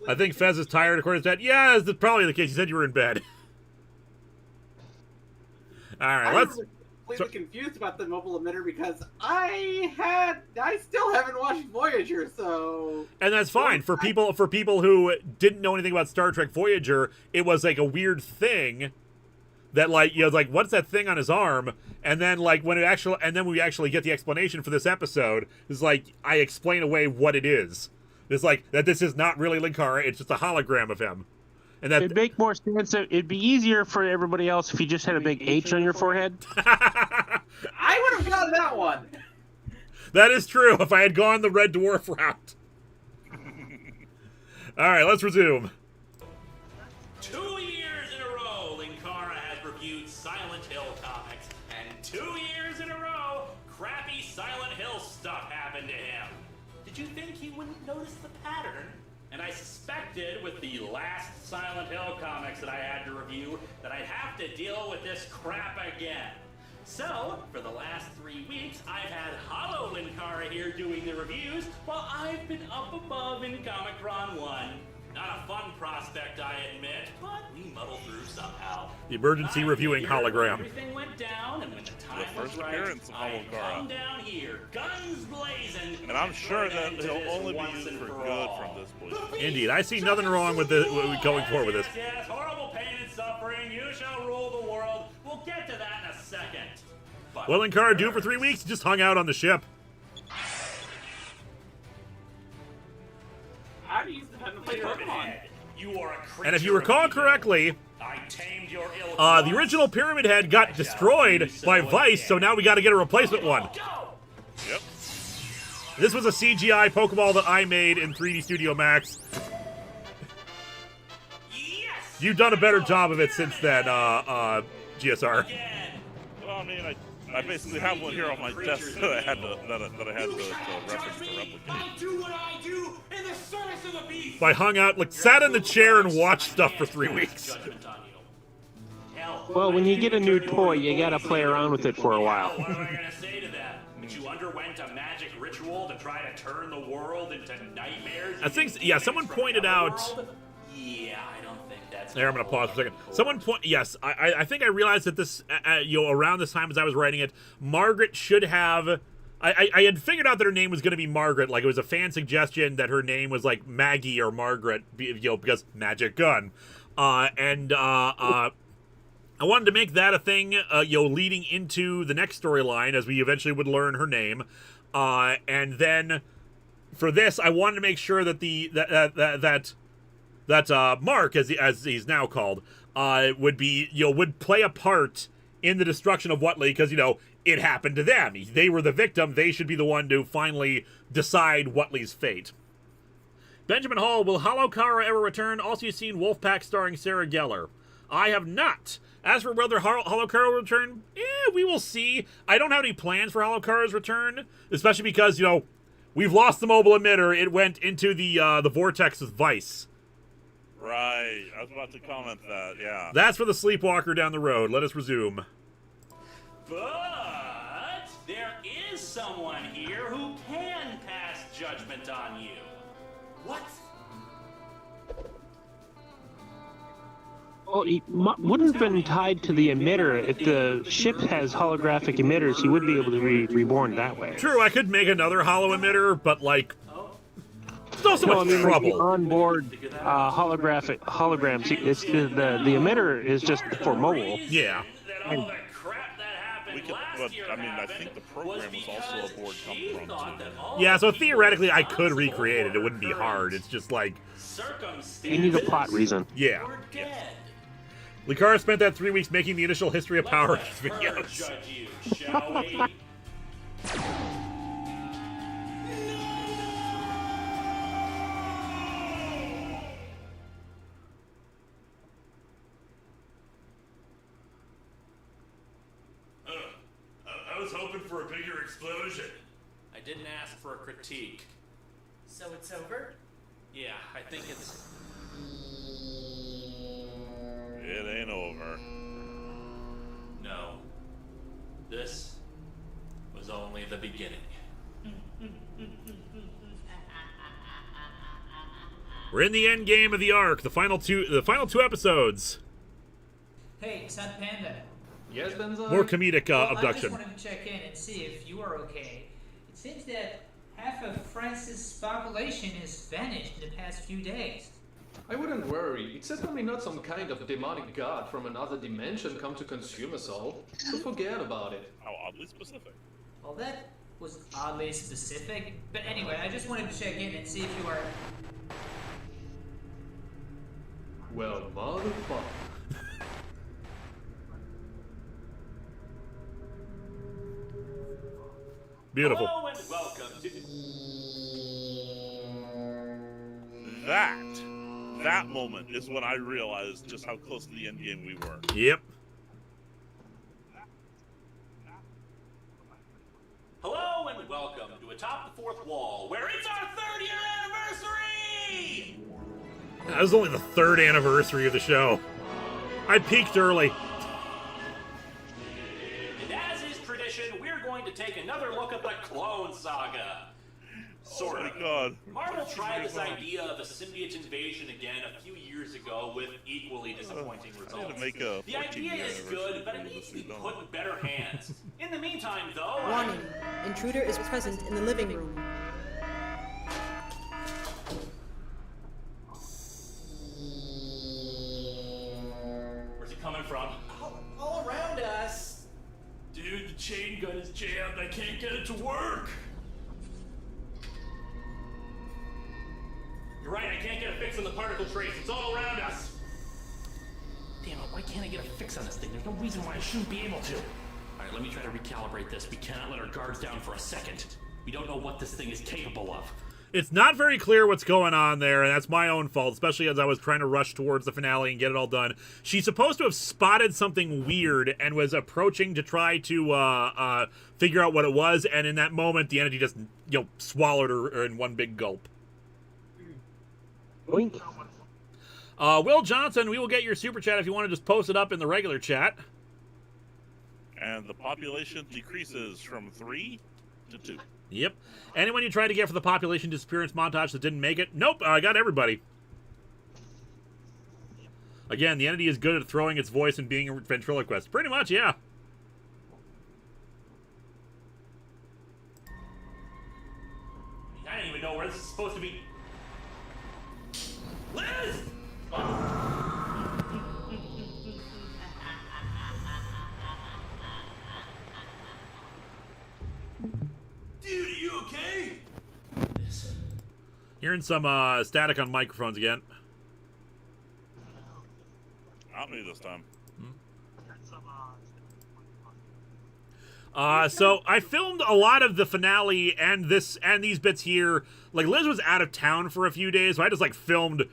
I think Fez is tired, according to that. Yeah, that's probably the case. You said you were in bed. All right, I'm completely confused about the mobile emitter because I still haven't watched Voyager, so. And that's fine for people who didn't know anything about Star Trek Voyager. It was like a weird thing that like what's that thing on his arm? And then like when we actually get the explanation for this episode, it's like I explain away what it is. It's like that this is not really Linkara, it's just a hologram of him. And that it'd make more sense. It'd be easier for everybody else if you just had a big H on your forehead. I would have gotten that one. That is true if I had gone the Red Dwarf route. All right, let's resume. 2 years in a row, Linkara has reviewed Silent Hill comics, and 2 years in a row, crappy Silent Hill stuff happened to him. Did you think he wouldn't notice the pattern? And I suspected with the last Silent Hill comics that I had to review that I'd have to deal with this crap again. So, for the last 3 weeks, I've had Hollow Linkara here doing the reviews while I've been up above in Comic-Con 1. Not a fun prospect, I admit, but we muddle through somehow. The emergency reviewing hologram. Everything went down, and when the time was right, I come down here, guns blazing. And I'm sure that he'll only be used for good from this point. Indeed, I see nothing wrong with going forward with this. Yes, horrible pain and suffering. You shall rule the world. We'll get to that in a second. But what did Linkara do for 3 weeks? He just hung out on the ship. How do you use the pen to play Pokemon? You are a creature. And if you recall correctly, I tamed your ill the original Pyramid Head got destroyed by Vice, so now we got to get a replacement one. Yep. This was a CGI Pokeball that I made in 3D Studio Max. Yes. You've done a better job of it since then, GSR. Well, I mean, I basically have one here on my desk that I had to reference to replicate. I do what I do in the service of the beast. So I hung out, sat in the chair and watched stuff for 3 weeks. Well, when you get a new toy, you gotta play around with it for a while. What am I gonna say to that? That you underwent a magic ritual to try to turn the world into nightmares? I think, yeah, someone pointed out. Yeah, I don't think that's. There, I'm gonna pause for a second. Yes, I think I realized that this, around this time as I was writing it, Margaret should have. I had figured out that her name was going to be Margaret. Like, it was a fan suggestion that her name was like Maggie or Margaret, because magic gun. I wanted to make that a thing, leading into the next storyline as we eventually would learn her name. And then for this, I wanted to make sure that that Mark, as he's now called, would play a part in the destruction of Whatley, because it happened to them. They were the victim. They should be the one to finally decide Whatley's fate. Benjamin Hall, will Hollow Kara ever return? Also, you've seen Wolfpack starring Sarah Gellar. I have not. As for whether Holokara will return, we will see. I don't have any plans for Holokara's return, especially because, you know, we've lost the mobile emitter. It went into the vortex with Vice. Right. I was about to comment that, yeah. That's for the Sleepwalker down the road. Let us resume. But there is someone here who can pass judgment on you. What? Well, he would have been tied to the emitter. If the ship has holographic emitters, he would be able to be reborn that way. True, I could make another hollow emitter, but, like, it's also much trouble. Like the onboard holograms. It's the emitter is just for mobile. Yeah. But I mean, I think the program was also a board come from. Yeah, so theoretically, I could recreate it. It wouldn't be hard. It's just like you need a plot reason. Yeah. Linkara spent that 3 weeks making the initial History of Power videos. I was hoping for a bigger explosion. I didn't ask for a critique. So it's over? Yeah, I think it's... It ain't over. No. This was only the beginning. We're in the end game of the arc. The final two episodes. Hey, Sad Panda. Yes, Benzo? More comedic I abduction. just wanted to check in and see if you are okay. It seems that half of France's population has vanished in the past few days. I wouldn't worry. It's certainly not some kind of demonic god from another dimension come to consume us all. So forget about it. How oddly specific. Well, that was oddly specific. But anyway, I just wanted to check in and see if you are... Well, motherfucker. Beautiful. Hello and welcome to... That moment is when I realized just how close to the end game we were. Yep. Hello and welcome to Atop the Fourth Wall, where it's our 3rd-year anniversary! That was only the 3rd anniversary of the show. I peaked early. And as is tradition, we're going to take another look at the Clone Saga. Sort of. Oh my god. Marvel tried this idea of a symbiote invasion again a few years ago with equally disappointing results. The idea is good, but it needs to be put in better hands. In the meantime, though... Warning. Intruder is present in the living room. Where's he coming from? All around us. Dude, the chain gun is jammed. I can't get it to work. You're right, I can't get a fix on the particle trace. It's all around us. Damn it, why can't I get a fix on this thing? There's no reason why I shouldn't be able to. Alright, let me try to recalibrate this. We cannot let our guards down for a second. We don't know what this thing is capable of. It's not very clear what's going on there, and that's my own fault, especially as I was trying to rush towards the finale and get it all done. She's supposed to have spotted something weird and was approaching to try to figure out what it was, and in that moment, the entity just, swallowed her in one big gulp. Boink. Will Johnson, we will get your super chat if you want to just post it up in the regular chat. And the population decreases from 3 to 2. Yep. Anyone you tried to get for the population disappearance montage that didn't make it? Nope, I got everybody. Again, the entity is good at throwing its voice and being a ventriloquist. Pretty much, yeah. I don't even know where this is supposed to be. Liz! Dude, are you okay? Hearing some static on microphones again. Not me this time. So I filmed a lot of the finale and these bits here. Like, Liz was out of town for a few days, so I just filmed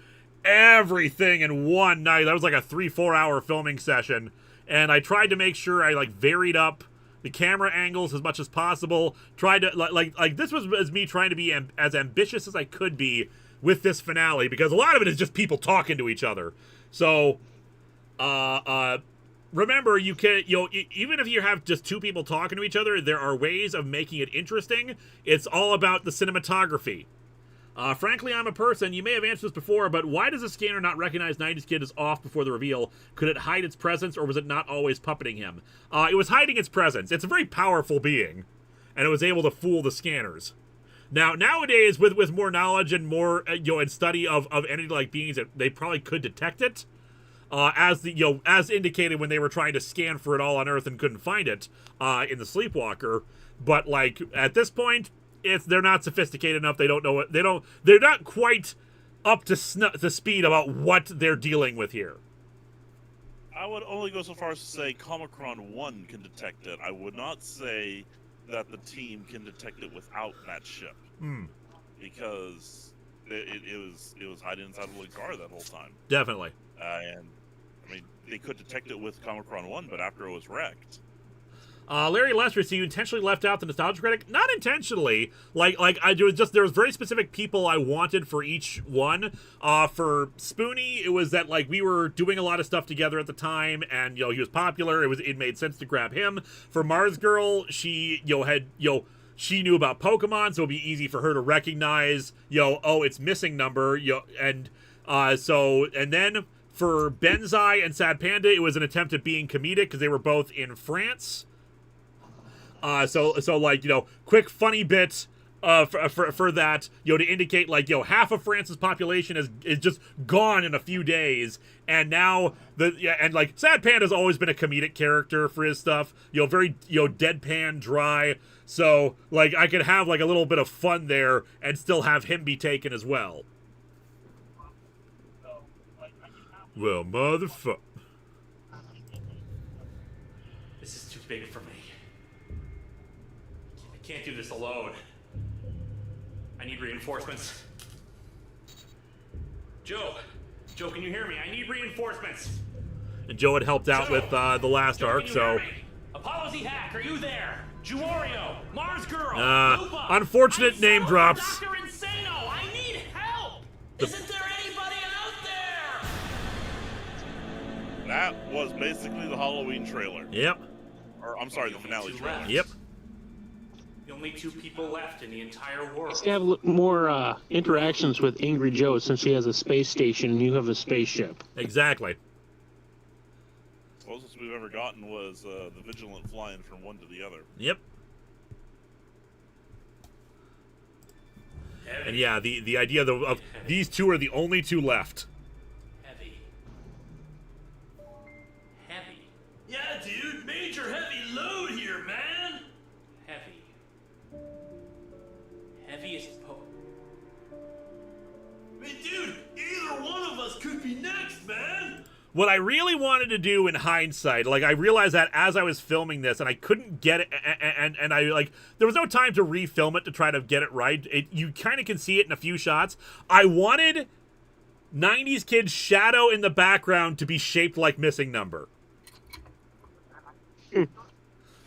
everything in one night. That was like a 3-4 hour filming session, and I tried to make sure I like varied up the camera angles as much as possible. Tried to like this was me trying to be as ambitious as I could be with this finale, because a lot of it is just people talking to each other. So remember, you can, even if you have just two people talking to each other, there are ways of making it interesting. It's all about the cinematography. Frankly, I'm a person, you may have answered this before, but why does the scanner not recognize 90s Kid as off before the reveal? Could it hide its presence, or was it not always puppeting him? It was hiding its presence. It's a very powerful being, and it was able to fool the scanners. Now, nowadays, with more knowledge and more, and study of entity-like beings, they probably could detect it. As indicated when they were trying to scan for it all on Earth and couldn't find it, in the Sleepwalker. But, like, at this point, they're not sophisticated enough. They don't know what they're not quite up to speed about what they're dealing with here. I would only go so far as to say Comicron 1 can detect it. I would not say that the team can detect it without that ship. Because it was hiding inside of Linkara that whole time. Definitely. And I mean, they could detect it with Comicron 1, but after it was wrecked. Larry Lester, so you intentionally left out the nostalgia critic? Not intentionally. There was very specific people I wanted for each one. For Spoonie, it was that, like, we were doing a lot of stuff together at the time, and, he was popular. It made sense to grab him. For Mars Girl, she, she knew about Pokemon, so it'd be easy for her to recognize, it's missing number, and then for Benzai and Sad Panda, it was an attempt at being comedic because they were both in France. Quick funny bit for that, to indicate, like, half of France's population is just gone in a few days, and now Sad Panda's always been a comedic character for his stuff, very deadpan, dry. So, like, I could have, like, a little bit of fun there and still have him be taken as well. Well, motherfucker. This is too big for me. I can't do this alone. I need reinforcements. Joe, can you hear me? I need reinforcements. And Joe had helped out with the last arc, so... Apollo Z Hack, are you there? Juario, Mars Girl, Lupa, unfortunate name drops. Dr. Insano, I need help! Isn't there anybody out there? That was basically the Halloween trailer. Yep. Or, I'm sorry, the finale trailer. Yep. The only two people left in the entire world. Let's have more interactions with Angry Joe, since he has a space station and you have a spaceship. Exactly. Closest we've ever gotten was the Vigilant flying from one to the other. Yep. And yeah, the idea of these two are the only two left. Heavy. Yeah, dude, major heavy load here, man. Heavy is I mean, dude, either one of us could be next, man. What I really wanted to do in hindsight, like, I realized that as I was filming this, and I couldn't get it, and I, like, there was no time to refilm it to try to get it right. You kind of can see it in a few shots. I wanted 90s Kid's shadow in the background to be shaped like Missing Number.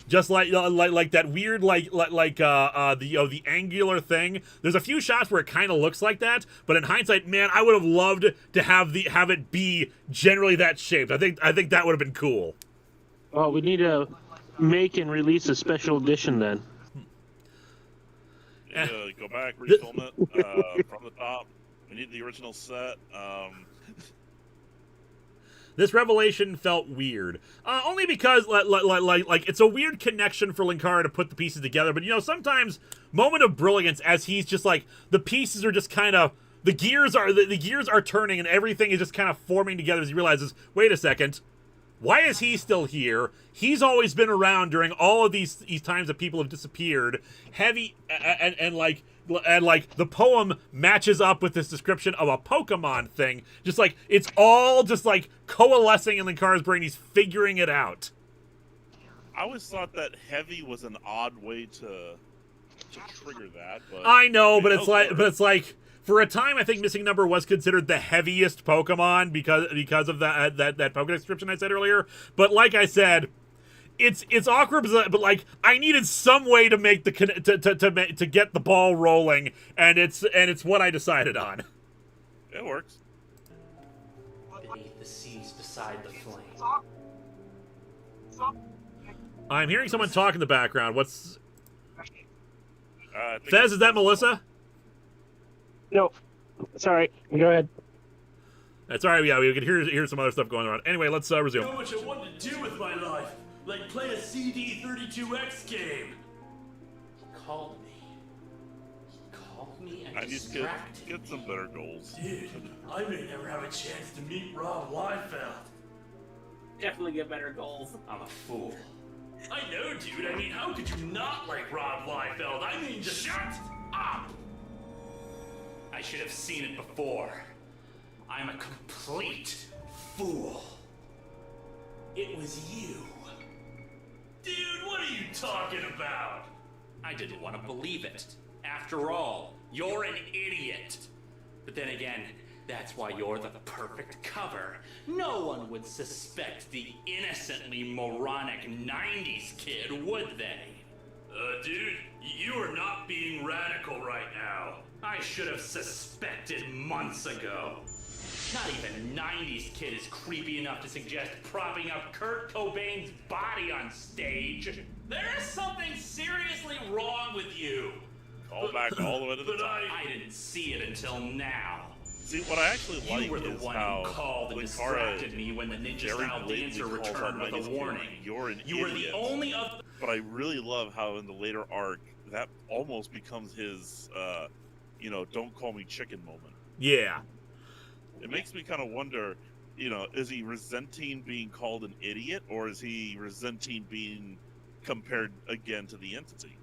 Just like that weird the angular thing. There's a few shots where it kind of looks like that, but in hindsight, man, I would have loved to have it be generally that shaped. I think that would have been cool. Well, we need to make and release a special edition then. Yeah, go back, refilm it from the top. We need the original set. This revelation felt weird. Only because, like, it's a weird connection for Linkara to put the pieces together. But, sometimes, moment of brilliance, as he's just, like, the pieces are just kind of, the gears are turning and everything is just kind of forming together as he realizes, wait a second, why is he still here? He's always been around during all of these times that people have disappeared. Heavy, and the poem matches up with this description of a Pokemon thing. Just like, it's all just like coalescing in Linkara's brain. He's figuring it out. I always thought that heavy was an odd way to trigger that. But I know, but it's like For a time, I think Missing Number was considered the heaviest Pokemon because of that Pokedex description I said earlier. But like I said, it's awkward, but like I needed some way to make the to get the ball rolling, and it's what I decided on. It works. Beneath the seas beside the flame. I'm hearing someone talk in the background. What's I think Fez? Is that Melissa? No, sorry. Go ahead. That's all right. Yeah, we could hear some other stuff going on. Anyway, let's resume. So much I wanted to do with my life, like play a CD32X game. He called me. He called me and I need to distracted get some better goals. Dude, I may never have a chance to meet Rob Liefeld. Definitely get better goals. I'm a fool. I know, dude. I mean, how could you not like Rob Liefeld? I mean, just shut up! I should have seen it before. I'm a complete fool. It was you. Dude, what are you talking about? I didn't want to believe it. After all, you're an idiot. But then again, that's why you're the perfect cover. No one would suspect the innocently moronic 90s kid, would they? Dude, you are not being radical right now. I should have suspected months ago. Not even 90s kid is creepy enough to suggest propping up Kurt Cobain's body on stage. There is something seriously wrong with you. Call back all the way to the top. I didn't see it until now. See, what I actually like You were the is one how who called and Linkara distracted me when the Ninja very Style blatantly Dancer calls returned out with a 90s warning. kid, You're an You idiot. were the only of... But I really love how in the later arc, that almost becomes his, don't call me chicken moment. Yeah. It makes me kind of wonder, is he resenting being called an idiot, or is he resenting being compared again to the entity?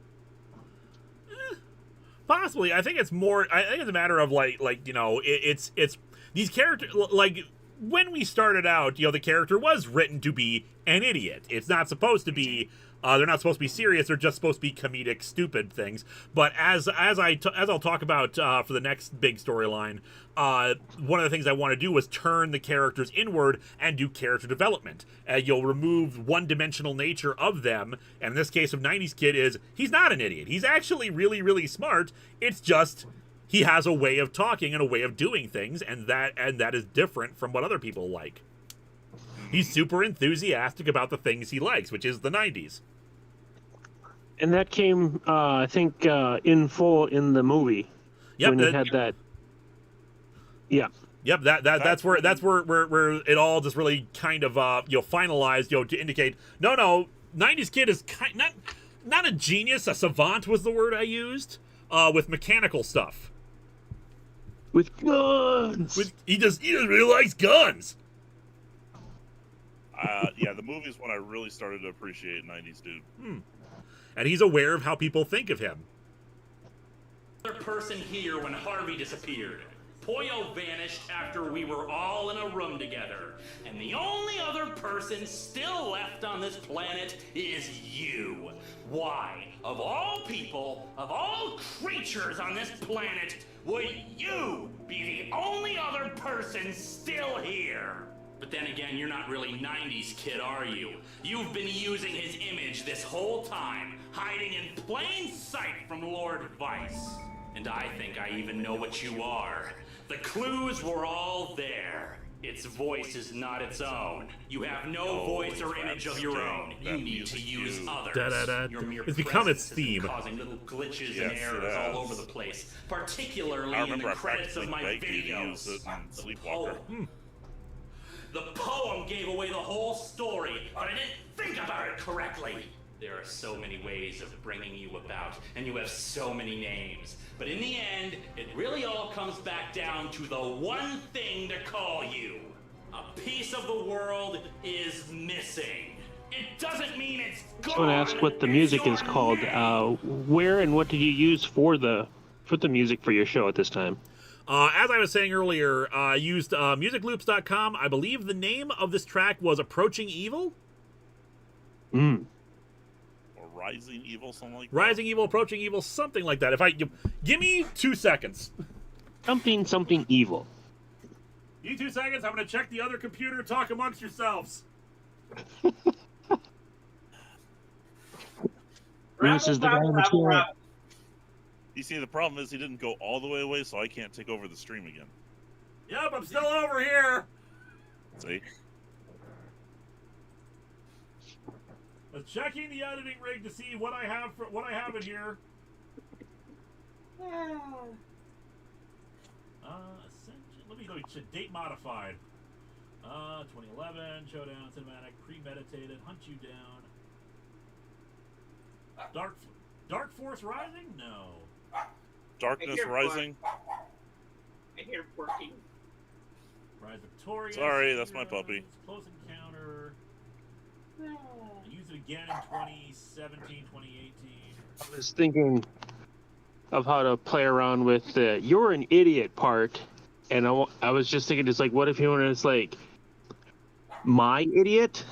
Possibly. I think it's more. I think it's a matter of it's these characters. Like when we started out, the character was written to be an idiot. It's not supposed to be. They're not supposed to be serious. They're just supposed to be comedic, stupid things. But as I'll talk about for the next big storyline, one of the things I want to do was turn the characters inward and do character development. You'll remove one-dimensional nature of them. And in this case of 90s Kid he's not an idiot. He's actually really, really smart. It's just he has a way of talking and a way of doing things, and that is different from what other people like. He's super enthusiastic about the things he likes, which is the 90s. And that came, I think, in full in the movie. Yep, when you had that. Yeah. Yep, that's where it all just really kind of finalized, to indicate no, 90s Kid is not a genius, a savant was the word I used, with mechanical stuff. With guns. He just really likes guns. The movie is when I really started to appreciate 90s dude. And he's aware of how people think of him. Other person here when Harvey disappeared. Poyo vanished after we were all in a room together. And the only other person still left on this planet is you. Why, of all people, of all creatures on this planet, would you be the only other person still here? But then again, you're not really 90s Kid, are you? You've been using his image this whole time, hiding in plain sight from Lord Vice. And I think I even know what you are. The clues were all there. Its voice is not its own. You have no voice or image of your own. You need to use others. Your mere It's become its presence has theme. been causing little glitches and errors all over the place, particularly in the credits of my videos. Sleepwalker. The poem gave away the whole story, but I didn't think about it correctly. There are so many ways of bringing you about, and you have so many names. But in the end, it really all comes back down to the one thing to call you. A piece of the world is missing. It doesn't mean it's gone. I want to ask what the music is called. Where and what did you use for the music for your show at this time? As I was saying earlier, I used musicloops.com. I believe the name of this track was Approaching Evil. Or Rising Evil, something like that. Rising Evil, Approaching Evil, something like that. Give me 2 seconds. something evil. You 2 seconds. I'm going to check the other computer. Talk amongst yourselves. This is the guy in the chair. You see, the problem is he didn't go all the way away, so I can't take over the stream again. Yep, I'm still over here. See? Checking the editing rig to see what I have in here. Let me go to date modified. 2011 showdown cinematic premeditated hunt you down. Dark Force Rising? No. Darkness Rising? I hear working. Rise Victorious. Sorry, that's my puppy. Close Encounter. I used it again in 2017, 2018. I was thinking of how to play around with the "you're an idiot" part, and I was just thinking, it's like, what if you want to, it's like, my idiot?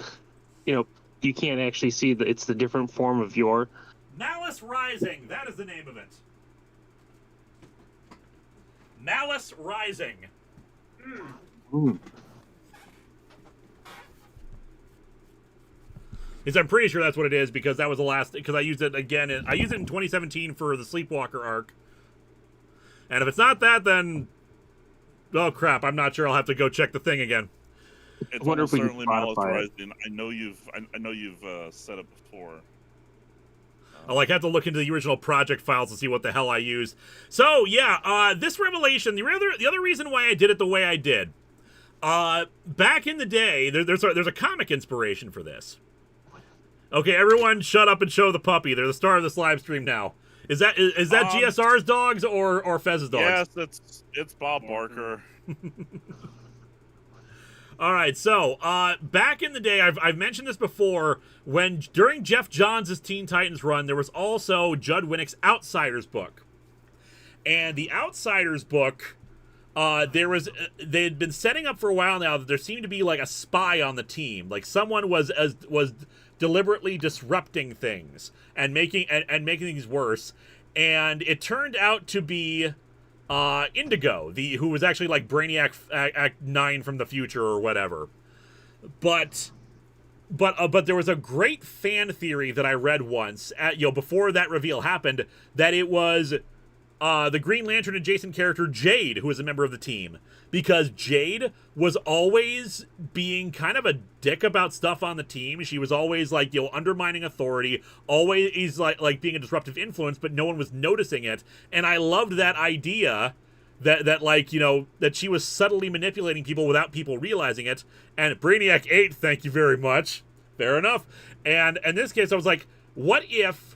You know, you can't actually see that it's the different form of your. Malice Rising. That is the name of it. Malice Rising. I'm pretty sure that's what it is, because that was the last, because I used it again. I used it in 2017 for the Sleepwalker arc. And if it's not that, then oh crap, I'm not sure. I'll have to go check the thing again. It's almost certainly Malice Rising. I know you've said it before. I'll like have to look into the original project files to see what the hell I used. So yeah, this revelation. The other reason why I did it the way I did. Back in the day, there's a comic inspiration for this. Okay, everyone, shut up and show the puppy. They're the star of this live stream now. Is that GSR's dogs or Fez's dogs? Yes, it's Bob Barker. All right, so back in the day, I've mentioned this before. During Jeff Johns' Teen Titans run, there was also Judd Winnick's Outsiders book, and the Outsiders book, they had been setting up for a while now that there seemed to be like a spy on the team, like someone was deliberately disrupting things and making things worse, and it turned out to be Indigo, who was actually like Brainiac Act 9 from the future or whatever. But there was a great fan theory that I read once, before that reveal happened, that it was the Green Lantern adjacent character Jade who was a member of the team, because Jade was always being kind of a dick about stuff on the team. She was always like, undermining authority, always like being a disruptive influence, but no one was noticing it. And I loved that idea that she was subtly manipulating people without people realizing it. And Brainiac 8, thank you very much. Fair enough. And in this case, I was like, what if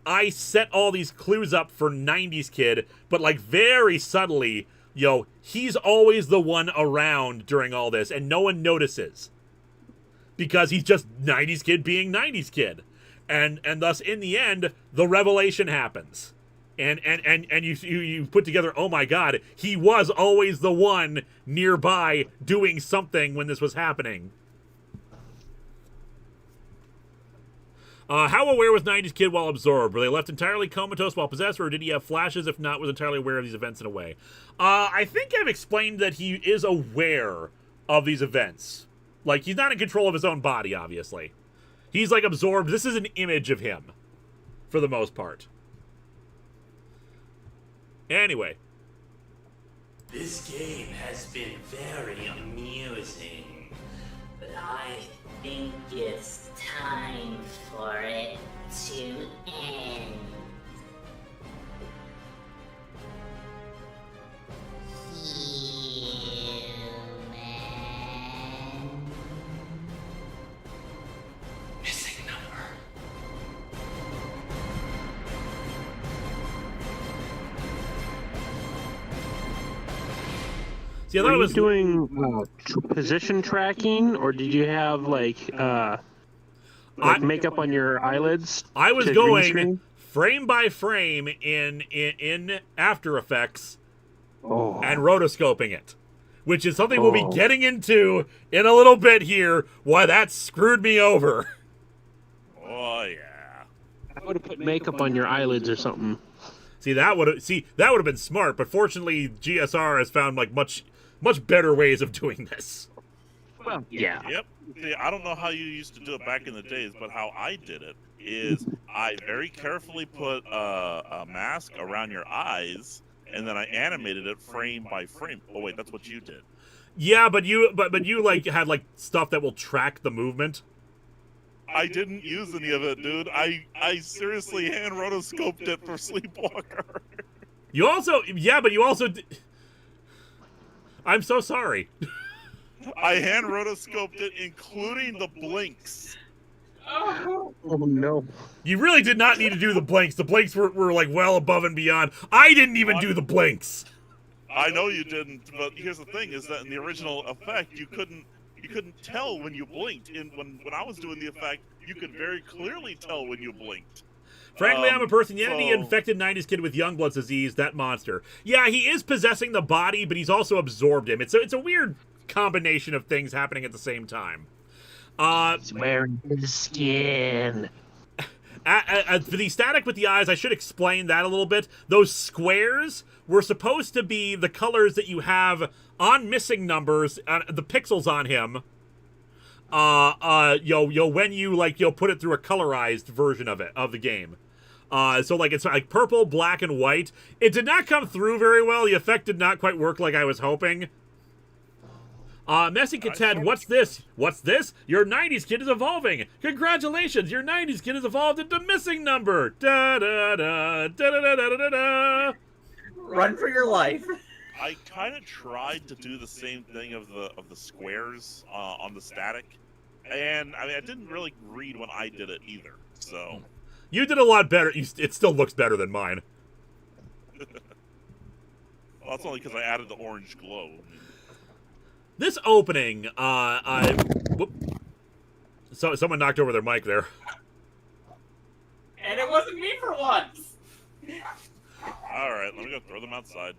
I set all these clues up for 90s Kid, but like very subtly, he's always the one around during all this, and no one notices. Because he's just 90s Kid being 90s Kid. And thus, in the end, the revelation happens. And you put together, oh my god, he was always the one nearby doing something when this was happening. How aware was 90s Kid while absorbed? Were they left entirely comatose while possessed, or did he have flashes? If not, was entirely aware of these events in a way? I think I've explained that he is aware of these events. Like, he's not in control of his own body, obviously. He's, like, absorbed. This is an image of him, for the most part. Anyway. This game has been very amusing, but I think it's time for it to end. Missing number. See, I thought Were it you was doing position tracking, or did you have like makeup on your eyelids? I was to green going screen? frame by frame in After Effects and Oh. rotoscoping it, which is something we'll be getting into in a little bit here, why that screwed me over. Oh, yeah. I would have put makeup on your eyelids or something. See, that would have been smart, but fortunately GSR has found like much better ways of doing this. Well, yeah. Yep. See, I don't know how you used to do it back in the days, but how I did it is I very carefully put a mask around your eyes, and then I animated it frame by frame. Oh wait, that's what you did. Yeah, but you like had like stuff that will track the movement. I didn't use any of it, dude. I seriously hand rotoscoped it for Sleepwalker. You also, but you also. I'm so sorry. I hand rotoscoped it, including the blinks. Oh no! You really did not need to do the blinks. The blinks were like well above and beyond. I didn't even do the blinks. I know you didn't, but here's the thing: is that in the original effect, you couldn't tell when you blinked. When I was doing the effect, you could very clearly tell when you blinked. Frankly, I'm a personality infected 90s kid with Youngblood's disease, that monster. Yeah, he is possessing the body, but he's also absorbed him. It's a weird combination of things happening at the same time. He's wearing his skin. For the static with the eyes, I should explain that a little bit. Those squares were supposed to be the colors that you have on missing numbers, the pixels on him. When you put it through a colorized version of the game. So like it's like purple, black, and white. It did not come through very well. The effect did not quite work like I was hoping. Messy Ted, what's this? What's this? Your 90s kid is evolving. Congratulations, your 90s kid has evolved into missing number. Da da da da da da da da da. Run for your life. I kind of tried to do the same thing of the squares on the static, and I mean I didn't really read when I did it either. So you did a lot better. It still looks better than mine. Well, that's only because I added the orange glow. This opening, so someone knocked over their mic there. And it wasn't me for once. All right, let me go throw them outside.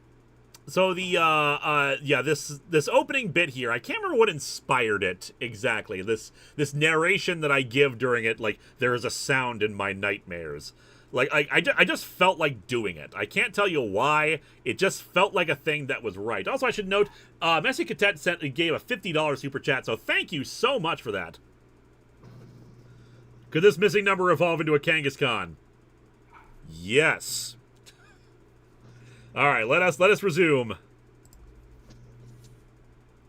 So this opening bit here, I can't remember what inspired it exactly. This narration that I give during it, like there is a sound in my nightmares. Like I just felt like doing it. I can't tell you why. It just felt like a thing that was right. Also, I should note, Messy Cadet gave a $50 super chat, so thank you so much for that. Could this missing number evolve into a Kangaskhan? Yes. All right, let us resume.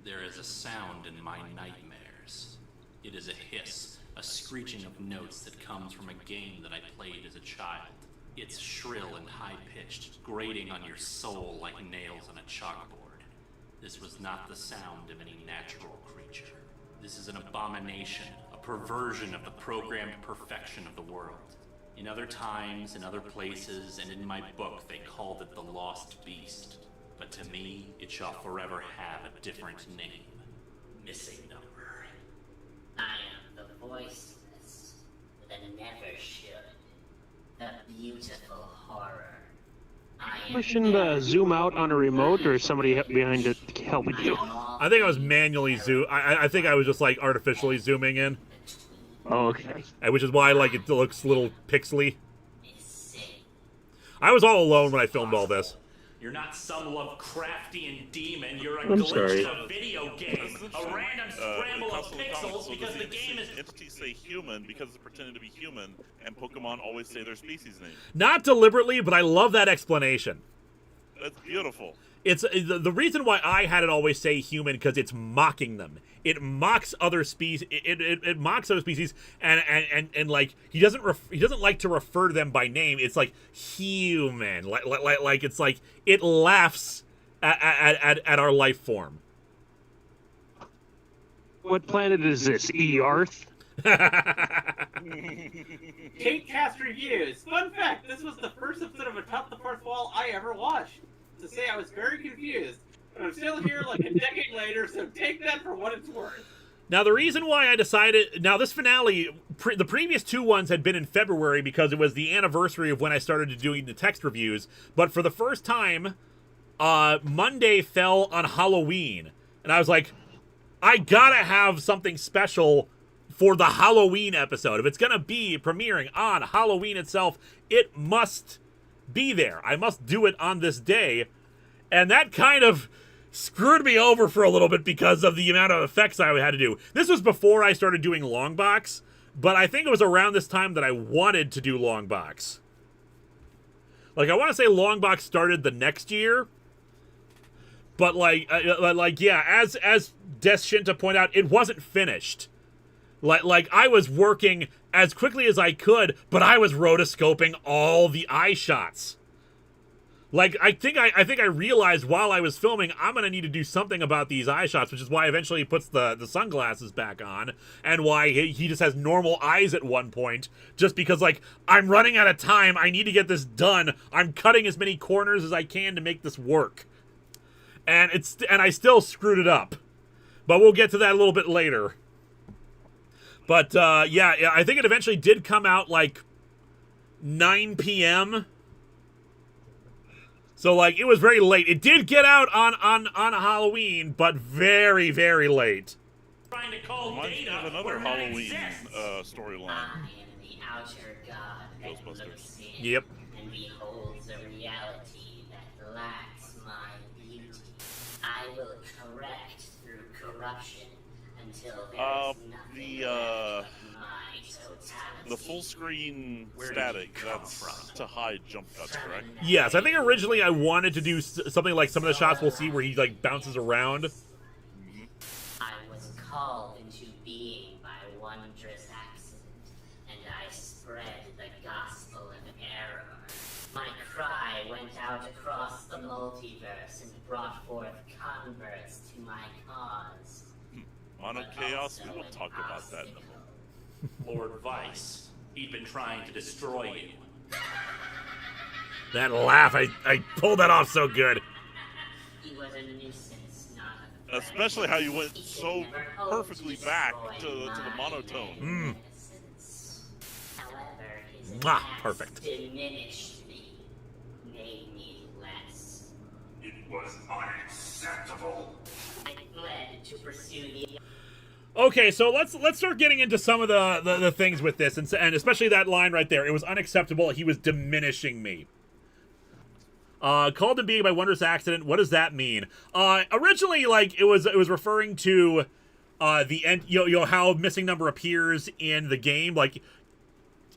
There is a sound in my nightmares. It is a hiss, a screeching of notes that comes from a game that I played as a child. It's shrill and high-pitched, grating on your soul like nails on a chalkboard. This was not the sound of any natural creature. This is an abomination, a perversion of the programmed perfection of the world. In other times, in other places, and in my book, they called it the Lost Beast. But to me, it shall forever have a different name. Missing number. I am the voiceless that never should. A beautiful horror. I shouldn't zoom out on a remote, or somebody behind it helping you. I think I was manually I think I was just like artificially zooming in. Oh, okay. Which is why like it looks a little pixely. I was all alone when I filmed all this. You're not some Lovecraftian demon, you're a I'm glitch sorry. in a video game. A random scramble of pixels because the game is... Entities say human because it's pretending to be human, and Pokemon always say their species name. Not deliberately, but I love that explanation. That's beautiful. It's the reason why I had it always say human, because it's mocking them. It mocks other species. It mocks other species, and like he doesn't like to refer to them by name. It's like human, like it's like it laughs at our life form. What planet is this? Earth? Kate Cast Reviews. Fun fact, this was the first episode of Atop the Fourth Wall I ever watched. To say I was very confused. But I'm still here like a decade later, so take that for what it's worth. Now, the reason why I decided... Now, this finale, the previous two ones had been in February because it was the anniversary of when I started doing the text reviews. But for the first time, Monday fell on Halloween. And I was like, I gotta have something special for the Halloween episode. If it's gonna be premiering on Halloween itself, it must be there. I must do it on this day. And that kind of screwed me over for a little bit because of the amount of effects I had to do. This was before I started doing Longbox, but I think it was around this time that I wanted to do Longbox. Like, I want to say Longbox started the next year, but yeah, as Des Shinta pointed out, it wasn't finished. Like I was working as quickly as I could, but I was rotoscoping all the eye shots. Like, I think I realized while I was filming, I'm going to need to do something about these eye shots, which is why eventually he puts the sunglasses back on, and why he just has normal eyes at one point, just because, like, I'm running out of time, I need to get this done, I'm cutting as many corners as I can to make this work. And I still screwed it up. But we'll get to that a little bit later. But, yeah, I think it eventually did come out, like, 9 p.m., so, like, it was very late. It did get out on Halloween, but very, very late. Trying to call Reminds me of another Halloween storyline. I am the outer god that looks in Yep. and beholds a reality that lacks my beauty. I will correct through corruption until there is nothing left of my totality. The full screen static, that's to hide jump cuts, correct? Yes, I think originally I wanted to do something like some of the shots we'll see where he, like, bounces around. I was called into being by wondrous accident, and I spread the gospel of error. My cry went out across the multiverse and brought forth converts to my cause. Mono Chaos, we will talk about that in a moment. Lord Vice, he'd been trying to destroy you. That laugh, I pulled that off so good. He was a nuisance, not a threat. Especially how you went so perfectly back to the monotone. However, his Mwah, attacks perfect. diminished me, made me less. It was unacceptable. I fled to pursue the Okay, so let's start getting into some of the things with this, and especially that line right there. It was unacceptable. He was diminishing me. Called to being by wondrous accident. What does that mean? Originally, like, it was referring to the end. You know how missing number appears in the game. Like,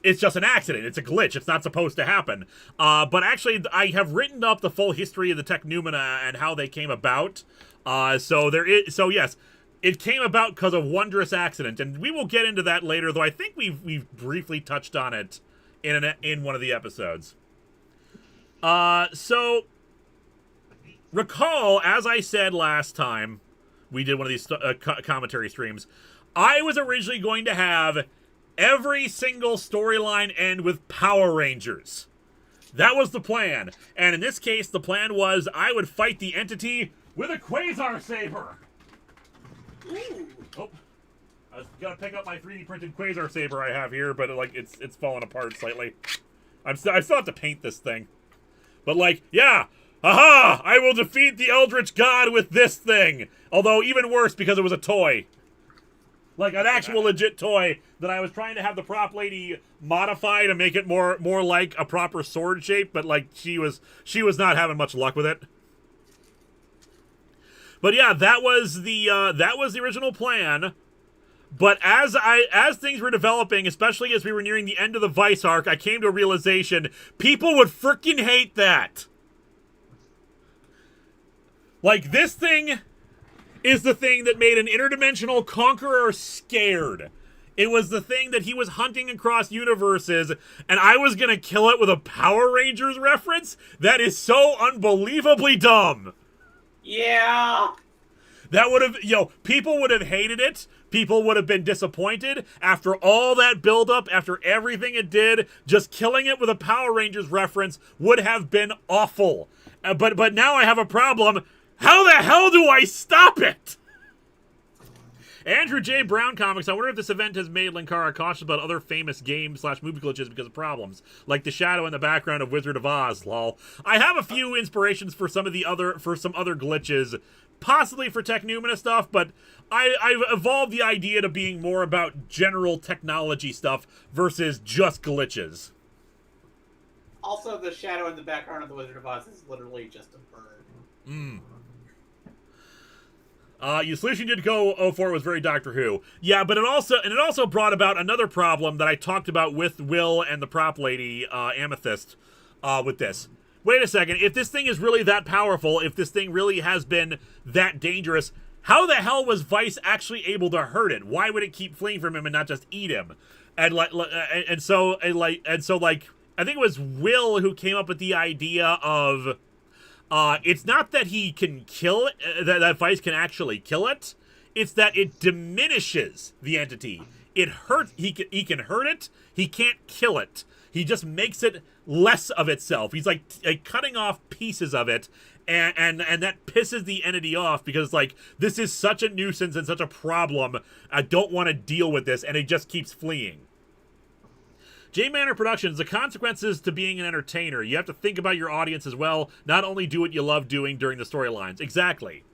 it's just an accident. It's a glitch. It's not supposed to happen. But actually, I have written up the full history of the Technumina and how they came about. So yes. It came about because of wondrous accident, and we will get into that later, though I think we've briefly touched on it in one of the episodes. So, recall, as I said last time, we did one of these commentary streams, I was originally going to have every single storyline end with Power Rangers. That was the plan. And in this case, the plan was I would fight the entity with a Quasar Saber. Oh, I was gonna pick up my 3D printed Quasar Saber I have here, but it's falling apart slightly. I still have to paint this thing. But yeah, aha! I will defeat the Eldritch God with this thing. Although even worse because it was a toy, like an actual legit toy that I was trying to have the prop lady modify to make it more like a proper sword shape, but she was not having much luck with it. But yeah, that was the original plan. But as things were developing, especially as we were nearing the end of the Vice arc, I came to a realization people would freaking hate that. Like, this thing is the thing that made an interdimensional conqueror scared. It was the thing that he was hunting across universes, and I was gonna kill it with a Power Rangers reference? That is so unbelievably dumb. Yeah. That would have, people would have hated it. People would have been disappointed. After all that buildup, after everything it did, just killing it with a Power Rangers reference would have been awful. But now I have a problem. How the hell do I stop it? Andrew J. Brown Comics, I wonder if this event has made Linkara cautious about other famous game/movie glitches because of problems, like the shadow in the background of Wizard of Oz, lol. I have a few inspirations for some other glitches, possibly for Technumina stuff, but I've evolved the idea to being more about general technology stuff versus just glitches. Also, the shadow in the background of the Wizard of Oz is literally just a bird. Your solution did go for it was very Doctor Who. Yeah, but it also brought about another problem that I talked about with Will and the prop lady, Amethyst, with this. Wait a second, if this thing is really that powerful, if this thing really has been that dangerous, how the hell was Vice actually able to hurt it? Why would it keep fleeing from him and not just eat him? And so I think it was Will who came up with the idea of it's not that he can kill it, that Vice can actually kill it. It's that it diminishes the entity. It hurts. He can hurt it. He can't kill it. He just makes it less of itself. He's like cutting off pieces of it, and that pisses the entity off because like this is such a nuisance and such a problem. I don't want to deal with this, and it just keeps fleeing. J Manor Productions, the consequences to being an entertainer. You have to think about your audience as well. Not only do what you love doing during the storylines. Exactly.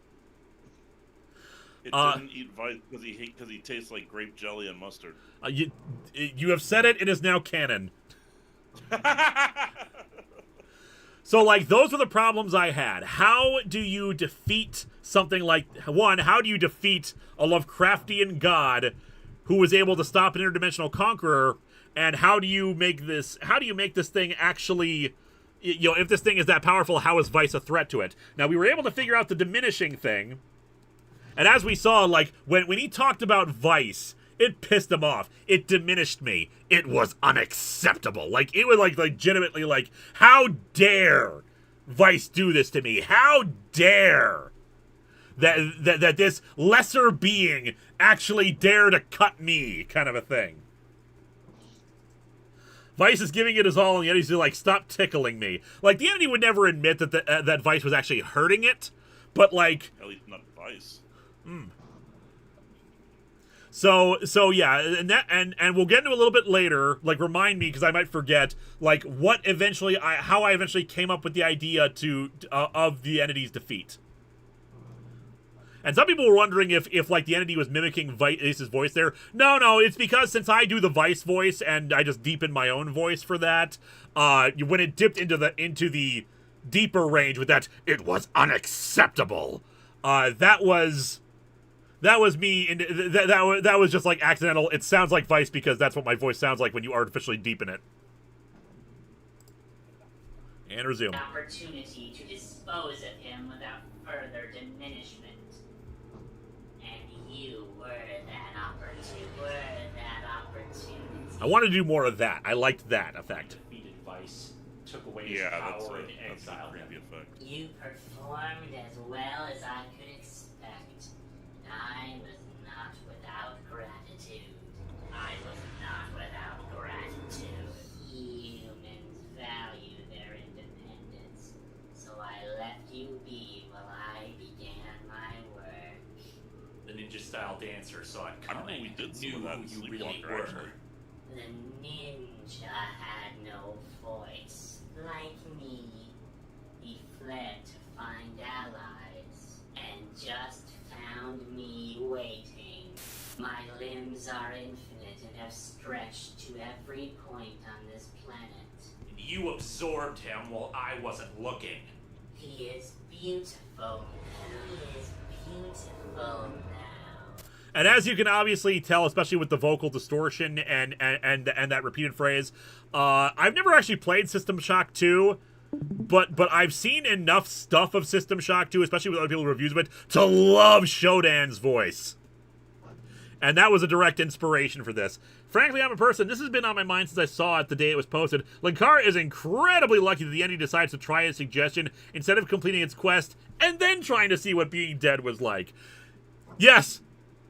It didn't eat Vice because he tastes like grape jelly and mustard. You have said it. It is now canon. So, like, those were the problems I had. How do you defeat something like... One, how do you defeat a Lovecraftian god who was able to stop an interdimensional conqueror? And how do you make this thing actually... You know, if this thing is that powerful, how is Vice a threat to it? Now, we were able to figure out the diminishing thing. And as we saw, like, when he talked about Vice... It pissed him off. It diminished me. It was unacceptable. Like, it was, like, legitimately, like, how dare Vice do this to me? How dare that this lesser being actually dare to cut me, kind of a thing. Vice is giving it his all, and the entity's like, stop tickling me. Like, the entity would never admit that that Vice was actually hurting it, but, like... At least not Vice. So yeah, and we'll get into a little bit later. Like, remind me because I might forget. Like, how I eventually came up with the idea of the entity's defeat. And some people were wondering if like the entity was mimicking Vice's voice there. No, it's because since I do the Vice voice and I just deepen my own voice for that. When it dipped into the deeper range with that, it was unacceptable. That was me, and that was just, like, accidental. It sounds like Vice because that's what my voice sounds like when you artificially deepen it. And resume. Opportunity to dispose of him without further diminishment. And you were that opportunity. I want to do more of that. I liked that effect. Defeated Vice, took away his power and exiled him. You performed as well as I could expect. I was not without gratitude. Humans value their independence, so I left you be while I began my work. The ninja-style dancer saw it coming. I don't know we did knew some of that who in you really Sleepwalker, were. actually. The ninja had no voice. Like me, he fled to find allies, and just found me waiting. My limbs are infinite and have stretched to every point on this planet. You absorbed him while I wasn't looking. He is beautiful. He is beautiful now. And as you can obviously tell, especially with the vocal distortion and that repeated phrase, I've never actually played System Shock 2, but I've seen enough stuff of System Shock 2, especially with other people's reviews of it, to love Shodan's voice. And that was a direct inspiration for this. Frankly, I'm a person, this has been on my mind since I saw it the day it was posted. Linkara is incredibly lucky that the entity decides to try his suggestion instead of completing its quest and then trying to see what being dead was like. Yes.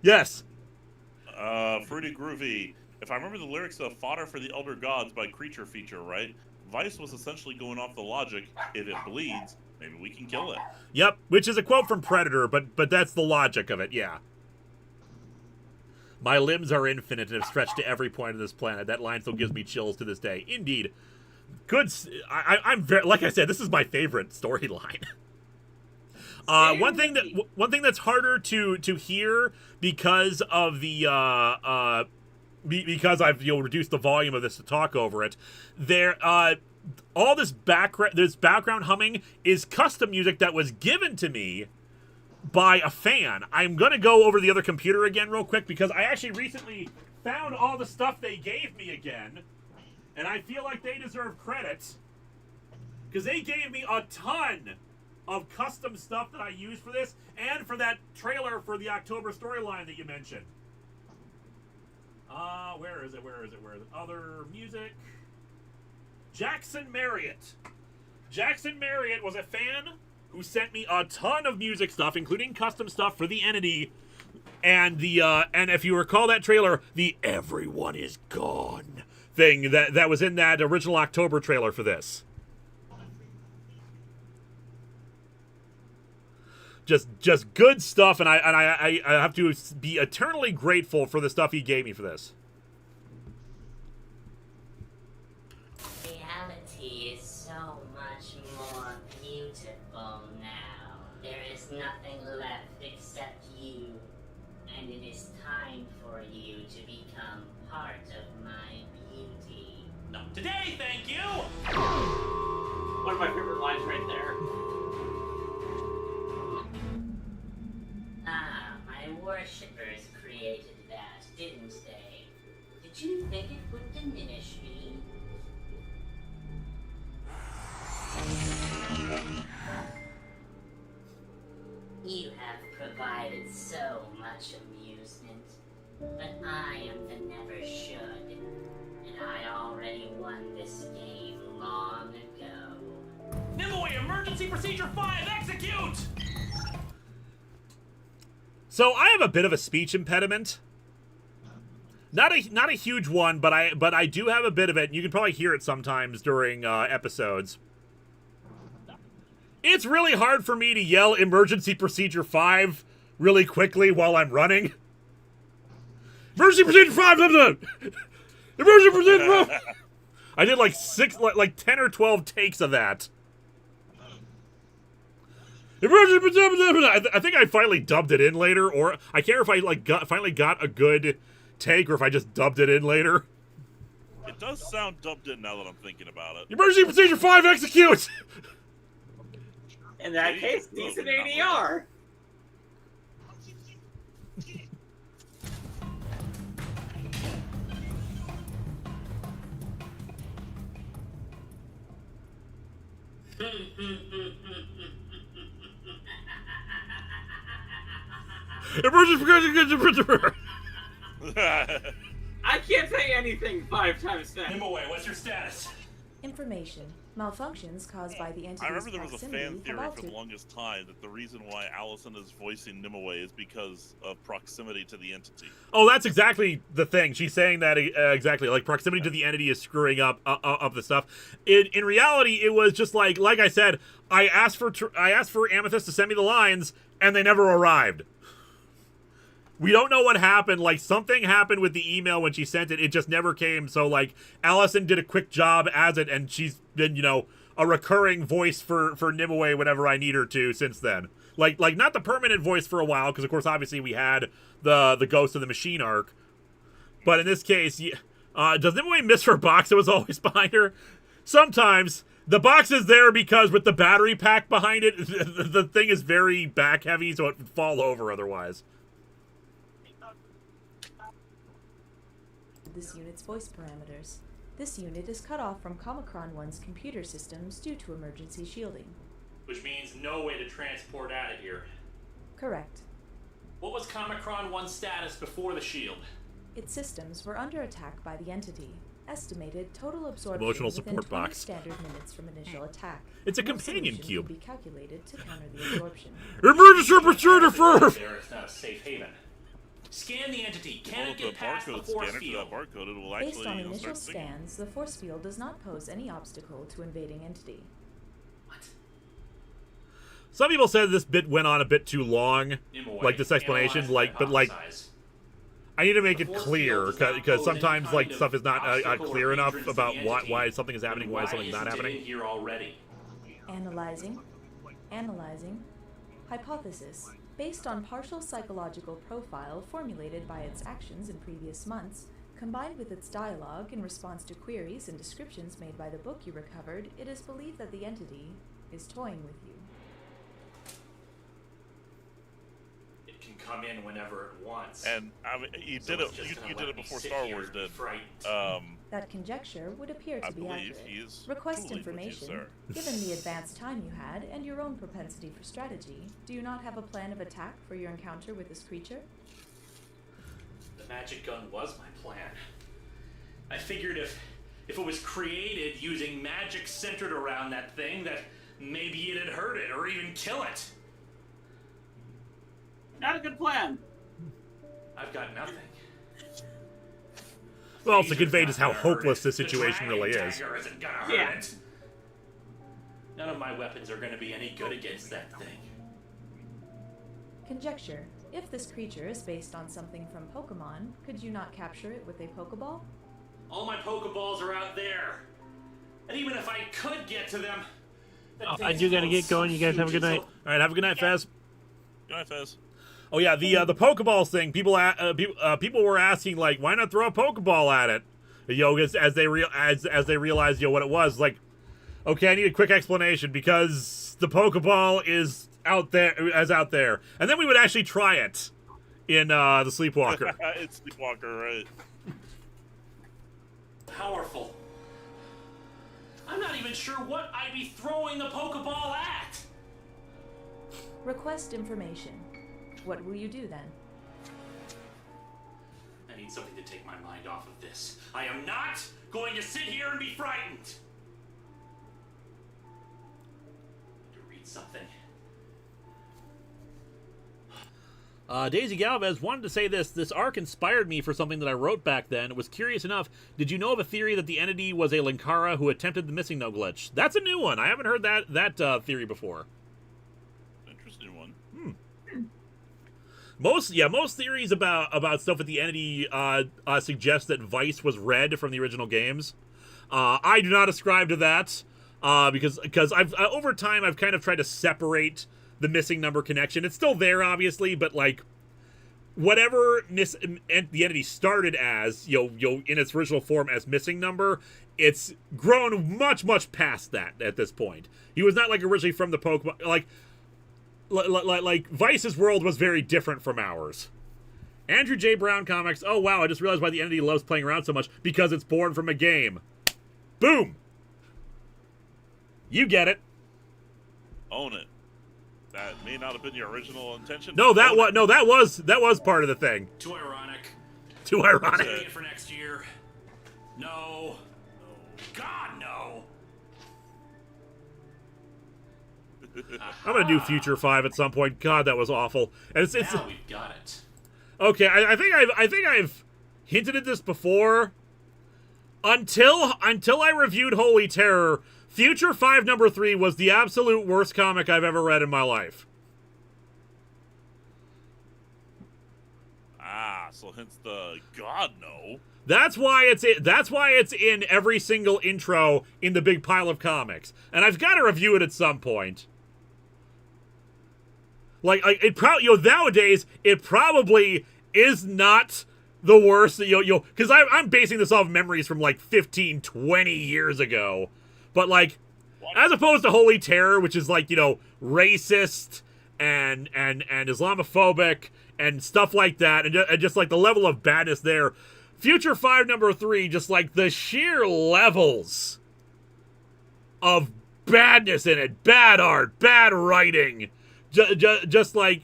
Fruity Groovy. If I remember the lyrics of Fodder for the Elder Gods by Creature Feature, right? Vice was essentially going off the logic, if it bleeds, maybe we can kill it. Yep, which is a quote from Predator, but that's the logic of it, yeah. My limbs are infinite and have stretched to every point of this planet. That line still gives me chills to this day. Indeed. Good. I'm very, like I said, this is my favorite storyline. One thing that's harder to hear because of the because I've reduced the volume of this to talk over it. all this background humming is custom music that was given to me by a fan. I'm gonna go over the other computer again real quick because I actually recently found all the stuff they gave me again, and I feel like they deserve credit because they gave me a ton of custom stuff that I used for this and for that trailer for the October storyline that you mentioned. Where is it? Other music. Jackson Marriott. Jackson Marriott was a fan who sent me a ton of music stuff, including custom stuff for the Entity, and and if you recall that trailer, the "Everyone is Gone" thing that was in that original October trailer for this. Just good stuff, and I have to be eternally grateful for the stuff he gave me for this. Reality is so much more beautiful now. There is nothing left except you, and it is time for you to become part of my beauty. Not today, thank you! One of my favorite lines right there. Ah, my worshippers created that, didn't they? Did you think it would diminish me? You have provided so much amusement, but I am the never should, and I already won this game long ago. Nimue, emergency procedure 5, execute! So I have a bit of a speech impediment. Not a huge one, but I do have a bit of it. You can probably hear it sometimes during episodes. It's really hard for me to yell emergency procedure 5 really quickly while I'm running. Emergency procedure 5! Emergency procedure 5! I did like 10 or 12 takes of that. I think I finally dubbed it in later, or I can't remember if I finally got a good take or if I just dubbed it in later. It does sound dubbed in now that I'm thinking about it. Emergency procedure 5, execute! In that case, decent ADR. I can't say anything 5 times fast. Nimue, what's your status? Information. Malfunctions caused by the entity's I remember there was a fan proximity theory have for the altered- longest time that the reason why Allison is voicing Nimue is because of proximity to the entity. Oh, that's exactly the thing. She's saying that exactly. Like, proximity to the entity is screwing up the stuff. In reality, it was just like I said, I asked for Amethyst to send me the lines, and they never arrived. We don't know what happened. Like, something happened with the email when she sent it. It just never came. So, like, Allison did a quick job as it, and she's been, a recurring voice for Nimue whenever I need her to since then. Like not the permanent voice for a while, because, of course, obviously we had the Ghost of the Machine arc. But in this case, does Nimue miss her box that was always behind her? Sometimes. The box is there because with the battery pack behind it, the thing is very back-heavy, so it would fall over otherwise. This unit's voice parameters. This unit is cut off from Comicron 1's computer systems due to emergency shielding. Which means no way to transport out of here. Correct. What was Comicron 1's status before the shield? Its systems were under attack by the entity. Estimated total absorption Emotional within support 20 box. standard minutes from initial attack. It's a No companion solution cube. Could be calculated to counter the absorption. Emergency procedure for. It's not a safe haven. Scan the entity. Can it Well, get past the barcode force scanner to field? that barcode, it will Based actually on initial start singing. scans, the force field does not pose any obstacle to invading entity. Some people said this bit went on a bit too long, Nimue, like this explanation, analyze and but hypothesize. I need to make it The force clear field does not because pose sometimes any kind stuff is not of obstacle clear or enough hindrance to about the entity. why something is happening, why something's not isn't it happening. in here already? Analyzing. Hypothesis. Based on partial psychological profile formulated by its actions in previous months, Combined with its dialogue in response to queries and descriptions made by the book you recovered, it is believed that the entity is toying with you. It can come in whenever it wants. And I mean, you did it before Star Wars did. That conjecture would appear to be believe accurate. he is Request tooling with you, information. sir. Given the advanced time you had and your own propensity for strategy, do you not have a plan of attack for your encounter with this creature? The magic gun was my plan. I figured if it was created using magic centered around that thing, that maybe it'd hurt it or even kill it. Not a good plan. I've got nothing. Well, also convey just how hopeless this situation really is. Dagger isn't gonna hurt it. None of my weapons are gonna be any good against that thing. Conjecture. If this creature is based on something from Pokemon, could you not capture it with a Pokeball? All my Pokeballs are out there. And even if I could get to them... I do gotta get going. You guys have a good night. All right, have a good night, Fez. Good night, Fez. Oh yeah, the Pokeballs thing. People were asking, like, why not throw a Pokeball at it? As they realized what it was. Like, okay, I need a quick explanation because the Pokeball is out there, and then we would actually try it in the Sleepwalker. It's Sleepwalker, right? Powerful. I'm not even sure what I'd be throwing the Pokeball at. Request information. What will you do then? I need something to take my mind off of this. I am not going to sit here and be frightened. To read something. Daisy Galvez wanted to say this arc inspired me for something that I wrote back then. It was curious enough. Did you know of a theory that the entity was a Linkara who attempted the missing no glitch? That's a new one. I haven't heard that theory before. Interesting one. Most theories about stuff with the entity suggest that Vice was red from the original games. I do not ascribe to that because I've over time I've kind of tried to separate the missing number connection. It's still there, obviously, but like whatever the entity started as, in its original form as missing number, it's grown much past that at this point. He was not like originally from the Pokemon like Vice's world was very different from ours. Andrew J. Brown Comics. Oh wow, I just realized why the entity loves playing around so much, because it's born from a game. Boom. You get it. Own it. That may not have been your original intention. No, that was part of the thing. Too ironic. Too ironic. Saving it for next year. No. God, no. I'm gonna do Future 5 at some point. God, that was awful. And it's now we've got it. Okay, I think I've hinted at this before. Until I reviewed Holy Terror, Future 5 number 3 was the absolute worst comic I've ever read in my life. So hence the God no. That's why it's in every single intro in the big pile of comics, and I've got to review it at some point. Like it probably nowadays it probably is not the worst because I'm basing this off memories from like 15, 20 years ago, but like as opposed to Holy Terror, which is like racist and Islamophobic and stuff like that, and just like the level of badness there. Future 5 number 3, just like the sheer levels of badness in it, bad art, bad writing, just a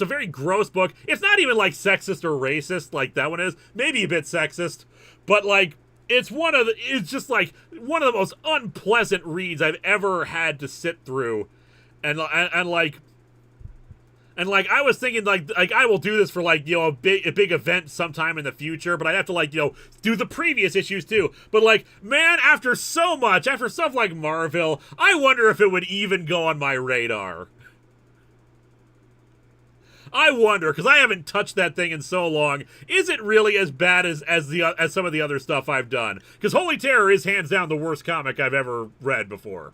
very gross book. It's not even like sexist or racist like that one is, maybe a bit sexist, but like it's just like one of the most unpleasant reads I've ever had to sit through, and I was thinking like I will do this for like a big event sometime in the future, but I'd have to do the previous issues too. But like, man, after stuff like Marvel, I wonder if it would even go on my radar. I wonder, because I haven't touched that thing in so long. Is it really as bad as some of the other stuff I've done? Because Holy Terror is hands down the worst comic I've ever read before.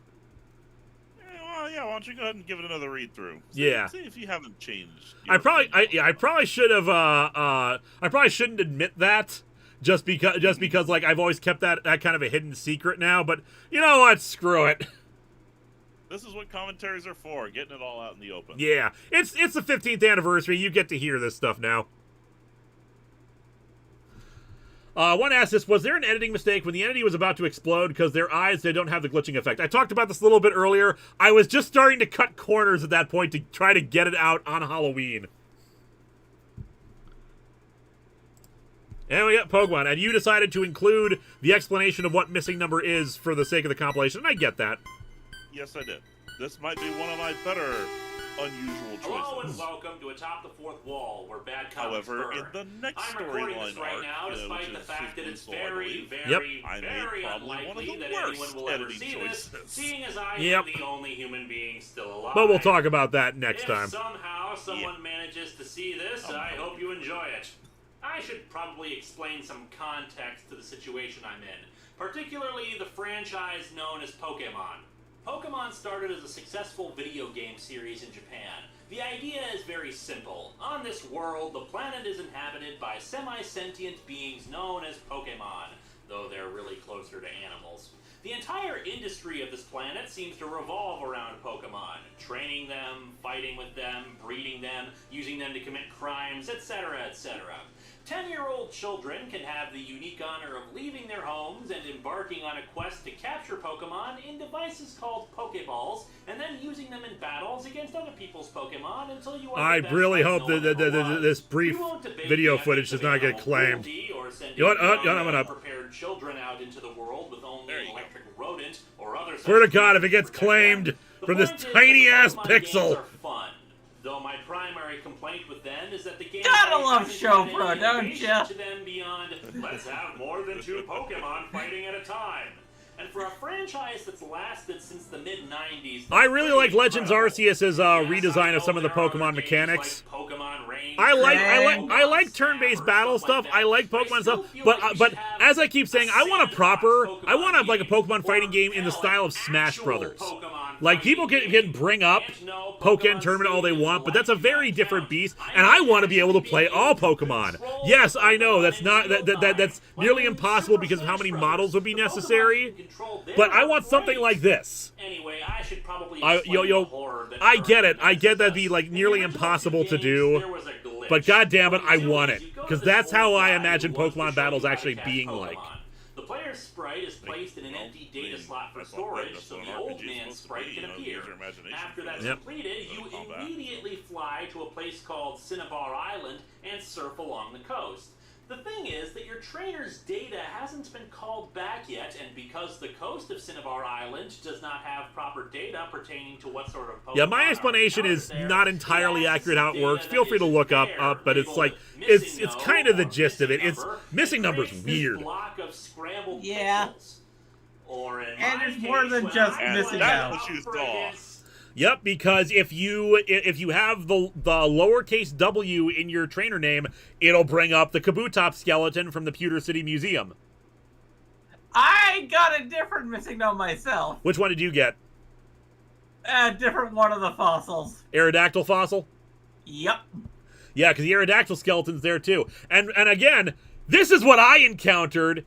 Well, yeah, why don't you go ahead and give it another read through? Yeah. See if you haven't changed. I probably should have. I probably shouldn't admit that. Just because, like, I've always kept that kind of a hidden secret now. But you know what? Screw it. This is what commentaries are for, getting it all out in the open. Yeah, it's the 15th anniversary. You get to hear this stuff now. One asked this, was there an editing mistake when the entity was about to explode because their eyes, they don't have the glitching effect? I talked about this a little bit earlier. I was just starting to cut corners at that point to try to get it out on Halloween. And we got Pokemon, and you decided to include the explanation of what missing number is for the sake of the compilation, and I get that. Yes, I did. This might be one of my better unusual choices. Hello and welcome to Atop the Fourth Wall, where bad comics However, burn. in the next I'm recording this storyline right arc, now, despite which the is fact that it's Fifth Soul, I very, believe, very, I made very probably one of unlikely the that worst anyone will ever editing see choices. this, seeing as I Yep. am the only human being still alive. But we'll talk about that next If time. somehow someone manages to see this, I hope you enjoy it. I should probably explain some context to the situation I'm in, particularly the franchise known as Pokemon. Pokemon started as a successful video game series in Japan. The idea is very simple. On this world, the planet is inhabited by semi-sentient beings known as Pokemon, though they're really closer to animals. The entire industry of this planet seems to revolve around Pokemon, training them, fighting with them, breeding them, using them to commit crimes, etc., etc. 10-year-old children can have the unique honor of leaving their homes and embarking on a quest to capture Pokemon in devices called Pokeballs, and then using them in battles against other people's Pokemon until you are I the best really like hope no one that ever was. this brief We won't debate video the footage ethics does of not get animal claimed. cruelty or sending You know what? young, I'm gonna unprepared children out into the world with only an electric rodent or other Swear to such God, if it things gets to protect them. claimed The from this point is that tiny-ass Pokemon games pixel. are fun. Though my primary complaint with them is that the game Gotta love hasn't Show had Pro, any don't innovation ya? to them beyond, let's have more than 2 Pokemon fighting at a time. And for a franchise that's lasted since the mid-90s... I really like Legends Arceus's redesign of some of the Pokemon mechanics. I like turn-based battle stuff. I like Pokemon stuff, but as I keep saying, I want a Pokemon fighting game in the style of Smash Brothers. Like, people can bring up Pokken Tournament all they want, but that's a very different beast, and I want to be able to play all Pokemon. Yes, I know that's that's nearly impossible because of how many models would be necessary, but I want something like this. Anyway, I should probably I get it. I get that'd be like nearly impossible to do, but goddamn it, I want it because that's how I imagine Pokemon battles actually being like. The player's sprite is placed in an empty data slot for storage, so the old man sprite can appear. After that's completed, you immediately fly to a place called Cinnabar Island and surf along the coast. The thing is that your trainer's data hasn't been called back yet, and because the coast of Cinnabar Island does not have proper data pertaining to what sort of Pokemon Yeah, my explanation is not entirely accurate how it works. Feel free to look up, but it's like it's kind of the gist of it. It's missing numbers weird. Yeah. And there's more than just missing out. Yep, because if you have the lowercase w in your trainer name, it'll bring up the Kabutops skeleton from the Pewter City Museum. I got a different missing note myself. Which one did you get? A different one of the fossils. Aerodactyl fossil? Yep. Yeah, because the Aerodactyl skeleton's there too. And again, this is what I encountered.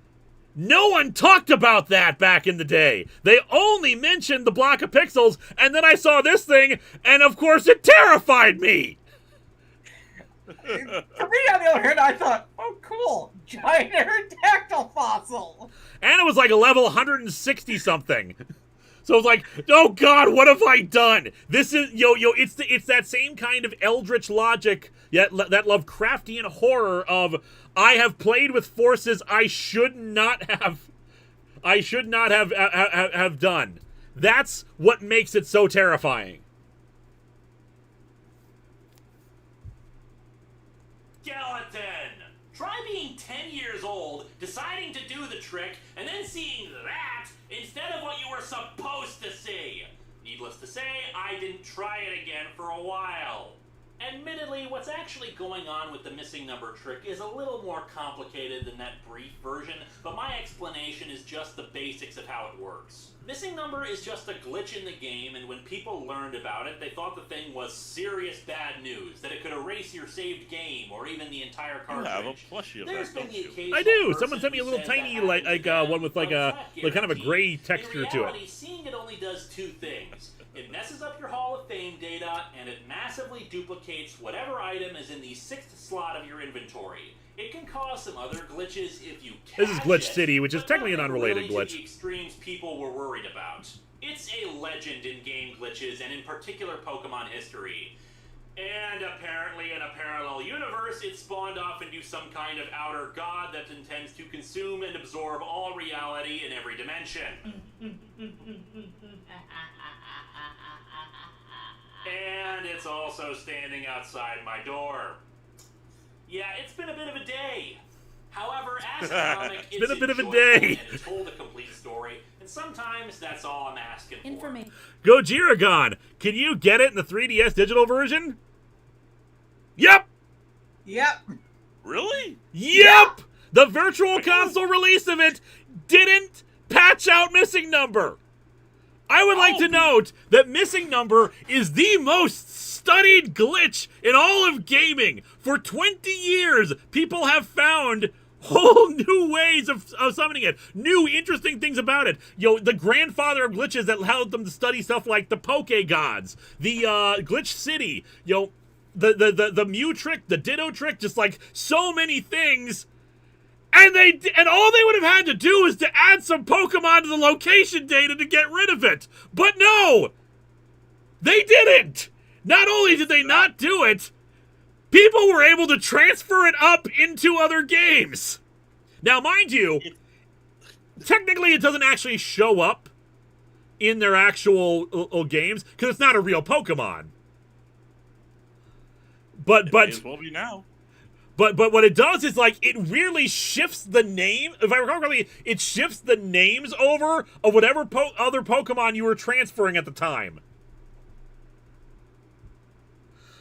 No one talked about that back in the day. They only mentioned the block of pixels, and then I saw this thing, and of course it terrified me. To me, on the other hand, I thought, oh, cool, giant Aerodactyl fossil. And it was like a level 160 something. So it was like, oh God, what have I done? This is it's that same kind of eldritch logic, yet that Lovecraftian horror of I have played with forces I should not have done. That's what makes it so terrifying. Skeleton! Try being 10 years old, deciding to do the trick, and then seeing that instead of what you were supposed to see. Needless to say, I didn't try it again for a while. Admittedly, what's actually going on with the missing number trick is a little more complicated than that brief version, but my explanation is just the basics of how it works. Missing number is just a glitch in the game, and when people learned about it, they thought the thing was serious bad news, that it could erase your saved game, or even the entire cartridge. You have a plushie of There's that, been don't the you? occasional I do. person Someone sent me a who little says tiny, that happened one with like a kind of a gray texture in to reality, it. seeing it only does two things. It messes up your Hall of Fame data, and it massively duplicates whatever item is in the 6th slot of your inventory. It can cause some other glitches if you catch This is Glitch it, City, which is but technically an nothing unrelated really to glitch. the extremes people were worried about. It's a legend in game glitches, and in particular Pokemon history. And apparently in a parallel universe, it spawned off into some kind of outer god that intends to consume and absorb all reality in every dimension. And it's also standing outside my door. Yeah, it's been a bit of a day. However, as a comic, It's been a bit of a enjoyable day. and it told a complete story, and sometimes that's all I'm asking for. Gojiragon, can you get it in the 3DS digital version? Yep! Yep. Really? Yep! The Virtual Console release of it didn't patch out Missing Number. I would like to note that Missing Number is the most studied glitch in all of gaming. For 20 years, people have found whole new ways of summoning it, new interesting things about it. The grandfather of glitches that allowed them to study stuff like the Poke Gods, the Glitch City, the Mew trick, the Ditto trick, just like so many things. And all they would have had to do is to add some Pokemon to the location data to get rid of it. But no! They didn't! Not only did they not do it, people were able to transfer it up into other games. Now, mind you, technically it doesn't actually show up in their actual games, because it's not a real Pokemon. But It may as well be now. But what it does is, like, it really shifts the name. If I recall correctly, it shifts the names over of whatever other Pokemon you were transferring at the time.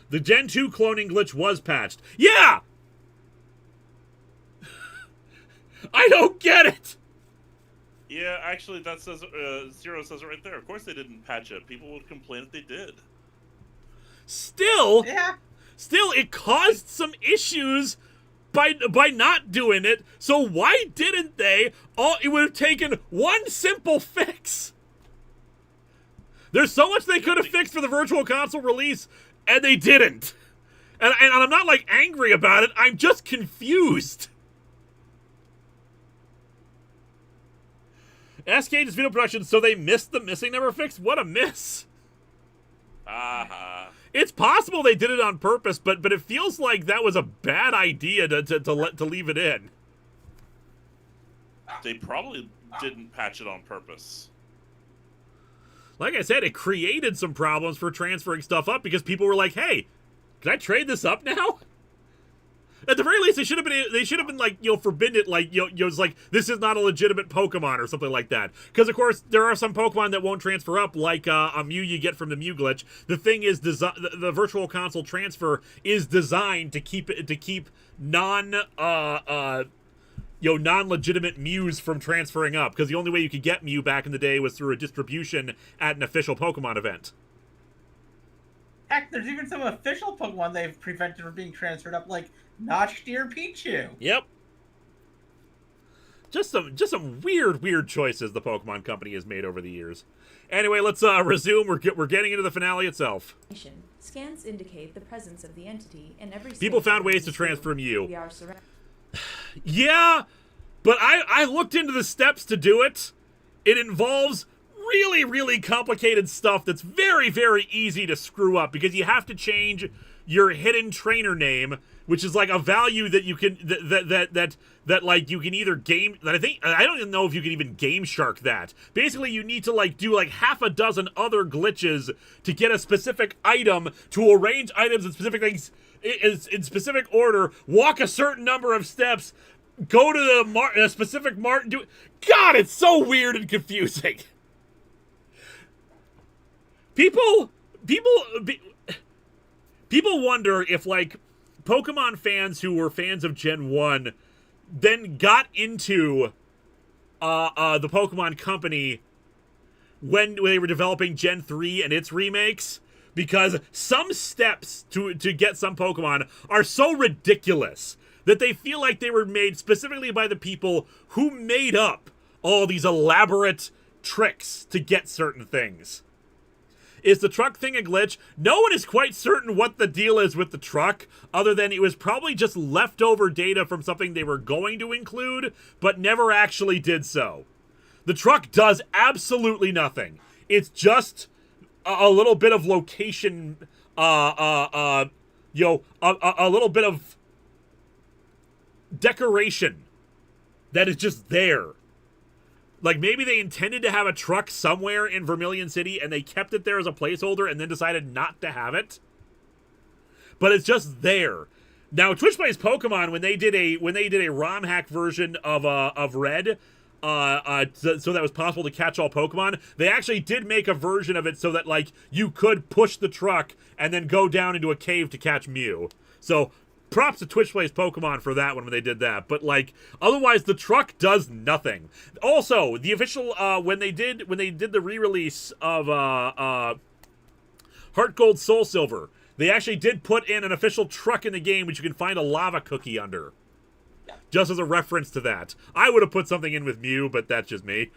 The Gen 2 cloning glitch was patched. Yeah! I don't get it! Yeah, actually, that says Zero says it right there. Of course they didn't patch it. People would complain if they did. Still, Yeah. Still, it caused some issues by not doing it. So why didn't they? It would have taken one simple fix. There's so much they could have fixed for the Virtual Console release, and they didn't. And I'm not, like, angry about it. I'm just confused. SK just video production, so they missed the Missing Number fix? What a miss. It's possible they did it on purpose, but it feels like that was a bad idea to leave it in. They probably didn't patch it on purpose. Like I said, it created some problems for transferring stuff up because people were like, "Hey, can I trade this up now?" At the very least, they should have been like, forbidden it, like, it's like, this is not a legitimate Pokemon or something like that. Because, of course, there are some Pokemon that won't transfer up, like a Mew you get from the Mew glitch. The thing is, the Virtual Console transfer is designed to keep non-legitimate Mews from transferring up. Because the only way you could get Mew back in the day was through a distribution at an official Pokemon event. Heck, there's even some official Pokemon they've prevented from being transferred up, like Notch Deer Pichu. Yep. Just some weird choices the Pokemon Company has made over the years. Anyway, let's resume. We're getting into the finale itself. Scans indicate the presence of the entity in every. People found ways to transfer Mew. We are surrounded. Yeah, but I looked into the steps to do it. It involves really complicated stuff that's very easy to screw up because you have to change your hidden trainer name, which is like a value that you can that like you can either game that I don't even know if you can even Game Shark that. Basically, you need to like do like half a dozen other glitches to get a specific item, to arrange items in specific things in specific order, walk a certain number of steps, go to the specific mart. God, it's so weird and confusing. people wonder if, like, Pokemon fans who were fans of Gen 1 then got into the Pokemon Company when they were developing Gen 3 and its remakes, because some steps to get some Pokemon are so ridiculous that they feel like they were made specifically by the people who made up all these elaborate tricks to get certain things. Is the truck thing a glitch? No one is quite certain what the deal is with the truck, other than it was probably just leftover data from something they were going to include, but never actually did so. The truck does absolutely nothing. It's just a little bit of location, a little bit of decoration that is just there. Like, maybe they intended to have a truck somewhere in Vermilion City and they kept it there as a placeholder and then decided not to have it. But it's just there. Now, Twitch Plays Pokemon, when they did a ROM hack version of Red, so that it was possible to catch all Pokemon, they actually did make a version of it so that, like, you could push the truck and then go down into a cave to catch Mew. So, props to Twitch Plays Pokemon for that one when they did that. But, like, otherwise the truck does nothing. Also, the official when they did the re-release of Heart Gold Soul Silver, they actually did put in an official truck in the game which you can find a lava cookie under. Just as a reference to that. I would have put something in with Mew, but that's just me.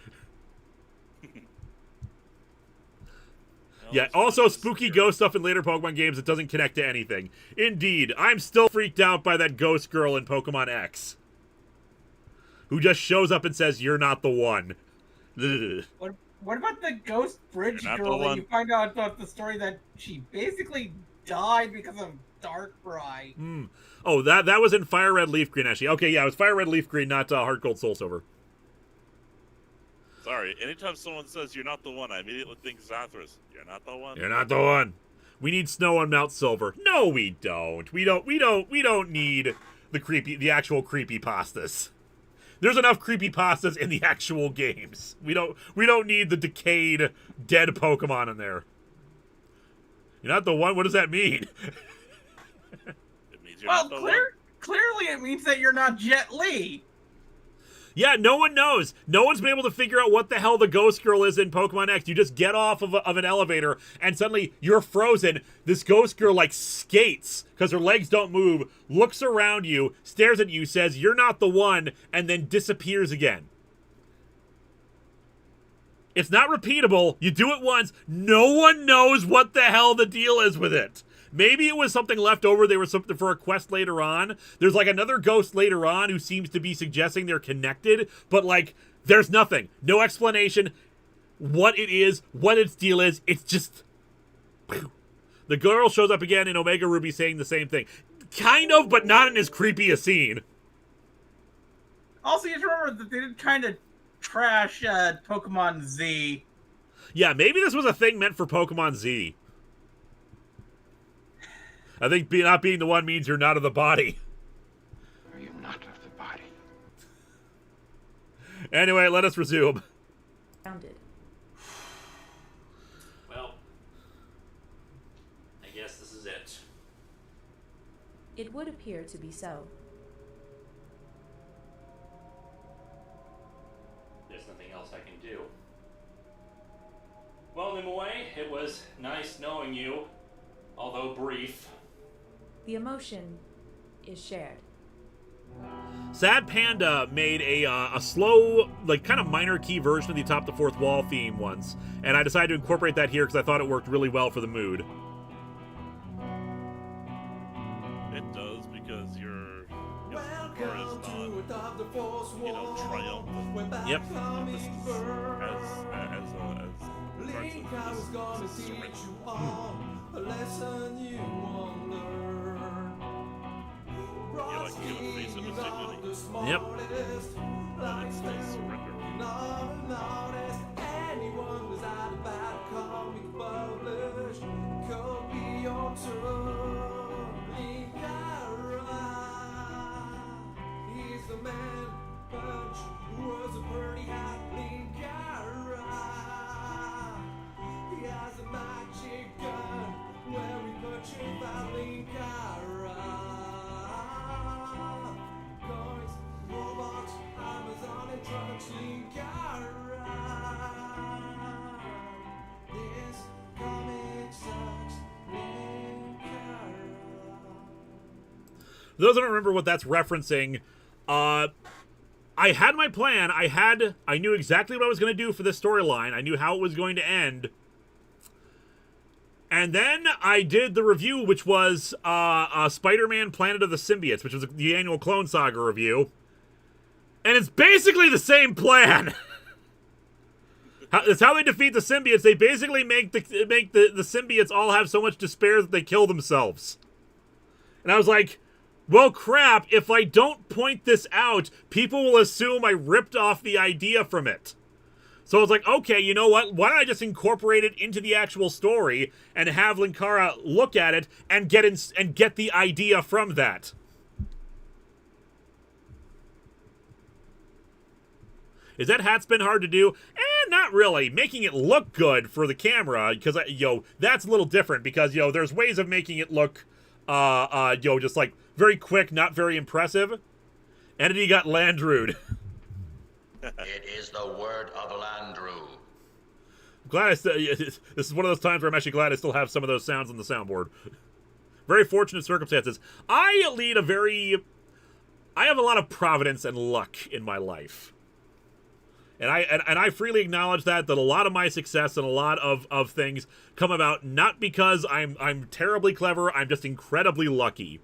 Yeah, also spooky ghost stuff in later Pokemon games that doesn't connect to anything. Indeed, I'm still freaked out by that ghost girl in Pokemon X, who just shows up and says, "You're not the one." What about the ghost bridge girl that you find out about the story that she basically died because of Darkrai? Oh, that was in Fire Red Leaf Green, actually. Okay, yeah, it was Fire Red Leaf Green, not Heart Gold Soul Silver. Sorry, anytime someone says you're not the one, I immediately think Zathras. You're not the one. You're not the one. We need snow on Mount Silver. No, we don't. We don't need the actual creepypastas. There's enough creepypastas in the actual games. We don't need the decayed, dead Pokemon in there. You're not the one? What does that mean? It means you're Well, not the one. clearly it means that you're not Jet Li. Yeah, no one knows. No one's been able to figure out what the hell the ghost girl is in Pokemon X. You just get off of an elevator, and suddenly you're frozen. This ghost girl, like, skates, because her legs don't move, looks around you, stares at you, says, "You're not the one," and then disappears again. It's not repeatable. You do it once. No one knows what the hell the deal is with it. Maybe it was something left over. They were something for a quest later on. There's, like, another ghost later on who seems to be suggesting they're connected, but, like, there's nothing. No explanation. What it is, what its deal is. It's just... The girl shows up again in Omega Ruby saying the same thing. Kind of, but not in as creepy a scene. Also, you have to remember that they did kind of trash Pokemon Z. Yeah, maybe this was a thing meant for Pokemon Z. I think not being the one means you're not of the body. Are you not of the body? Anyway, let us resume. Grounded. Well, I guess this is it. It would appear to be so. There's nothing else I can do. Well, Nimue, it was nice knowing you, although brief. The emotion is shared. Sad Panda made a slow, like, kind of minor key version of the Atop the Fourth Wall theme once, and I decided to incorporate that here because I thought it worked really well for the mood. It does, because your car is not, triumphant. Yep. A lesson you won't learn. Yeah, like you're gonna face it with dignity. Yep. But it's still surrender. Anyone was out about comic publish could be your turn. Linkara, he's the man punch who was a pretty hot Linkara. He has a magic gun where we put your family those who don't remember what that's referencing, I had my plan. I knew exactly what I was going to do for this storyline. I knew how it was going to end. And then I did the review, which was Spider-Man Planet of the Symbiotes, which was the annual Clone Saga review. And it's basically the same plan. It's how they defeat the symbiotes. They basically make the symbiotes all have so much despair that they kill themselves. And I was like, well, crap, if I don't point this out, people will assume I ripped off the idea from it. So I was like, okay, you know what? Why don't I just incorporate it into the actual story and have Linkara look at it and get the idea from that? Is that hat spin hard to do? Not really. Making it look good for the camera, because, that's a little different, because, there's ways of making it look, just, like, very quick, not very impressive. Entity got Landrued. It is the word of Landru. I'm glad this is one of those times where I'm actually glad I still have some of those sounds on the soundboard. Very fortunate circumstances. I have a lot of providence and luck in my life. And I freely acknowledge that a lot of my success and a lot of things come about not because I'm terribly clever, I'm just incredibly lucky.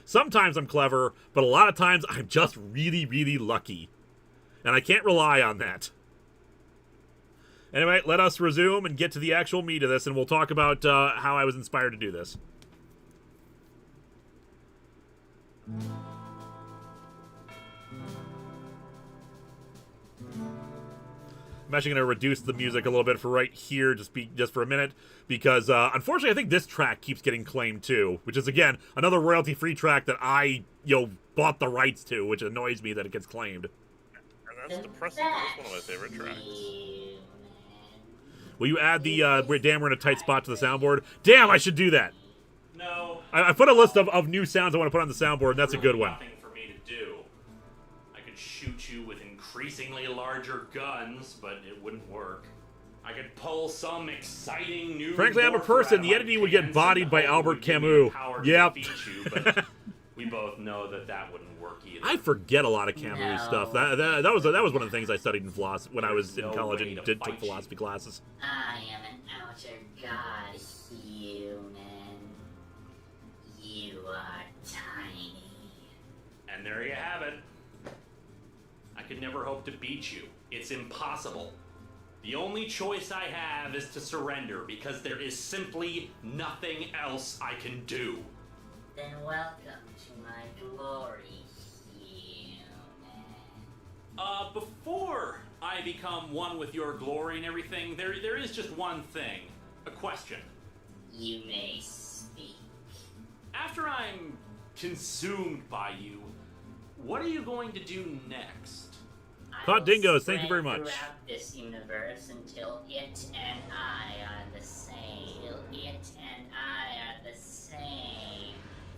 Sometimes I'm clever, but a lot of times I'm just really, really lucky. And I can't rely on that. Anyway, let us resume and get to the actual meat of this, and we'll talk about how I was inspired to do this. I'm actually going to reduce the music a little bit for right here, just for a minute, because unfortunately I think this track keeps getting claimed too, which is, again, another royalty-free track that I, bought the rights to, which annoys me that it gets claimed. That's depressing. That's one of my favorite tracks. Will you add the damn, we're in a tight spot to the soundboard? Damn, I should do that. No. I put a list of new sounds I want to put on the soundboard, and that's a good one. Nothing for me to do. I could shoot you with increasingly larger guns, but it wouldn't work. I could pull some exciting new. Frankly, I'm a person. The entity would get bodied by Albert Camus. Yep. But we both know that wouldn't work either. I forget a lot of Camus stuff. That was one of the things I studied in philosophy when I was in college and took philosophy classes. I am an outer god, human. You are tiny. And there you have it. I could never hope to beat you. It's impossible. The only choice I have is to surrender, because there is simply nothing else I can do. Then welcome to my glory, human. Before I become one with your glory and everything, there is just one thing. A question. You may speak. After I'm consumed by you, what are you going to do next? Caught dingoes, thank you very much. Throughout this universe until it and I are the same.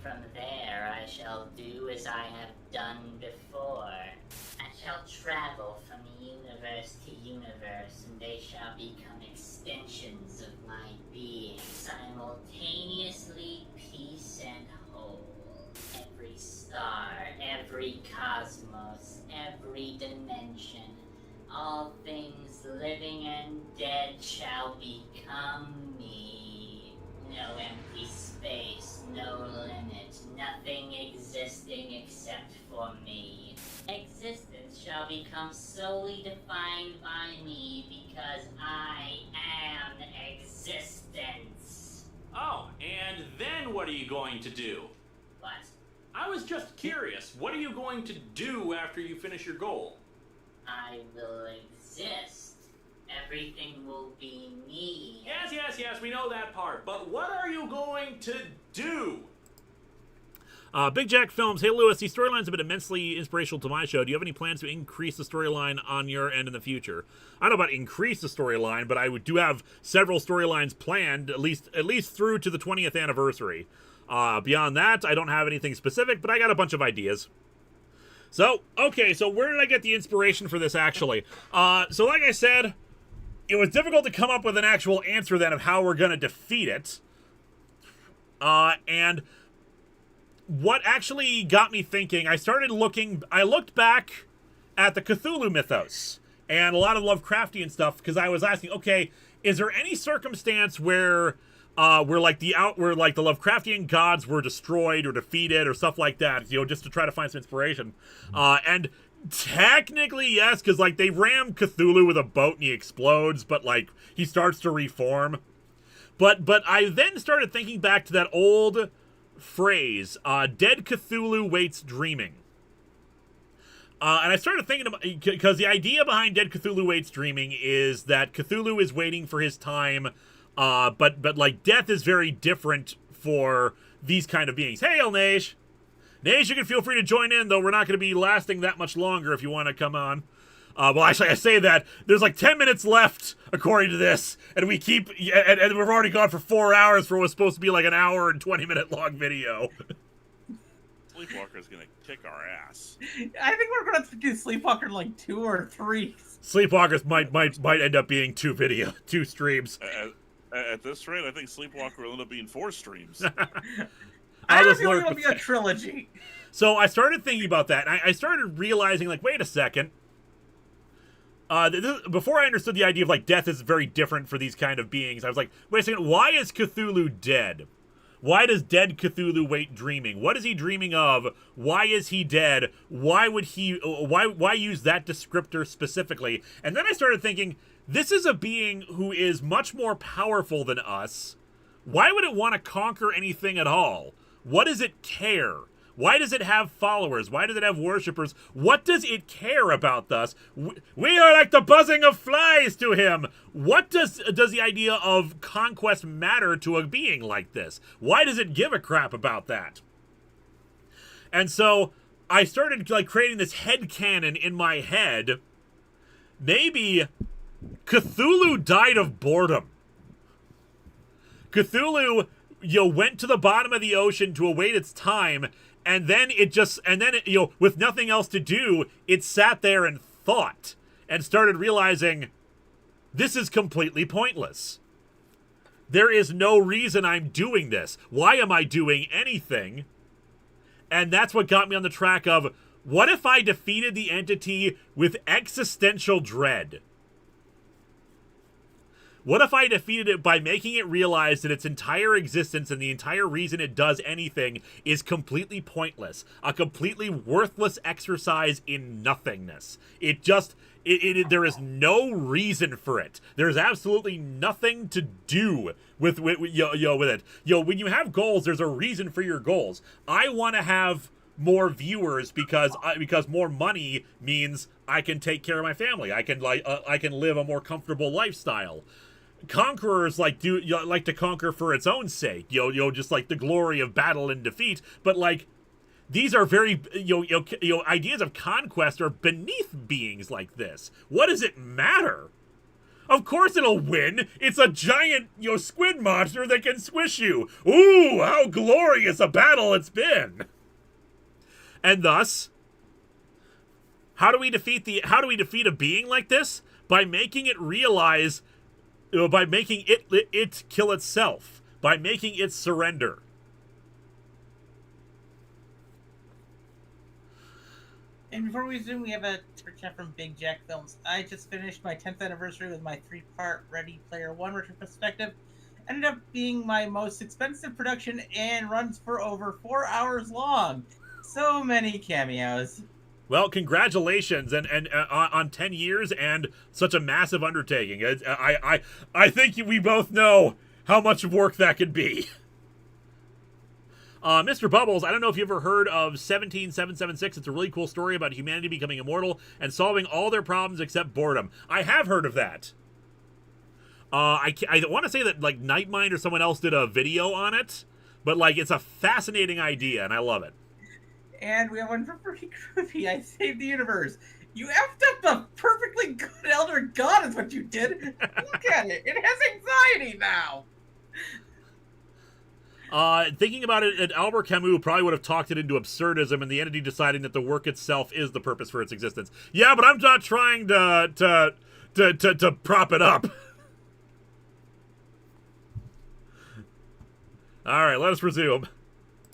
From there, I shall do as I have done before. I shall travel from universe to universe, and they shall become extensions of my being, simultaneously peace and whole. Every star, every cosmos, every dimension, all things living and dead shall become me. No empty space, no limit, nothing existing except for me. Existence shall become solely defined by me because I am existence. Oh, and then what are you going to do? What? I was just curious. What are you going to do after you finish your goal? I will exist. Everything will be me. Yes, we know that part. But what are you going to do? Big Jack Films, hey Lewis, these storylines have been immensely inspirational to my show. Do you have any plans to increase the storyline on your end in the future? I don't know about increase the storyline, but I do have several storylines planned, at least through to the 20th anniversary. Beyond that, I don't have anything specific, but I got a bunch of ideas. So, okay, so where did I get the inspiration for this, actually? So like I said, it was difficult to come up with an actual answer then of how we're going to defeat it. And what actually got me thinking, I looked back at the Cthulhu mythos and a lot of Lovecraftian stuff, because I was asking, okay, is there any circumstance where like the Lovecraftian gods were destroyed or defeated or stuff like that, just to try to find some inspiration. And technically, yes, because, like, they ram Cthulhu with a boat and he explodes, but, like, he starts to reform. But I then started thinking back to that old phrase, dead Cthulhu waits dreaming. And I started thinking about, because the idea behind Dead Cthulhu Waits Dreaming is that Cthulhu is waiting for his time, but like, death is very different for these kind of beings. Hey, El Nage! Nage, you can feel free to join in, though we're not going to be lasting that much longer if you want to come on. Well, actually, I say that. There's like 10 minutes left, according to this, and we keep, and we've already gone for 4 hours for what's supposed to be like an hour and 20-minute long video. Sleepwalker's gonna kick our ass. I think we're gonna have to do Sleepwalker in like 2 or 3. Sleepwalkers might end up being 2 streams. At this rate, I think Sleepwalker will end up being 4 streams. I don't feel it'll be a trilogy. So I started thinking about that, and I started realizing, like, wait a second. Before I understood the idea of, like, death is very different for these kind of beings, I was like, wait a second, why is Cthulhu dead? Why does dead Cthulhu wait dreaming? What is he dreaming of? Why is he dead? Why would he? Why use that descriptor specifically? And then I started thinking, this is a being who is much more powerful than us. Why would it want to conquer anything at all? What does it care? Why does it have followers? Why does it have worshippers? What does it care about us? We are like the buzzing of flies to him. What does the idea of conquest matter to a being like this? Why does it give a crap about that? And so I started, like, creating this headcanon in my head. Maybe Cthulhu died of boredom. Cthulhu, went to the bottom of the ocean to await its time, and then with nothing else to do, it sat there and thought, and started realizing, this is completely pointless. There is no reason I'm doing this. Why am I doing anything? And that's what got me on the track of, what if I defeated the entity with existential dread? What if I defeated it by making it realize that its entire existence and the entire reason it does anything is completely pointless, a completely worthless exercise in nothingness? There is no reason for it. There's absolutely nothing to do with it. When you have goals, there's a reason for your goals. I want to have more viewers because more money means I can take care of my family. I can live a more comfortable lifestyle. Conquerors like to conquer for its own sake, just like the glory of battle and defeat. But, like, these are very ideas of conquest are beneath beings like this. What does it matter? Of course it'll win. It's a giant squid monster that can squish you. Ooh, how glorious a battle it's been! And thus, how do we defeat a being like this? By making it realize. By making it kill itself. By making it surrender. And before we zoom, we have a super chat from Big Jack Films. I just finished my 10th anniversary with my 3-part Ready Player One retrospective. Ended up being my most expensive production and runs for over 4 hours long. So many cameos. Well, congratulations and on 10 years and such a massive undertaking. I think we both know how much work that could be. Mr. Bubbles, I don't know if you've ever heard of 17776. It's a really cool story about humanity becoming immortal and solving all their problems except boredom. I have heard of that. I want to say that, like, Nightmind or someone else did a video on it, but, like, it's a fascinating idea and I love it. And we have one for Pretty Groovy. I saved the universe. You effed up a perfectly good Elder God is what you did. Look at it. It has anxiety now. Thinking about it, Albert Camus probably would have talked it into absurdism and the entity deciding that the work itself is the purpose for its existence. Yeah, but I'm not trying to prop it up. All right, let us resume.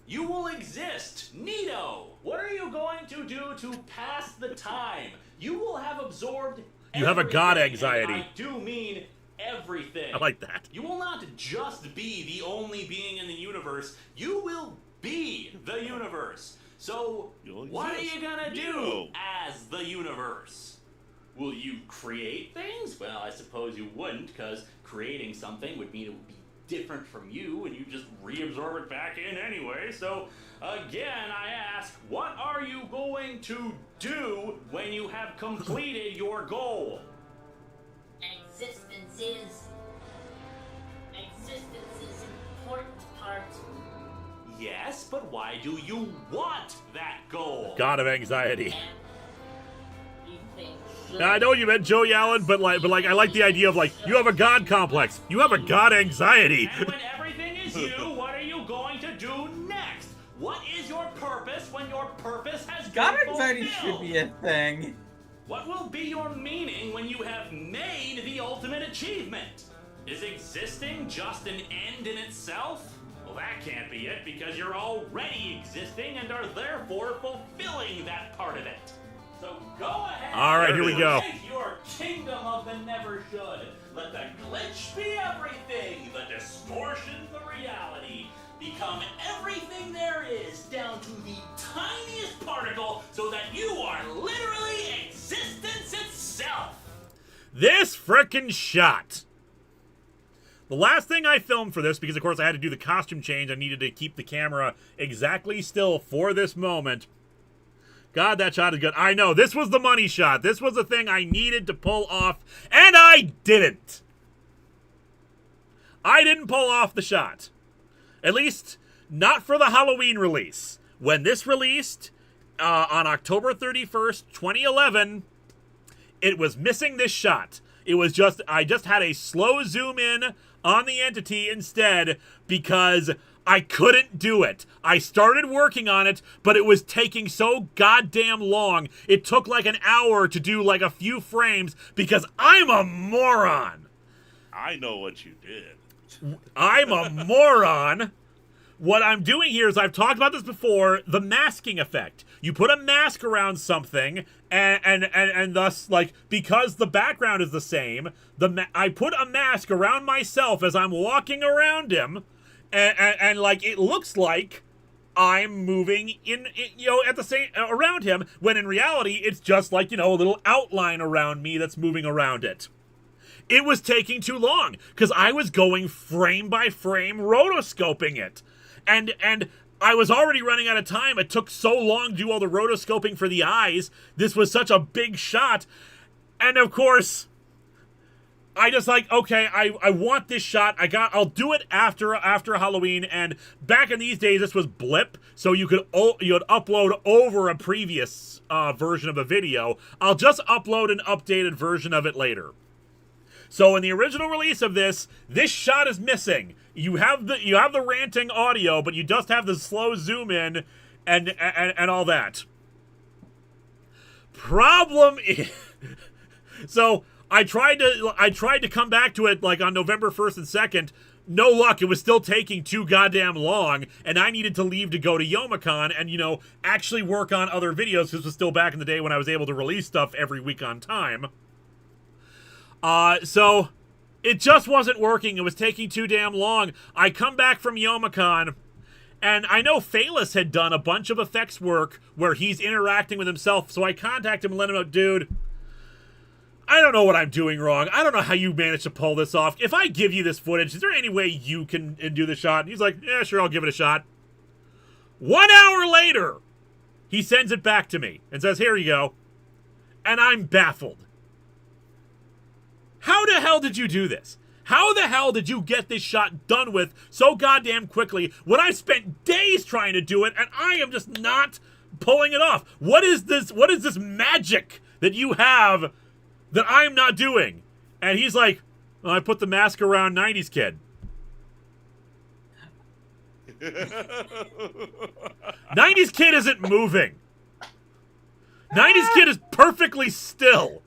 You will exist. Neato. What are you going to do to pass the time? You will have absorbed You have a god everything, anxiety. and I do mean everything. I like that. You will not just be the only being in the universe. You will be the universe. So, what are you gonna do as the universe? Will you create things? Well, I suppose you wouldn't, because creating something would mean it would be different from you, and you just reabsorb it back in anyway. So, again, I ask, what are you going to do when you have completed your goal? Existence is important part. Yes, but why do you want that goal? God of anxiety. Now, I know you meant Joey Allen, but like, I like the idea of like, you have a god complex. You have a god anxiety. And when everything is you, what are you going to do next? What is your purpose when your purpose has God been anxiety fulfilled? should be a thing. What will be your meaning when you have made the ultimate achievement? Is existing just an end in itself? Well, that can't be it, because you're already existing and are therefore fulfilling that part of it. So go ahead. All right, here we go. Take your kingdom of the never should. Let the glitch be everything. The distortion the reality. Become everything there is down to the tiniest particle so that you are literally existence itself. This frickin' shot. The last thing I filmed for this, because of course I had to do the costume change, I needed to keep the camera exactly still for this moment. God, that shot is good. I know, this was the money shot. This was the thing I needed to pull off, and I didn't. I didn't pull off the shot. At least, not for the Halloween release. When this released, on October 31st, 2011, it was missing this shot. It was just, I just had a slow zoom in on the entity instead because I couldn't do it. I started working on it, but it was taking so goddamn long. It took like an hour to do like a few frames because I'm a moron. I know what you did. I'm a moron. What I'm doing here is, I've talked about this before, the masking effect. You put a mask around something, and thus, like, because the background is the same, I put a mask around myself as I'm walking around him, and like, it looks like I'm moving at the same, around him, when in reality, it's just like, a little outline around me that's moving around it. It was taking too long, because I was going frame by frame rotoscoping it. And I was already running out of time. It took so long to do all the rotoscoping for the eyes. This was such a big shot. And of course, I just like, okay, I want this shot. I'll do it after Halloween. And back in these days, this was Blip, so you'd upload over a previous version of a video. I'll just upload an updated version of it later. So in the original release of this shot is missing. You have the ranting audio, but you just have the slow zoom in and all that. Problem is, so I tried to come back to it like on November 1st and 2nd. No luck. It was still taking too goddamn long, and I needed to leave to go to Youmacon and actually work on other videos. This was still back in the day when I was able to release stuff every week on time. So it just wasn't working. It was taking too damn long. I come back from Youmacon, and I know Phaelus had done a bunch of effects work where he's interacting with himself, so I contact him and let him know, dude, I don't know what I'm doing wrong. I don't know how you managed to pull this off. If I give you this footage, is there any way you can do the shot? And he's like, yeah, sure, I'll give it a shot. 1 hour later, he sends it back to me and says, here you go. And I'm baffled. How the hell did you do this? How the hell did you get this shot done with so goddamn quickly when I spent days trying to do it and I am just not pulling it off? What is this magic that you have that I'm not doing? And he's like, well, I put the mask around 90s Kid. 90s Kid isn't moving. 90s Kid is perfectly still.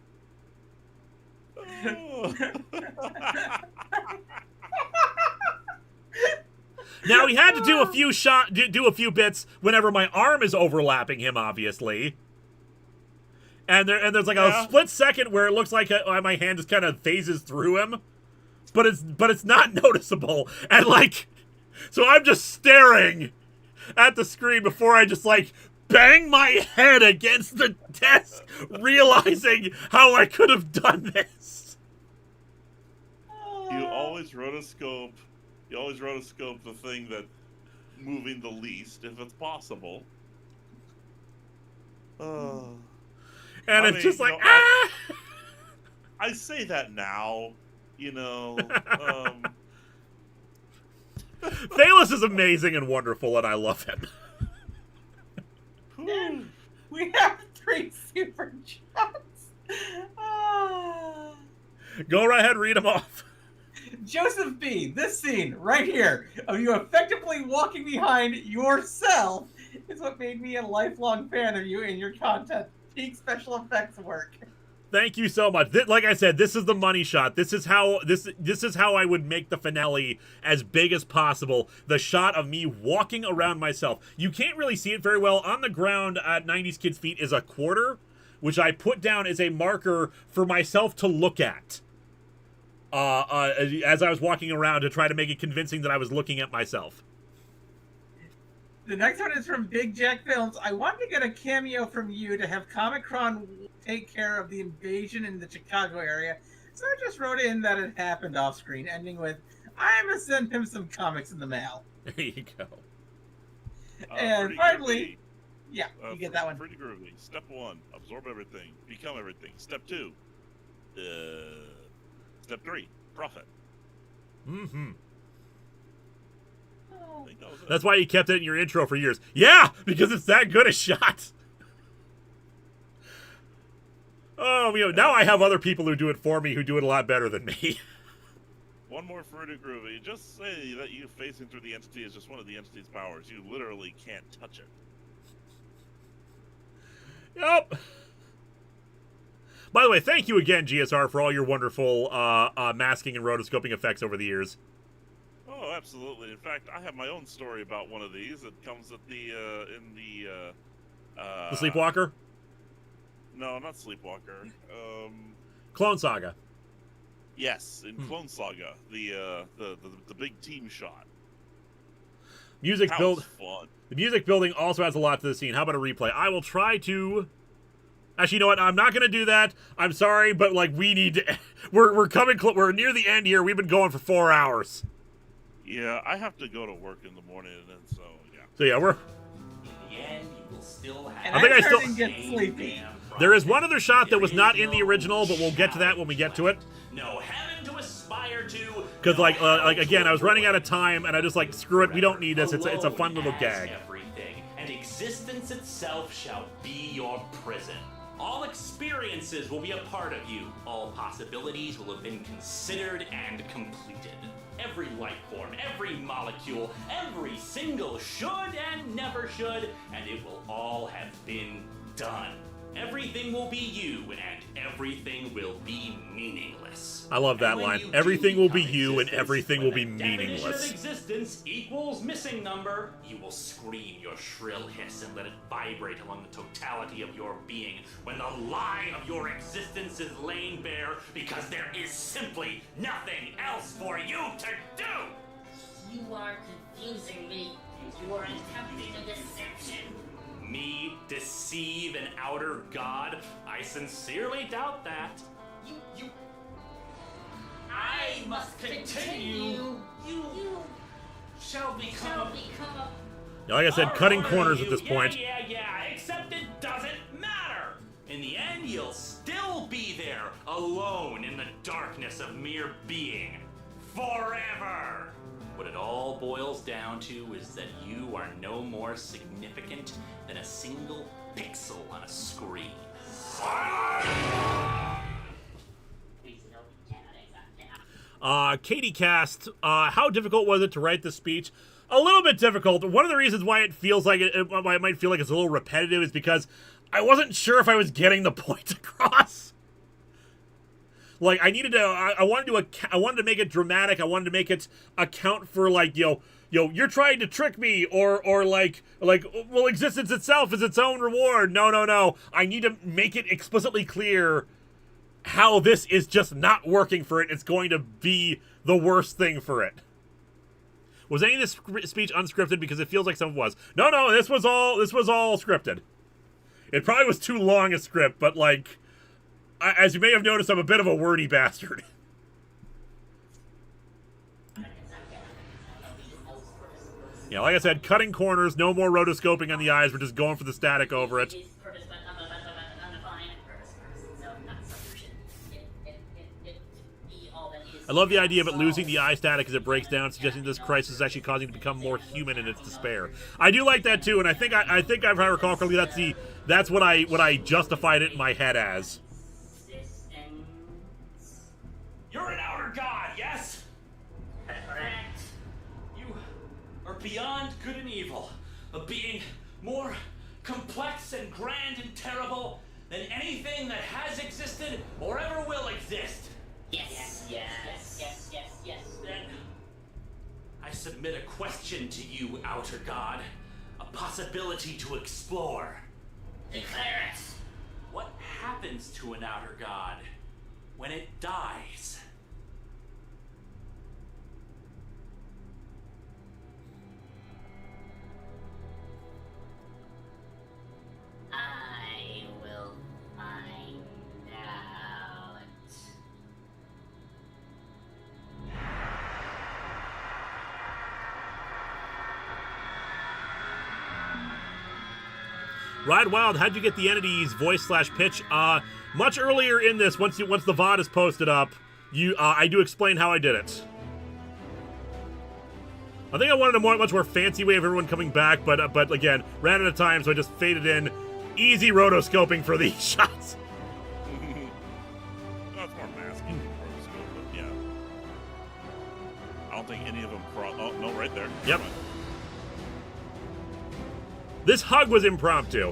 Now he had to do a few bits whenever my arm is overlapping him, obviously. And there's like a split second where it looks like my hand just kind of phases through him, but it's not noticeable. And like, so I'm just staring at the screen before I just like bang my head against the desk, realizing how I could have done this. You always rotoscope the thing that's moving the least, if it's possible. And it's just like, ah! I say that now, you know. Thalos is amazing and wonderful, and I love him. We have 3 super chats. Go right ahead, read them off. Joseph B, this scene right here of you effectively walking behind yourself is what made me a lifelong fan of you and your content. Peak special effects work. Thank you so much. Like I said, this is the money shot. This is how I would make the finale as big as possible. The shot of me walking around myself. You can't really see it very well. On the ground at 90s Kids Feet is a quarter, which I put down as a marker for myself to look at. As I was walking around to try to make it convincing that I was looking at myself. The next one is from Big Jack Films. I wanted to get a cameo from you to have Comic-Con take care of the invasion in the Chicago area, so I just wrote in that it happened off screen, ending with, I'm gonna send him some comics in the mail. There you go. And finally, yeah, you get that one. Pretty groovy. Step 1, absorb everything, become everything. Step 2, Step 3, profit. Mm-hmm. That's why you kept it in your intro for years. Yeah, because it's that good a shot. Oh, now I have other people who do it for me who do it a lot better than me. One more Fruity Groovy. Just say that you facing through the entity is just one of the entity's powers. You literally can't touch it. Yep. By the way, thank you again, GSR, for all your wonderful masking and rotoscoping effects over the years. Oh, absolutely. In fact, I have my own story about one of these. It comes at the The Sleepwalker? No, not Sleepwalker. Clone Saga. Yes, in Clone Saga, the big team shot. Music build. Fun. The music building also adds a lot to the scene. How about a replay? I will try to. Actually, you know what? I'm not going to do that. I'm sorry, but like we need to. We're coming. We're near the end here. We've been going for 4 hours. Yeah, I have to go to work in the morning, and then So yeah, we're. In the end, you will still have. I think I still get sleepy. There is one other shot that was not in the original, but we'll get to that when we get to it. No heaven to aspire to. Because like again, I was running out of time, and I just like screw it. We don't need this. It's a fun little gag. Everything, and existence itself shall be your prison. All experiences will be a part of you. All possibilities will have been considered and completed. Every life form, every molecule, every single should and never should, and it will all have been done. Everything will be you, and everything will be meaningless. I love that line. Everything will be you, and everything will be meaningless. Definition of existence equals missing number. You will scream your shrill hiss and let it vibrate along the totality of your being when the lie of your existence is laid bare, because there is simply nothing else for you to do. You are confusing me. You are attempting a deception. Me deceive an outer god? I sincerely doubt that. I must continue. You shall become. Like I said, cutting corners at this point. Yeah, except it doesn't matter. In the end, you'll still be there, alone in the darkness of mere being. Forever. What it all boils down to is that you are no more significant than a single pixel on a screen. Katie Cast, how difficult was it to write this speech? A little bit difficult. One of the reasons why it feels like why it might feel like it's a little repetitive is because I wasn't sure if I was getting the point across. Like I wanted to make it dramatic. I wanted to make it account for you're trying to trick me, or like, well, existence itself is its own reward. No. I need to make it explicitly clear how this is just not working for it. It's going to be the worst thing for it. Was any of this speech unscripted? Because it feels like some was. No, this was all scripted. It probably was too long a script, but like, as you may have noticed, I'm a bit of a wordy bastard. Yeah, like I said, cutting corners, no more rotoscoping on the eyes. We're just going for the static over it. I love the idea of it losing the eye static as it breaks down, suggesting this crisis is actually causing it to become more human in its despair. I do like that too, and I think if I recall correctly, that's what I justified it in my head as. You're an outer god, yes? Correct. You are beyond good and evil, a being more complex and grand and terrible than anything that has existed or ever will exist. Yes. Then I submit a question to you, outer god, a possibility to explore. Declare it. What happens to an outer god when it dies? I will find out. Ride Wild, how'd you get the entity's voice/pitch? Much earlier in this, once the VOD is posted up, I do explain how I did it. I think I wanted a much more fancy way of everyone coming back, but again, ran out of time, so I just faded in easy rotoscoping for these shots. That's more masking than rotoscope, but yeah. I don't think any of them oh, no, right there. Yep. This hug was impromptu.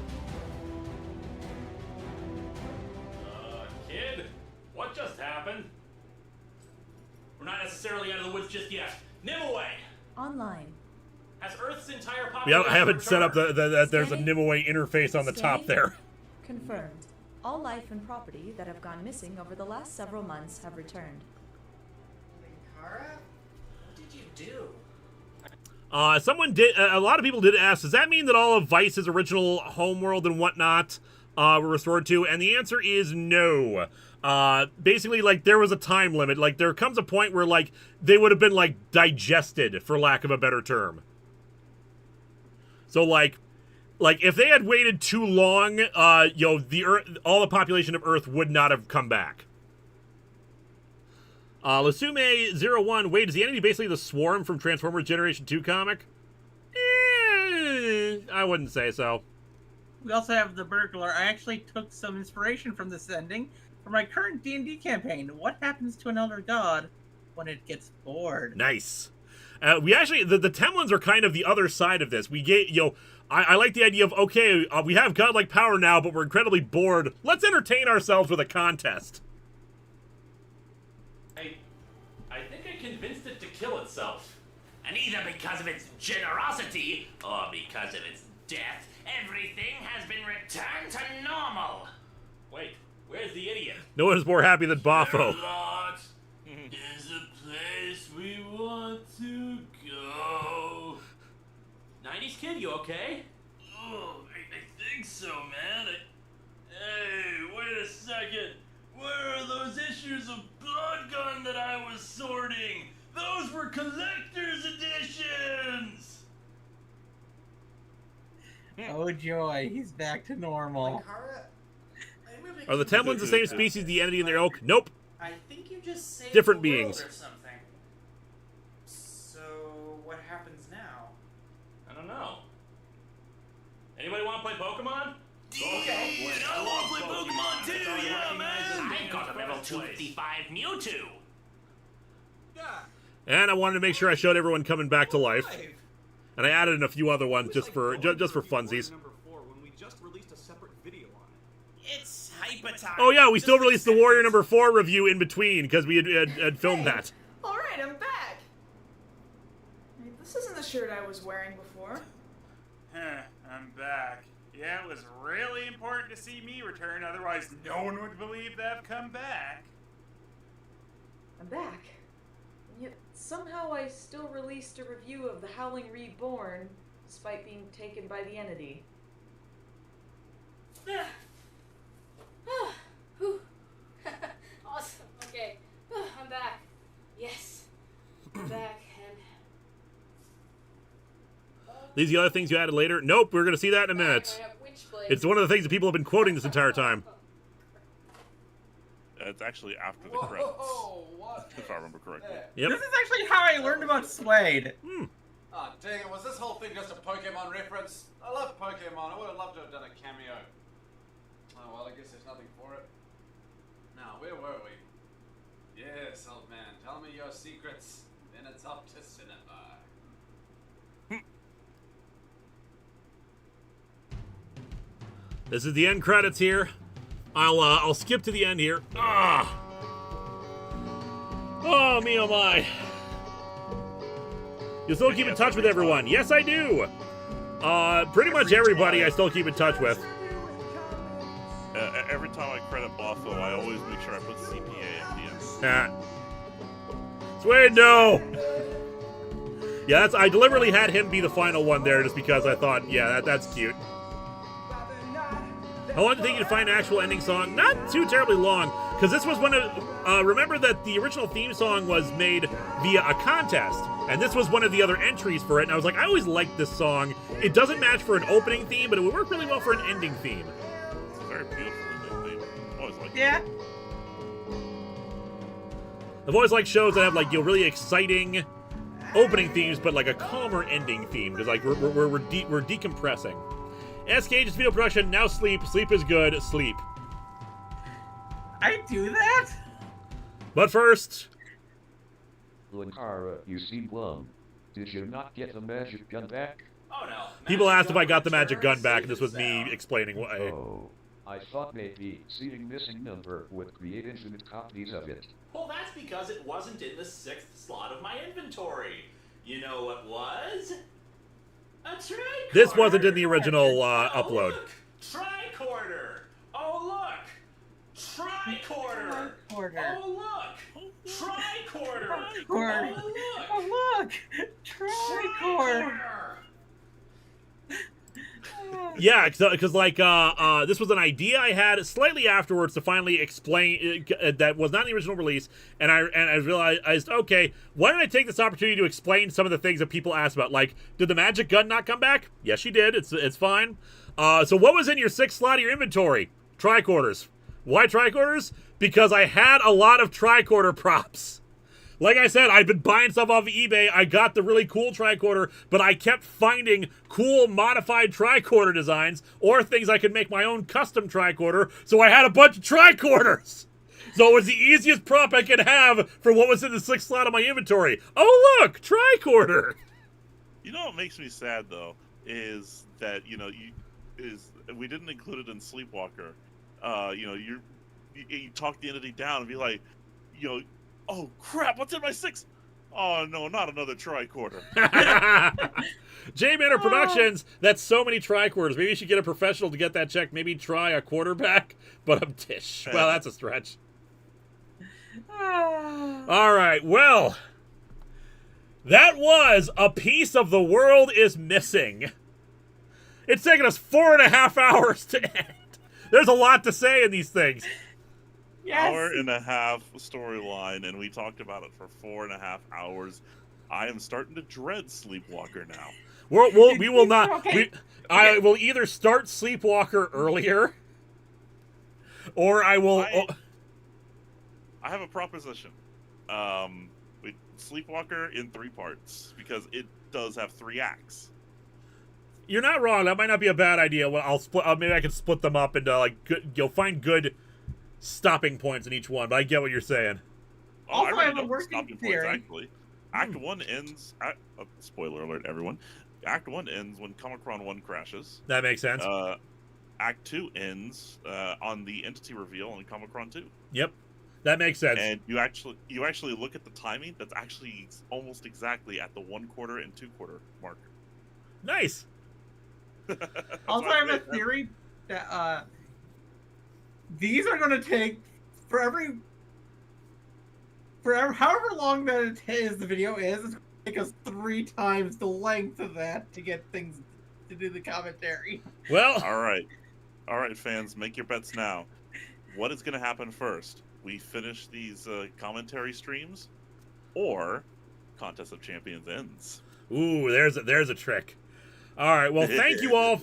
Kid, what just happened? We're not necessarily out of the woods just yet. Nimue! Online. Has Earth's entire population I haven't set up that there's a Scanning. Nimue interface on the top there. Confirmed. All life and property that have gone missing over the last several months have returned. Linkara? What did you do? A lot of people did ask, does that mean that all of Vice's original homeworld and whatnot were restored to? And the answer is no. Basically, like, there was a time limit. Like, there comes a point where, like, they would have been, like, digested, for lack of a better term. So, like, if they had waited too long, the Earth, all the population of Earth would not have come back. Lasume01, wait, is the entity basically the Swarm from Transformers Generation 2 comic? I wouldn't say so. We also have the burglar. I actually took some inspiration from this ending for my current D&D campaign. What happens to an elder god when it gets bored? Nice. We actually, the Temlins are kind of the other side of this. We get, I like the idea of, okay, we have godlike power now, but we're incredibly bored. Let's entertain ourselves with a contest. I think I convinced it to kill itself. And either because of its generosity or because of its death, everything has been returned to normal. Wait, where's the idiot? No one is more happy than Boffo. Airlock is a place we want to go. 90s kid, you okay? Oh, I think so, man. Hey, wait a second. Where are those issues of Blood Gun that I was sorting? Those were collector's editions! Oh joy, he's back to normal. Linkara? Are the Temlins the same species, the entity in their oak? Nope. I think you just saved Different the world beings. or something. So what happens now? I don't know. Anybody want to play Pokemon? Okay. I want to play Pokemon too, yeah, man! I've got a level 255 Mewtwo. And I wanted to make sure I showed everyone coming back to life. And I added in a few other ones just for funsies. It's hyper time. Oh yeah, we still released the Warrior number 4 review in between because we had filmed that. Alright, I'm back. This isn't the shirt I was wearing before. I'm back. Yeah, it was really important to see me return, otherwise no one would believe that I've come back. I'm back. And yet somehow I still released a review of The Howling Reborn, despite being taken by the entity. Awesome. Okay. I'm back. Yes. I'm back. And These are the other things you added later? Nope, we're going to see that in a minute. It's one of the things that people have been quoting this entire time. It's actually after the credits, if I remember correctly. Yep. This is actually how I learned about Suede. Ah, dang it, was this whole thing just a Pokemon reference? I love Pokemon, I would have loved to have done a cameo. Oh well, I guess there's nothing for it. Now, where were we? Yes, old man, tell me your secrets, then it's up to Cinnabar. This is the end credits here. I'll skip to the end here. Ah! Oh, me oh my. You still keep in touch with everyone? Yes, I do. Pretty much everybody I still keep in touch with. Every time I credit Boffo, I always make sure I put CPA at the end. Suede, no! Yeah, I deliberately had him be the final one there just because I thought, yeah, that's cute. How long did it take you to find an actual ending song? Not too terribly long, because this was one of... remember that the original theme song was made via a contest, and this was one of the other entries for it, and I was like, I always liked this song. It doesn't match for an opening theme, but it would work really well for an ending theme. It's very beautiful. They always like it. I've always liked shows that have, like, really exciting opening themes, but, like, a calmer ending theme, because, like, we're decompressing. SK just video production, now sleep. Sleep is good. Sleep. I do that? But first... Linkara, you seem glum. Did you not get the magic gun back? Oh no. People asked if I got the magic gun back, and this was me explaining why. Oh, I thought maybe seeing missing number would create infinite copies of it. Well, that's because it wasn't in the 6th slot of my inventory. You know what was? A tricorder. This wasn't in the original upload. Look, tricorder. Oh look, tricorder. Oh look, tricorder. Oh look, tricorder. Yeah, because like this was an idea I had slightly afterwards to finally explain that was not in the original release, and I realized, okay, why don't I take this opportunity to explain some of the things that people asked about? Like, did the magic gun not come back? Yes, she did. It's fine. So what was in your 6th slot of your inventory? Tricorders. Why tricorders? Because I had a lot of tricorder props. Like I said, I've been buying stuff off of eBay. I got the really cool tricorder, but I kept finding cool modified tricorder designs or things I could make my own custom tricorder, so I had a bunch of tricorders. So it was the easiest prop I could have for what was in the 6th slot of my inventory. Oh, look, tricorder. You know what makes me sad, though, is that, we didn't include it in Sleepwalker. You talk the entity down and be like, oh crap, what's in my 6? Oh no, not another tricorder. J Manor Productions, that's so many tricorders. Maybe you should get a professional to get that checked. Maybe try a quarterback, but I'm tish. Well, that's a stretch. All right, well, that was A Piece of the World is Missing. It's taken us 4.5 hours to end. There's a lot to say in these things. Yes. Hour and a half storyline, and we talked about it for 4.5 hours. I am starting to dread Sleepwalker now. We will not. Okay. I will either start Sleepwalker earlier, or I will. I have a proposition. Sleepwalker in 3 parts because it does have 3 acts. You're not wrong. That might not be a bad idea. Well, I'll split. Maybe I can split them up into like good. You'll find good stopping points in each one, but I get what you're saying. Also, I have a don't working stopping theory. points, actually. Act 1 ends... spoiler alert, everyone. Act 1 ends when Comicron 1 crashes. That makes sense. Act 2 ends on the entity reveal on Comicron 2. Yep. That makes sense. And you actually look at the timing. That's actually almost exactly at the 1/4 and 2/4 mark. Nice. Also, I have a theory that these are going to take forever. However long that it is, the video is, it's going to take us 3 times the length of that to get things to do the commentary. Well, all right, fans, make your bets now. What is going to happen first? We finish these commentary streams, or Contest of Champions ends? Ooh, there's a trick. All right, well, thank you all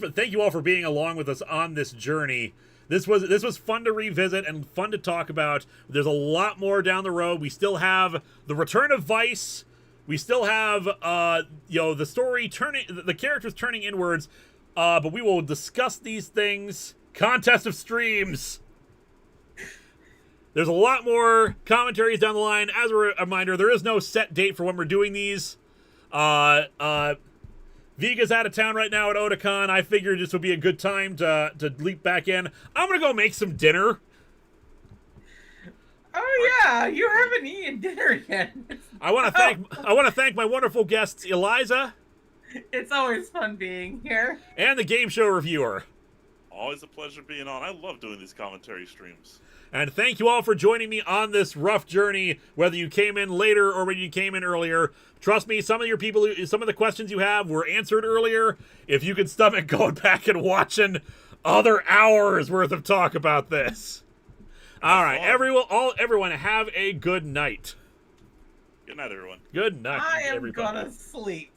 for being along with us on this journey. This was fun to revisit and fun to talk about. There's a lot more down the road. We still have the return of Vice. We still have the story the characters turning inwards. But we will discuss these things. Contest of Streams. There's a lot more commentaries down the line. As a reminder, there is no set date for when we're doing these. Viga's out of town right now at Otakon. I figured this would be a good time to leap back in. I'm gonna go make some dinner. Oh yeah, you haven't eaten dinner yet. I want to thank my wonderful guests Eliza. It's always fun being here. And the game show reviewer. Always a pleasure being on. I love doing these commentary streams. And thank you all for joining me on this rough journey, whether you came in later or when you came in earlier. Trust me, some of the questions you have were answered earlier. If you could stomach going back and watching other hours worth of talk about this. All right, everyone have a good night. Good night, everyone. Good night, I am everybody. gonna sleep.